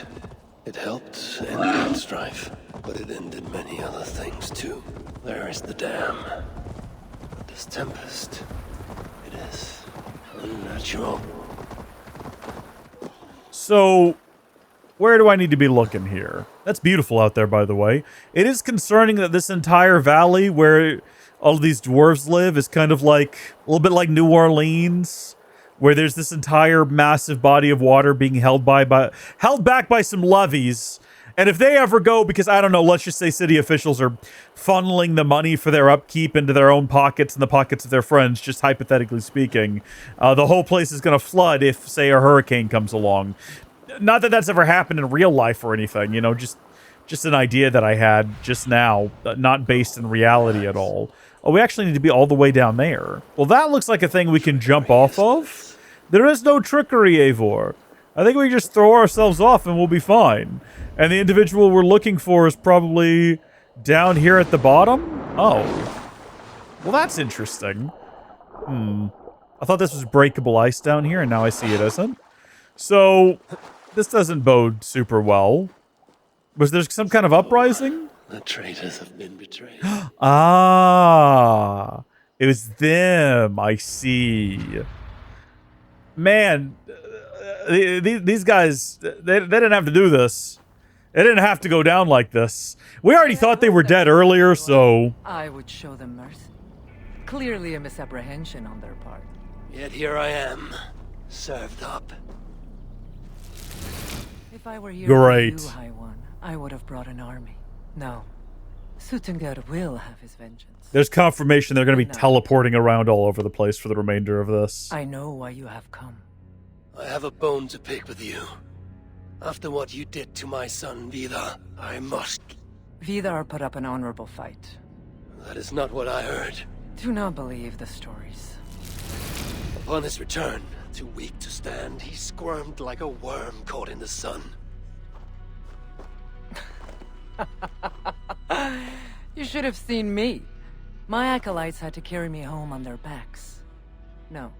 It helped end that strife, but it ended many other things too. There is the dam. But this tempest, it is unnatural. So, where do I need to be looking here? That's beautiful out there, by the way. It is concerning that this entire valley where all of these dwarves live is kind of like, a little bit like New Orleans, where there's this entire massive body of water being held back by some levees. And if they ever go, because I don't know, let's just say city officials are funneling the money for their upkeep into their own pockets and the pockets of their friends, just hypothetically speaking, the whole place is going to flood if, say, a hurricane comes along. Not that that's ever happened in real life or anything, you know, just an idea that I had just now, not based in reality at all. Oh, we actually need to be all the way down there. Well, that looks like a thing we can jump off of. There is no trickery, Eivor. I think we just throw ourselves off and we'll be fine. And the individual we're looking for is probably down here at the bottom? Oh. Well, that's interesting. I thought this was breakable ice down here, and now I see it isn't. So, this doesn't bode super well. Was there some kind of uprising? The traitors have been betrayed. Ah. It was them. I see. Man, these guys, they didn't have to do this. It didn't have to go down like this. We already thought they were dead earlier, so... I would show them mercy. Clearly a misapprehension on their part. Yet here I am, served up. If I were here Great. with you, High One, I would have brought an army. No. Surtr will have his vengeance. There's confirmation they're going to be teleporting around all over the place for the remainder of this. I know why you have come. I have a bone to pick with you. After what you did to my son, Vidar, I must... Vidar put up an honorable fight. That is not what I heard. Do not believe the stories. Upon his return, too weak to stand, he squirmed like a worm caught in the sun. You should have seen me. My acolytes had to carry me home on their backs. No.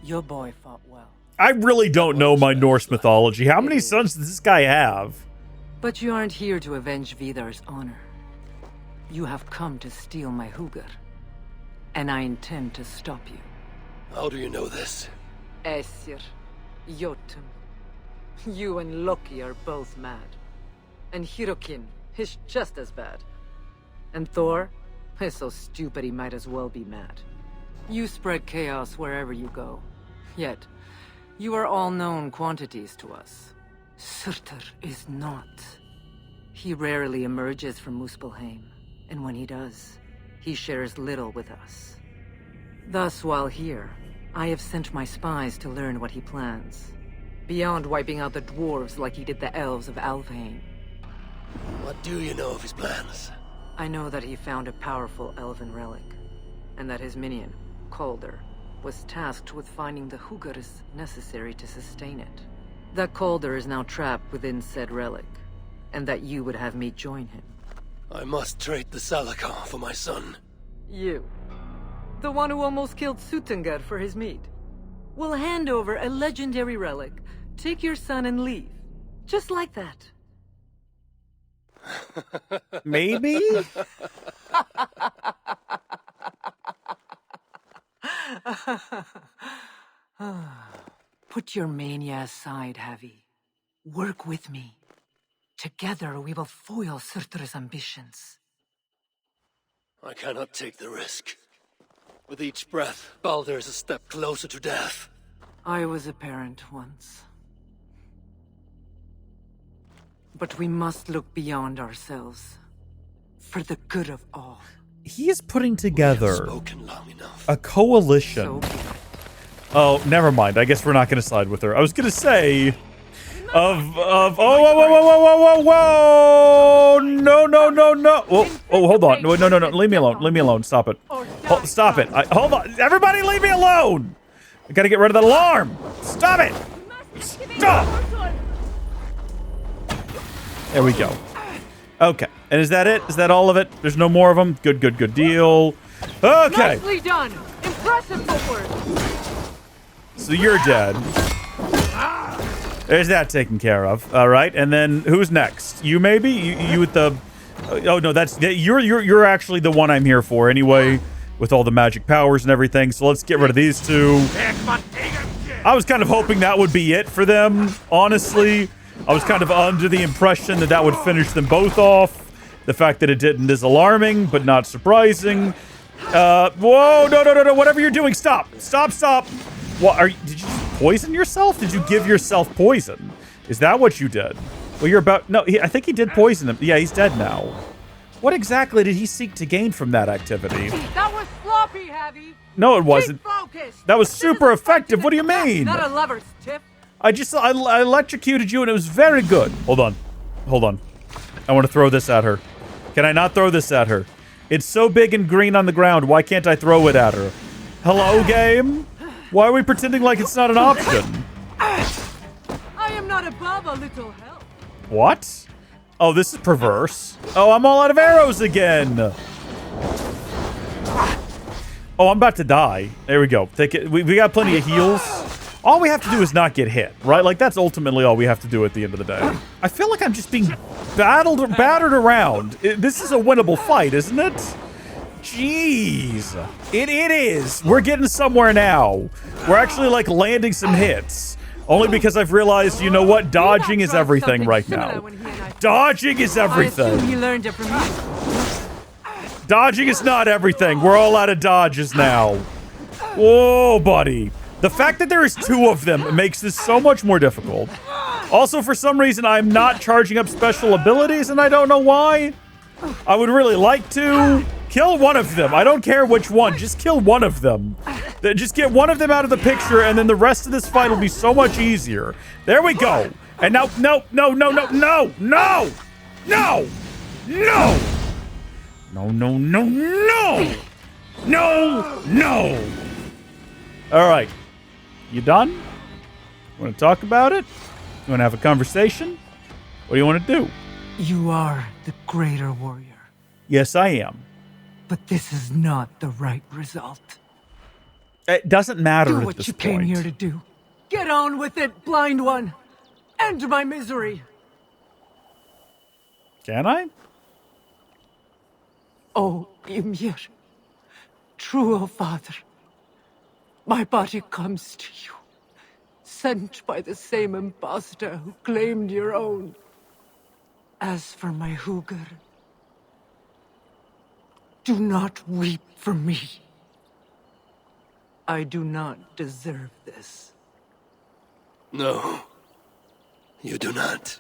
Your boy fought well. I really don't know my Norse mythology. How many sons does this guy have? But you aren't here to avenge Vidar's honor. You have come to steal my Hugr. And I intend to stop you. How do you know this? Aesir, Jotun. You and Loki are both mad. And Hyrrokin is just as bad. And Thor, He's so stupid he might as well be mad. You spread chaos wherever you go. Yet, you are all known quantities to us. Surtur is not. He rarely emerges from Muspelheim, and when he does, he shares little with us. Thus, while here, I have sent my spies to learn what he plans. Beyond wiping out the dwarves like he did the elves of Alfheim. What do you know of his plans? I know that he found a powerful elven relic, and that his minion, Baldr, was tasked with finding the hugrs necessary to sustain it. That Baldr is now trapped within said relic, and that you would have me join him. I must trade the Salaka for my son. You. The one who almost killed Suttungr for his meat. Will hand over a legendary relic, take your son and leave. Just like that. Maybe? Put your mania aside, Havi. Work with me. Together we will foil Surtr's ambitions. I cannot take the risk. With each breath, Baldr is a step closer to death. I was a parent once. But we must look beyond ourselves. For the good of all. He is putting together a coalition. Oh, never mind. I guess we're not going to side with her. I was going to say whoa, no. Oh, hold on. No. Leave me alone. Stop it. Stop it. Hold on. Everybody leave me alone. I got to get rid of that alarm. Stop it. Stop. There we go. Okay. And is that it? Is that all of it? There's no more of them? Good deal. Okay. Nicely done. Impressive footwork. So you're dead. There's that taken care of. All right. And then who's next? You maybe? You with the... Oh, no, that's... You're actually the one I'm here for anyway, with all the magic powers and everything. So let's get rid of these two. I was kind of hoping that would be it for them, honestly. I was kind of under the impression that would finish them both off. The fact that it didn't is alarming, but not surprising. Whoa, no. Whatever you're doing, stop. What did you just poison yourself? Did you give yourself poison? Is that what you did? Well, you're about... No, I think he did poison him. Yeah, he's dead now. What exactly did he seek to gain from that activity? That was sloppy, Havi. No, it wasn't. That was super effective. What do you mean? Not a lover's tip. I electrocuted you and it was very good. Hold on. I want to throw this at her. Can I not throw this at her? It's so big and green on the ground. Why can't I throw it at her? Hello, game? Why are we pretending like it's not an option? I am not above a little help. What? Oh, this is perverse. Oh, I'm all out of arrows again. Oh, I'm about to die. There we go. Take it. We got plenty of heals. All we have to do is not get hit, right? Like, that's ultimately all we have to do at the end of the day. I feel like I'm just being battered around. This is a winnable fight, isn't it? Jeez. It is. We're getting somewhere now. We're actually, like, landing some hits. Only because I've realized, you know what? Dodging is everything right now. Dodging is everything. He learned it from you. Dodging is not everything. We're all out of dodges now. Whoa, buddy. The fact that there is two of them makes this so much more difficult. Also, for some reason, I'm not charging up special abilities, and I don't know why. I would really like to. Kill one of them. I don't care which one. Just kill one of them. Just get one of them out of the picture, and then the rest of this fight will be so much easier. There we go. And now, no. All right. You done? You want to talk about it? You want to have a conversation? What do you want to do? You are the greater warrior. Yes, I am. But this is not the right result. It doesn't matter do at this what you point. came here to do. Get on with it, blind one. End my misery. Can I? Oh, Ymir. True, oh father. My body comes to you, sent by the same impostor who claimed your own. As for my hugr, Do not weep for me. I do not deserve this. No, you do not.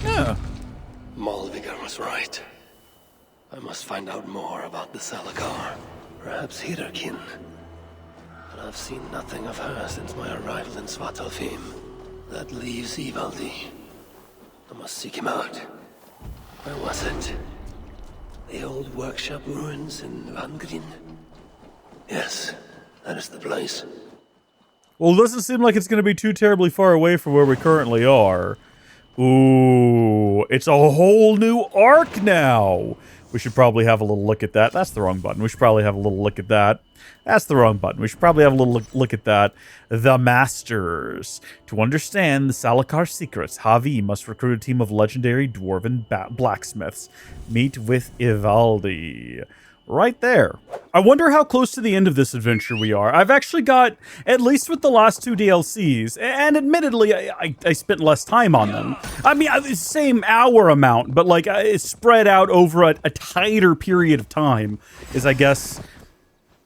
Yeah. Malvigar was right. I must find out more about the Salakar. Perhaps Hyrrokin. But I've seen nothing of her since my arrival in Svartalfheim. That leaves Ivaldi. I must seek him out. Where was it? The old workshop ruins in Vangrin? Yes, that is the place. Well, it doesn't seem like it's going to be too terribly far away from where we currently are. Ooh, it's a whole new arc now. We should probably have a little look at that. That's the wrong button. We should probably have a little look at that. That's the wrong button. We should probably have a little look at that. The Masters. To understand the Salakar secrets, Havi must recruit a team of legendary dwarven blacksmiths. Meet with Ivaldi. Right there. I wonder how close to the end of this adventure we are. I've actually got, at least with the last 2 DLCs, and admittedly, I spent less time on them. I mean, same hour amount, but like, it's spread out over a tighter period of time, is I guess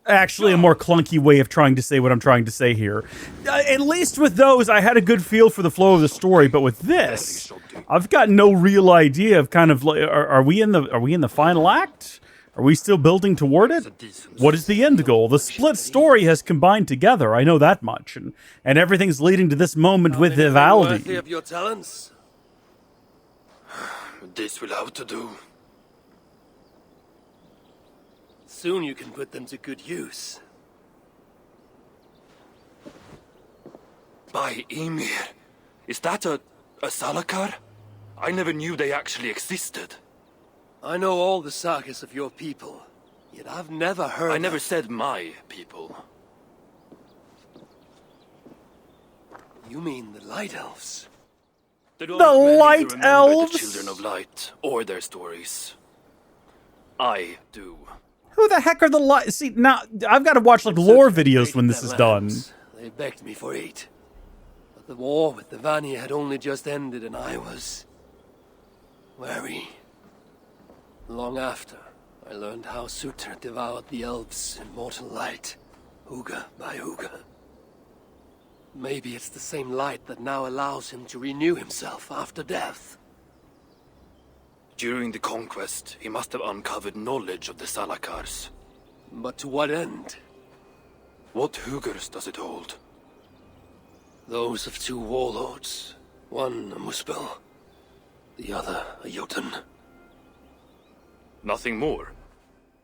actually a more clunky way of trying to say what I'm trying to say here. At least with those, I had a good feel for the flow of the story, but with this, I've got no real idea of kind of, are we in the final act? Are we still building toward it? What is the end goal? The split story has combined together, I know that much, and everything's leading to this moment with Ivaldi. Worthy of your talents? This will have to do. Soon you can put them to good use. By Ymir, is that a Salakar? I never knew they actually existed. I know all the sagas of your people, yet I've never heard I never said my people. You mean the Light Elves? The Light Elves? The Children of Light, or their stories. I do. Who the heck are the Light? See, now, I've got to watch like lore videos when this is done. They begged me for aid. But the war with the Vanir had only just ended and I was wary. Long after, I learned how Surtr devoured the elves in mortal light, Huga by Huga. Maybe it's the same light that now allows him to renew himself after death. During the conquest, he must have uncovered knowledge of the Salakars. But to what end? What Hugars does it hold? Those of 2 warlords. One a Muspel, the other a Jotun. Nothing more?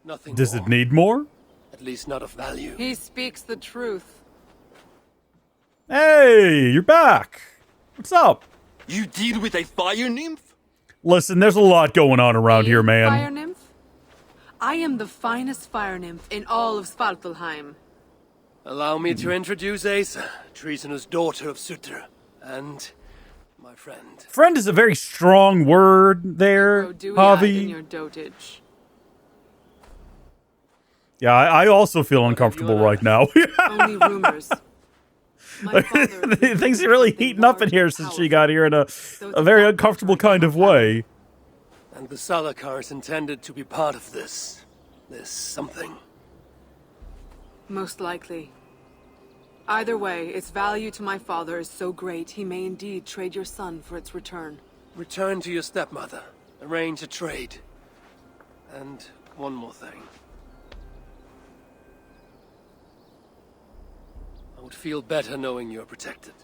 Nothing Does more. it need more? At least not of value. He speaks the truth. Hey, you're back. What's up? You deal with a fire nymph? Listen, there's a lot going on around here, man. Fire nymph? I am the finest fire nymph in all of Svartalfheim. Allow me to introduce Asa, treasonous daughter of Surtr, and my friend. Friend is a very strong word there, Havi. In your dotage. Yeah, I also feel uncomfortable right now. Only rumors. Things are really heating up in here since she got here in a very uncomfortable kind of way. And the Salakar is intended to be part of this something. Most likely. Either way, its value to my father is so great he may indeed trade your son for its return. Return to your stepmother. Arrange a trade. And one more thing. I would feel better knowing you're protected.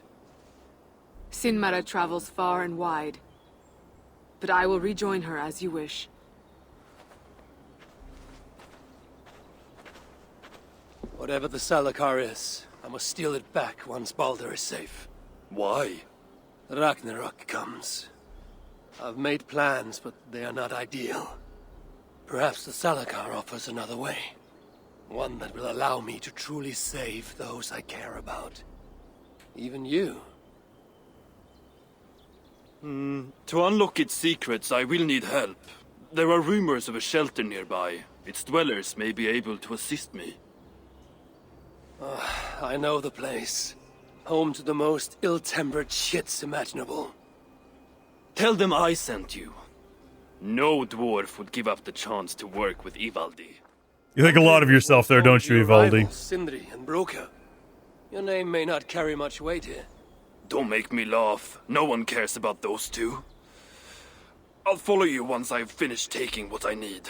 Sinmara travels far and wide. But I will rejoin her as you wish. Whatever the Salakar is, I must steal it back once Baldr is safe. Why? Ragnarok comes. I've made plans, but they are not ideal. Perhaps the Salakar offers another way. One that will allow me to truly save those I care about. Even you. To unlock its secrets, I will need help. There are rumors of a shelter nearby. Its dwellers may be able to assist me. I know the place. Home to the most ill-tempered shits imaginable. Tell them I sent you. No dwarf would give up the chance to work with Ivaldi. You think a lot of yourself there, don't you, Ivaldi? Sindri and Broka. Your name may not carry much weight here. Don't make me laugh. No one cares about those two. I'll follow you once I've finished taking what I need.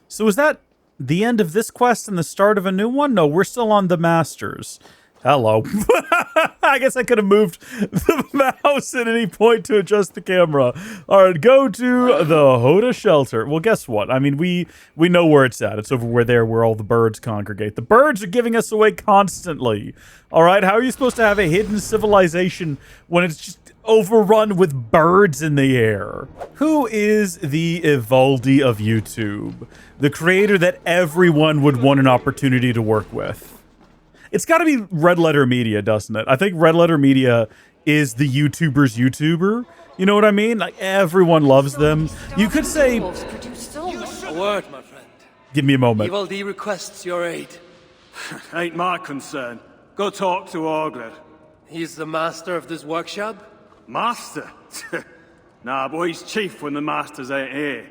So is that the end of this quest and the start of a new one? No, we're still on the Masters. Hello. I guess I could have moved the mouse at any point to adjust the camera. All right, go to the Hoda shelter. Well, guess what? I mean, we know where it's at. It's over where all the birds congregate. The birds are giving us away constantly. All right, how are you supposed to have a hidden civilization when it's just overrun with birds in the air? Who is the Ivaldi of YouTube? The creator that everyone would want an opportunity to work with. It's got to be Red Letter Media, doesn't it? I think Red Letter Media is the YouTuber's YouTuber. You know what I mean? Like, everyone loves them. You could say... A word, my friend. Give me a moment. Ivaldi requests your aid. Ain't my concern. Go talk to Orgler. He's the master of this workshop? Master? Nah, but he's chief when the masters ain't here.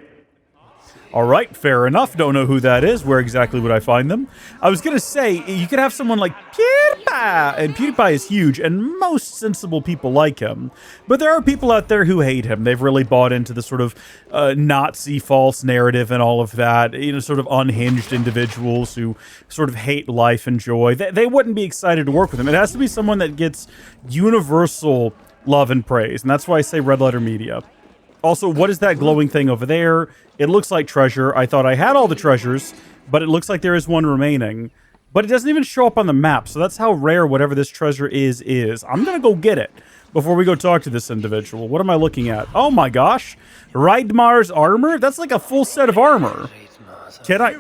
All right, fair enough. Don't know who that is. Where exactly would I find them? I was going to say, you could have someone like PewDiePie, and PewDiePie is huge, and most sensible people like him. But there are people out there who hate him. They've really bought into the sort of Nazi false narrative and all of that, you know, sort of unhinged individuals who sort of hate life and joy. They wouldn't be excited to work with him. It has to be someone that gets universal love and praise, and that's why I say Red Letter Media. Also, what is that glowing thing over there? It looks like treasure. I thought I had all the treasures, but it looks like there is one remaining. But it doesn't even show up on the map, so that's how rare whatever this treasure is. I'm gonna go get it before we go talk to this individual. What am I looking at? Oh my gosh. Raidmar's armor? That's like a full set of armor. Can I?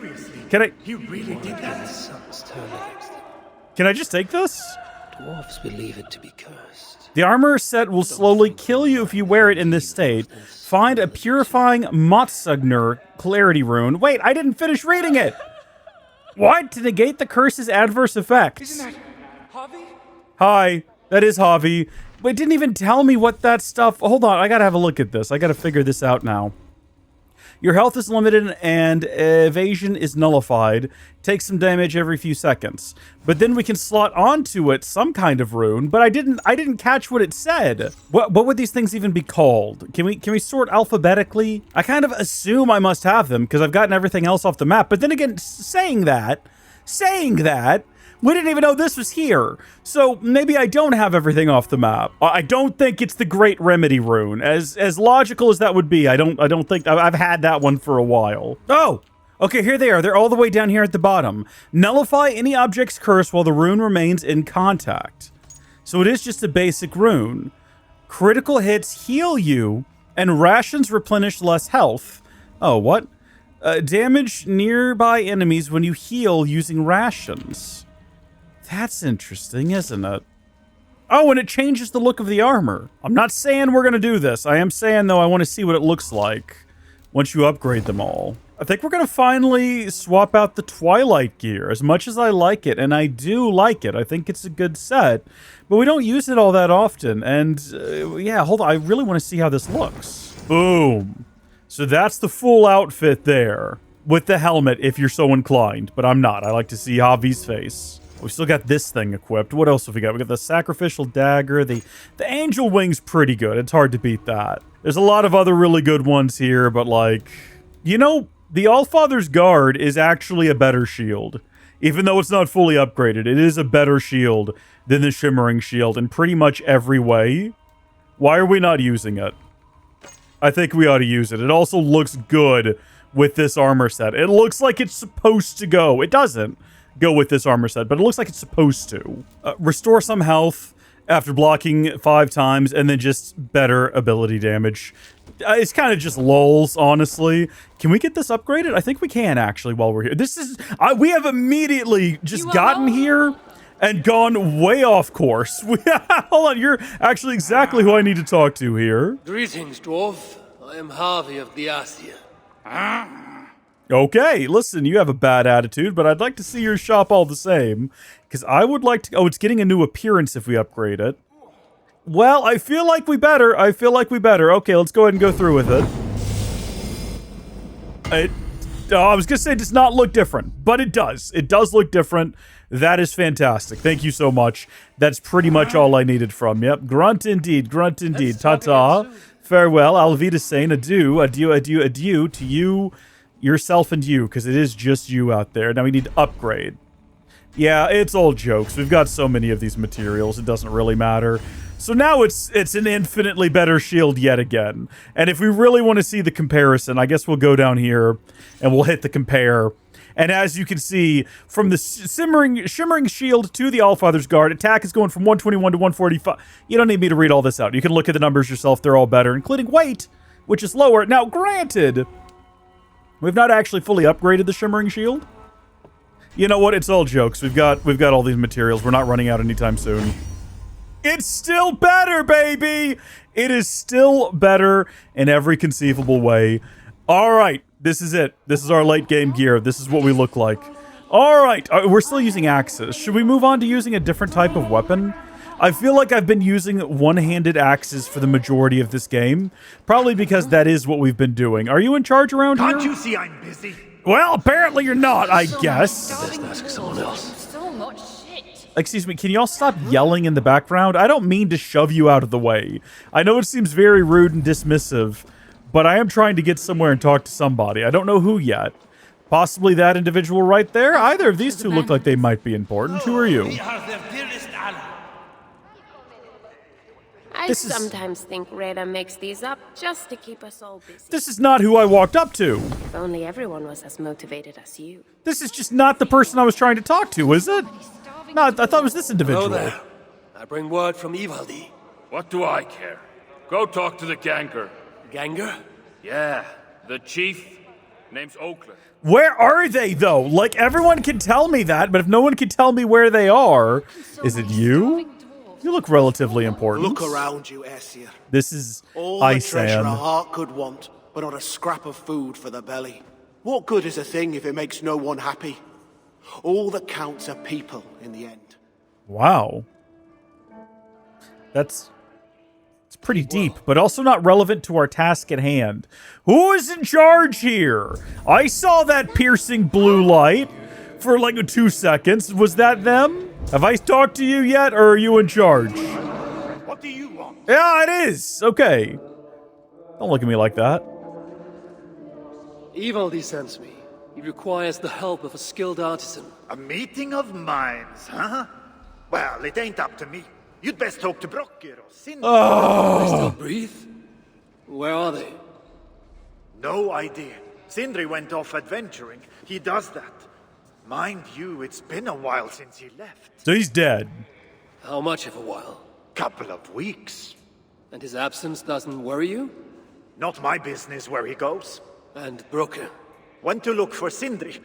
You really did that? Can I just take this? Dwarves believe it to be cursed. The armor set will slowly kill you if you wear it in this state. Find a purifying Motsugner clarity rune. Wait, I didn't finish reading it. What? To negate the curse's adverse effects. Isn't that Havi? Hi, that is Havi. But it didn't even tell me what that stuff... Hold on, I gotta have a look at this. I gotta figure this out now. Your health is limited and evasion is nullified. Take some damage every few seconds. But then we can slot onto it some kind of rune, but I didn't catch what it said. What would these things even be called? Can we sort alphabetically? I kind of assume I must have them because I've gotten everything else off the map. But then again, saying that, we didn't even know this was here. So maybe I don't have everything off the map. I don't think it's the Great Remedy rune. As logical as that would be, I don't think I've had that one for a while. Oh, okay, here they are. They're all the way down here at the bottom. Nullify any object's curse while the rune remains in contact. So it is just a basic rune. Critical hits heal you, and rations replenish less health. Oh, what? Damage nearby enemies when you heal using rations. That's interesting, isn't it? Oh, and it changes the look of the armor. I'm not saying we're going to do this. I am saying, though, I want to see what it looks like once you upgrade them all. I think we're going to finally swap out the Twilight gear, as much as I like it, and I do like it. I think it's a good set, but we don't use it all that often. And, yeah, hold on. I really want to see how this looks. Boom. So that's the full outfit there, with the helmet, if you're so inclined, but I'm not. I like to see Javi's face. We still got this thing equipped. What else have we got? We got the sacrificial dagger. The angel wing's pretty good. It's hard to beat that. There's a lot of other really good ones here, but like, you know, the Allfather's Guard is actually a better shield. Even though it's not fully upgraded, it is a better shield than the Shimmering Shield in pretty much every way. Why are we not using it? I think we ought to use it. It also looks good with this armor set. It looks like it's supposed to go. It doesn't go with this armor set, but it looks like it's supposed to. Restore some health after blocking 5 times, and then just better ability damage. It's kind of just lulz, honestly. Can we get this upgraded? I think we can, actually, while we're here. This is... we have immediately just gotten here, and gone way off course. Hold on, you're actually exactly who I need to talk to here. Greetings, Dwarf. I am Havi of the Asia. Okay, listen, you have a bad attitude, but I'd like to see your shop all the same. Because I would like to... Oh, it's getting a new appearance if we upgrade it. Well, I feel like we better. Okay, let's go ahead and go through with it. I was going to say it does not look different, but it does. It does look different. That is fantastic. Thank you so much. That's pretty much all I needed from you. Yep. Grunt indeed. Ta-ta. Farewell. Alvidasein. Adieu. Adieu to you, yourself, and you, because it is just you out there. Now we need to upgrade. Yeah, it's all jokes. We've got so many of these materials, it doesn't really matter. So now it's an infinitely better shield yet again. And if we really want to see the comparison, I guess we'll go down here and we'll hit the compare. And as you can see, from the shimmering shield to the Allfather's Guard, attack is going from 121 to 145. You don't need me to read all this out. You can look at the numbers yourself. They're all better, including weight, which is lower. Now, granted, we've not actually fully upgraded the shimmering shield. You know what? It's all jokes. We've got all these materials. We're not running out anytime soon. It's still better, baby! It is still better in every conceivable way. All right, this is it. This is our late game gear. This is what we look like. All right, we're still using axes. Should we move on to using a different type of weapon? I feel like I've been using one-handed axes for the majority of this game, probably because that is what we've been doing. Are you in charge around here? Can't you see I'm busy? Well, apparently you're not, I guess. Best ask someone else. So much shit. Excuse me, can y'all stop yelling in the background? I don't mean to shove you out of the way. I know it seems very rude and dismissive, but I am trying to get somewhere and talk to somebody. I don't know who yet. Possibly that individual right there. Either of these two look like they might be important. Who are you? I sometimes think Reda makes these up just to keep us all busy. This is not who I walked up to. If only everyone was as motivated as you. This is just not the person I was trying to talk to, is it? No, I thought it was this individual. Hello there. I bring word from Ivaldi. What do I care? Go talk to the Ganger. Ganger? Yeah, the chief. Name's Oakland. Where are they, though? Like, everyone can tell me that, but if no one can tell me where they are, is it you? You look relatively important. Look around you, Aesir. This is all the treasure a Isan. heart could want, but not a scrap of food for the belly. What good is a thing if it makes no one happy? All that counts are people in the end. Wow. It's pretty deep, but also not relevant to our task at hand. Who is in charge here? I saw that piercing blue light for like 2 seconds. Was that them? Have I talked to you yet, or are you in charge? What do you want? Yeah, it is. Okay. Don't look at me like that. Ivaldi sends me. He requires the help of a skilled artisan. A meeting of minds, huh? Well, it ain't up to me. You'd best talk to Brokkr or Sindri. Oh. They still breathe? Where are they? No idea. Sindri went off adventuring. He does that. Mind you, it's been a while since he left. So he's dead. How much of a while? Couple of weeks. And his absence doesn't worry you? Not my business where he goes. And Brokkr? Went to look for Sindri.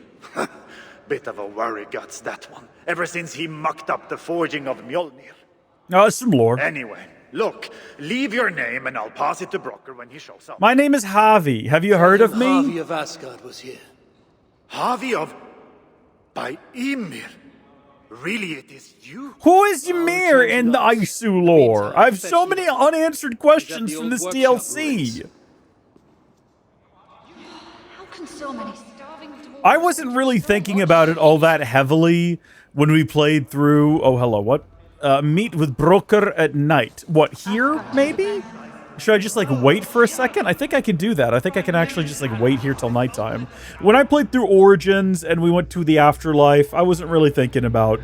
Bit of a worry guts, that one. Ever since he mucked up the forging of Mjolnir. Oh, some lore. Anyway, look, leave your name and I'll pass it to Brokkr when he shows up. My name is Havi. Have you heard of me? Havi of Asgard was here. Havi of... By Ymir. Really, it is you? Who is Ymir in the Isu lore? I have so many unanswered questions from this DLC. How can so many starving dwarves... I wasn't really thinking about it all that heavily when we played through... Oh, hello, what? Meet with Brokkr at night. What, here, maybe? Should I just, like, wait for a second? I think I can do that. I think I can actually just, like, wait here till nighttime. When I played through Origins and we went to the Afterlife, I wasn't really thinking about,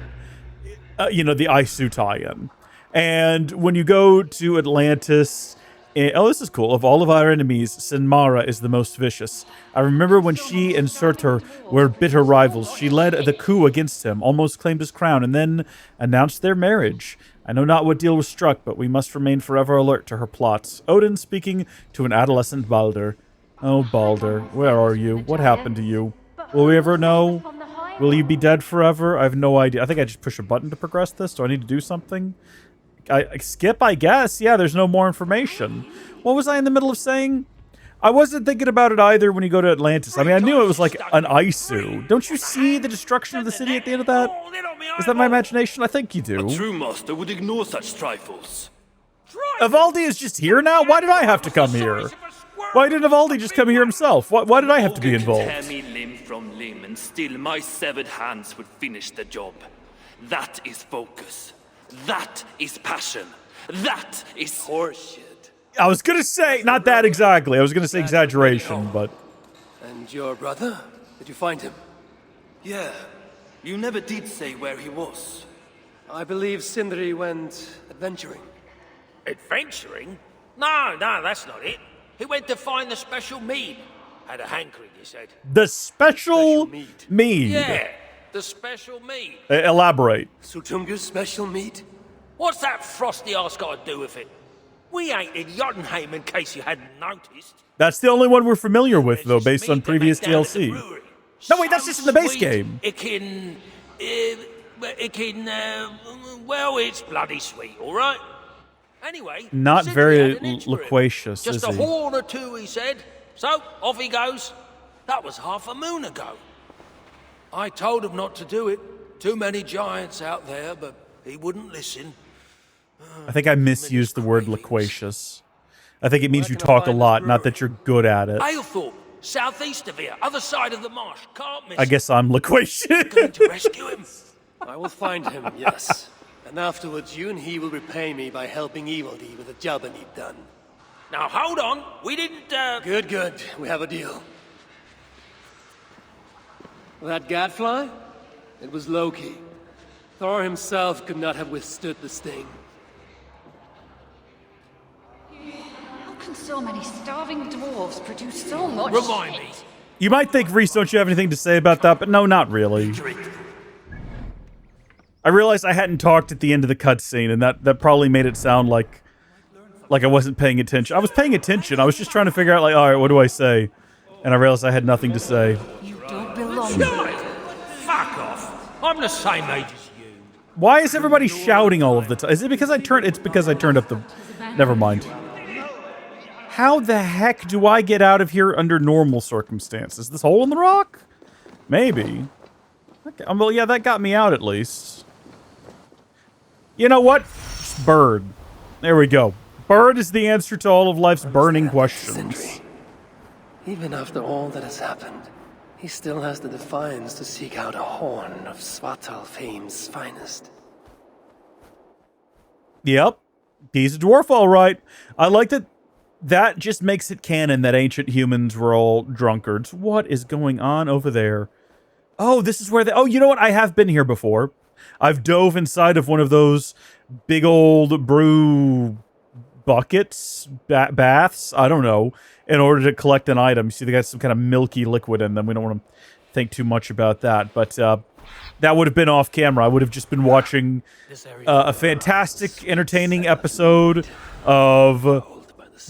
you know, the Isu tie-in. And when you go to Atlantis... Oh, this is cool. Of all of our enemies, Sinmara is the most vicious. I remember when she and Surtur were bitter rivals. She led the coup against him, almost claimed his crown, and then announced their marriage. I know not what deal was struck, but we must remain forever alert to her plots. Odin speaking to an adolescent Baldr. Oh, Baldr, where are you? What happened to you? Will we ever know? Will you be dead forever? I have no idea. I think I just push a button to progress this. Do I need to do something? I skip, I guess. Yeah, there's no more information. What was I in the middle of saying? I wasn't thinking about it either when you go to Atlantis. I mean, I knew it was like an Isu. Don't you see the destruction of the city at the end of that? Is that my imagination? I think you do. A true master would ignore such trifles. Ivaldi is just here now? Why did I have to come here? Why didn't Ivaldi just come here himself? Why did I have to be involved? Tear me limb from limb, and still my severed hands would finish the job. That is focus. That is passion. That is horseshit. I was gonna say, not that exactly. I was gonna say exaggeration, but... And your brother? Did you find him? Yeah. You never did say where he was. I believe Sindri went adventuring. Adventuring? No, that's not it. He went to find the special mead. Had a hankering, he said. The special mead? Yeah, the special mead. Elaborate. Surtunga's special mead? What's that frosty arse got to do with it? We ain't in Jotunheim, in case you hadn't noticed. That's the only one we're familiar with, though, based on previous DLC. No, wait, that's just in the base game. Well, it's bloody sweet, all right? Anyway, not Sindri very had an itch for it. loquacious, Just is a he? horn or two, he said. So, off he goes. That was half a moon ago. I told him not to do it. Too many giants out there, but he wouldn't listen. I think I misused the word loquacious. I think it means you talk a lot, not that you're good at it. Aylthorpe, southeast of here, other side of the marsh. Can't miss I guess I'm loquacious. going to rescue him. I will find him, yes. And afterwards, you and he will repay me by helping Evildy with the job I need done. Now, hold on. We didn't, Good. We have a deal. That gadfly? It was Loki. Thor himself could not have withstood the sting. How can so many starving dwarves produce so much? Remind me. You might think, Reese, don't you have anything to say about that? But no, not really. I realized I hadn't talked at the end of the cutscene, and that probably made it sound like I wasn't paying attention. I was paying attention. I was just trying to figure out, like, all right, what do I say? And I realized I had nothing to say. You don't belong here. Fuck off. I'm the same age as you. Why is everybody shouting all of the time? Is it because I turned... It's because I turned up the... Never mind. How the heck do I get out of here under normal circumstances? This hole in the rock? Maybe. Okay. Well, yeah, that got me out at least. You know what? Just bird. There we go. Bird is the answer to all of life's burning questions. Sindri. Even after all that has happened, he still has the defiance to seek out a horn of Svartalfheim's finest. Yep. He's a dwarf, all right. I like that. That just makes it canon that ancient humans were all drunkards. What is going on over there? Oh, this is where they... Oh, you know what? I have been here before. I've dove inside of one of those big old brew buckets, baths, I don't know, in order to collect an item. You see, they got some kind of milky liquid in them. We don't want to think too much about that, but that would have been off camera. I would have just been watching a fantastic, entertaining episode of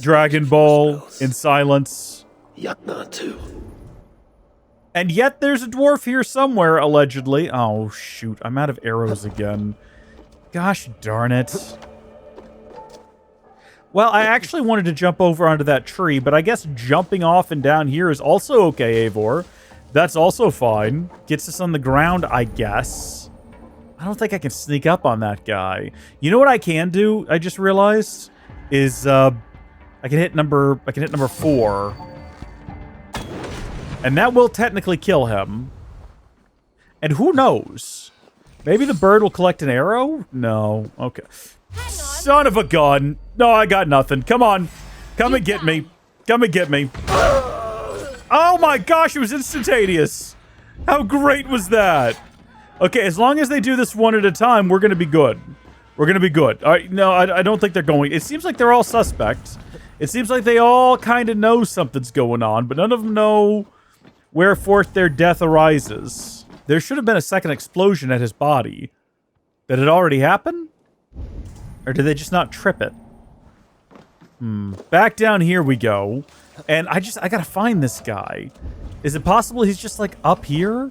Dragon Ball in silence. Yatna too. And yet there's a dwarf here somewhere, allegedly. Oh, shoot. I'm out of arrows again. Gosh darn it. Well, I actually wanted to jump over onto that tree, but I guess jumping off and down here is also okay, Eivor. That's also fine. Gets us on the ground, I guess. I don't think I can sneak up on that guy. You know what I can do, I just realized? Is, I can hit number 4. And that will technically kill him. And who knows? Maybe the bird will collect an arrow? No. Okay. Son of a gun. No, I got nothing. Come on. Come and get me. Come and get me. Oh my gosh, it was instantaneous. How great was that? Okay, as long as they do this one at a time, we're going to be good. We're going to be good. All right, no, I don't think they're going. It seems like they're all suspects. It seems like they all kind of know something's going on, but none of them know whereforth their death arises. There should have been a second explosion at his body. Did it already happen? Or did they just not trip it? Back down here we go. And I gotta find this guy. Is it possible he's just like up here?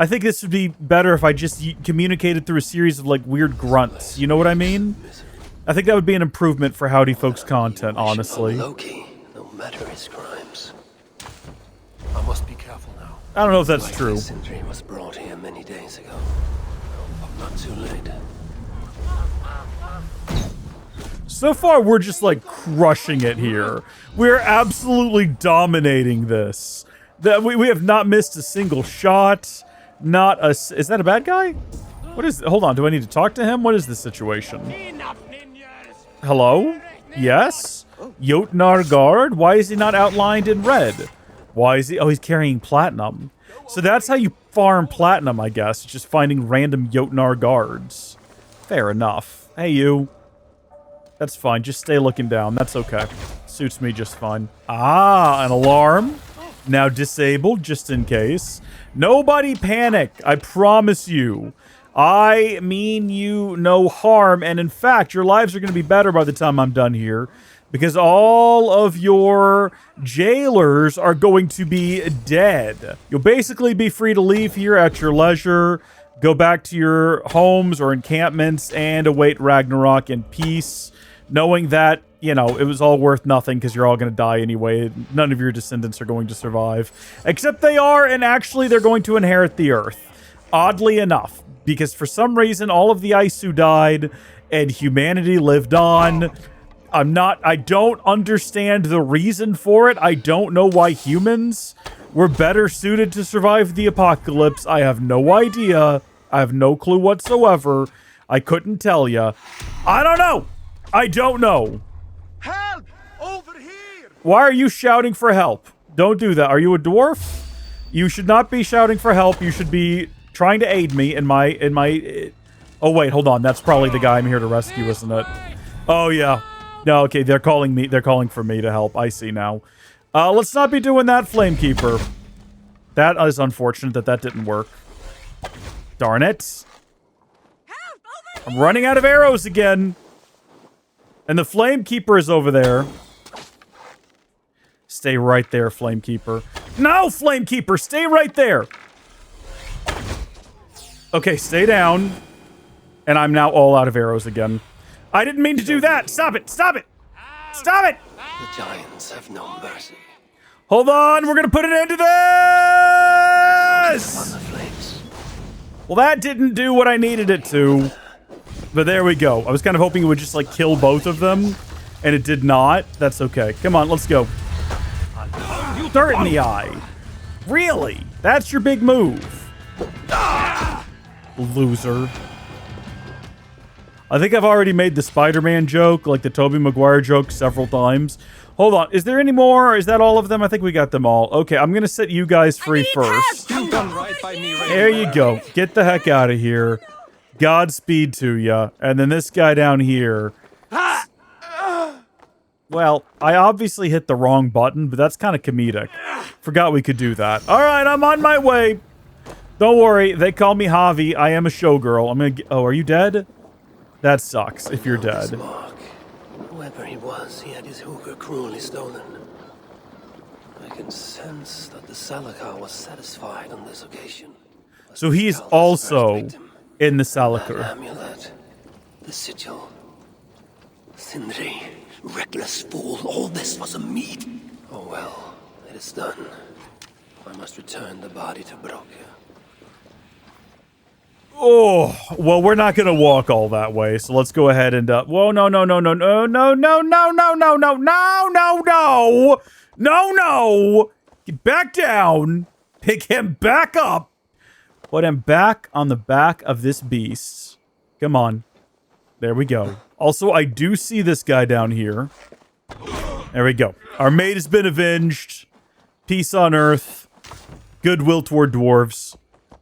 I think this would be better if I just communicated through a series of, like, weird grunts. You know what I mean? I think that would be an improvement for Howdy Folks content, honestly. Loki, no matter his crimes. I must be careful now. I don't know if that's true. Sindri was brought here many days ago. I'm not too late. So far, we're just, like, crushing it here. We're absolutely dominating this. We have not missed a single shot. Not a... Is that a bad guy? What is... Hold on, do I need to talk to him? What is the situation? Hello? Yes? Jotnar Guard? Why is he not outlined in red? Why is he... Oh, he's carrying platinum. So that's how you farm platinum, I guess. Just finding random Jotnar Guards. Fair enough. Hey, you. That's fine. Just stay looking down. That's okay. Suits me just fine. Ah, an alarm. Now disabled, just in case. Nobody panic. I promise you. I mean you no harm. And in fact, your lives are going to be better by the time I'm done here. Because all of your jailers are going to be dead. You'll basically be free to leave here at your leisure. Go back to your homes or encampments and await Ragnarok in peace. Knowing that, you know, it was all worth nothing because you're all going to die anyway. None of your descendants are going to survive. Except they are, and actually they're going to inherit the earth. Oddly enough. Because for some reason, all of the Aisu died, and humanity lived on. I don't understand the reason for it. I don't know why humans were better suited to survive the apocalypse. I have no idea. I have no clue whatsoever. I couldn't tell you. I don't know. I don't know. Help! Over here! Why are you shouting for help? Don't do that. Are you a dwarf? You should not be shouting for help. You should be trying to aid me in my... Oh, wait, hold on. That's probably the guy I'm here to rescue, isn't it? Oh, yeah. No, okay, they're calling for me to help. I see now. Let's not be doing that, Flamekeeper. That is unfortunate that didn't work. Darn it. I'm running out of arrows again. And the Flamekeeper is over there. Stay right there, Flamekeeper. No, Flamekeeper, stay right there. Okay, stay down. And I'm now all out of arrows again. I didn't mean to do that. Stop it. Stop it. Stop it. The giants have no mercy. Hold on. We're going to put an end to this. Well, that didn't do what I needed it to. But there we go. I was kind of hoping it would just, like, kill both of them. And it did not. That's okay. Come on, let's go. Dirt in the eye. Really? That's your big move. Loser. I think I've already made the Spider-Man joke, like the Tobey Maguire joke, several times. Hold on. Is there any more? Is that all of them? I think we got them all. Okay, I'm going to set you guys free first. There you go. Get the heck out of here. Godspeed to ya. And then this guy down here. Well, I obviously hit the wrong button, but that's kind of comedic. Forgot we could do that. All right, I'm on my way. Don't worry. They call me Havi. I am a showgirl. I'm going to... Oh, are you dead? That sucks if you're dead. Whoever he was, he had his hooker cruelly stolen. I can sense that the Salakar was satisfied on this occasion. So he's also in the Salakar. The amulet, the sigil, Sindri, reckless fool, all this was a meat. Oh well, it is done. I must return the body to Broke. Oh, well, we're not going to walk all that way, so let's go ahead and, whoa, no. Get back down. Pick him back up. Put him back on the back of this beast. Come on. There we go. Also, I do see this guy down here. There we go. Our mate has been avenged. Peace on earth. Goodwill toward dwarves.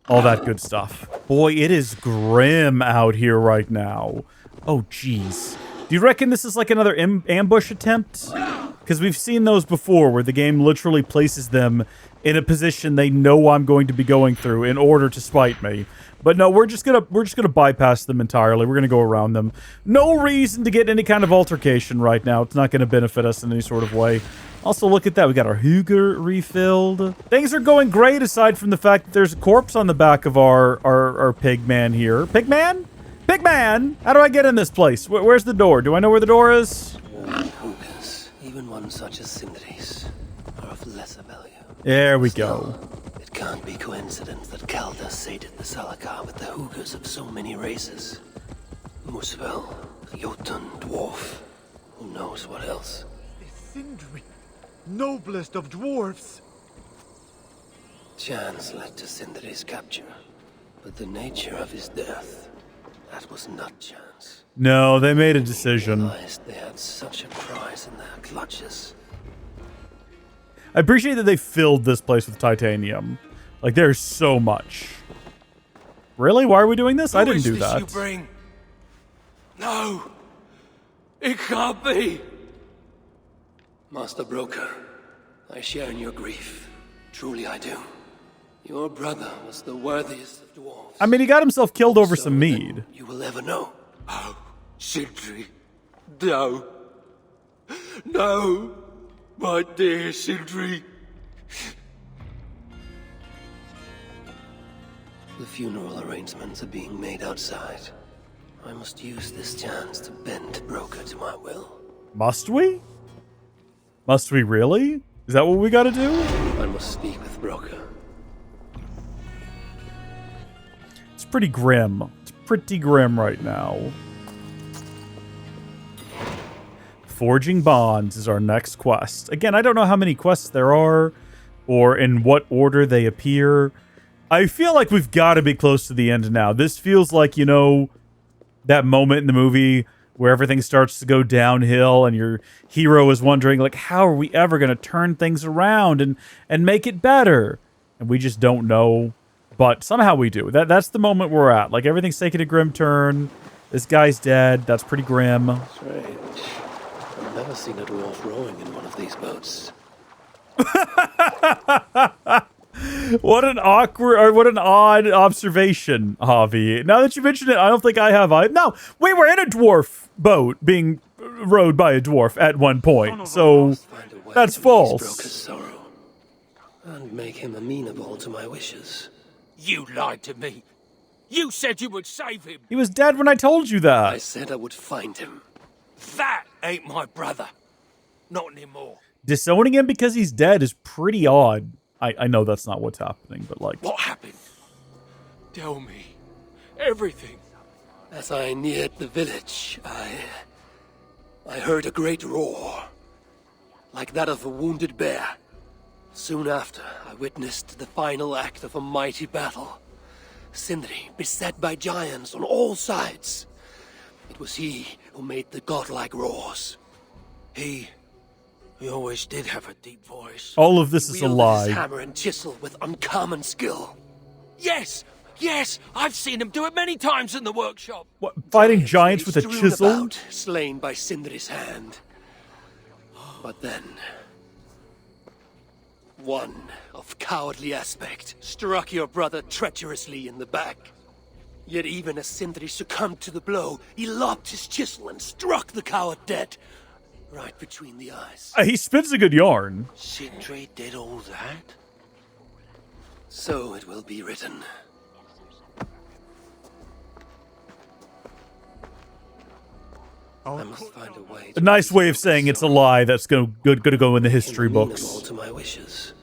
All that good stuff. Boy, it is grim out here right now. Oh, jeez. Do you reckon this is like another ambush attempt? Because we've seen those before, where the game literally places them in a position they know I'm going to be going through in order to spite me. But no, we're just gonna bypass them entirely. We're gonna go around them. No reason to get any kind of altercation right now. It's not gonna benefit us in any sort of way. Also, look at that. We got our Hugger refilled. Things are going great aside from the fact that there's a corpse on the back of our pig man here. Pig man? Pig man! How do I get in this place? Where's the door? Do I know where the door is? Huggers, even one such as Sindri's, are of lesser value. There we go. It can't be coincidence that Kalda sated the Salakar with the Huggers of so many races. Muspel, Jotun, Dwarf, who knows what else. Sindri, noblest of dwarves. Chance led to Sindri's capture, but the nature of his death, that was not chance. No, they made a decision. Realized they had such a prize in their clutches. I appreciate that they filled this place with titanium. Like, there's so much. Really? Why are we doing this? I didn't do that. You bring? No, it can't be. Master Broker, I share in your grief. Truly I do. Your brother was the worthiest of dwarves. I mean, he got himself killed over some mead. You will ever know. Oh, Sindri. No. No, my dear Sindri. The funeral arrangements are being made outside. I must use this chance to bend Broker to my will. Must we? Must we really? Is that what we gotta do? I must speak with Broker. It's pretty grim. It's pretty grim right now. Forging bonds is our next quest. Again, I don't know how many quests there are or in what order they appear. I feel like we've got to be close to the end now. This feels like, you know, that moment in the movie where everything starts to go downhill and your hero is wondering, like, how are we ever going to turn things around and make it better? And we just don't know, but somehow we do. That's the moment we're at. Like, everything's taking a grim turn. This guy's dead. That's pretty grim. Strange. I've never seen a dwarf rowing in one of these boats. What an odd observation, Havi. Now that you mention it, I don't think I have. No, we were in a dwarf boat being rowed by a dwarf at one point, so that's false. Sorrow and make him amenable to my wishes. You lied to me. You said you would save him. He was dead when I told you that. I said I would find him. That ain't my brother. Not anymore. Disowning him because he's dead is pretty odd. I know that's not what's happening, but like... What happened? Tell me. Everything. As I neared the village, I heard a great roar. Like that of a wounded bear. Soon after, I witnessed the final act of a mighty battle. Sindri beset by giants on all sides. It was he who made the godlike roars. He always did have a deep voice. All of this is a lie. His hammer and chisel with uncommon skill. Yes, I've seen him do it many times in the workshop. What, fighting giants with a chisel? About, slain by Sindri's hand. But then, one of cowardly aspect struck your brother treacherously in the back. Yet even as Sindri succumbed to the blow, he lopped his chisel and struck the coward dead. Right between the eyes. He spits a good yarn. Sindri did all that? So it will be written. I must find a way. A nice way of saying it's a lie that's going to go in the history books. To my wishes.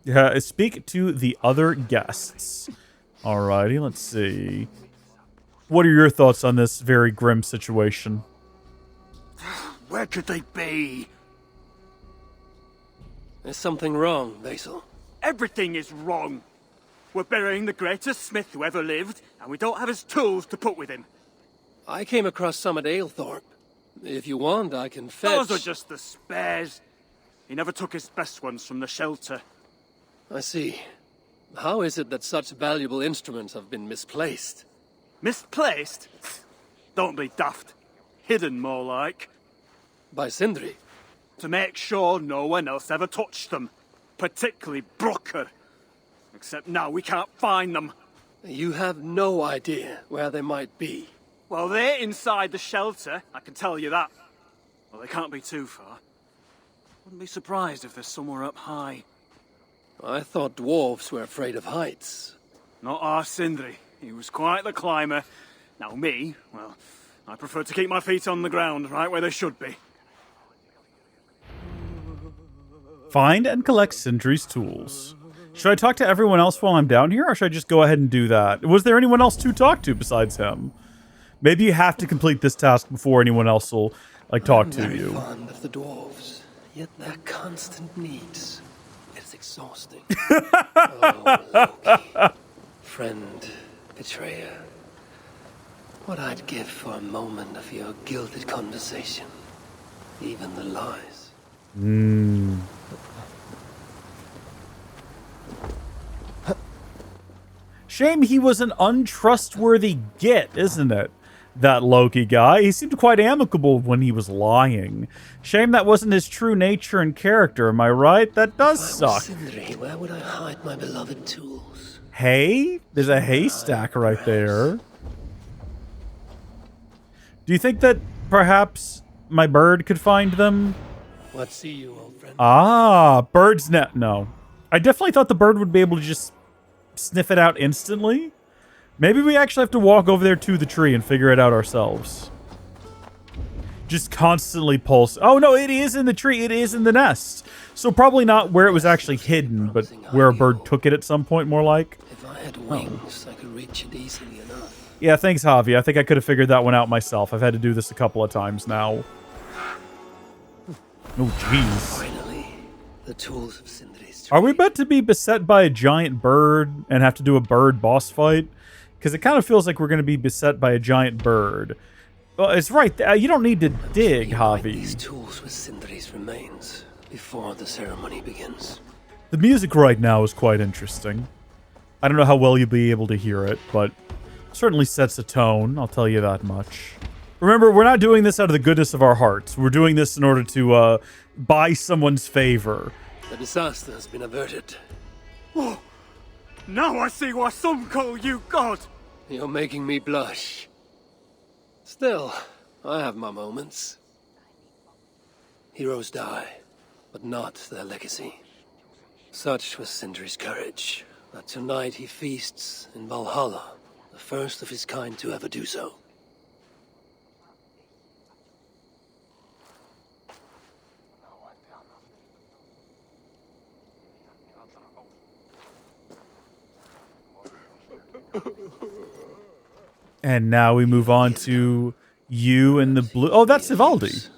Yeah, speak to the other guests. Alrighty, let's see. What are your thoughts on this very grim situation? Where could they be? There's something wrong, Basil. Everything is wrong. We're burying the greatest smith who ever lived, and we don't have his tools to put with him. I came across some at Aylthorpe. If you want, I can fetch... Those are just the spares. He never took his best ones from the shelter. I see. How is it that such valuable instruments have been misplaced? Misplaced? Don't be daft. Hidden, more like. By Sindri? To make sure no one else ever touched them. Particularly Broker. Except now we can't find them. You have no idea where they might be. Well, they're inside the shelter, I can tell you that. Well, they can't be too far. Wouldn't be surprised if there's somewhere up high. I thought dwarves were afraid of heights. Not our Sindri. He was quite the climber. Now me, well, I prefer to keep my feet on the ground, right where they should be. Find and collect Sindri's tools. Should I talk to everyone else while I'm down here, or should I just go ahead and do that? Was there anyone else to talk to besides him? Maybe you have to complete this task before anyone else will, like, talk to you. I'm very fond of the dwarves, yet their constant needs. It's exhausting. Oh, Loki. Friend, betrayer. What I'd give for a moment of your gilded conversation. Even the lies. Shame he was an untrustworthy git, isn't it? That Loki guy. He seemed quite amicable when he was lying. Shame that wasn't his true nature and character, am I right? That does suck. Sindri, where would I hide my beloved tools? Hay? There's a haystack right there. Do you think that perhaps my bird could find them? What see you, old friend? Ah, bird's net. No. I definitely thought the bird would be able to just sniff it out instantly. Maybe we actually have to walk over there to the tree and figure it out ourselves. Just constantly pulse. Oh, no, it is in the tree. It is in the nest. So probably not where it was actually hidden, but where a bird took it at some point, more like. If I had wings, I could reach it easily enough. Yeah, thanks, Havi. I think I could have figured that one out myself. I've had to do this a couple of times now. Oh, jeez. Finally, the tools of Sindri's tree. Are we about to be beset by a giant bird and have to do a bird boss fight? Because it kind of feels like we're going to be beset by a giant bird. Well, it's right. You don't need to dig, Havi. These tools with Sindri's remains before the ceremony begins. The music right now is quite interesting. I don't know how well you'll be able to hear it, but it certainly sets a tone. I'll tell you that much. Remember, we're not doing this out of the goodness of our hearts. We're doing this in order to buy someone's favor. The disaster has been averted. Oh, now I see why some call you God. You're making me blush. Still, I have my moments. Heroes die, but not their legacy. Such was Sindri's courage, that tonight he feasts in Valhalla, the first of his kind to ever do so. And now we move on to you and the blue. Oh, that's Ivaldi.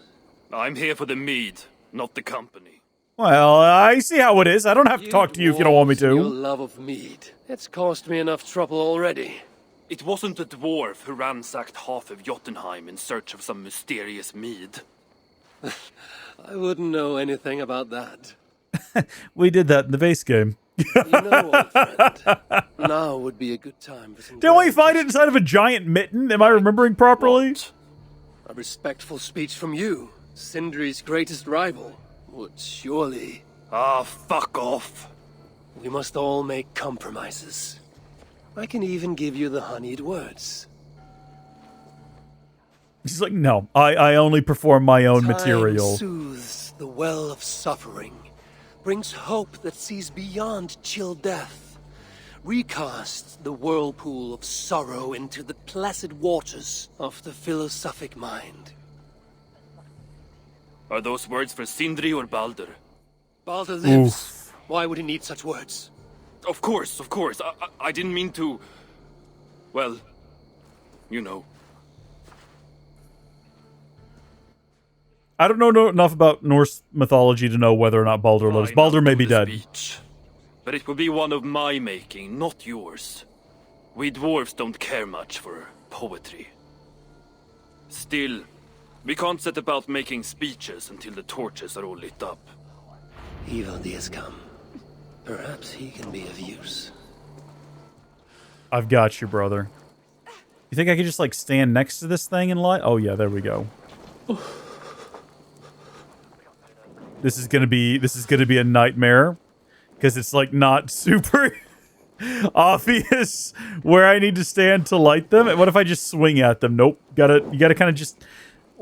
I'm here for the mead, not the company. Well, I see how it is. I don't have to talk to you if you don't want me Your to. love of mead. It's caused me enough trouble already. It wasn't the dwarf who ransacked half of Jotunheim in search of some mysterious mead. I wouldn't know anything about that. We did that in the base game. You know, old friend, now would be a good time for some... Didn't we find it inside of a giant mitten? Am I remembering properly? What? A respectful speech from you, Sindri's greatest rival, would surely... Ah, fuck off. We must all make compromises. I can even give you the honeyed words. He's like, no, I only perform my own material. Time soothes the well of suffering, brings hope that sees beyond chill death, recasts the whirlpool of sorrow into the placid waters of the philosophic mind. Are those words for Sindri or Baldr? Baldr lives. Why would he need such words? Of course. I didn't mean to... Well, you know. I don't know enough about Norse mythology to know whether or not Baldr lives. Baldr may be dead. Speech. But it will be one of my making, not yours. We dwarves don't care much for poetry. Still, we can't set about making speeches until the torches are all lit up. Evil has come. Perhaps he can be of use. I've got you, brother. You think I could just, like, stand next to this thing and light? Oh, yeah, there we go. This is gonna be a nightmare. Because it's, like, not super obvious where I need to stand to light them. And what if I just swing at them? Nope. You gotta kind of just...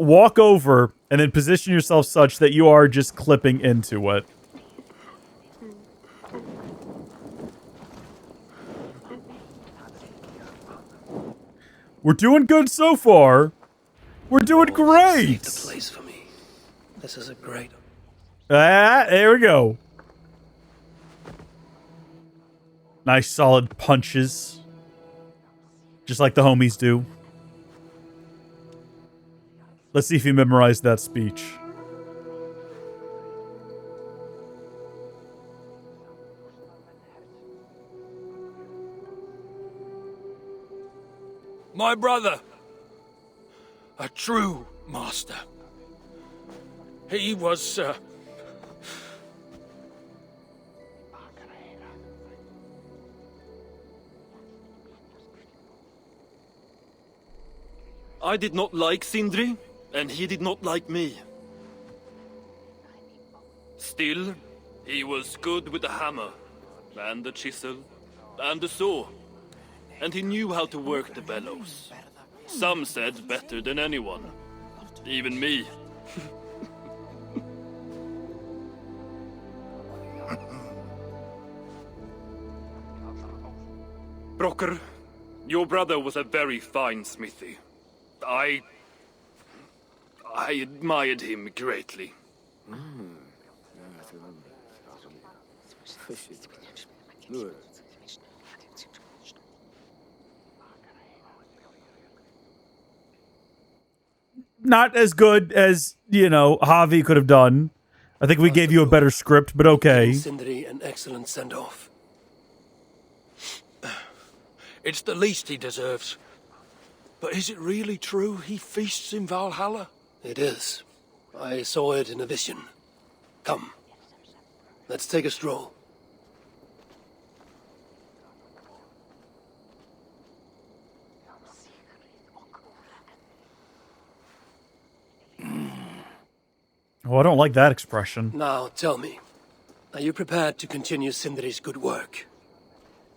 walk over and then position yourself such that you are just clipping into it. We're doing good so far. We're doing great. The place for me. This is a great. Ah, there we go. Nice solid punches. Just like the homies do. Let's see if you memorized that speech. My brother. A true master. He was, I did not like Sindri, and he did not like me. Still, he was good with the hammer, and the chisel, and the saw. And he knew how to work the bellows. Some said better than anyone. Even me. Brokkr, your brother was a very fine smithy. I admired him greatly. Not as good as, Havi could have done. I think we gave you a better script, but okay. Sindri, an excellent send-off. It's the least he deserves. But is it really true he feasts in Valhalla? It is. I saw it in a vision. Come. Let's take a stroll. Oh, I don't like that expression. Now, tell me. Are you prepared to continue Sindri's good work?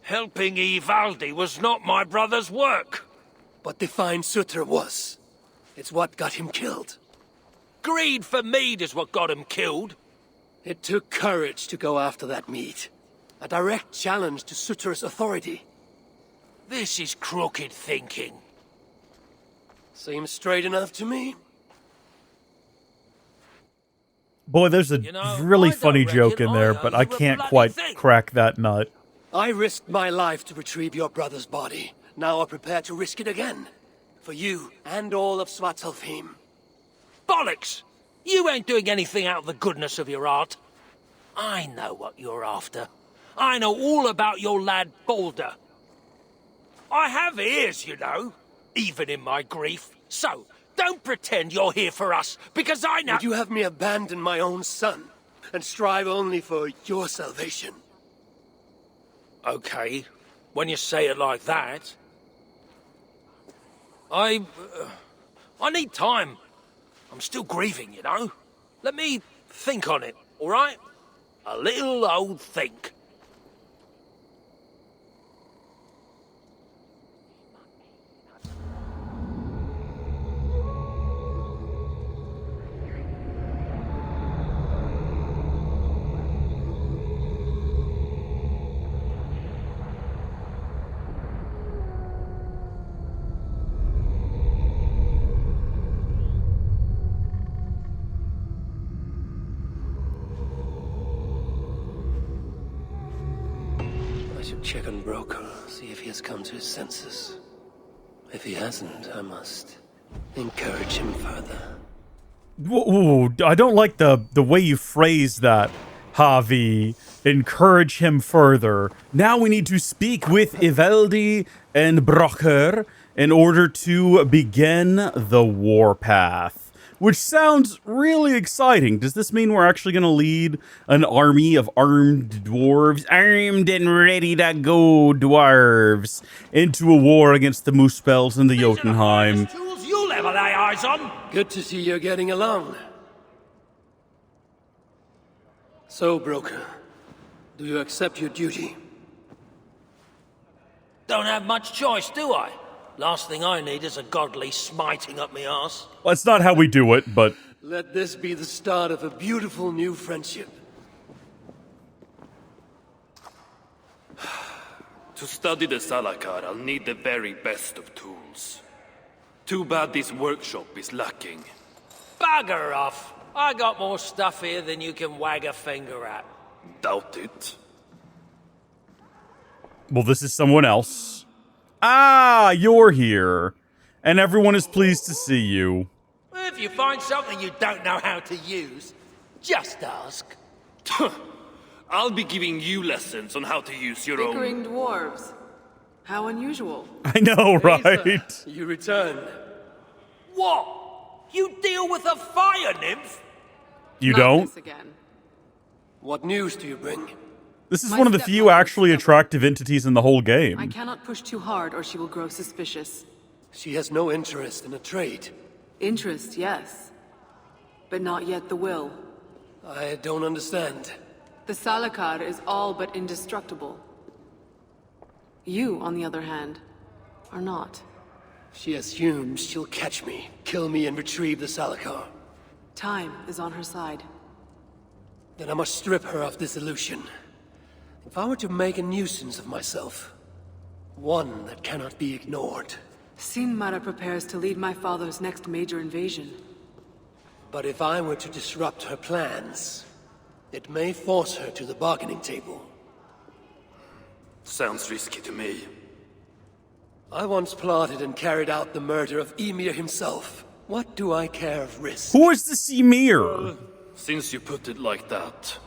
Helping Ivaldi was not my brother's work. But to find Surtr was. It's what got him killed. Greed for mead is what got him killed. It took courage to go after that mead. A direct challenge to Surtr's authority. This is crooked thinking. Seems straight enough to me. Boy, there's a really funny joke in there, but I can't quite crack that nut. I risked my life to retrieve your brother's body. Now I'm prepared to risk it again. For you and all of Svartalfheim. Bollocks! You ain't doing anything out of the goodness of your heart. I know what you're after. I know all about your lad Baldr. I have ears, even in my grief. So, don't pretend you're here for us, because I know— Would you have me abandon my own son, and strive only for your salvation? Okay, when you say it like that. I need time. I'm still grieving, Let me think on it, all right? A little old think. I should check on Brokkr, see if he has come to his senses. If he hasn't, I must encourage him further. Ooh, I don't like the way you phrase that, Havi. Encourage him further. Now we need to speak with Ivaldi and Brokkr in order to begin the warpath. Which sounds really exciting. Does this mean we're actually going to lead an army of armed dwarves, armed and ready to go dwarves, into a war against the Muspels and the Jotunheim? Tools you'll ever lay eyes on. Good to see you're getting along. So, Brokkr, do you accept your duty? Don't have much choice, do I? Last thing I need is a godly smiting up me arse. Well, that's not how we do it, but... Let this be the start of a beautiful new friendship. To study the Salakar, I'll need the very best of tools. Too bad this workshop is lacking. Bugger off! I got more stuff here than you can wag a finger at. Doubt it. Well, this is someone else. Ah, you're here. And everyone is pleased to see you. If you find something you don't know how to use, just ask. I'll be giving you lessons on how to use your own... Bickering dwarves. How unusual. I know, right? You return. What? You deal with a fire nymph? You Not don't? this again. What news do you bring? This is My one of the few stepmother actually attractive entities in the whole game. I cannot push too hard or she will grow suspicious. She has no interest in a trade. Interest, yes. But not yet the will. I don't understand. The Salakar is all but indestructible. You, on the other hand, are not. She assumes she'll catch me, kill me, and retrieve the Salakar. Time is on her side. Then I must strip her of this illusion. If I were to make a nuisance of myself, one that cannot be ignored. Sinmara prepares to lead my father's next major invasion. But if I were to disrupt her plans, it may force her to the bargaining table. Sounds risky to me. I once plotted and carried out the murder of Ymir himself. What do I care of risk? Who is this Ymir? Since you put it like that...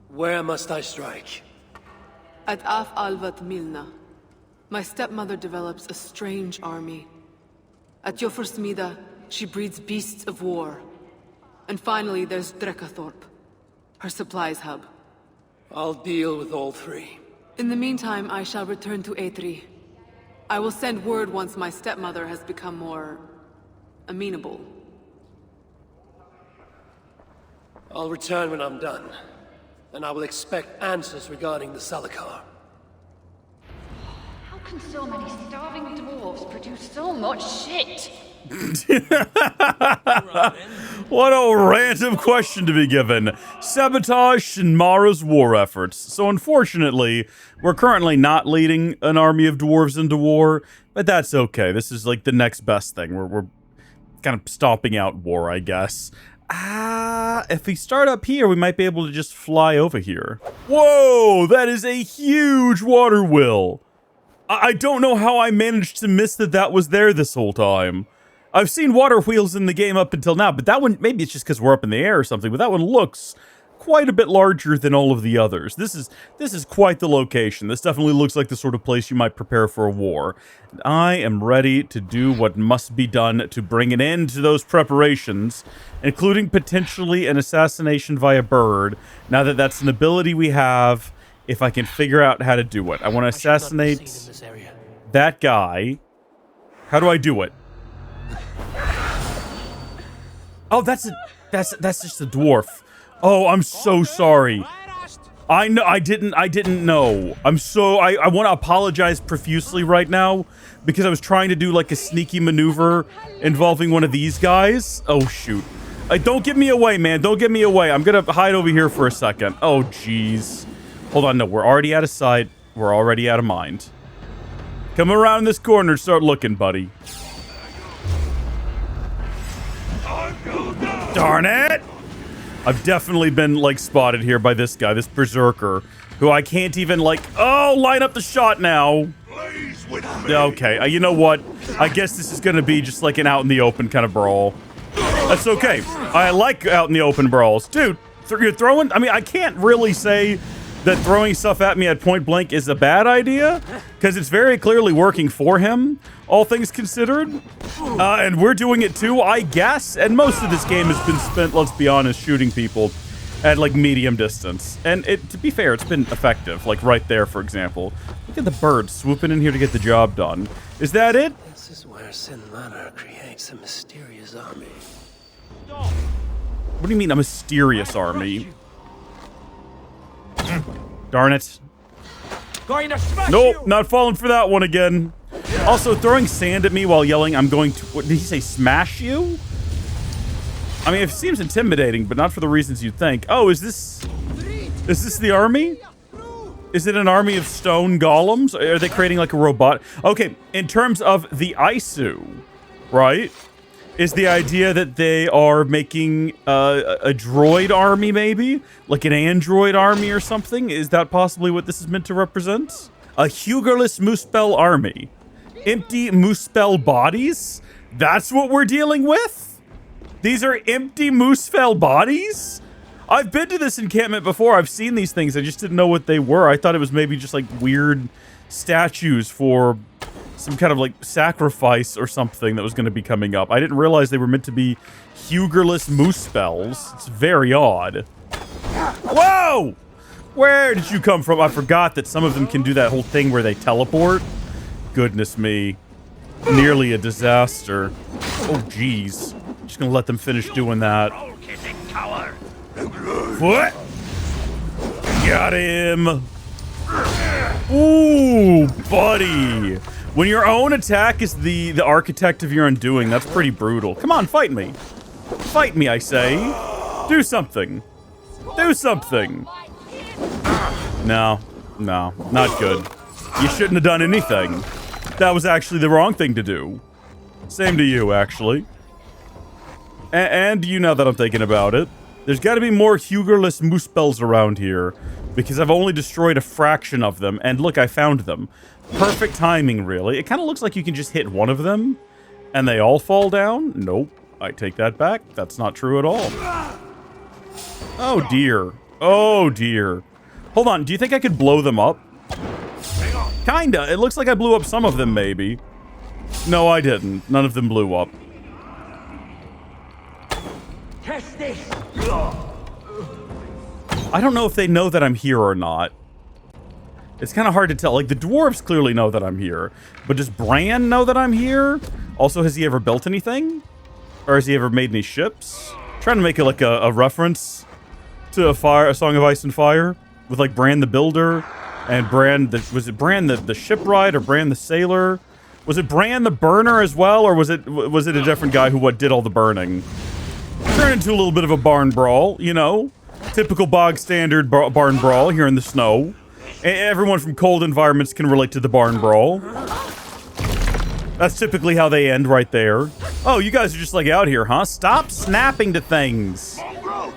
Where must I strike? At Af Alvat Milna, my stepmother develops a strange army. At Jofursmida, she breeds beasts of war. And finally, there's Drekathorp, her supplies hub. I'll deal with all three. In the meantime, I shall return to Eitri. I will send word once my stepmother has become more... amenable. I'll return when I'm done. And I will expect answers regarding the Salakar. How can so many starving dwarves produce so much shit? What a random question to be given. Sabotage Sinmara's war efforts. So unfortunately, we're currently not leading an army of dwarves into war, but that's okay. This is like the next best thing. We're kind of stomping out war, I guess. If we start up here, we might be able to just fly over here. Whoa, that is a huge water wheel. I don't know how I managed to miss that was there this whole time. I've seen water wheels in the game up until now, but that one, maybe it's just because we're up in the air or something, but that one looks quite a bit larger than all of the others. This is quite the location. This definitely looks like the sort of place you might prepare for a war. And I am ready to do what must be done to bring an end to those preparations, including potentially an assassination via bird, now that that's an ability we have, if I can figure out how to do it. I want to assassinate that guy. How do I do it? Oh, that's just a dwarf. Oh, I'm so sorry. I know I didn't know. I want to apologize profusely right now because I was trying to do like a sneaky maneuver involving one of these guys. Oh shoot. Don't get me away, man. Don't get me away. I'm going to hide over here for a second. Oh jeez. Hold on, no. We're already out of sight. We're already out of mind. Come around this corner, start looking, buddy. Darn it! I've definitely been, like, spotted here by this guy, this berserker, who I can't even, like... Oh, line up the shot now! Okay, you know what? I guess this is gonna be just, like, an out-in-the-open kind of brawl. That's okay. I like out-in-the-open brawls. Dude, you're throwing... I mean, I can't really say that throwing stuff at me at point blank is a bad idea, because it's very clearly working for him, all things considered. And we're doing it too, I guess. And most of this game has been spent, let's be honest, shooting people at like medium distance. And to be fair, it's been effective, like right there, for example. Look at the bird swooping in here to get the job done. Is that it? This is where Sinmara creates a mysterious army. What do you mean a mysterious army? Darn it. Going to smash Nope, you. not falling for that one again. Also, throwing sand at me while yelling, I'm going to... What, did he say smash you? I mean, it seems intimidating, but not for the reasons you'd think. Oh, is this the army? Is it an army of stone golems? Are they creating like a robot? Okay, in terms of the Isu, right? Is the idea that they are making a droid army, maybe? Like an android army or something? Is that possibly what this is meant to represent? A Hugorless Muspel army. Empty Muspel bodies? That's what we're dealing with? These are empty Muspel bodies? I've been to this encampment before. I've seen these things. I just didn't know what they were. I thought it was maybe just like weird statues for some kind of like sacrifice or something that was going to be coming up. I didn't realize they were meant to be Hugorless Muspels. It's very odd. Whoa! Where did you come from? I forgot that some of them can do that whole thing where they teleport. Goodness me. Nearly a disaster. Oh, jeez. Just gonna let them finish doing that. What? Got him. Ooh, buddy. When your own attack is the architect of your undoing, that's pretty brutal. Come on, fight me. Fight me, I say. Do something. Do something. No, not good. You shouldn't have done anything. That was actually the wrong thing to do. Same to you, actually. And you, now that I'm thinking about it. There's got to be more Hugorless Muspels around here, because I've only destroyed a fraction of them, and look, I found them. Perfect timing, really. It kind of looks like you can just hit one of them, and they all fall down. Nope, I take that back. That's not true at all. Oh, dear. Oh, dear. Hold on, do you think I could blow them up? Kinda. It looks like I blew up some of them, maybe. No, I didn't. None of them blew up. Test this. I don't know if they know that I'm here or not. It's kind of hard to tell. Like, the dwarves clearly know that I'm here. But does Bran know that I'm here? Also, has he ever built anything? Or has he ever made any ships? I'm trying to make it like a reference to a Song of Ice and Fire. With, like, Bran the Builder. And Bran, was it Bran the shipwright or Bran the sailor? Was it Bran the burner as well? Or was it a different guy who did all the burning? Turned into a little bit of a barn brawl, you know? Typical bog standard barn brawl here in the snow. Everyone from cold environments can relate to the barn brawl. That's typically how they end right there. Oh, you guys are just like out here, huh? Stop snapping to things.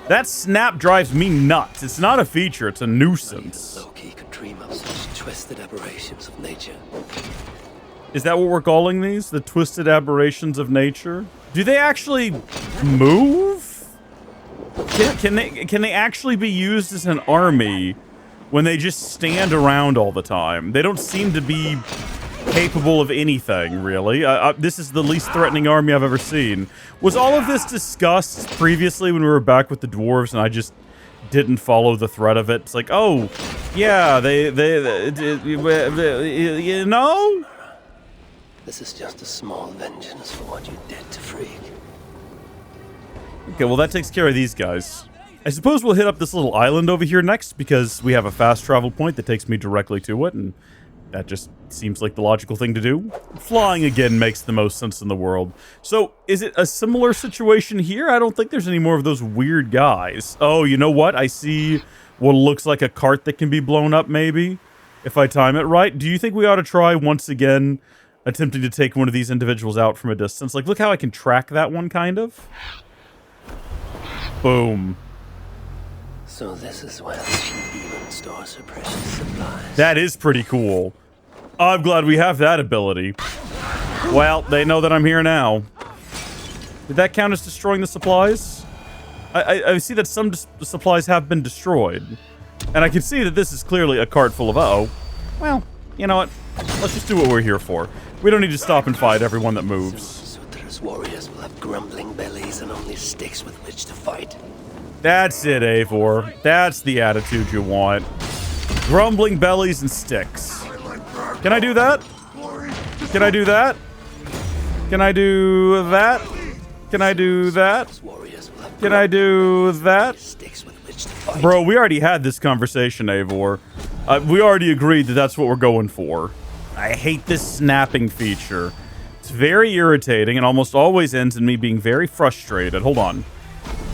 That snap drives me nuts. It's not a feature, it's a nuisance. Loki could dream up such twisted aberrations of nature. Is that what we're calling these? The twisted aberrations of nature? Do they actually move? Can they actually be used as an army when they just stand around all the time? They don't seem to be capable of anything, really. This is the least threatening army I've ever seen. Was all of this discussed previously when we were back with the dwarves and I just didn't follow the thread of it? It's like, oh, yeah, they you know? This is just a small vengeance for what you did to Frigg. Okay, well that takes care of these guys. I suppose we'll hit up this little island over here next because we have a fast travel point that takes me directly to it, and that just seems like the logical thing to do. Flying again makes the most sense in the world. So, is it a similar situation here? I don't think there's any more of those weird guys. Oh, you know what? I see what looks like a cart that can be blown up, maybe, if I time it right. Do you think we ought to try once again attempting to take one of these individuals out from a distance? Like, look how I can track that one, kind of. Boom. So this is where the demon stores her precious supplies. That is pretty cool. I'm glad we have that ability. Well, they know that I'm here now. Did that count as destroying the supplies? I see that some supplies have been destroyed. And I can see that this is clearly a cart full of... Uh-oh. Well, you know what? Let's just do what we're here for. We don't need to stop and fight everyone that moves. Surtr's warriors will have grumbling bellies and only sticks with which to fight. That's it, Eivor. That's the attitude you want. Grumbling bellies and sticks. Can I do that? Can I do that? Can I do that? Can I do that? Can I do that? Bro, we already had this conversation, Eivor. We already agreed that that's what we're going for. I hate this snapping feature. It's very irritating and almost always ends in me being very frustrated. Hold on.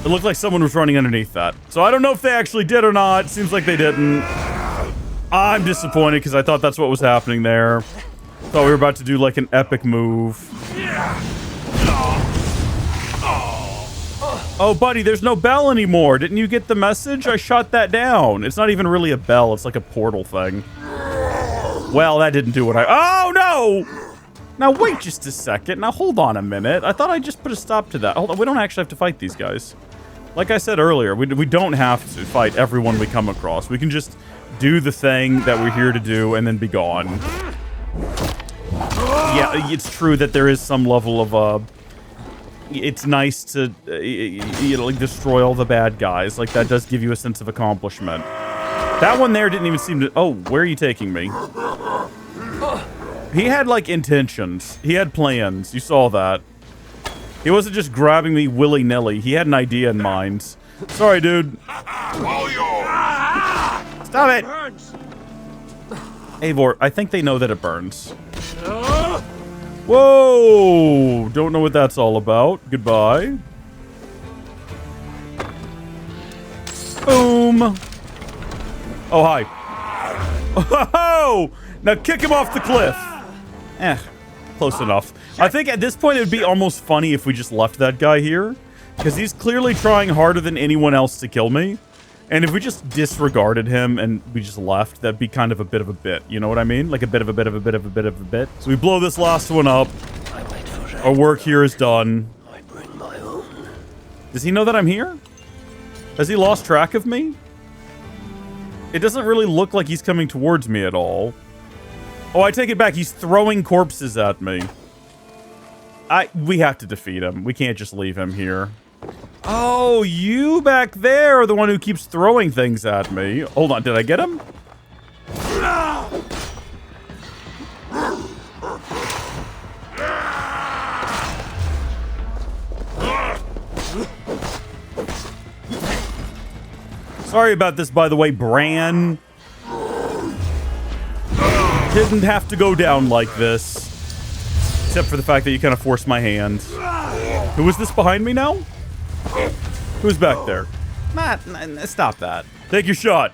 It looked like someone was running underneath that. So I don't know if they actually did or not. Seems like they didn't. I'm disappointed because I thought that's what was happening there. Thought we were about to do like an epic move. Oh, buddy, there's no bell anymore. Didn't you get the message? I shot that down. It's not even really a bell. It's like a portal thing. Well, that didn't do what I... Oh, no! Now, wait just a second. Now, hold on a minute. I thought I just put a stop to that. Hold on. We don't actually have to fight these guys. Like I said earlier, we don't have to fight everyone we come across. We can just do the thing that we're here to do and then be gone. Yeah, it's true that there is some level of... it's nice to, you know, like, destroy all the bad guys. Like, that does give you a sense of accomplishment. That one there didn't even seem to... Oh, where are you taking me? He had, like, intentions. He had plans. You saw that. He wasn't just grabbing me willy-nilly. He had an idea in mind. Sorry, dude. Stop it! Eivor, I think they know that it burns. Whoa! Don't know what that's all about. Goodbye. Boom! Oh, hi. Oh! Now kick him off the cliff. Close enough. I think at this point it would be almost funny if we just left that guy here. Because he's clearly trying harder than anyone else to kill me. And if we just disregarded him and we just left, that'd be kind of a bit of a bit. You know what I mean? Like a bit of a bit of a bit of a bit of a bit. So we blow this last one up. Our work here is done. Does he know that I'm here? Has he lost track of me? It doesn't really look like he's coming towards me at all. Oh, I take it back. He's throwing corpses at me. We have to defeat him. We can't just leave him here. Oh, you back there are the one who keeps throwing things at me. Hold on, did I get him? Sorry about this, by the way, Bran. Didn't have to go down like this. Except for the fact that you kind of forced my hand. Who is this behind me now? Who's back there? Matt, stop that. Take your shot.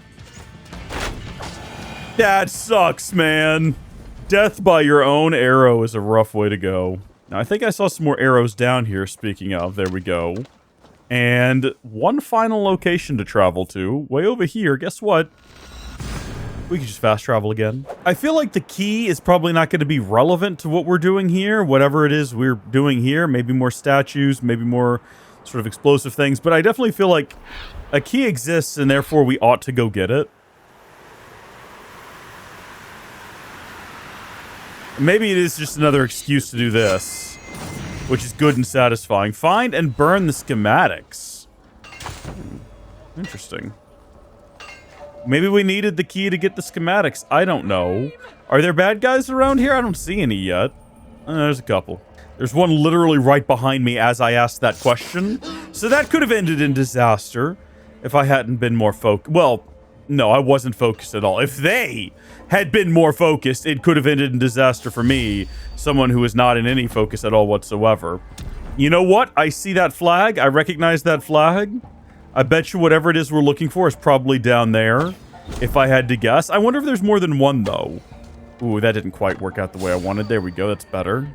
That sucks, man. Death by your own arrow is a rough way to go. Now, I think I saw some more arrows down here, speaking of. There we go. And one final location to travel to. Way over here. Guess what? We can just fast travel again. I feel like the key is probably not going to be relevant to what we're doing here. Whatever it is we're doing here. Maybe more statues. Maybe more sort of explosive things. But I definitely feel like a key exists and therefore we ought to go get it. Maybe it is just another excuse to do this, which is good and satisfying. Find and burn the schematics. Interesting. Maybe we needed the key to get the schematics. I don't know. Are there bad guys around here? I don't see any yet. There's a couple. There's one literally right behind me as I asked that question. So that could have ended in disaster if I hadn't been more focused. Well, no, I wasn't focused at all. If they had been more focused, it could have ended in disaster for me, someone who is not in any focus at all whatsoever. You know what? I see that flag. I recognize that flag. I bet you whatever it is we're looking for is probably down there, if I had to guess. I wonder if there's more than one, though. Ooh, that didn't quite work out the way I wanted. There we go. That's better.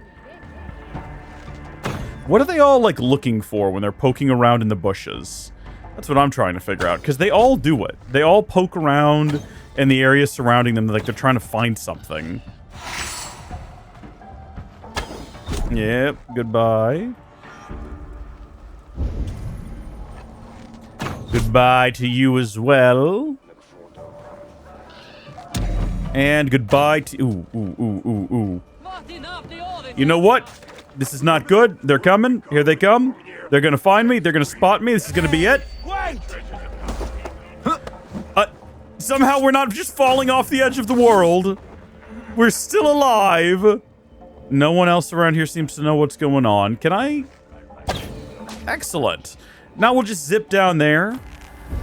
What are they all, like, looking for when they're poking around in the bushes? That's what I'm trying to figure out, because they all do it. They all poke around in the area surrounding them like they're trying to find something. Yep, goodbye. Goodbye to you as well. And goodbye to... Ooh. You know what? This is not good. They're coming. Here they come. They're gonna find me. They're gonna spot me. This is gonna be it. Somehow we're not just falling off the edge of the world. We're still alive. No one else around here seems to know what's going on. Can I... Excellent. Now we'll just zip down there.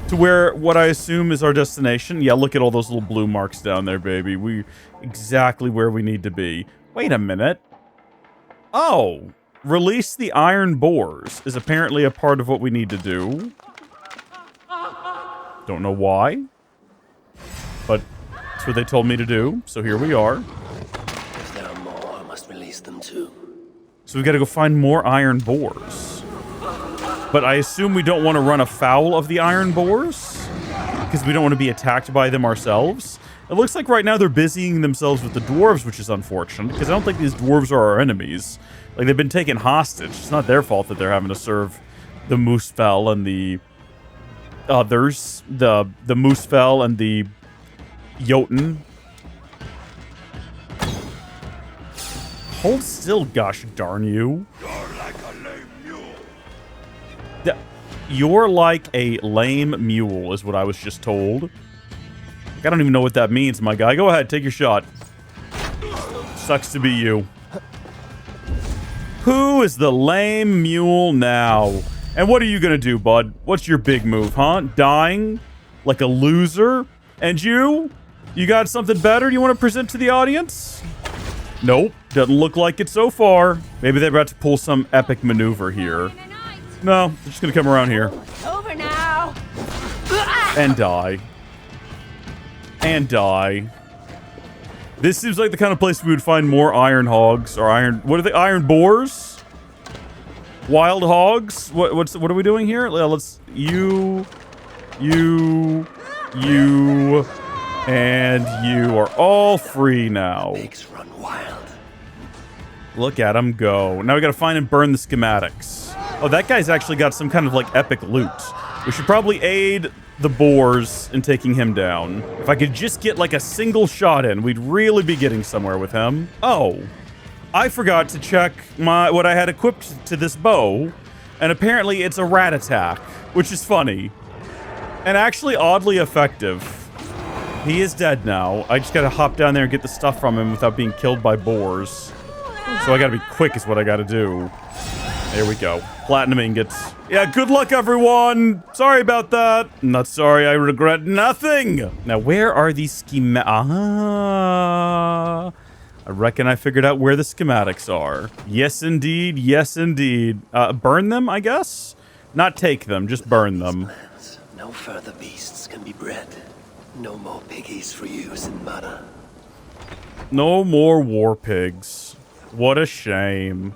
to where what I assume is our destination. Yeah, look at all those little blue marks down there, baby. We exactly where we need to be. Wait a minute. Oh, release the iron boars is apparently a part of what we need to do. Don't know why, but that's what they told me to do, so here we are. If there are more, I must release them too. So we gotta go find more iron boars. But I assume we don't want to run afoul of the iron boars, because we don't want to be attacked by them ourselves. It looks like right now they're busying themselves with the dwarves, which is unfortunate, because I don't think these dwarves are our enemies. Like, they've been taken hostage. It's not their fault that they're having to serve the Muspel and the others. The Muspel and the Jotun. Hold still, gosh darn you. You're like a lame mule, is what I was just told. I don't even know what that means, my guy. Go ahead, take your shot. Sucks to be you. Who is the lame mule now? And what are you gonna do, bud? What's your big move, huh? Dying like a loser? And you? You got something better you want to present to the audience? Nope, doesn't look like it so far. Maybe they're about to pull some epic maneuver here. No, they're just gonna come around here. Over now. And die. And die. This seems like the kind of place we would find more iron hogs or iron. What are they? Iron boars? Wild hogs? What are we doing here? Let's you, and you are all free now. Pigs run wild. Look at them go. Now we gotta find and burn the schematics. Oh, that guy's actually got some kind of like epic loot. We should probably aid the boars in taking him down. If I could just get like a single shot in, we'd really be getting somewhere with him. Oh, I forgot to check what I had equipped to this bow, and apparently it's a rat attack, which is funny and actually oddly effective. He is dead now. I just gotta hop down there and get the stuff from him without being killed by boars. So I gotta be quick is what I gotta do. There we go. Platinum ingots. Yeah, good luck, everyone. Sorry about that. Not sorry. I regret nothing. Now, where are these I reckon I figured out where the schematics are. Yes, indeed. Yes, indeed. Burn them, I guess? Not take them, just burn them. No further beasts can be bred. No more piggies for you, Sinmara. No more war pigs. What a shame.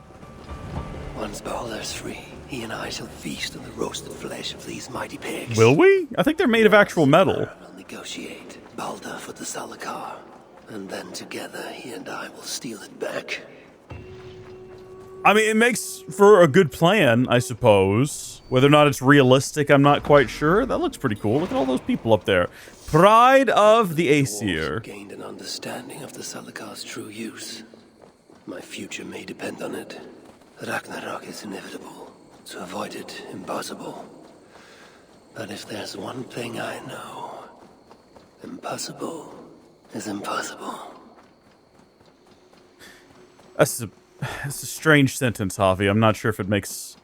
Once Baldr's free, he and I shall feast on the roasted flesh of these mighty pigs. Will we? I think they're made of actual metal. We'll negotiate Baldr for the Salakar, and then together he and I will steal it back. I mean, it makes for a good plan, I suppose. Whether or not it's realistic, I'm not quite sure. That looks pretty cool. Look at all those people up there. Pride of the Aesir. Gained an understanding of the Salakar's true use. My future may depend on it. Ragnarok is inevitable. To avoid it, impossible. But if there's one thing I know, impossible is impossible. That's a strange sentence, Havi. I'm not sure if it makes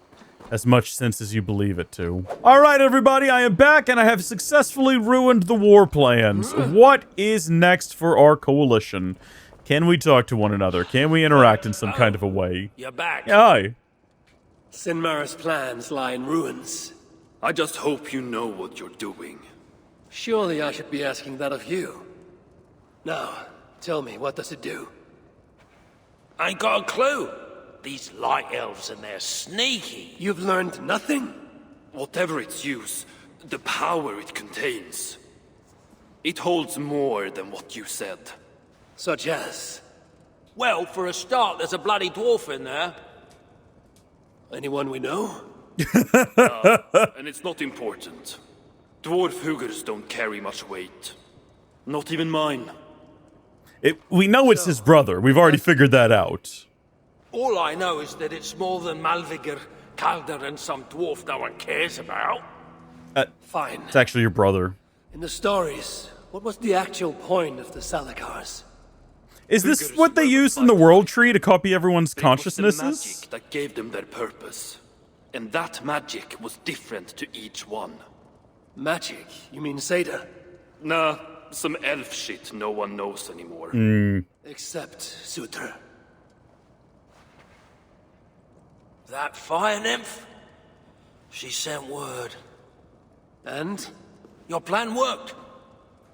as much sense as you believe it to. All right, everybody, I am back, and I have successfully ruined the war plans. What is next for our coalition? Can we talk to one another? Can we interact in some kind of a way? You're back. Yeah, hi. Sinmara's plans lie in ruins. I just hope you know what you're doing. Surely I should be asking that of you. Now, tell me, what does it do? Ain't got a clue. These light elves and they're sneaky. You've learned nothing? Whatever its use, the power it contains. It holds more than what you said. Such as? Well, for a start, there's a bloody dwarf in there. Anyone we know? And it's not important. Dwarf Hugers don't carry much weight. Not even mine. We know it's his brother. We've already figured that out. All I know is that it's more than Malvigar, Kaldr, and some dwarf no one cares about. Fine. It's actually your brother. In the stories, what was the actual point of the Salakars? Is this what they use in the world tree to copy everyone's consciousnesses? It was the magic that gave them their purpose. And that magic was different to each one. Magic? You mean Zeta? Nah, some elf shit no one knows anymore. Except Surtr. That fire nymph? She sent word. And? Your plan worked.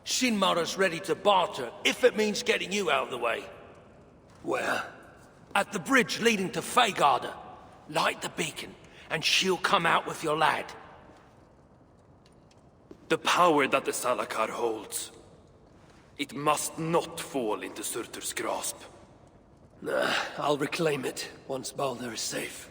Sinmara's ready to barter, if it means getting you out of the way. Where? At the bridge leading to Feygarda. Light the beacon, and she'll come out with your lad. The power that the Salakar holds. It must not fall into Surtur's grasp. Nah, I'll reclaim it once Baldr is safe.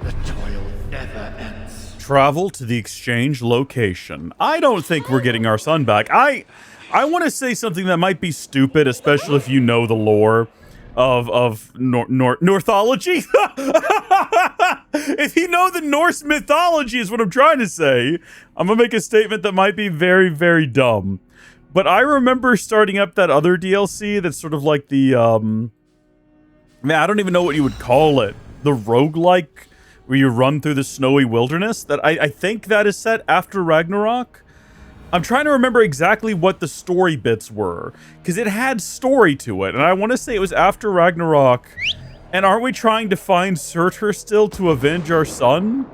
The toil never ends. Travel to the exchange location. I don't think we're getting our son back. I want to say something that might be stupid, especially if you know the lore of Northology. If you know the Norse mythology is what I'm trying to say. I'm gonna make a statement that might be very, very dumb. But I remember starting up that other DLC that's sort of like the man, I don't even know what you would call it. The roguelike where you run through the snowy wilderness. That I think that is set after Ragnarok. I'm trying to remember exactly what the story bits were, because it had story to it, and I want to say it was after Ragnarok. And aren't we trying to find Surtur still to avenge our son?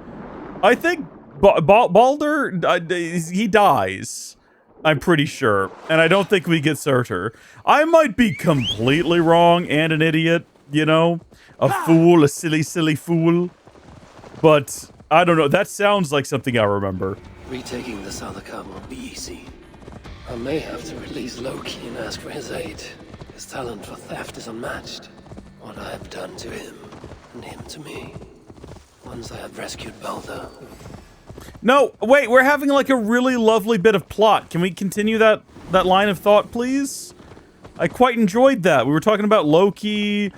I think Baldr, he dies. I'm pretty sure. And I don't think we get Surtur. I might be completely wrong and an idiot, you know? A fool, a silly, silly fool. But, I don't know, that sounds like something I remember. Retaking the Salakar won't be easy. I may have to release Loki and ask for his aid. His talent for theft is unmatched. What I have done to him, and him to me. Once I have rescued Baldr. No, wait, we're having like a really lovely bit of plot. Can we continue that line of thought, please? I quite enjoyed that. We were talking about Loki,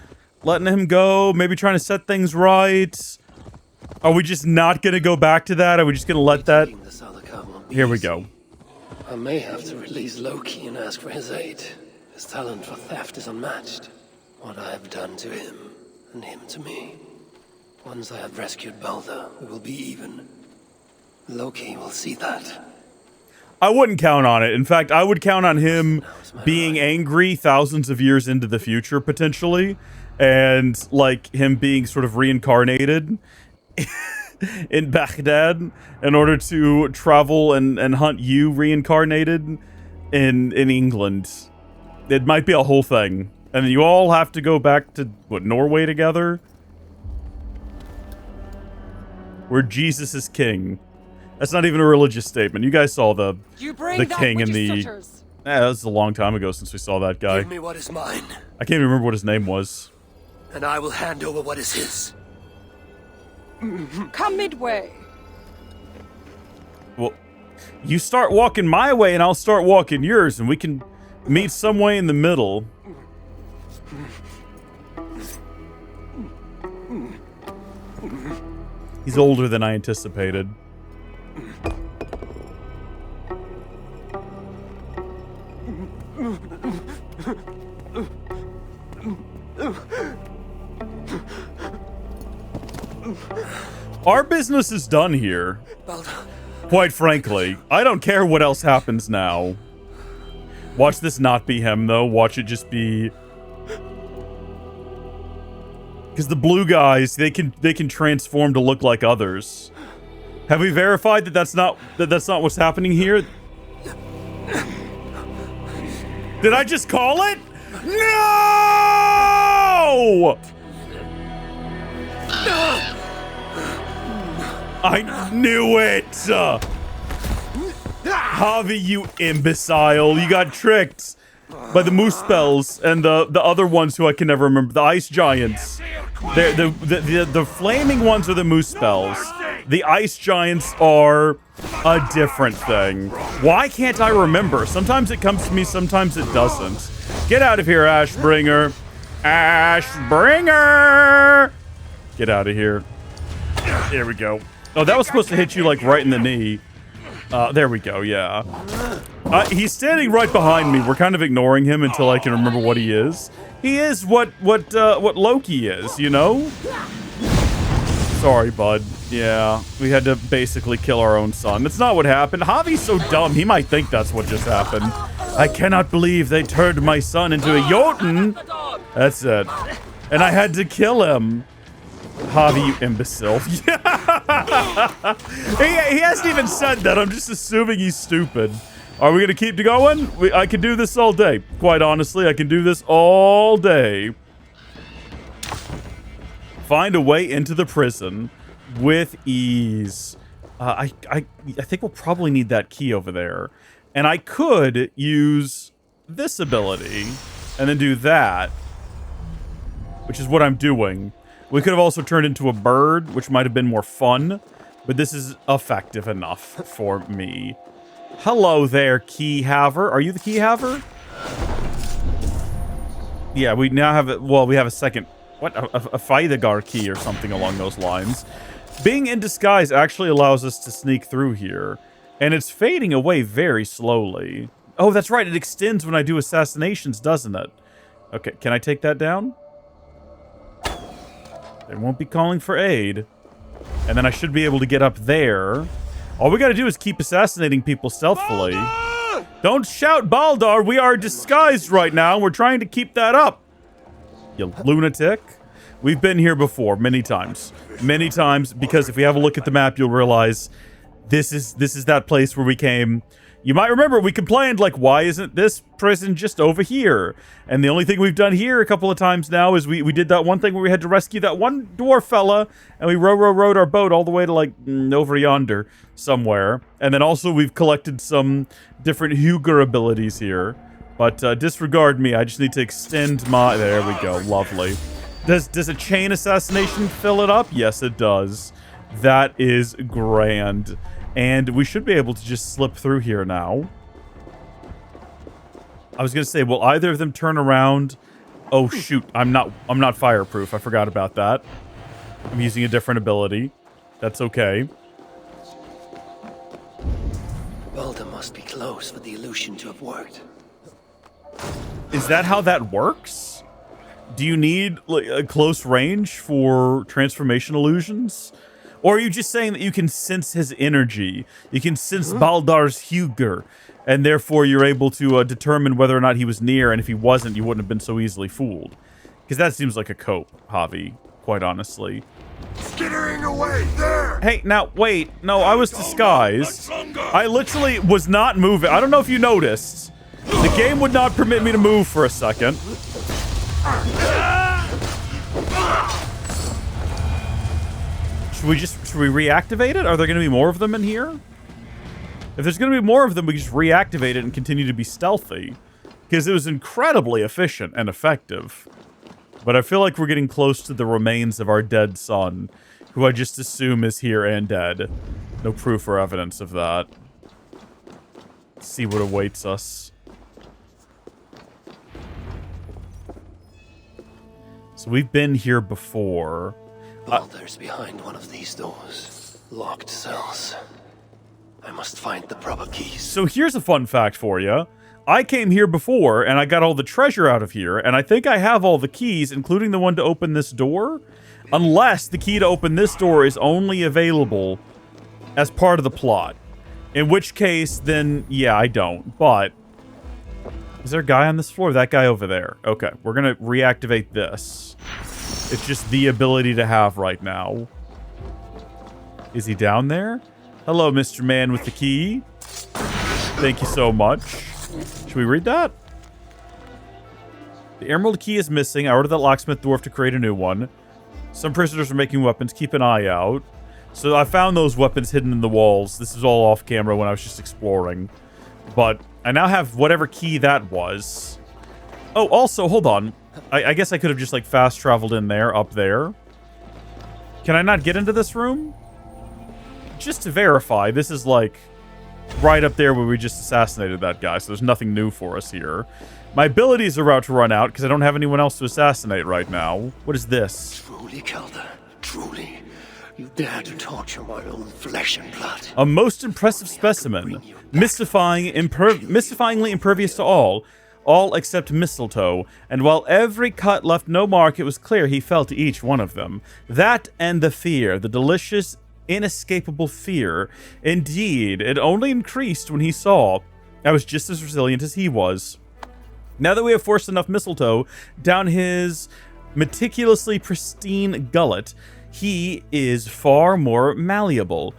letting him go, maybe trying to set things right. Are we just not going to go back to that? Are we just going to let that... Here we go. I may have to release Loki and ask for his aid. His talent for theft is unmatched. What I have done to him, and him to me. Once I have rescued Baldr, we will be even. Loki will see that. I wouldn't count on it. In fact, I would count on him being angry thousands of years into the future, potentially. And, like, him being sort of reincarnated in Baghdad in order to travel and hunt you reincarnated in England. It might be a whole thing. And you all have to go back to, what, Norway together? Where Jesus is king. That's not even a religious statement. You guys saw the king in the... that was a long time ago since we saw that guy. Give me what is mine. I can't even remember what his name was. And I will hand over what is his. Come midway. Well, you start walking my way and I'll start walking yours, and we can meet some way in the middle. He's older than I anticipated. Our business is done here. Quite frankly, I don't care what else happens now. Watch this not be him, though. Watch it just be... because the blue guys, they can transform to look like others. Have we verified that that's not what's happening here? Did I just call it? No! I knew it! Havi, you imbecile. You got tricked by the Muspels and the other ones who I can never remember. The ice giants. The flaming ones are the Muspels. The ice giants are a different thing. Why can't I remember? Sometimes it comes to me, sometimes it doesn't. Get out of here, Ashbringer. Ashbringer! Get out of here. There we go. Oh, that was supposed to hit you, like, right in the knee. There we go, yeah. He's standing right behind me. We're kind of ignoring him until I can remember what he is. He is what Loki is, you know? Sorry, bud. Yeah, we had to basically kill our own son. That's not what happened. Javi's so dumb, he might think that's what just happened. I cannot believe they turned my son into a Jotun. That's it. And I had to kill him. Havi, you imbecile. he hasn't even said that. I'm just assuming he's stupid. Are we going to keep going? I can do this all day. Quite honestly, I can do this all day. Find a way into the prison with ease. I think we'll probably need that key over there. And I could use this ability and then do that, which is what I'm doing. We could have also turned into a bird, which might have been more fun, but this is effective enough for me. Hello there, key haver. Are you the key haver? Yeah, we now have, well, we have a second, what, a Feidegar key or something along those lines. Being in disguise actually allows us to sneak through here, and it's fading away very slowly. Oh, that's right, it extends when I do assassinations, doesn't it? Okay, can I take that down? They won't be calling for aid. And then I should be able to get up there. All we gotta do is keep assassinating people stealthily. Baldr! Don't shout, Baldr! We are disguised right now. We're trying to keep that up. You lunatic. We've been here before, many times. Many times, because if we have a look at the map, you'll realize this is that place where we came. You might remember we complained, like, why isn't this prison just over here? And the only thing we've done here a couple of times now is we did that one thing where we had to rescue that one dwarf fella, and we rowed our boat all the way to, like, over yonder somewhere. And then also we've collected some different Hugger abilities here. But disregard me, I just need to extend my... There we go, lovely. Does a chain assassination fill it up? Yes, it does. That is grand. And we should be able to just slip through here now. I was going to say, will either of them turn around? Oh, shoot. I'm not fireproof. I forgot about that. I'm using a different ability. That's okay. Baldr must be close for the illusion to have worked. Is that how that works? Do you need like, a close range for transformation illusions? Or are you just saying that you can sense his energy? You can sense Baldr's Hugger, and therefore you're able to determine whether or not he was near, and if he wasn't, you wouldn't have been so easily fooled. Because that seems like a cope, Javi, quite honestly. Skittering away there! Hey, now, wait. No, I was disguised. I literally was not moving. I don't know if you noticed. The game would not permit me to move for a second. Should we reactivate it? Are there going to be more of them in here? If there's going to be more of them, we can just reactivate it and continue to be stealthy. Because it was incredibly efficient and effective. But I feel like we're getting close to the remains of our dead son, who I just assume is here and dead. No proof or evidence of that. Let's see what awaits us. So we've been here before. Baldr's behind one of these doors. Locked cells. I must find the proper keys. So here's a fun fact for you. I came here before, and I got all the treasure out of here, and I think I have all the keys, including the one to open this door. Unless the key to open this door is only available as part of the plot. In which case, then, yeah, I don't. But, is there a guy on this floor? That guy over there. Okay, we're going to reactivate this. It's just the ability to have right now. Is he down there? Hello, Mr. Man with the key. Thank you so much. Should we read that? The emerald key is missing. I ordered that locksmith dwarf to create a new one. Some prisoners are making weapons. Keep an eye out. So I found those weapons hidden in the walls. This is all off camera when I was just exploring. But I now have whatever key that was. Oh, also, hold on. I guess I could have just, like, fast traveled in there, up there. Can I not get into this room? Just to verify, this is, like, right up there where we just assassinated that guy, so there's nothing new for us here. My abilities are about to run out because I don't have anyone else to assassinate right now. What is this? Truly, Kelder. Truly. You dare to torture my own flesh and blood. A most impressive specimen, mystifyingly impervious to all except mistletoe, and while every cut left no mark, it was clear he felt each one of them. That and the fear, the delicious, inescapable fear. Indeed, it only increased when he saw I was just as resilient as he was. Now that we have forced enough mistletoe down his meticulously pristine gullet, he is far more malleable.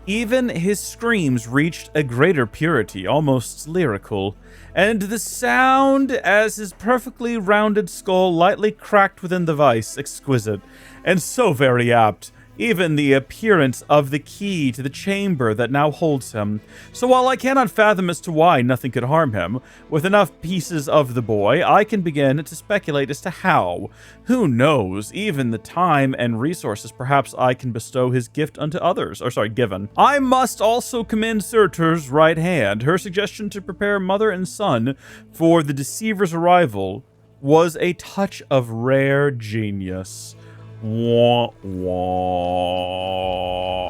Even his screams reached a greater purity, almost lyrical, and the sound as his perfectly rounded skull lightly cracked within the vice, exquisite, and so very apt. Even the appearance of the key to the chamber that now holds him. So while I cannot fathom as to why nothing could harm him, with enough pieces of the boy, I can begin to speculate as to how. Who knows? Even the time and resources perhaps I can bestow his gift unto others. Given. I must also commend Surtur's right hand. Her suggestion to prepare mother and son for the deceiver's arrival was a touch of rare genius. Wah, wah.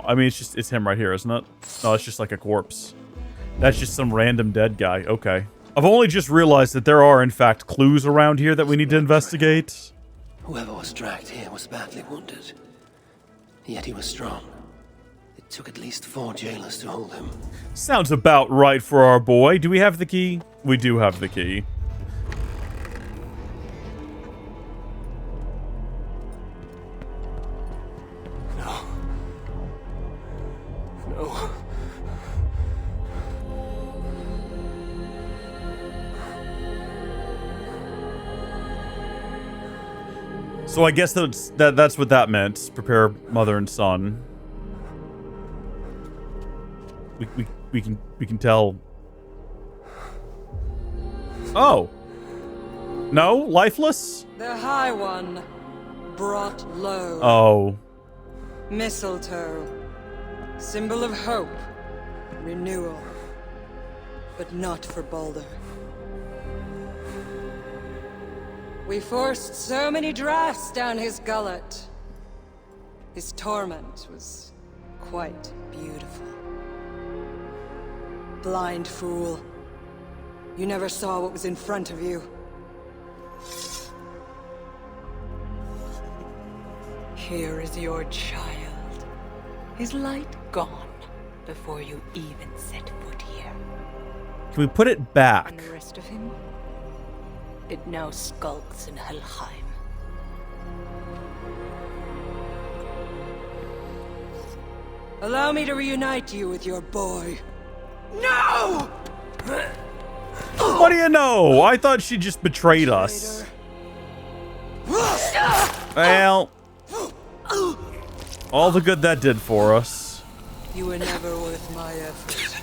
I mean, it's him right here, isn't it? No, it's just like a corpse. That's just some random dead guy. Okay. I've only just realized that there are, in fact, clues around here that we need to investigate. Whoever was dragged here was badly wounded. Yet he was strong. It took at least 4 jailers to hold him. Sounds about right for our boy. Do we have the key? We do have the key. So I guess that's what that meant. Prepare mother and son. We can tell. Oh. No? Lifeless? The High One brought low. Oh. Mistletoe. Symbol of hope. Renewal. But not for Baldr. We forced so many drafts down his gullet. His torment was quite beautiful. Blind fool. You never saw what was in front of you. Here is your child. His light gone before you even set foot here. Can we put it back? And the rest of him? It now skulks in Helheim. Allow me to reunite you with your boy. No! What do you know? I thought she just betrayed us. Well, all the good that did for us. You were never worth my effort.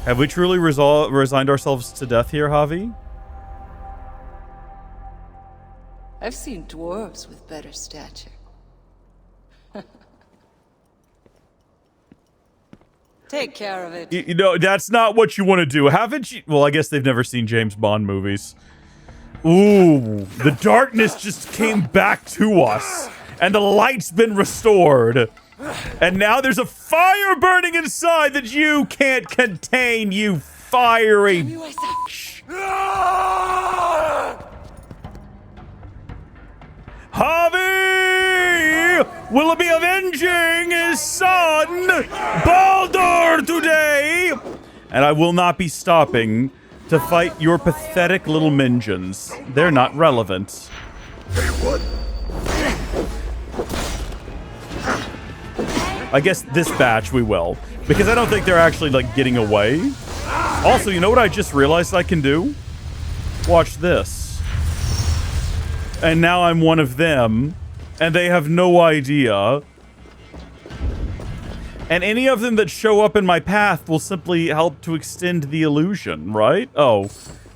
Have we truly resigned ourselves to death here, Havi? I've seen dwarves with better stature. Take care of it. You know, that's not what you want to do. Haven't you? Well, I guess they've never seen James Bond movies. Ooh, the darkness just came back to us. And the light's been restored. And now there's a fire burning inside that you can't contain, you fiery bitch. Havi will be avenging his son, Baldr, today. And I will not be stopping to fight your pathetic little minions. They're not relevant. Hey, what? I guess this batch we will, because I don't think they're actually, like, getting away. Also, you know what I just realized I can do? Watch this. And now I'm one of them, and they have no idea. And any of them that show up in my path will simply help to extend the illusion, right? Oh,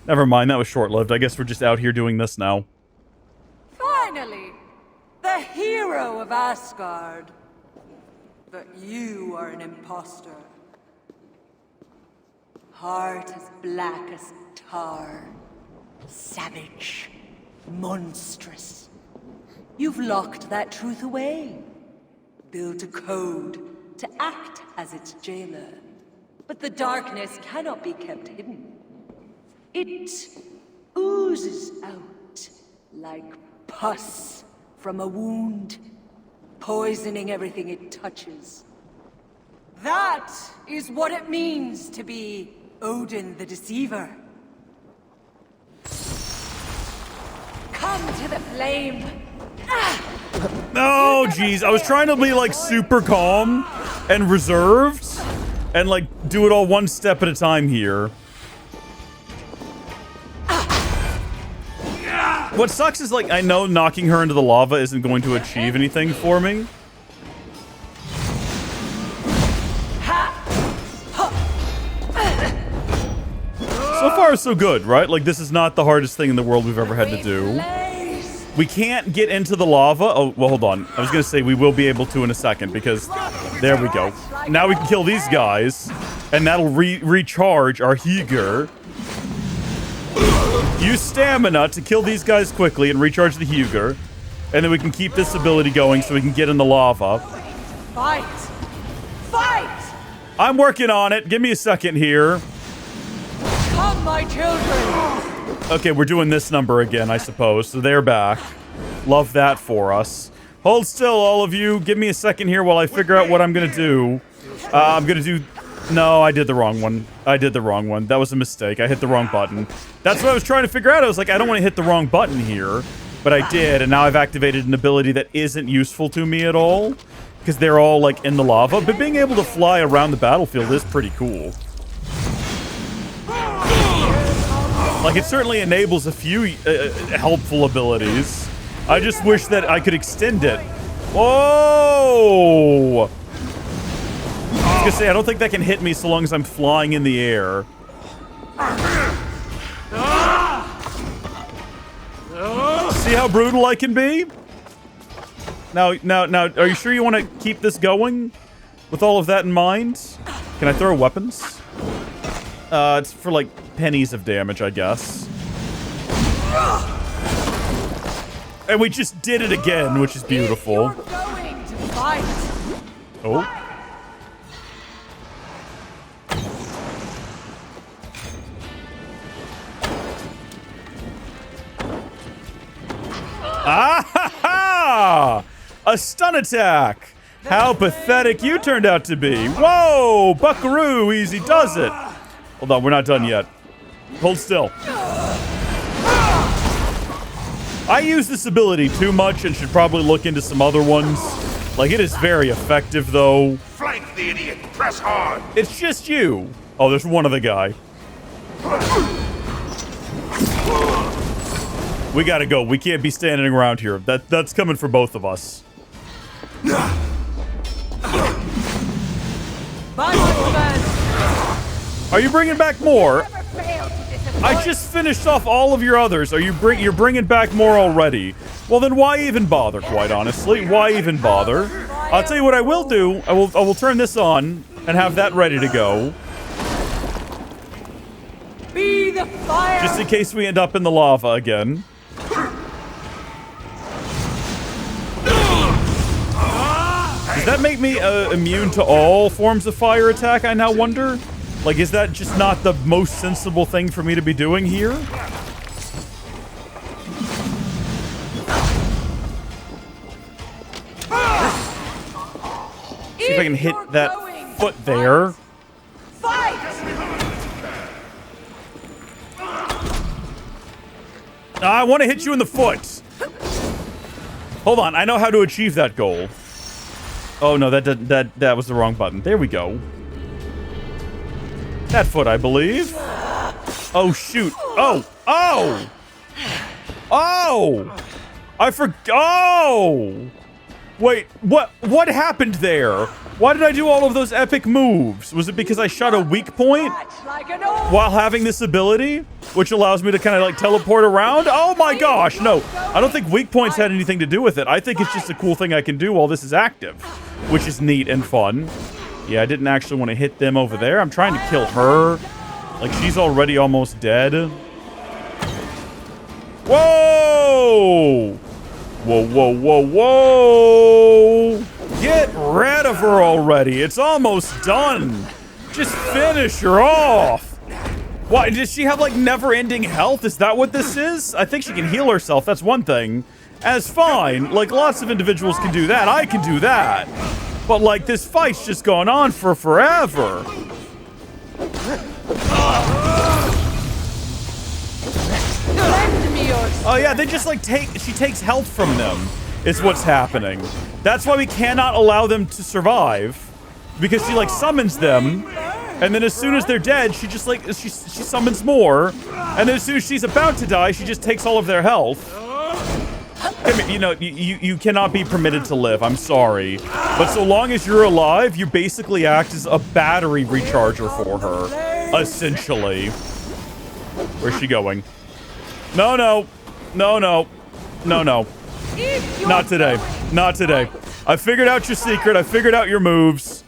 never mind, that was short-lived. I guess we're just out here doing this now. Finally! The hero of Asgard. But you are an imposter. Heart as black as tar. Savage. Monstrous. You've locked that truth away. Built a code to act as its jailer. But the darkness cannot be kept hidden. It oozes out like pus from a wound, poisoning everything it touches. That is what it means to be Odin the Deceiver. Come to the flame. Oh, jeez. I was trying to be, like, super calm and reserved and, like, do it all one step at a time here. What sucks is, like, I know knocking her into the lava isn't going to achieve anything for me. So far, so good, right? Like, this is not the hardest thing in the world we've ever had to do. We can't get into the lava. Oh, well, hold on. I was going to say we will be able to in a second because there we go. Now we can kill these guys and that'll recharge our Hygr. Use stamina to kill these guys quickly and recharge the Hygr. And then we can keep this ability going so we can get in the lava. Fight! Fight! I'm working on it. Give me a second here. Come, my children! Okay, we're doing this number again, I suppose. So they're back. Love that for us. Hold still, all of you. Give me a second here while I figure out what I'm going to do. I'm going to do... No, I did the wrong one. I did the wrong one. That was a mistake. I hit the wrong button. That's what I was trying to figure out. I was like, I don't want to hit the wrong button here. But I did, and now I've activated an ability that isn't useful to me at all. Because they're all, like, in the lava. But being able to fly around the battlefield is pretty cool. Like, it certainly enables a few helpful abilities. I just wish that I could extend it. Whoa! I was gonna say, I don't think that can hit me so long as I'm flying in the air. See how brutal I can be? Now, are you sure you want to keep this going? With all of that in mind? Can I throw weapons? It's for, like, pennies of damage, I guess. And we just did it again, which is beautiful. Oh. Ah ha ha! A stun attack! How pathetic you turned out to be. Whoa! Buckaroo, easy does it. Hold on, we're not done yet. Hold still. I use this ability too much and should probably look into some other ones. Like, it is very effective, though. Flank the idiot! Press hard! It's just you. Oh, there's one other guy. We gotta go. We can't be standing around here. That's coming for both of us. Are you bringing back more? I just finished off all of your others. You're bringing back more already? Well, then why even bother, quite honestly? Why even bother? I'll tell you what I will do. I will turn this on and have that ready to go. Be the fire! Just in case we end up in the lava again. Does that make me immune to all forms of fire attack, I now wonder? Like, is that just not the most sensible thing for me to be doing here? See if I can hit that foot there. I want to hit you in the foot. Hold on, I know how to achieve that goal. Oh no, that was the wrong button. There we go. That foot, I believe. Oh shoot. Oh! Oh! Oh! I forgot. Oh! Wait, what happened there? Why did I do all of those epic moves? Was it because I shot a weak point while having this ability, which allows me to kind of like teleport around? Oh my gosh, no. I don't think weak points had anything to do with it. I think it's just a cool thing I can do while this is active, which is neat and fun. Yeah, I didn't actually want to hit them over there. I'm trying to kill her. Like, she's already almost dead. Whoa! Whoa, whoa, whoa, whoa! Get rid of her already. It's almost done. Just finish her off. Why, does she have, like, never-ending health? Is that what this is? I think she can heal herself. That's one thing. As fine. Like, lots of individuals can do that. I can do that. But, like, this fight's just going on for forever. Oh, yeah, they just, like, she takes health from them. Is what's happening. That's why we cannot allow them to survive. Because she, like, summons them. And then as soon as they're dead, she just, like, she summons more. And then as soon as she's about to die, she just takes all of their health. I mean, you know, you cannot be permitted to live. I'm sorry. But so long as you're alive, you basically act as a battery recharger for her. Essentially. Where's she going? No, no. No, no. No, no. Not today. Not today. I figured out your secret. I figured out your moves.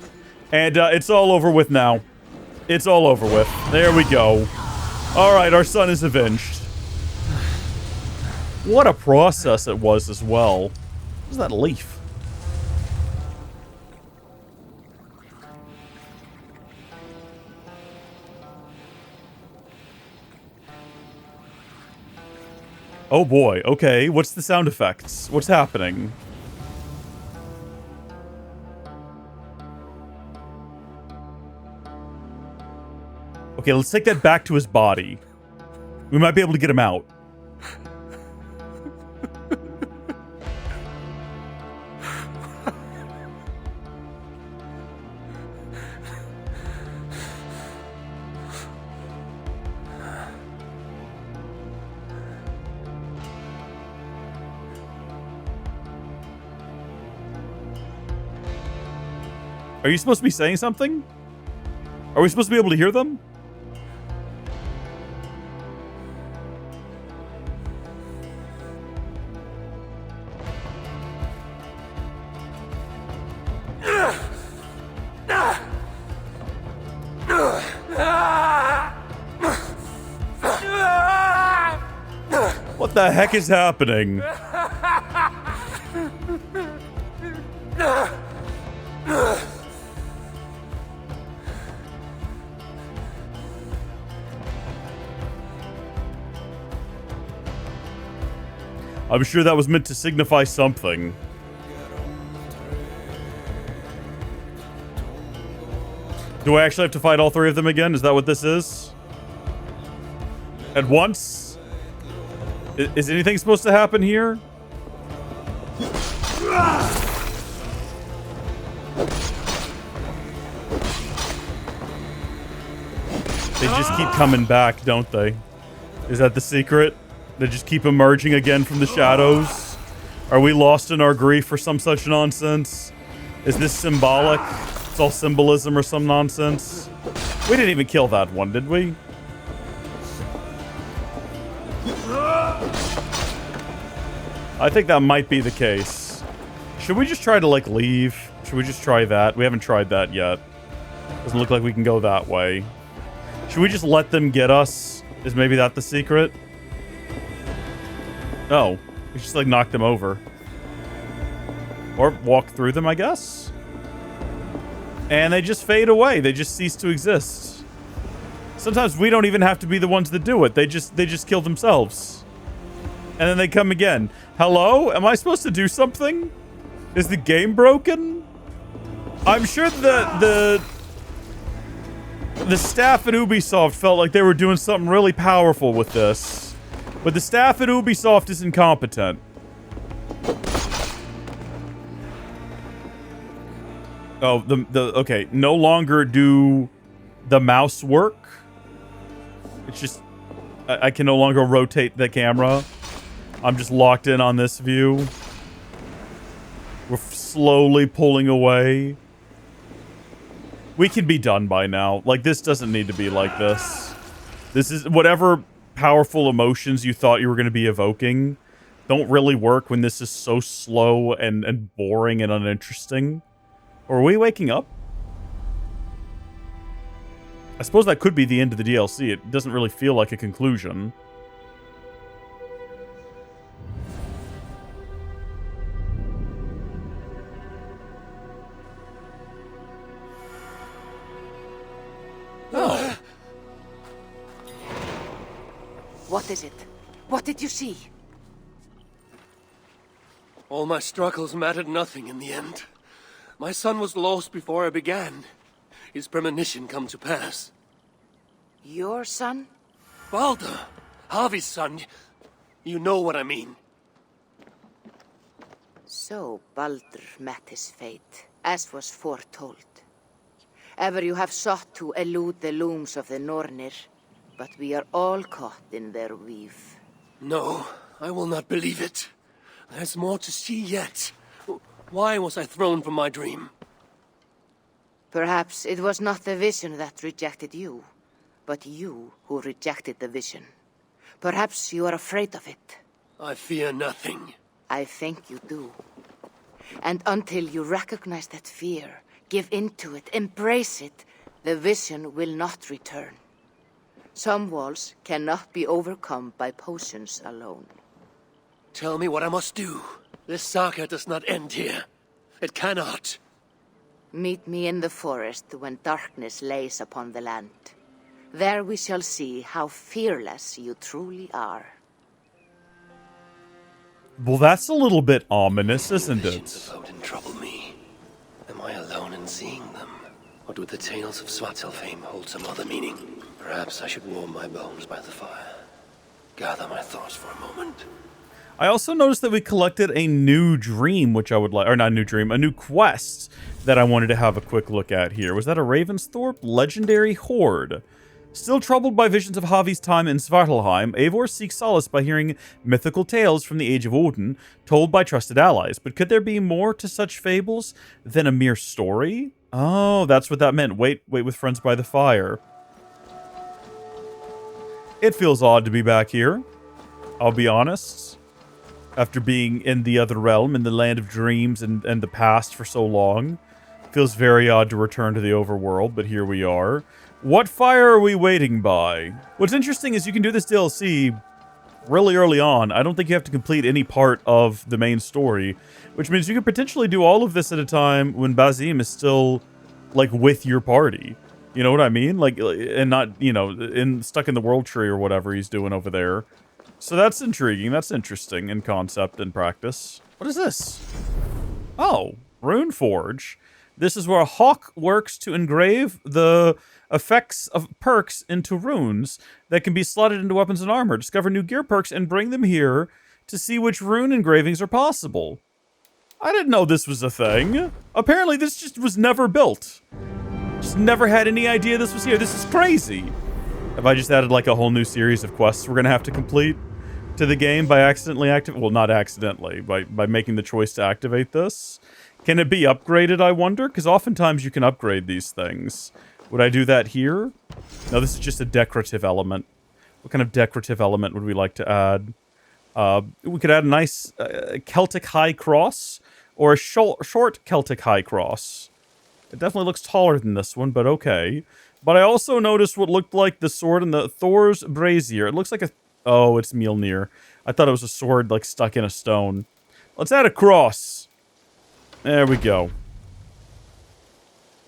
And it's all over with now. It's all over with. There we go. All right, our son is avenged. What a process it was as well. What's that leaf? Oh boy, okay. What's the sound effects? What's happening? Okay, let's take that back to his body. We might be able to get him out. Are you supposed to be saying something? Are we supposed to be able to hear them? What the heck is happening? I'm sure that was meant to signify something. Do I actually have to fight all three of them again? Is that what this is? At once? Is anything supposed to happen here? They just keep coming back, don't they? Is that the secret? They just keep emerging again from the shadows? Are we lost in our grief for some such nonsense? Is this symbolic? It's all symbolism or some nonsense? We didn't even kill that one, did we? I think that might be the case. Should we just try to, like, leave? Should we just try that? We haven't tried that yet. Doesn't look like we can go that way. Should we just let them get us? Is maybe that the secret? No. We just, like, knock them over. Or walk through them, I guess? And they just fade away. They just cease to exist. Sometimes we don't even have to be the ones that do it. They just kill themselves. And then they come again. Hello? Am I supposed to do something? Is the game broken? I'm sure the staff at Ubisoft felt like they were doing something really powerful with this. But the staff at Ubisoft is incompetent. Oh, okay. No longer do the mouse work. It's just, I can no longer rotate the camera. I'm just locked in on this view. We're slowly pulling away. We can be done by now. Like, this doesn't need to be like this. This is whatever powerful emotions you thought you were going to be evoking don't really work when this is so slow and boring and uninteresting. Or are we waking up? I suppose that could be the end of the DLC. It doesn't really feel like a conclusion. Oh. What is it? What did you see? All my struggles mattered nothing in the end. My son was lost before I began. His premonition come to pass. Your son? Baldr, Havi's son. You know what I mean. So Baldr met his fate, as was foretold. Ever you have sought to elude the looms of the Nornir, but we are all caught in their weave. No, I will not believe it. There's more to see yet. Why was I thrown from my dream? Perhaps it was not the vision that rejected you, but you who rejected the vision. Perhaps you are afraid of it. I fear nothing. I think you do. And until you recognize that fear, give in to it, embrace it, the vision will not return. Some walls cannot be overcome by potions alone. Tell me what I must do. This saga does not end here. It cannot. Meet me in the forest when darkness lays upon the land. There we shall see how fearless you truly are. Well, that's a little bit ominous, isn't it? Visions of Odin trouble me. Am I alone in seeing them? Or do the tales of Svartalfheim hold some other meaning? Perhaps I should warm my bones by the fire. Gather my thoughts for a moment. I also noticed that we collected a new dream, which I would like, or not a new dream, a new quest that I wanted to have a quick look at here. Was that a Ravensthorpe legendary horde? Still troubled by visions of Havi's time in Svartalfheim, Eivor seeks solace by hearing mythical tales from the age of Odin, told by trusted allies. But could there be more to such fables than a mere story? Oh, that's what that meant. Wait with friends by the fire. It feels odd to be back here, I'll be honest. After being in the other realm, in the land of dreams and the past for so long. Feels very odd to return to the overworld, but here we are. What fire are we waiting by? What's interesting is you can do this DLC really early on. I don't think you have to complete any part of the main story, which means you could potentially do all of this at a time when Basim is still, like, with your party. You know what I mean? Like, and not, you know, stuck in the world tree or whatever he's doing over there. So that's intriguing. That's interesting in concept and practice. What is this? Oh, Rune Forge. This is where a hawk works to engrave the effects of perks into runes that can be slotted into weapons and armor. Discover new gear perks and bring them here to see which rune engravings are possible. I didn't know this was a thing. Apparently this just was never built. Just never had any idea this was here. This is crazy. Have I just added like a whole new series of quests we're gonna have to complete to the game by accidentally well, not accidentally, by making the choice to activate this? Can it be upgraded, I wonder? Because oftentimes you can upgrade these things. Would I do that here? No, this is just a decorative element. What kind of decorative element would we like to add? We could add a nice Celtic high cross, or a short Celtic high cross. It definitely looks taller than this one, but okay. But I also noticed what looked like the sword in the Thor's brazier. It looks like a... Oh, it's Mjolnir. I thought it was a sword, like, stuck in a stone. Let's add a cross. There we go.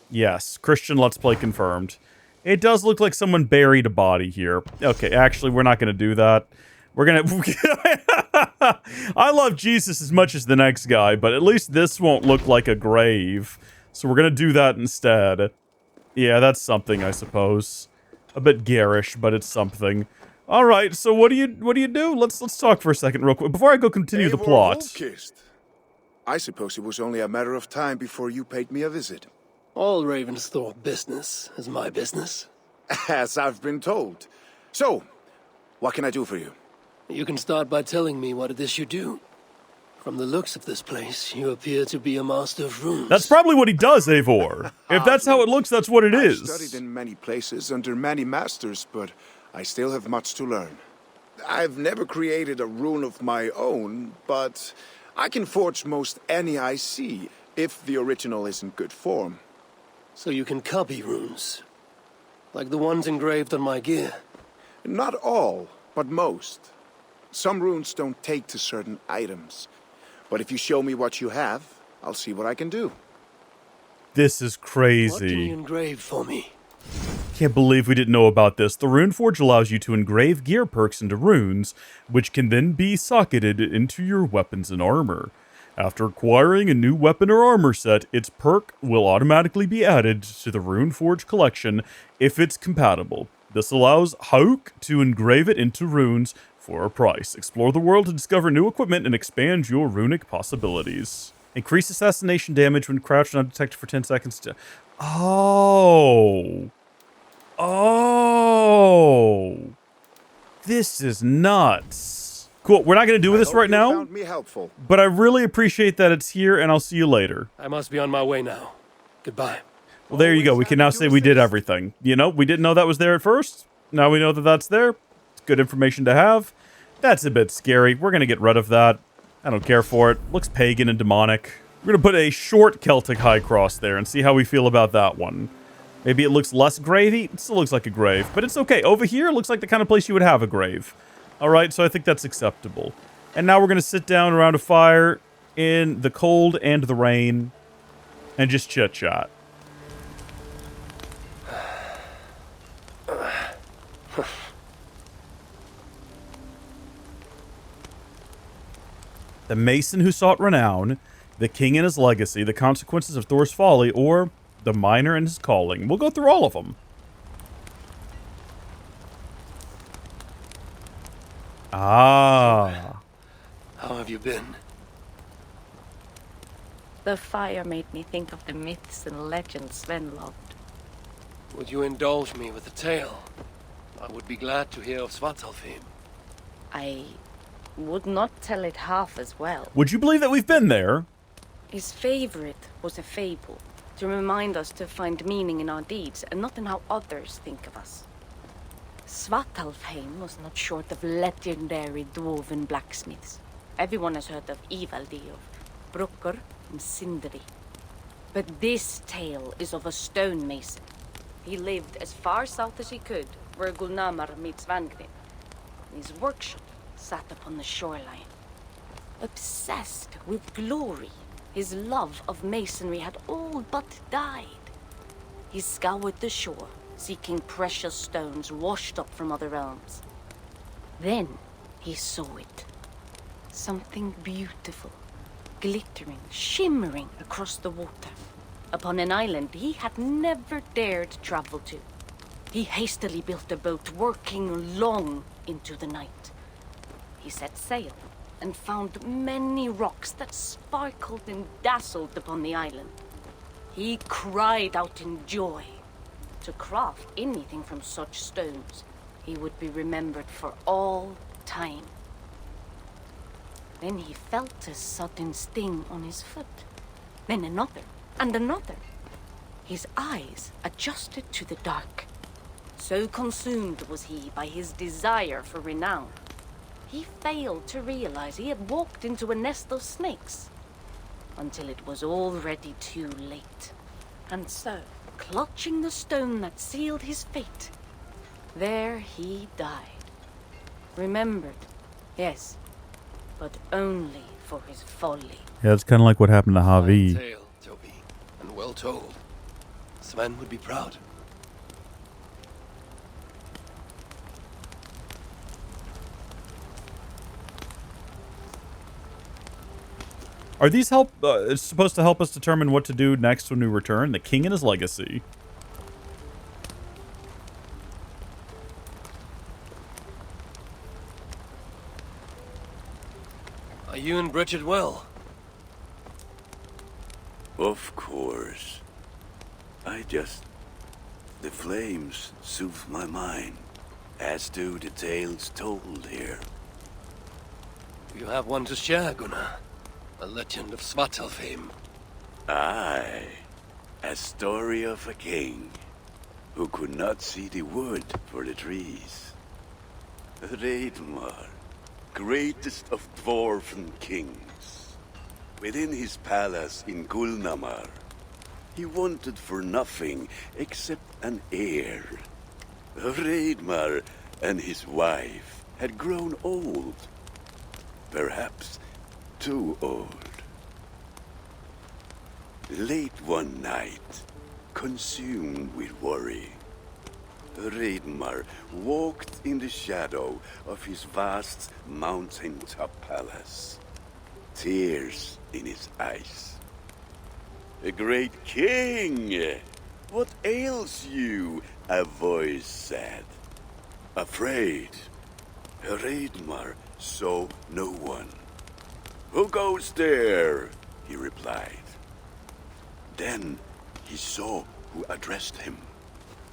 Yes, Christian Let's Play confirmed. It does look like someone buried a body here. Okay, actually, we're not going to do that. We're going to... I love Jesus as much as the next guy, but at least this won't look like a grave. So we're going to do that instead. Yeah, that's something, I suppose. A bit garish, but it's something. All right, so what do you do? Let's talk for a second real quick before I go continue the plot. I suppose it was only a matter of time before you paid me a visit. All Ravensthorpe business is my business. As I've been told. So, what can I do for you? You can start by telling me what it is you do. From the looks of this place, you appear to be a master of runes. That's probably what he does, Eivor. If that's how it looks, that's what it is. I've studied in many places under many masters, but I still have much to learn. I've never created a rune of my own, but I can forge most any I see, if the original is in good form. So you can copy runes? Like the ones engraved on my gear? Not all, but most. Some runes don't take to certain items. But if you show me what you have, I'll see what I can do. This is crazy. What can you engrave for me? Can't believe we didn't know about this. The Rune Forge allows you to engrave gear perks into runes, which can then be socketed into your weapons and armor. After acquiring a new weapon or armor set, its perk will automatically be added to the Rune Forge collection if it's compatible. This allows Hauk to engrave it into runes for a price. Explore the world to discover new equipment and expand your runic possibilities. Increase assassination damage when crouched and undetected for 10 seconds. Oh. This is nuts. Cool. We're not going to do this right now. Found me helpful. But I really appreciate that it's here, and I'll see you later. I must be on my way now. Goodbye. Well, there you go. We can now say we did everything. You know, we didn't know that was there at first. Now we know that that's there. It's good information to have. That's a bit scary. We're going to get rid of that. I don't care for it. Looks pagan and demonic. We're going to put a short Celtic high cross there and see how we feel about that one. Maybe it looks less gravey. It still looks like a grave, but it's okay. Over here, it looks like the kind of place you would have a grave. All right, so I think that's acceptable. And now we're going to sit down around a fire in the cold and the rain and just chit-chat. The Mason who sought renown, the King and his legacy, the consequences of Thor's folly, or the Miner and his calling. We'll go through all of them. Ah. How have you been? The fire made me think of the myths and legends Sven loved. Would you indulge me with a tale? I would be glad to hear of Svartalfheim. I would not tell it half as well. Would you believe that we've been there? His favorite was a fable, to remind us to find meaning in our deeds and not in how others think of us. Svartalfheim was not short of legendary dwarven blacksmiths. Everyone has heard of Ivaldi, of Brucker and Sindri. But this tale is of a stonemason. He lived as far south as he could, where Gulnamar meets Vangrin. His workshop sat upon the shoreline. Obsessed with glory, his love of masonry had all but died. He scoured the shore, seeking precious stones washed up from other realms. Then he saw it. Something beautiful, glittering, shimmering across the water, upon an island he had never dared travel to. He hastily built a boat, working long into the night. He set sail and found many rocks that sparkled and dazzled upon the island. He cried out in joy. To craft anything from such stones, he would be remembered for all time. Then he felt a sudden sting on his foot. Then another, and another. His eyes adjusted to the dark. So consumed was he by his desire for renown, he failed to realize he had walked into a nest of snakes, until it was already too late. And so, clutching the stone that sealed his fate, there he died. Remembered, yes, but only for his folly. Yeah, it's kind of like what happened to Havi. Fine tale, Toby, and well told. Sven would be proud. Are these supposed to help us determine what to do next when we return? The King and his legacy. Are you and Bridget well? Of course. The flames soothe my mind, as do the tales told here. You have one to share, Gunnar. A legend of Svartalfheim. Aye, a story of a king who could not see the wood for the trees. Reidmar, greatest of dwarven kings. Within his palace in Gulnamar, he wanted for nothing except an heir. Reidmar and his wife had grown old. Perhaps too old. Late one night, consumed with worry, Hreidmar walked in the shadow of his vast mountain-top palace, tears in his eyes. "A great king! What ails you?" a voice said. Afraid, Hreidmar saw no one. "Who goes there?" he replied. Then he saw who addressed him.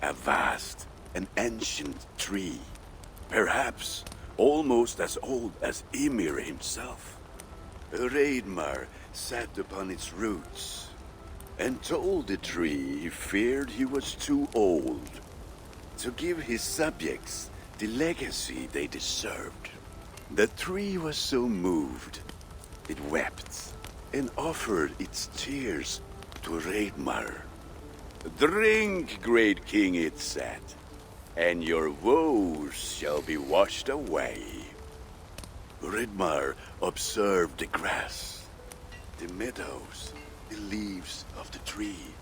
A vast and ancient tree, perhaps almost as old as Ymir himself. Hreidmar sat upon its roots and told the tree he feared he was too old to give his subjects the legacy they deserved. The tree was so moved, it wept and offered its tears to Hreidmar. "Drink, great king," it said, "and your woes shall be washed away." Hreidmar observed the grass, the meadows, the leaves of the tree.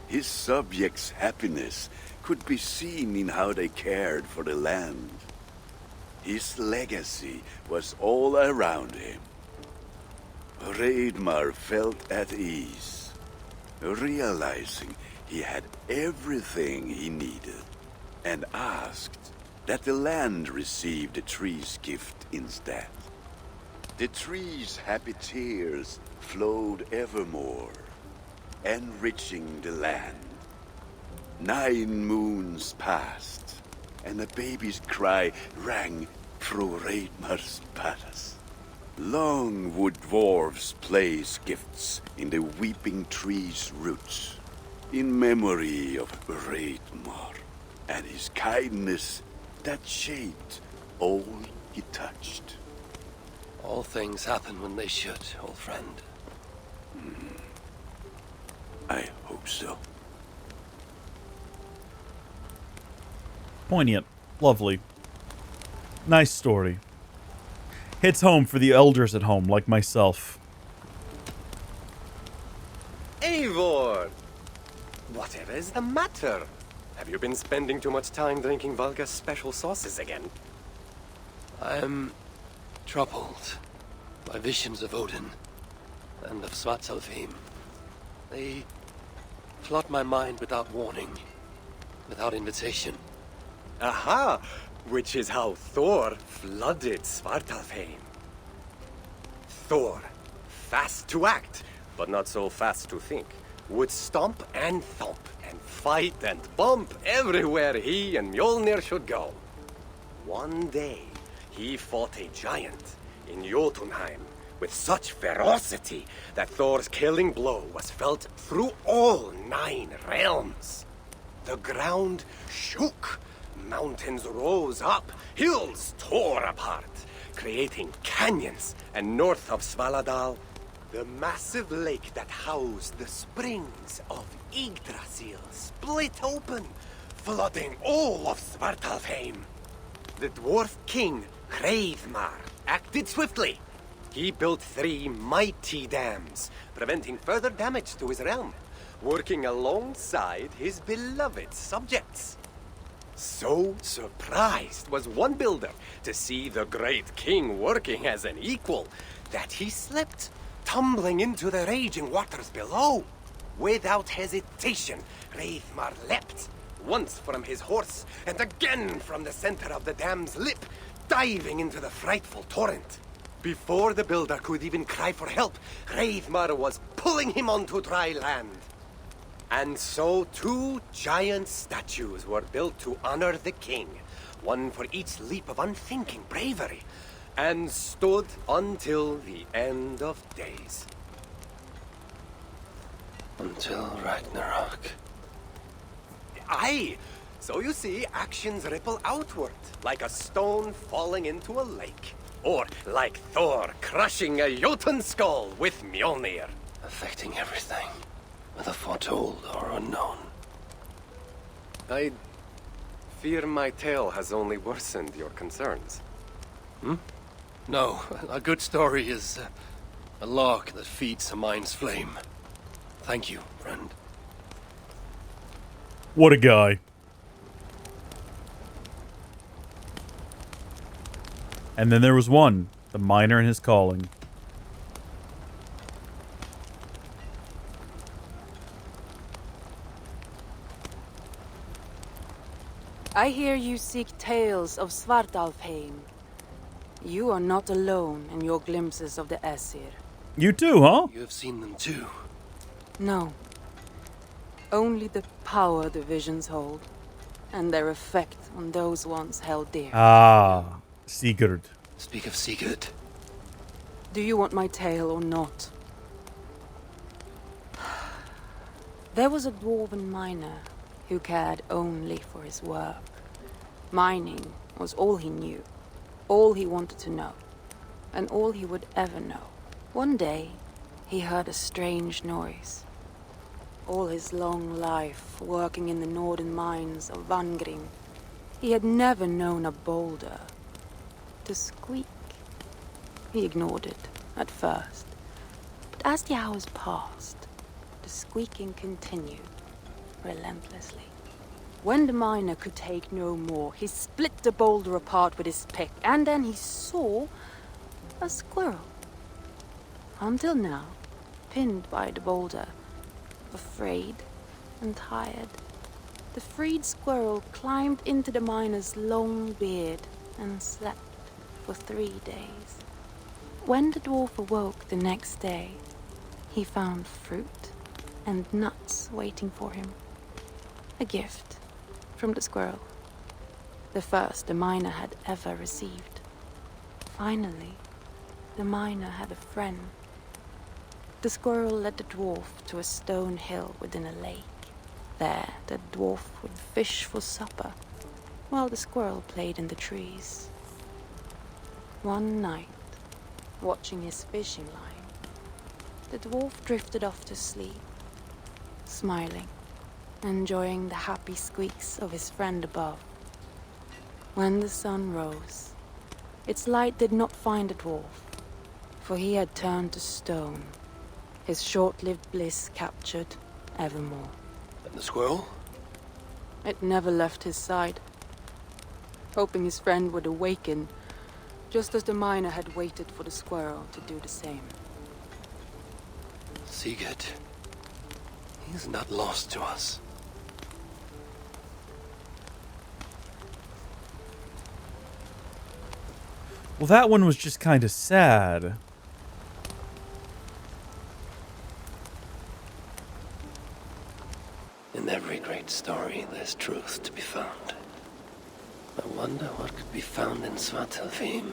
His subjects' happiness could be seen in how they cared for the land. His legacy was all around him. Hreidmar felt at ease, realizing he had everything he needed, and asked that the land receive the tree's gift instead. The tree's happy tears flowed evermore, enriching the land. 9 moons passed, and a baby's cry rang through Hreidmar's palace. Long would dwarves place gifts in the weeping tree's roots, in memory of Hreidmar and his kindness that shaped all he touched. All things happen when they should, old friend. I hope so. Poignant. Lovely. Nice story. Hits home for the elders at home, like myself. Eivor! Whatever is the matter? Have you been spending too much time drinking Valga's special sauces again? I am troubled by visions of Odin and of Svartalfheim. They flood my mind without warning, without invitation. Aha! Which is how Thor flooded Svartalfheim. Thor, fast to act, but not so fast to think, would stomp and thump and fight and bump everywhere he and Mjolnir should go. One day, he fought a giant in Jotunheim with such ferocity that Thor's killing blow was felt through all 9 realms. The ground shook. Mountains rose up, hills tore apart, creating canyons, and north of Svaladal, the massive lake that housed the springs of Yggdrasil split open, flooding all of Svartalfheim. The dwarf king, Hreidmar, acted swiftly. He built 3 mighty dams, preventing further damage to his realm, working alongside his beloved subjects. So surprised was one builder to see the great king working as an equal that he slipped, tumbling into the raging waters below. Without hesitation, Hreidmar leapt, once from his horse and again from the center of the dam's lip, diving into the frightful torrent. Before the builder could even cry for help, Hreidmar was pulling him onto dry land. And so 2 giant statues were built to honor the king, one for each leap of unthinking bravery, and stood until the end of days. Until Ragnarok. Aye! So you see, actions ripple outward, like a stone falling into a lake. Or like Thor crushing a Jotun skull with Mjolnir. Affecting everything, whether foretold or unknown. I fear my tale has only worsened your concerns. No, a good story is a log that feeds a mind's flame. Thank you, friend. What a guy. And then there was one, the miner and his calling. I hear you seek tales of Svartalfheim. You are not alone in your glimpses of the Aesir. You too, huh? You have seen them too. No. Only the power the visions hold, and their effect on those once held dear. Ah, Sigurd. Speak of Sigurd. Do you want my tale or not? There was a dwarven miner who cared only for his work. Mining was all he knew, all he wanted to know, and all he would ever know. One day, he heard a strange noise. All his long life, working in the northern mines of Vangring, he had never known a boulder to squeak. He ignored it at first, but as the hours passed, the squeaking continued relentlessly. When the miner could take no more, he split the boulder apart with his pick, and then he saw a squirrel. Until now, pinned by the boulder, afraid and tired, the freed squirrel climbed into the miner's long beard and slept for 3 days. When the dwarf awoke the next day, he found fruit and nuts waiting for him. A gift from the squirrel. The first the miner had ever received. Finally, the miner had a friend. The squirrel led the dwarf to a stone hill within a lake. There, the dwarf would fish for supper, while the squirrel played in the trees. One night, watching his fishing line, the dwarf drifted off to sleep, smiling, enjoying the happy squeaks of his friend above. When the sun rose, its light did not find the dwarf, for he had turned to stone, his short-lived bliss captured evermore. And the squirrel? It never left his side, hoping his friend would awaken, just as the miner had waited for the squirrel to do the same. Sigurd. He's not lost to us. Well, that one was just kind of sad. In every great story, there's truth to be found. I wonder what could be found in Svartalfheim,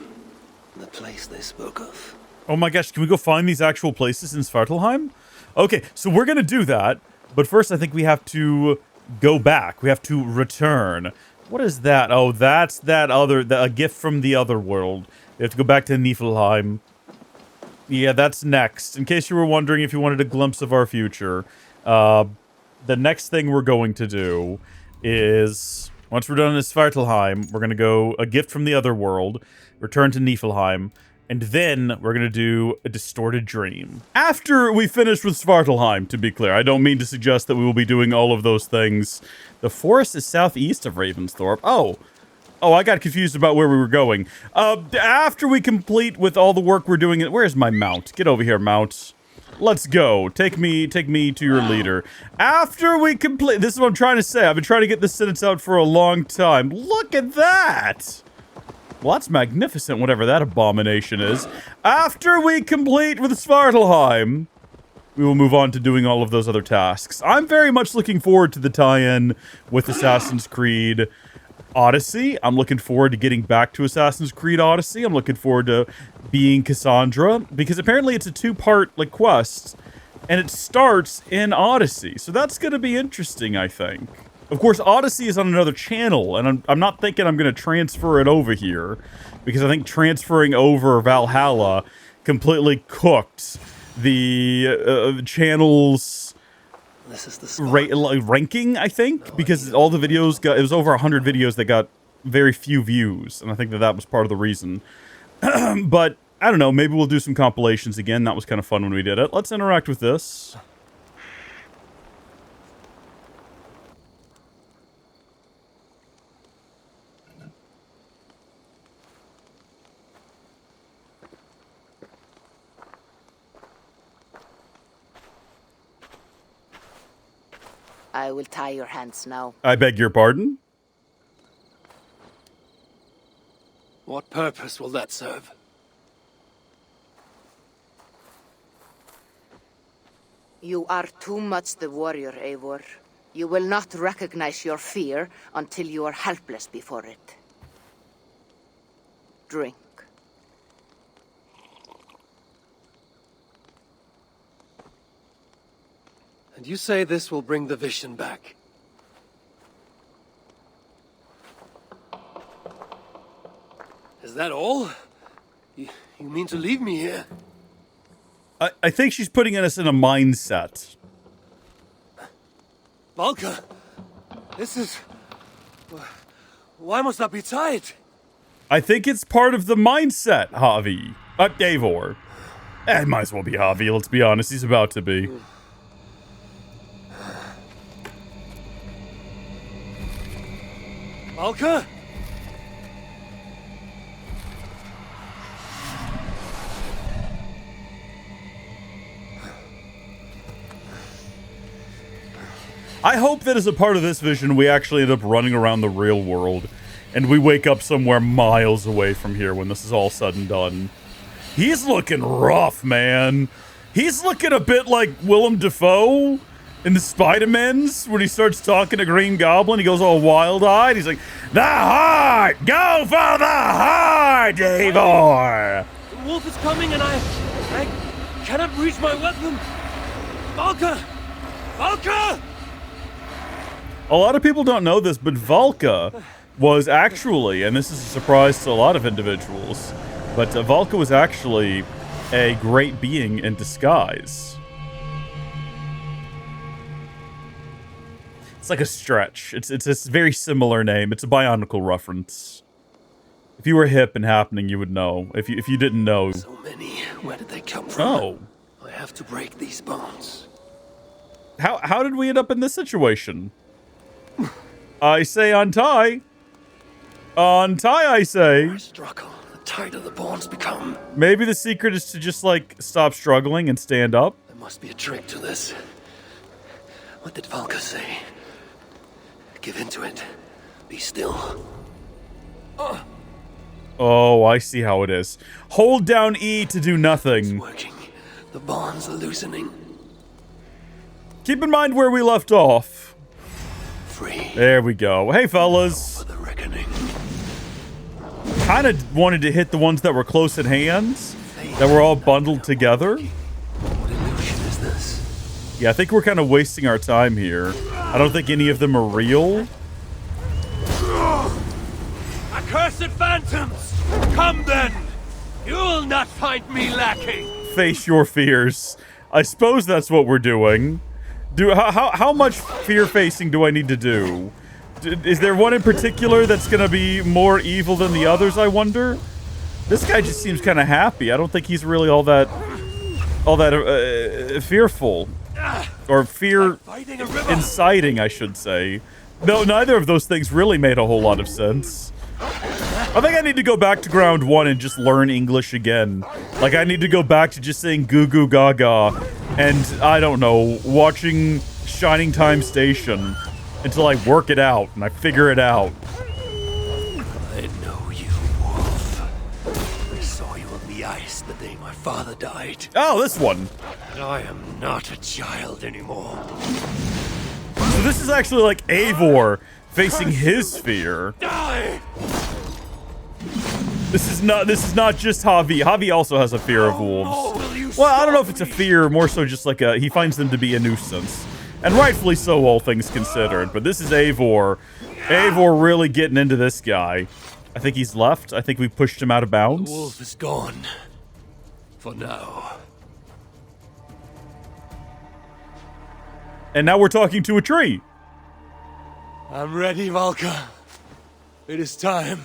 the place they spoke of. Oh my gosh, can we go find these actual places in Svartalfheim? Okay, so we're gonna do that, but first I think we have to go back. We have to return. What is that? Oh, that's that other, a gift from the other world. We have to go back to Niflheim. Yeah, that's next. In case you were wondering if you wanted a glimpse of our future, the next thing we're going to do is, once we're done in Svartalfheim, we're going to go a gift from the other world, return to Niflheim, and then we're going to do a distorted dream. After we finish with Svartalfheim, to be clear. I don't mean to suggest that we will be doing all of those things. The forest is southeast of Ravensthorpe. Oh, I got confused about where we were going. After we complete with all the work we're doing, where's my mount? Get over here, mount. Let's go. Take me to your leader. After we complete, this is what I'm trying to say. I've been trying to get this sentence out for a long time. Look at that. Well, that's magnificent, whatever that abomination is. After we complete with Svartalfheim, we will move on to doing all of those other tasks. I'm very much looking forward to the tie-in with Assassin's Creed Odyssey. I'm looking forward to getting back to Assassin's Creed Odyssey. I'm looking forward to being Cassandra, because apparently it's a two-part quest, and it starts in Odyssey. So that's going to be interesting, I think. Of course, Odyssey is on another channel, and I'm not thinking I'm going to transfer it over here, because I think transferring over Valhalla completely cooked the channel's This is the ranking, I think, because all the videos got, it was over 100 videos that got very few views, and I think that was part of the reason. But, I don't know, maybe we'll do some compilations again. That was kind of fun when we did it. Let's interact with this. I will tie your hands now. I beg your pardon? What purpose will that serve? You are too much the warrior, Eivor. You will not recognize your fear until you are helpless before it. Drink. And you say this will bring the vision back? Is that all? You mean to leave me here? I think she's putting us in a mindset. Valka! This is... Why must I be tied? I think it's part of the mindset, Havi. Eivor. It might as well be Havi, let's be honest. He's about to be. Valka? I hope that as a part of this vision, we actually end up running around the real world. And we wake up somewhere miles away from here when this is all said and done. He's looking rough, man. He's looking a bit like Willem Dafoe in the Spider-Mans when he starts talking to Green Goblin. He goes all wild-eyed. He's like, the heart! Go for the heart, Eivor! The wolf is coming and I cannot reach my weapon. Valka! Valka! A lot of people don't know this, but Valka was actually, and this is a surprise to a lot of individuals, but Valka was actually a great being in disguise. It's like a stretch. It's a very similar name. It's a Bionicle reference. If you were hip and happening, you would know. If you didn't know. So many. Where did they come from? Oh. I have to break these bones. How did we end up in this situation? I say untie. Untie, I say. I struggle. The tighter the bonds become. Maybe the secret is to just, like, stop struggling and stand up. There must be a trick to this. What did Valka say? Give into it. Be still. Oh, I see how it is. Hold down E to do nothing. It's working. The bonds are loosening. Keep in mind where we left off. Free. There we go. Hey, fellas. For the reckoning. Kind of wanted to hit the ones that were close at hand, that were all bundled together. What illusion is this? Yeah, I think we're kind of wasting our time here. I don't think any of them are real. Accursed phantoms! Come then! You will not find me lacking! Face your fears. I suppose that's what we're doing. How much fear-facing do I need to do? Is there one in particular that's going to be more evil than the others, I wonder? This guy just seems kind of happy. I don't think he's really all that fearful. Or fear-inciting, I should say. No, neither of those things really made a whole lot of sense. I think I need to go back to ground one and just learn English again. Like, I need to go back to just saying goo goo gaga and, I don't know, watching Shining Time Station until I work it out and I figure it out. I know you, Wolf. I saw you on the ice the day my father died. Oh, this one. And I am not a child anymore. So this is actually like Eivor facing his fear. Die! This is not just Havi. Havi also has a fear of wolves. Well, I don't know if it's a fear, more so just like he finds them to be a nuisance. And rightfully so, all things considered. But this is Eivor. Eivor really getting into this guy. I think he's left. I think we pushed him out of bounds. The wolf is gone. For now. And now we're talking to a tree. I'm ready, Valka. It is time.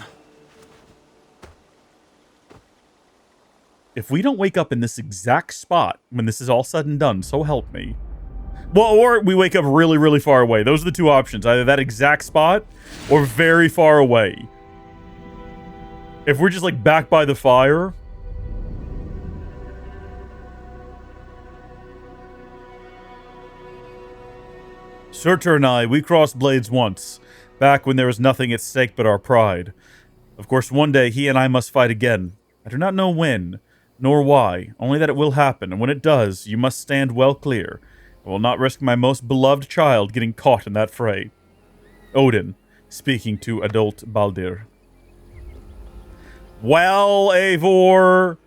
If we don't wake up in this exact spot when this is all said and done, so help me. Well, or we wake up really, really far away. Those are the two options. Either that exact spot or very far away. If we're just like back by the fire. Surtur and I, we crossed blades once, back when there was nothing at stake but our pride. Of course, one day he and I must fight again. I do not know when, nor why, only that it will happen, and when it does, you must stand well clear. I will not risk my most beloved child getting caught in that fray. Odin, speaking to adult Baldr. Well, Eivor,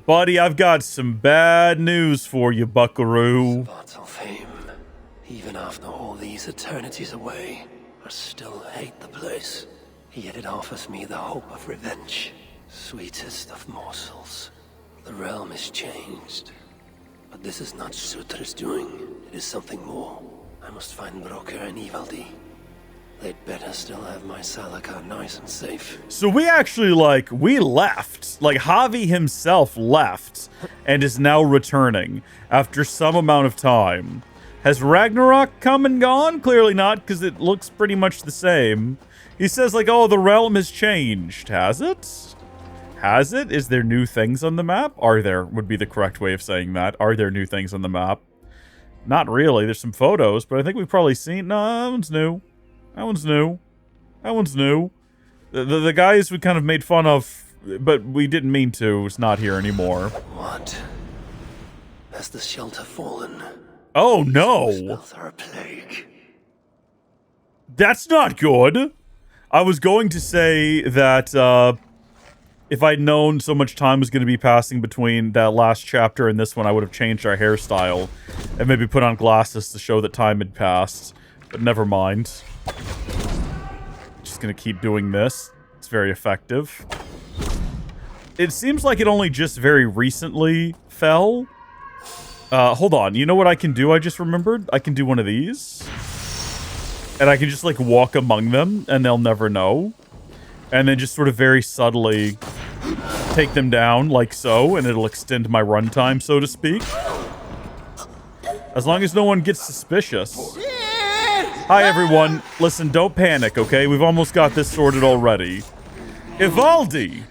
buddy, I've got some bad news for you, buckaroo. Svartalfheim, even after all these eternities away, I still hate the place. Yet it offers me the hope of revenge. Sweetest of morsels. The realm is changed. But this is not Surtr's doing. It is something more. I must find Brokkr and Ivaldi. They'd better still have my Salakar nice and safe. So we actually, we left. Havi himself left and is now returning after some amount of time. Has Ragnarok come and gone? Clearly not, because it looks pretty much the same. He says, oh, the realm has changed. Has it? Has it? Is there new things on the map? Are there, would be the correct way of saying that. Are there new things on the map? Not really. There's some photos, but I think we've probably seen... No, that one's new. That one's new. That one's new. The guys we kind of made fun of, but we didn't mean to, is not here anymore. What? Has the shelter fallen? Oh, no. Spells are a plague. That's not good. I was going to say that if I'd known so much time was going to be passing between that last chapter and this one, I would have changed our hairstyle and maybe put on glasses to show that time had passed. But never mind. Just going to keep doing this. It's very effective. It seems like it only just very recently fell. Hold on. You know what I can do? I just remembered. I can do one of these. And I can just, walk among them, and they'll never know. And then just sort of very subtly take them down, like so, and it'll extend my runtime, so to speak. As long as no one gets suspicious. Hi, everyone. Listen, don't panic, okay? We've almost got this sorted already. Ivaldi!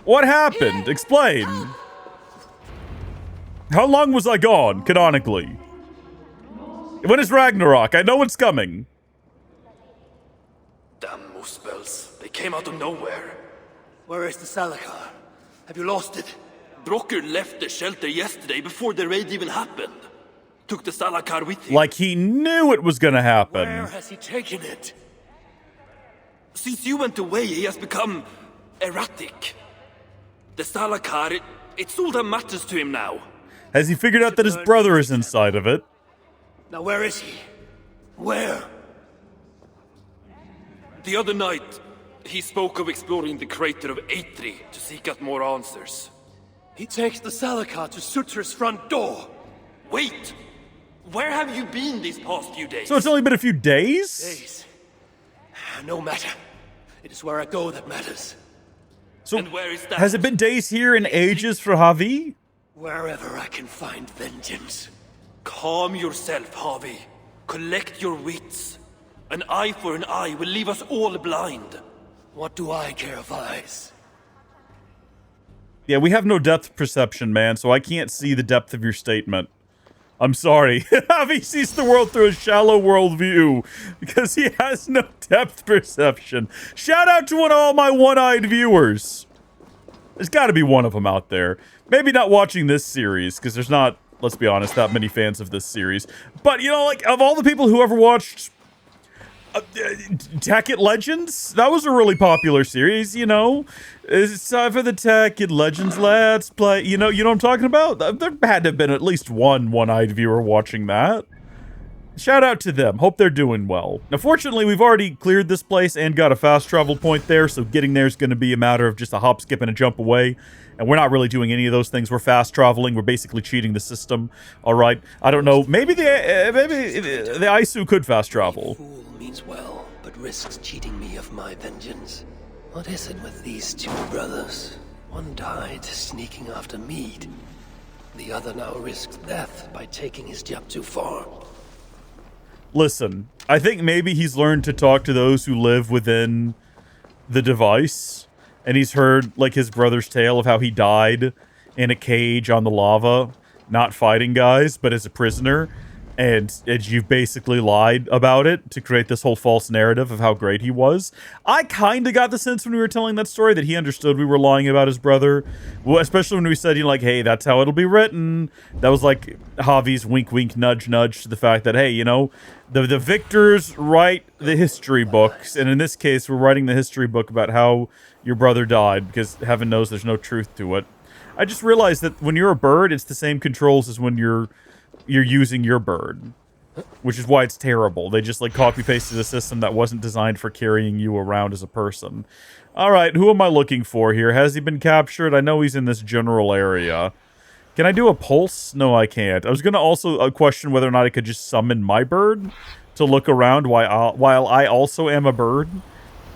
What happened? Explain. How long was I gone, canonically? When is Ragnarok? I know it's coming. Damn Muspels. They came out of nowhere. Where is the Salakar? Have you lost it? Brokkr left the shelter yesterday before the raid even happened. Took the Salakar with him. Like he knew it was gonna happen. Where has he taken it? Since you went away, he has become erratic. The Salakar, it's all that matters to him now. Has he figured out that his brother is inside of it? Now where is he? Where? The other night, he spoke of exploring the crater of Eitri to seek out more answers. He takes the Salakar to Surtr's front door. Wait! Where have you been these past few days? So it's only been a few days? Days. No matter. It is where I go that matters. So and where is that? Has it been days here in ages for Havi? Wherever I can find vengeance. Calm yourself, Havi. Collect your wits. An eye for an eye will leave us all blind. What do I care of eyes? Yeah, we have no depth perception, man, so I can't see the depth of your statement. I'm sorry. Havi sees the world through a shallow worldview because he has no depth perception. Shout out to all my one-eyed viewers. There's got to be one of them out there. Maybe not watching this series because there's not, let's be honest, that many fans of this series. But, of all the people who ever watched Tech It Legends, that was a really popular series, It's time for the Tech It Legends Let's Play. You know what I'm talking about? There had to have been at least one-eyed viewer watching that. Shout out to them. Hope they're doing well. Now, fortunately, we've already cleared this place and got a fast travel point there, so getting there is going to be a matter of just a hop, skip, and a jump away. And we're not really doing any of those things. We're fast traveling. We're basically cheating the system. All right. I don't know. Maybe the Aisu could fast travel. Fool means well, but risks cheating me of my vengeance. What is it with these two brothers? One died sneaking after mead. The other now risks death by taking his job too far. Listen, I think maybe he's learned to talk to those who live within the device. And he's heard, his brother's tale of how he died in a cage on the lava. Not fighting guys, but as a prisoner. And you've basically lied about it to create this whole false narrative of how great he was. I kind of got the sense when we were telling that story that he understood we were lying about his brother. Well, especially when we said, you know, like, hey, that's how it'll be written. That was like Javi's wink, wink, nudge, nudge to the fact that, hey, you know, the victors write the history books. And in this case, we're writing the history book about how your brother died because heaven knows there's no truth to it. I just realized that when you're a bird, it's the same controls as when you're using your bird, which is why it's terrible. They just like copy pasted a system that wasn't designed for carrying you around as a person. All right, who am I looking for here? Has he been captured? I know he's in this general area. Can I do a pulse? No, I can't. I was going to also question whether or not I could just summon my bird to look around while I also am a bird.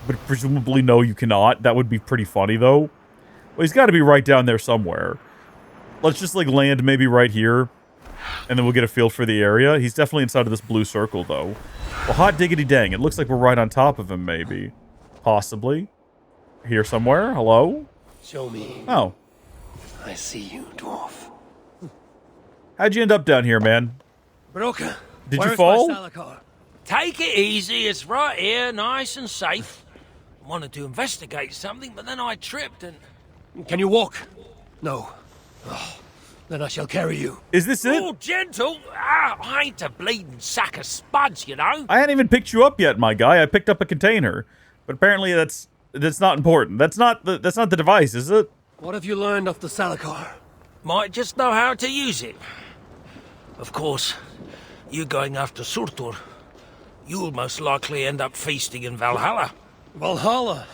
But presumably, no, you cannot. That would be pretty funny, though. Well, he's got to be right down there somewhere. Let's just like land maybe right here. And then we'll get a feel for the area. He's definitely inside of this blue circle, though. Well, hot diggity dang. It looks like we're right on top of him, maybe. Possibly. Here somewhere. Hello? Show me. Oh. I see you, dwarf. How'd you end up down here, man? Broker, Did you where's fall? my Salakar? Take it easy. It's right here, nice and safe. I wanted to investigate something, but then I tripped and... Can you walk? No. Oh. Then I shall carry you. Is this it? Oh, gentle. I ain't a bleeding sack of spuds, you know. I hadn't even picked you up yet, my guy. I picked up a container. But apparently that's not important. That's not the device, is it? What have you learned of the Salakar? Might just know how to use it. Of course, you going after Surtur, you'll most likely end up feasting in Valhalla. Valhalla?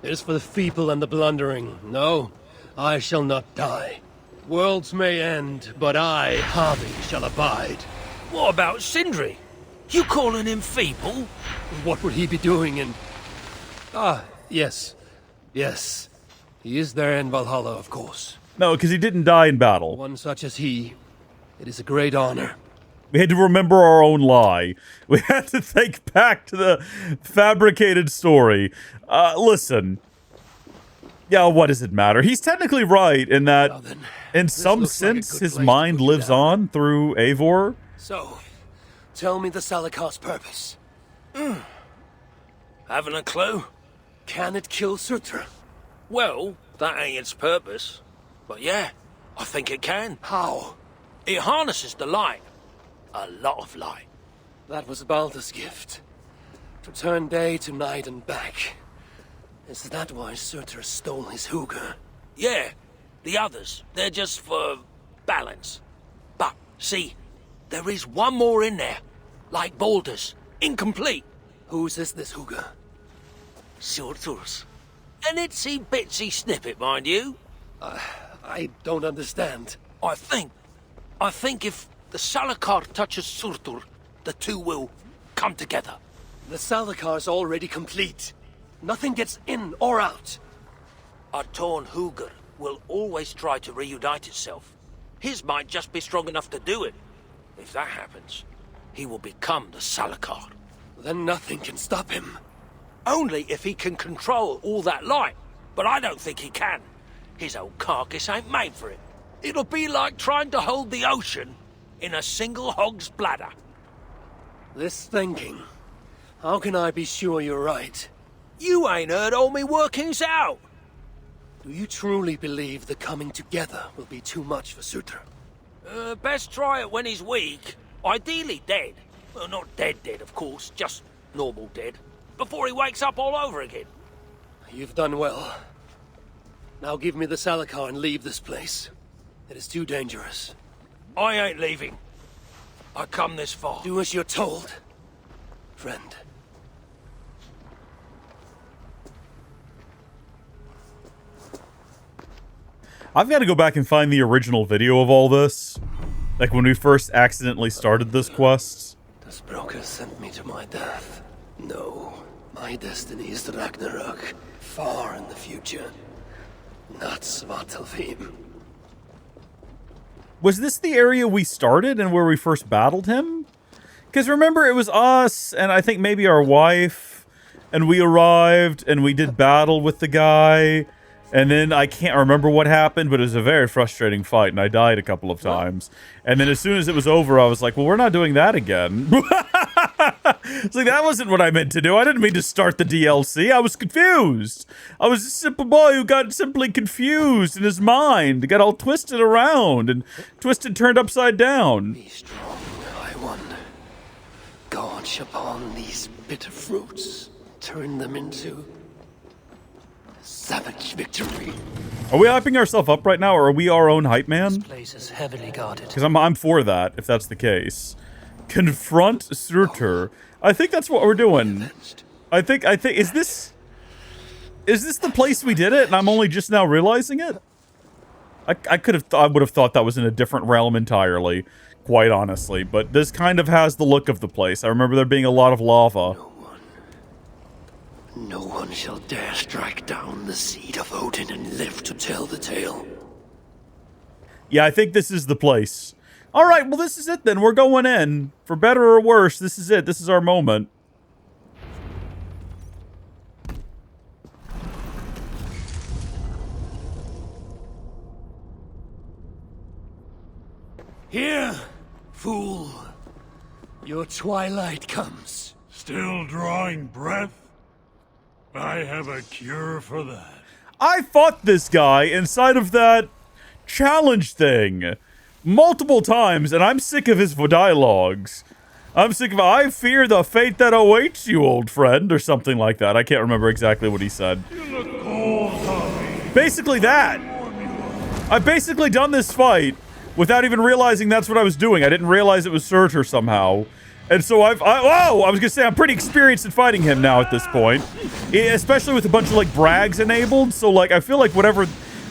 It is for the feeble and the blundering. No, I shall not die. Worlds may end, but I, Havi, shall abide. What about Sindri? You calling him feeble? What would he be doing in... Ah, yes. Yes. He is there in Valhalla, of course. No, because he didn't die in battle. One such as he. It is a great honor. We had to remember our own lie. We had to think back to the fabricated story. Listen. Yeah, what does it matter? He's technically right in that, in some sense, his mind lives on through Eivor. So, tell me the Salakar's purpose. Haven't a clue? Can it kill Surtr? Well, that ain't its purpose. But yeah, I think it can. How? It harnesses the light. A lot of light. That was Baldr's gift. To turn day to night and back. Is that why Surtur stole his hugger? Yeah, the others, they're just for balance. But, see, there is one more in there. Like Baldr's. Incomplete. Whose is this hugger? Surtur's. An itsy bitsy snippet, mind you. I don't understand. I think if the Salakar touches Surtur, the two will come together. The Salakar's already complete. Nothing gets in or out. A torn hugger will always try to reunite itself. His might just be strong enough to do it. If that happens, he will become the Salakar. Then nothing can stop him. Only if he can control all that light. But I don't think he can. His old carcass ain't made for it. It'll be like trying to hold the ocean in a single hog's bladder. This thinking. How can I be sure you're right? You ain't heard all me workings out. Do you truly believe the coming together will be too much for Surtr? Best try it when he's weak. Ideally dead. Well, not dead, of course. Just normal dead. Before he wakes up all over again. You've done well. Now give me the Salakar and leave this place. It is too dangerous. I ain't leaving. I come this far. Do as you're told, friend. I've got to go back and find the original video of all this. Like when we first accidentally started this quest. This broker sent me to my death. No, my destiny is the Ragnarok, far in the future. Not Svartalfheim. Was this the area we started and where we first battled him? Because remember, it was us and I think maybe our wife, and we arrived and we did battle with the guy, And then I can't remember what happened, but it was a very frustrating fight, and I died a couple of times. And then as soon as it was over, I was like, well, we're not doing that again. It's like, that wasn't what I meant to do. I didn't mean to start the DLC. I was confused. I was a simple boy who got simply confused in his mind. Got all twisted around and turned upside down. Be strong, I wonder. Gorge upon these bitter fruits. Turn them into savage victory. Are we hyping ourselves up right now, or are we our own hype man? This place is heavily guarded. Because I'm for that, if that's the case. Confront Surtur. I think that's what we're doing. I think, is this the place we did it, and I'm only just now realizing it? I would have thought that was in a different realm entirely, quite honestly, but this kind of has the look of the place. I remember there being a lot of lava. No one shall dare strike down the seed of Odin and live to tell the tale. Yeah, I think this is the place. All right, well, this is it then. We're going in. For better or worse, this is it. This is our moment. Here, fool. Your twilight comes. Still drawing breath? I have a cure for that. I fought this guy inside of that challenge thing multiple times, and I'm sick of his dialogues. I'm sick of, I fear the fate that awaits you, old friend, or something like that. I can't remember exactly what he said. You look cold, Havi. Basically that. I've basically done this fight without even realizing that's what I was doing. I didn't realize it was Surtur somehow. And so I was gonna say, I'm pretty experienced in fighting him now at this point. Especially with a bunch of, like, brags enabled. So, like, I feel like whatever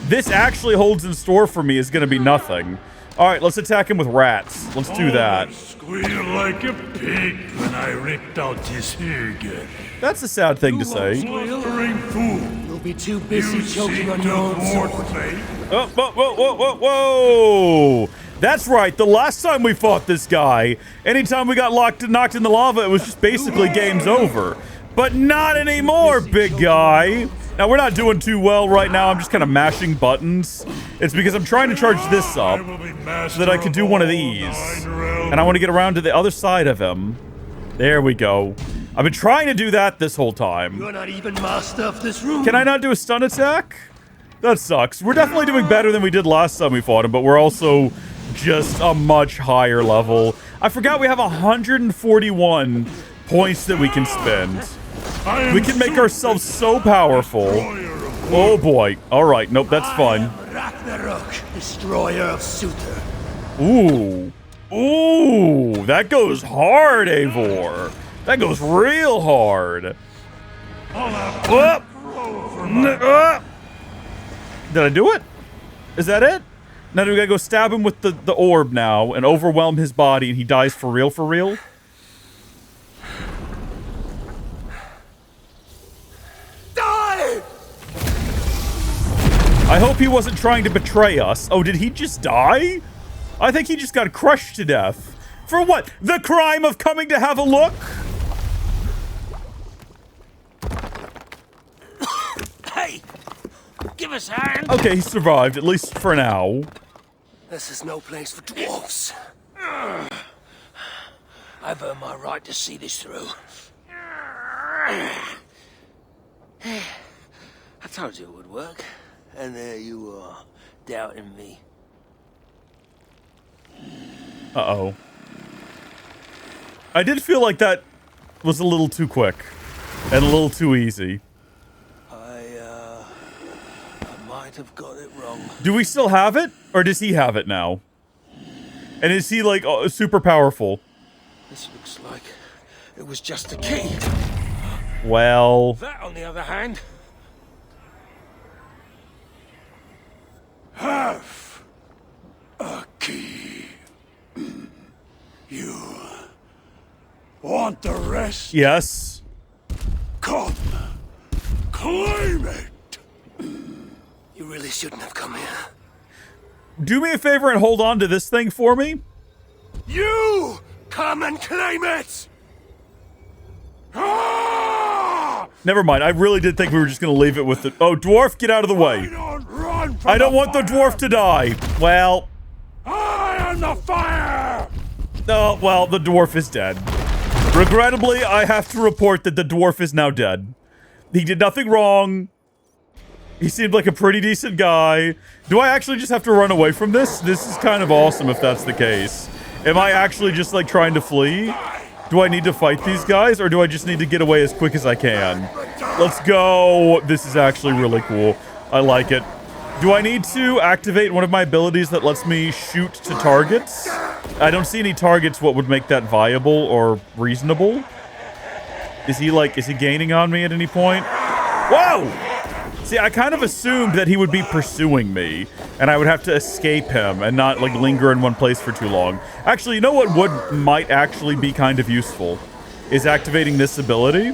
this actually holds in store for me is gonna be nothing. Alright, let's attack him with rats. Let's do that. Squeal like a pig when I ripped out his ear. That's a sad thing to say. Blustering fool. You'll be too busy choking on your own sword. Oh, whoa. Whoa. That's right, the last time we fought this guy, anytime we got knocked in the lava, it was just basically game's over. But not anymore, big guy. Now, we're not doing too well right now. I'm just kind of mashing buttons. It's because I'm trying to charge this up so that I could do one of these. And I want to get around to the other side of him. There we go. I've been trying to do that this whole time. You're not even master of this room. Can I not do a stun attack? That sucks. We're definitely doing better than we did last time we fought him, but we're also just a much higher level. I forgot we have 141 points that we can spend. We can make ourselves so powerful. Oh boy. Alright, nope, that's fun. Ragnarok, destroyer of Surtur. Ooh. Ooh, that goes hard, Eivor. That goes real hard. Did I do it? Is that it? Now do we gotta go stab him with the orb now and overwhelm his body and he dies for real, for real? Die! I hope he wasn't trying to betray us. Oh, did he just die? I think he just got crushed to death. For what? The crime of coming to have a look? Hey! Give us a hand! Okay, he survived, at least for now. This is no place for dwarves. I've earned my right to see this through. I told you it would work. And there you are, doubting me. Uh-oh. I did feel like that was a little too quick. And a little too easy. I might have got it wrong. Do we still have it? Or does he have it now? And is he, like, super powerful? This looks like it was just a key. Well... That, on the other hand... Have a key. You want the rest? Yes. Come, claim it. You really shouldn't have come here. Do me a favor and hold on to this thing for me. You come and claim it. Ah! Never mind. I really did think we were just going to leave it with the... Oh, dwarf, get out of the way. I don't want the dwarf to die. Well... I am the fire! Oh, well, the dwarf is dead. Regrettably, I have to report that the dwarf is now dead. He did nothing wrong. He seemed like a pretty decent guy. Do I actually just have to run away from this? This is kind of awesome if that's the case. Am I actually just, like, trying to flee? Do I need to fight these guys, or do I just need to get away as quick as I can? Let's go. This is actually really cool. I like it. Do I need to activate one of my abilities that lets me shoot to targets? I don't see any targets what would make that viable or reasonable. Is he gaining on me at any point? Whoa! See, I kind of assumed that he would be pursuing me, and I would have to escape him and not, like, linger in one place for too long. Actually, you know what might actually be kind of useful? Is activating this ability.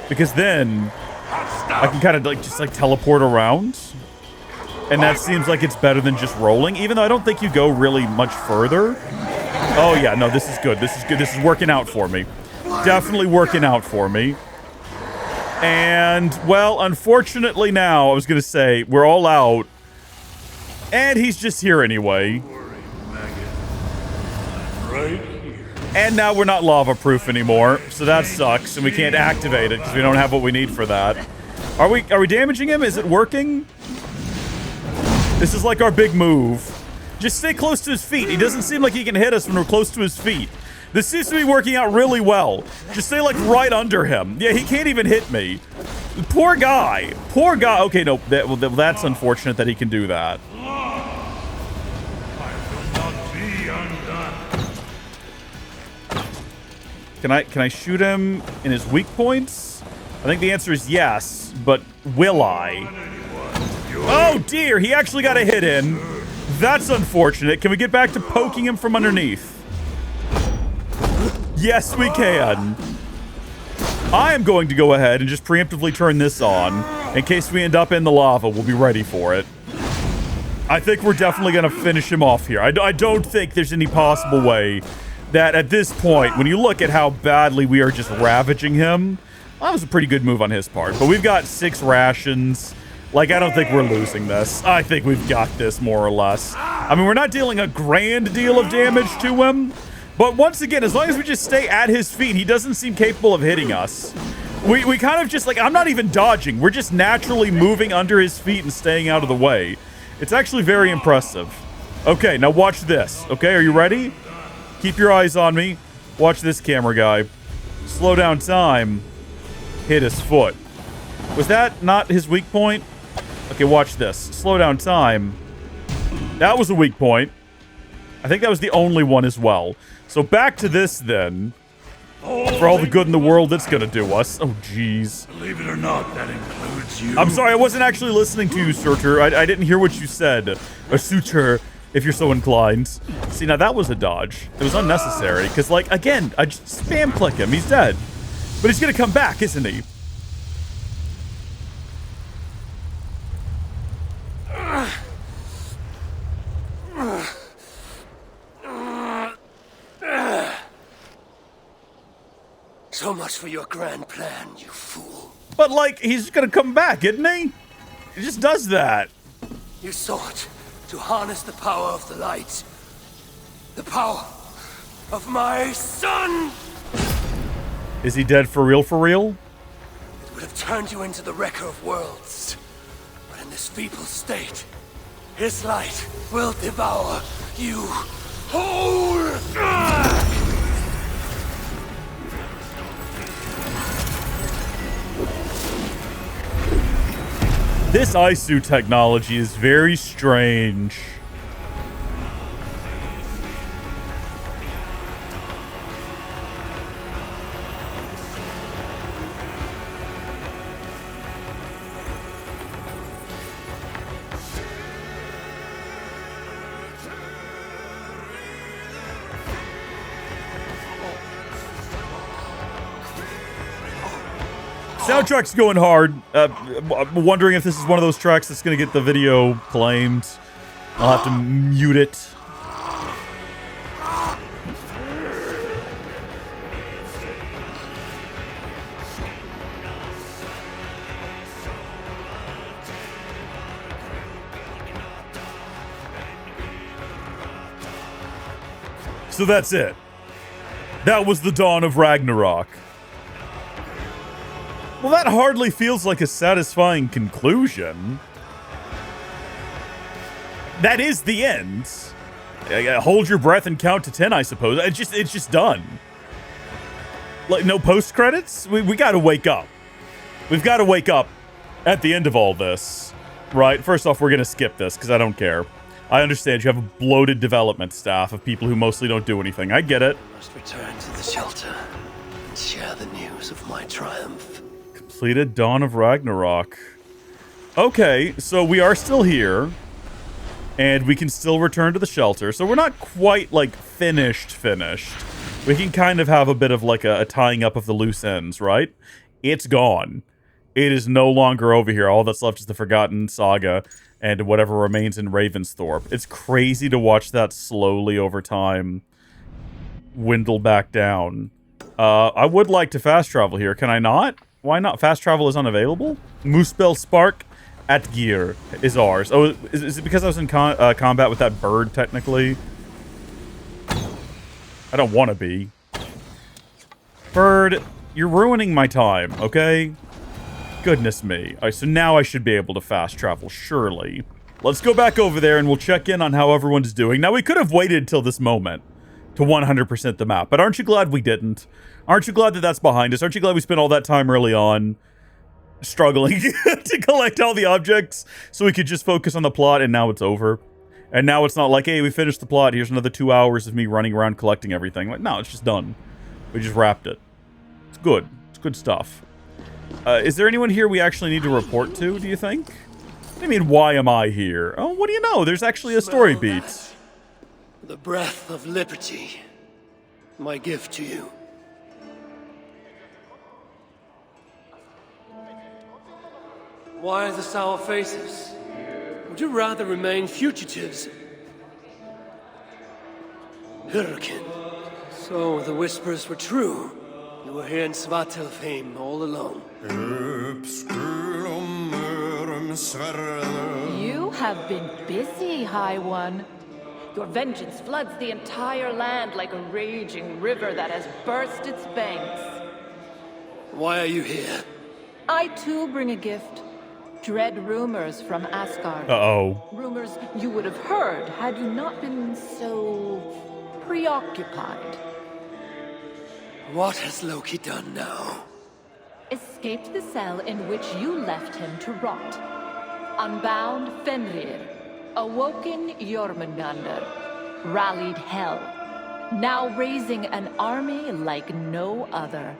Because then, I can kind of, like, just, like, teleport around. And that seems like it's better than just rolling, even though I don't think you go really much further. Oh, yeah, no, this is good. This is good. This is working out for me. Definitely working out for me. And, well, unfortunately now, I was going to say, we're all out. And he's just here anyway. And now we're not lava-proof anymore, so that sucks, and we can't activate it because we don't have what we need for that. Are we damaging him? Is it working? This is like our big move. Just stay close to his feet. He doesn't seem like he can hit us when we're close to his feet. This seems to be working out really well. Just stay, like, right under him. Yeah, he can't even hit me. Poor guy. Poor guy. Okay, no, that's unfortunate that he can do that. Can I shoot him in his weak points? I think the answer is yes, but will I? Oh, dear. He actually got a hit in. That's unfortunate. Can we get back to poking him from underneath? Yes, we can. I am going to go ahead and just preemptively turn this on in case we end up in the lava. We'll be ready for it. I think we're definitely going to finish him off here. I don't think there's any possible way that at this point, when you look at how badly we are just ravaging him, well, that was a pretty good move on his part. But we've got 6 rations. Like, I don't think we're losing this. I think we've got this more or less. I mean, we're not dealing a grand deal of damage to him. But once again, as long as we just stay at his feet, he doesn't seem capable of hitting us. We kind of just, like, I'm not even dodging. We're just naturally moving under his feet and staying out of the way. It's actually very impressive. Okay, now watch this. Okay, are you ready? Keep your eyes on me. Watch this, camera guy. Slow down time. Hit his foot. Was that not his weak point? Okay, watch this. Slow down time. That was a weak point. I think that was the only one as well. So back to this, then. For all the good in the world it's gonna do us. Oh, jeez. Believe it or not, that includes you. I'm sorry, I wasn't actually listening to you, Surtur. I didn't hear what you said. Or Surtur, if you're so inclined. See, now that was a dodge. It was unnecessary, because, like, again, I just spam click him. He's dead. But he's gonna come back, isn't he? So much for your grand plan, you fool. But, like, he's gonna come back, isn't he? He just does that. You sought to harness the power of the light. The power of my son! Is he dead for real, for real? It would have turned you into the wrecker of worlds. But in this feeble state, his light will devour you whole! This Isu technology is very strange. Soundtrack's going hard. I'm wondering if this is one of those tracks that's going to get the video claimed. I'll have to mute it. So that's it. That was the Dawn of Ragnarok. Well, that hardly feels like a satisfying conclusion. That is the end. Hold your breath and count to 10, I suppose. It's just done. Like, no post credits? We gotta wake up. We've gotta wake up at the end of all this. Right? First off, we're gonna skip this, because I don't care. I understand you have a bloated development staff of people who mostly don't do anything. I get it. I must return to the shelter and share the news of my triumph. Completed Dawn of Ragnarok. Okay, so we are still here. And we can still return to the shelter. So we're not quite, like, finished. We can kind of have a bit of, like, a tying up of the loose ends, right? It's gone. It is no longer over here. All that's left is the Forgotten Saga and whatever remains in Ravensthorpe. It's crazy to watch that slowly over time dwindle back down. I would like to fast travel here. Can I not? Why not? Fast travel is unavailable? Muspel Spark at Gear is ours. Oh, is it because I was in combat with that bird, technically? I don't want to be. Bird, you're ruining my time, okay? Goodness me. Alright, so now I should be able to fast travel, surely. Let's go back over there and we'll check in on how everyone's doing. Now, we could have waited till this moment to 100% the map, but aren't you glad we didn't? Aren't you glad that that's behind us? Aren't you glad we spent all that time early on struggling to collect all the objects so we could just focus on the plot, and now it's over? And now it's not like, hey, we finished the plot, here's another 2 hours of me running around collecting everything. Like, no, it's just done. We just wrapped it. It's good. It's good stuff. Is there anyone here we actually need to report to, do you think? I mean, why am I here? Oh, what do you know? There's actually a story beat. The breath of liberty. My gift to you. Why the sour faces? Would you rather remain fugitives? Hyrrokin. So the whispers were true. You were here in Svartalfheim all alone. You have been busy, High One. Your vengeance floods the entire land like a raging river that has burst its banks. Why are you here? I too bring a gift. Dread rumors from Asgard. Uh-oh. Rumors you would have heard had you not been so preoccupied. What has Loki done now? Escaped the cell in which you left him to rot. Unbound Fenrir. Awoken Jormungandr. Rallied Hel. Now raising an army like no other.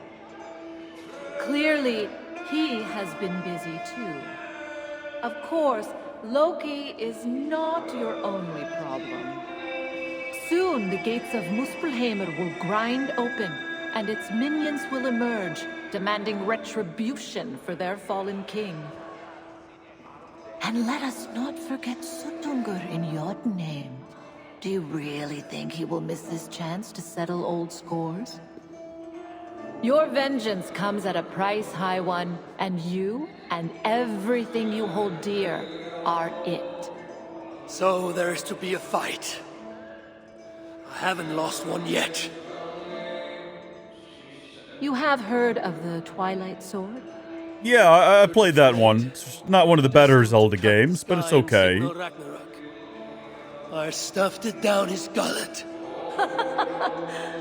Clearly, he has been busy too. Of course, Loki is not your only problem. Soon the gates of Muspelheim will grind open, and its minions will emerge, demanding retribution for their fallen king. And let us not forget Surtr in Jotunheim. Do you really think he will miss this chance to settle old scores? Your vengeance comes at a price, High One, and you and everything you hold dear are it. So there is to be a fight. I haven't lost one yet. You have heard of the Twilight Sword? Yeah, I played that one. It's not one of the better Zelda games, but it's okay. I stuffed it down his gullet.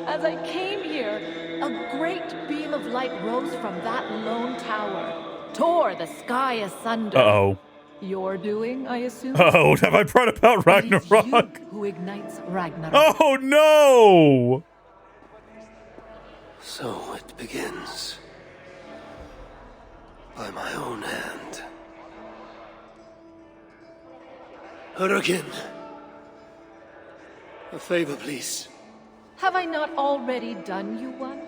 As I came here, a great beam of light rose from that lone tower, tore the sky asunder. Uh-oh. Your doing, I assume? Oh, have I brought about Ragnarok? It is you who ignites Ragnarok. Oh, no! So it begins. By my own hand. Hyrrokin. A favor, please. Have I not already done you one?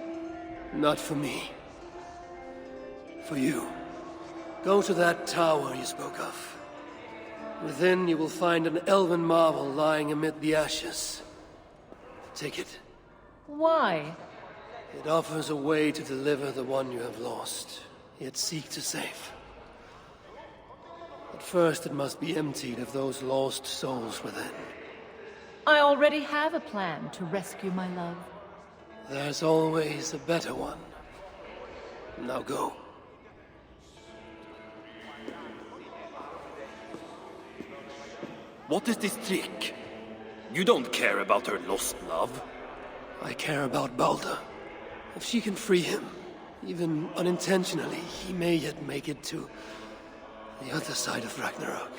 Not for me. For you. Go to that tower you spoke of. Within you will find an elven marvel lying amid the ashes. Take it. Why? It offers a way to deliver the one you have lost, yet seek to save. But first it must be emptied of those lost souls within. I already have a plan to rescue my love. There's always a better one. Now go. What is this trick? You don't care about her lost love. I care about Baldr. If she can free him, even unintentionally, he may yet make it to the other side of Ragnarok.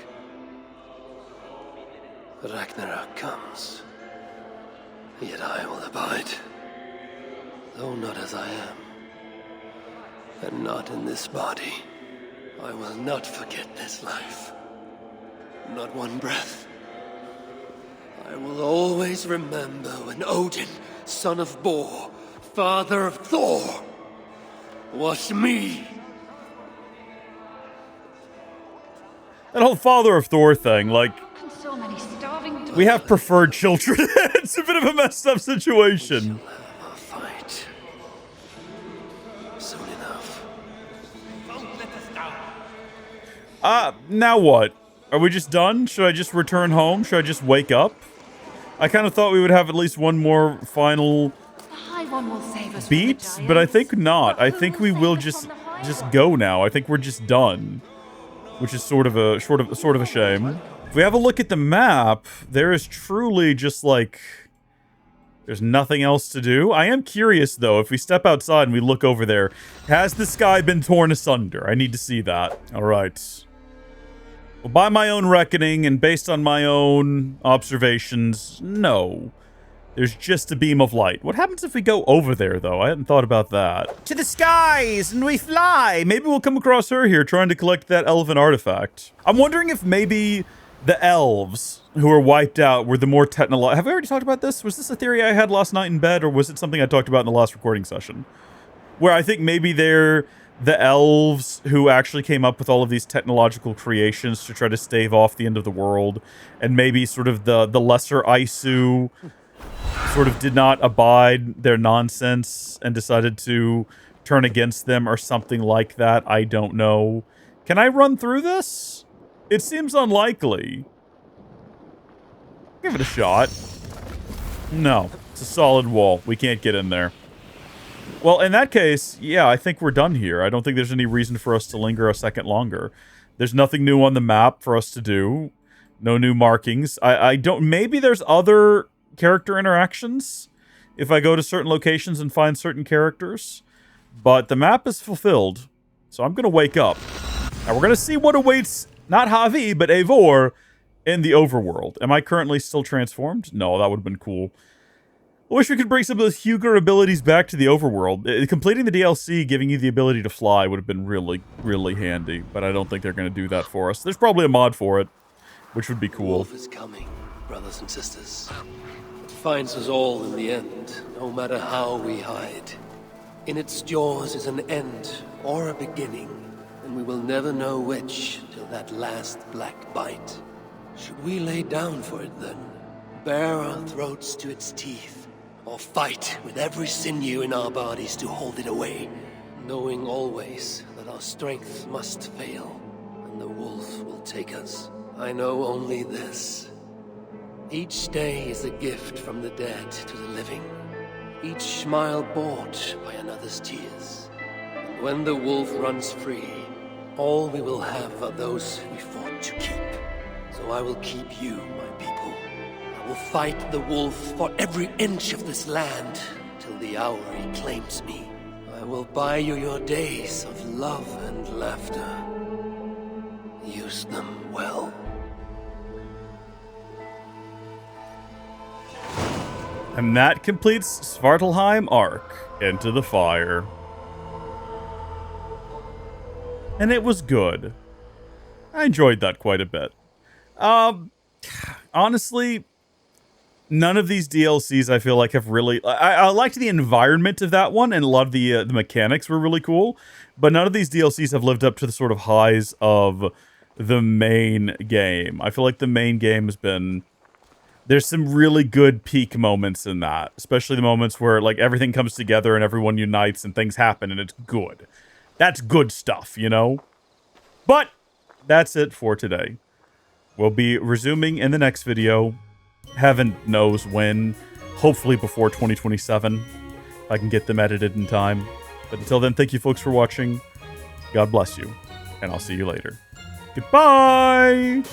Ragnarok comes, yet I will abide. Though not as I am, and not in this body. I will not forget this life. Not one breath. I will always remember when Odin, son of Bor, father of Thor, was me. That whole father of Thor thing, like, we have preferred children. It's a bit of a messed up situation. A fight. Soon enough. Don't let us down. Now what? Are we just done? Should I just return home? Should I just wake up? I kind of thought we would have at least one more final The High One will save us beat, from the but I giants. think not. I think we will just go now. I think we're just done, which is sort of a shame. If we have a look at the map, there is truly just like there's nothing else to do. I am curious though, if we step outside and we look over there, has the sky been torn asunder? I need to see that. All right. Well, by my own reckoning and based on my own observations, no. There's just a beam of light. What happens if we go over there, though? I hadn't thought about that. To the skies, and we fly! Maybe we'll come across her here trying to collect that elven artifact. I'm wondering if maybe the elves who were wiped out were the more technological... Have we already talked about this? Was this a theory I had last night in bed, or was it something I talked about in the last recording session? Where I think maybe they're the elves who actually came up with all of these technological creations to try to stave off the end of the world, and maybe sort of the lesser Aisu sort of did not abide their nonsense and decided to turn against them or something like that. I don't know. Can I run through this? It seems unlikely. Give it a shot. No, it's a solid wall. We can't get in there. Well, in that case, yeah, I think we're done here. I don't think there's any reason for us to linger a second longer. There's nothing new on the map for us to do. No new markings. I don't... Maybe there's other character interactions if I go to certain locations and find certain characters. But the map is fulfilled. So I'm going to wake up. Now we're going to see what awaits, not Havi, but Eivor in the overworld. Am I currently still transformed? No, that would have been cool. I wish we could bring some of those Huger abilities back to the overworld. Completing the DLC, giving you the ability to fly, would have been really, really handy. But I don't think they're going to do that for us. There's probably a mod for it, which would be cool. Wolf is coming, brothers and sisters. It finds us all in the end, no matter how we hide. In its jaws is an end or a beginning, and we will never know which till that last black bite. Should we lay down for it then? Bare our throats to its teeth? Or fight with every sinew in our bodies to hold it away, knowing always that our strength must fail, and the wolf will take us. I know only this. Each day is a gift from the dead to the living. Each smile bought by another's tears. And when the wolf runs free, all we will have are those we fought to keep. So I will keep you, my people. I will fight the wolf for every inch of this land, till the hour he claims me. I will buy you your days of love and laughter. Use them well. And that completes Svartalfheim Arc, Into the Fire. And it was good. I enjoyed that quite a bit. Honestly, none of these DLCs I feel like have really... I liked the environment of that one, and a lot of the mechanics were really cool, but none of these DLCs have lived up to the sort of highs of the main game. I feel like the main game has been... There's some really good peak moments in that, especially the moments where like everything comes together and everyone unites and things happen and it's good. That's good stuff, you know? But that's it for today. We'll be resuming in the next video. Heaven knows when. Hopefully before 2027, if I can get them edited in time. But until then, thank you folks for watching. God bless you, and I'll see you later. Goodbye!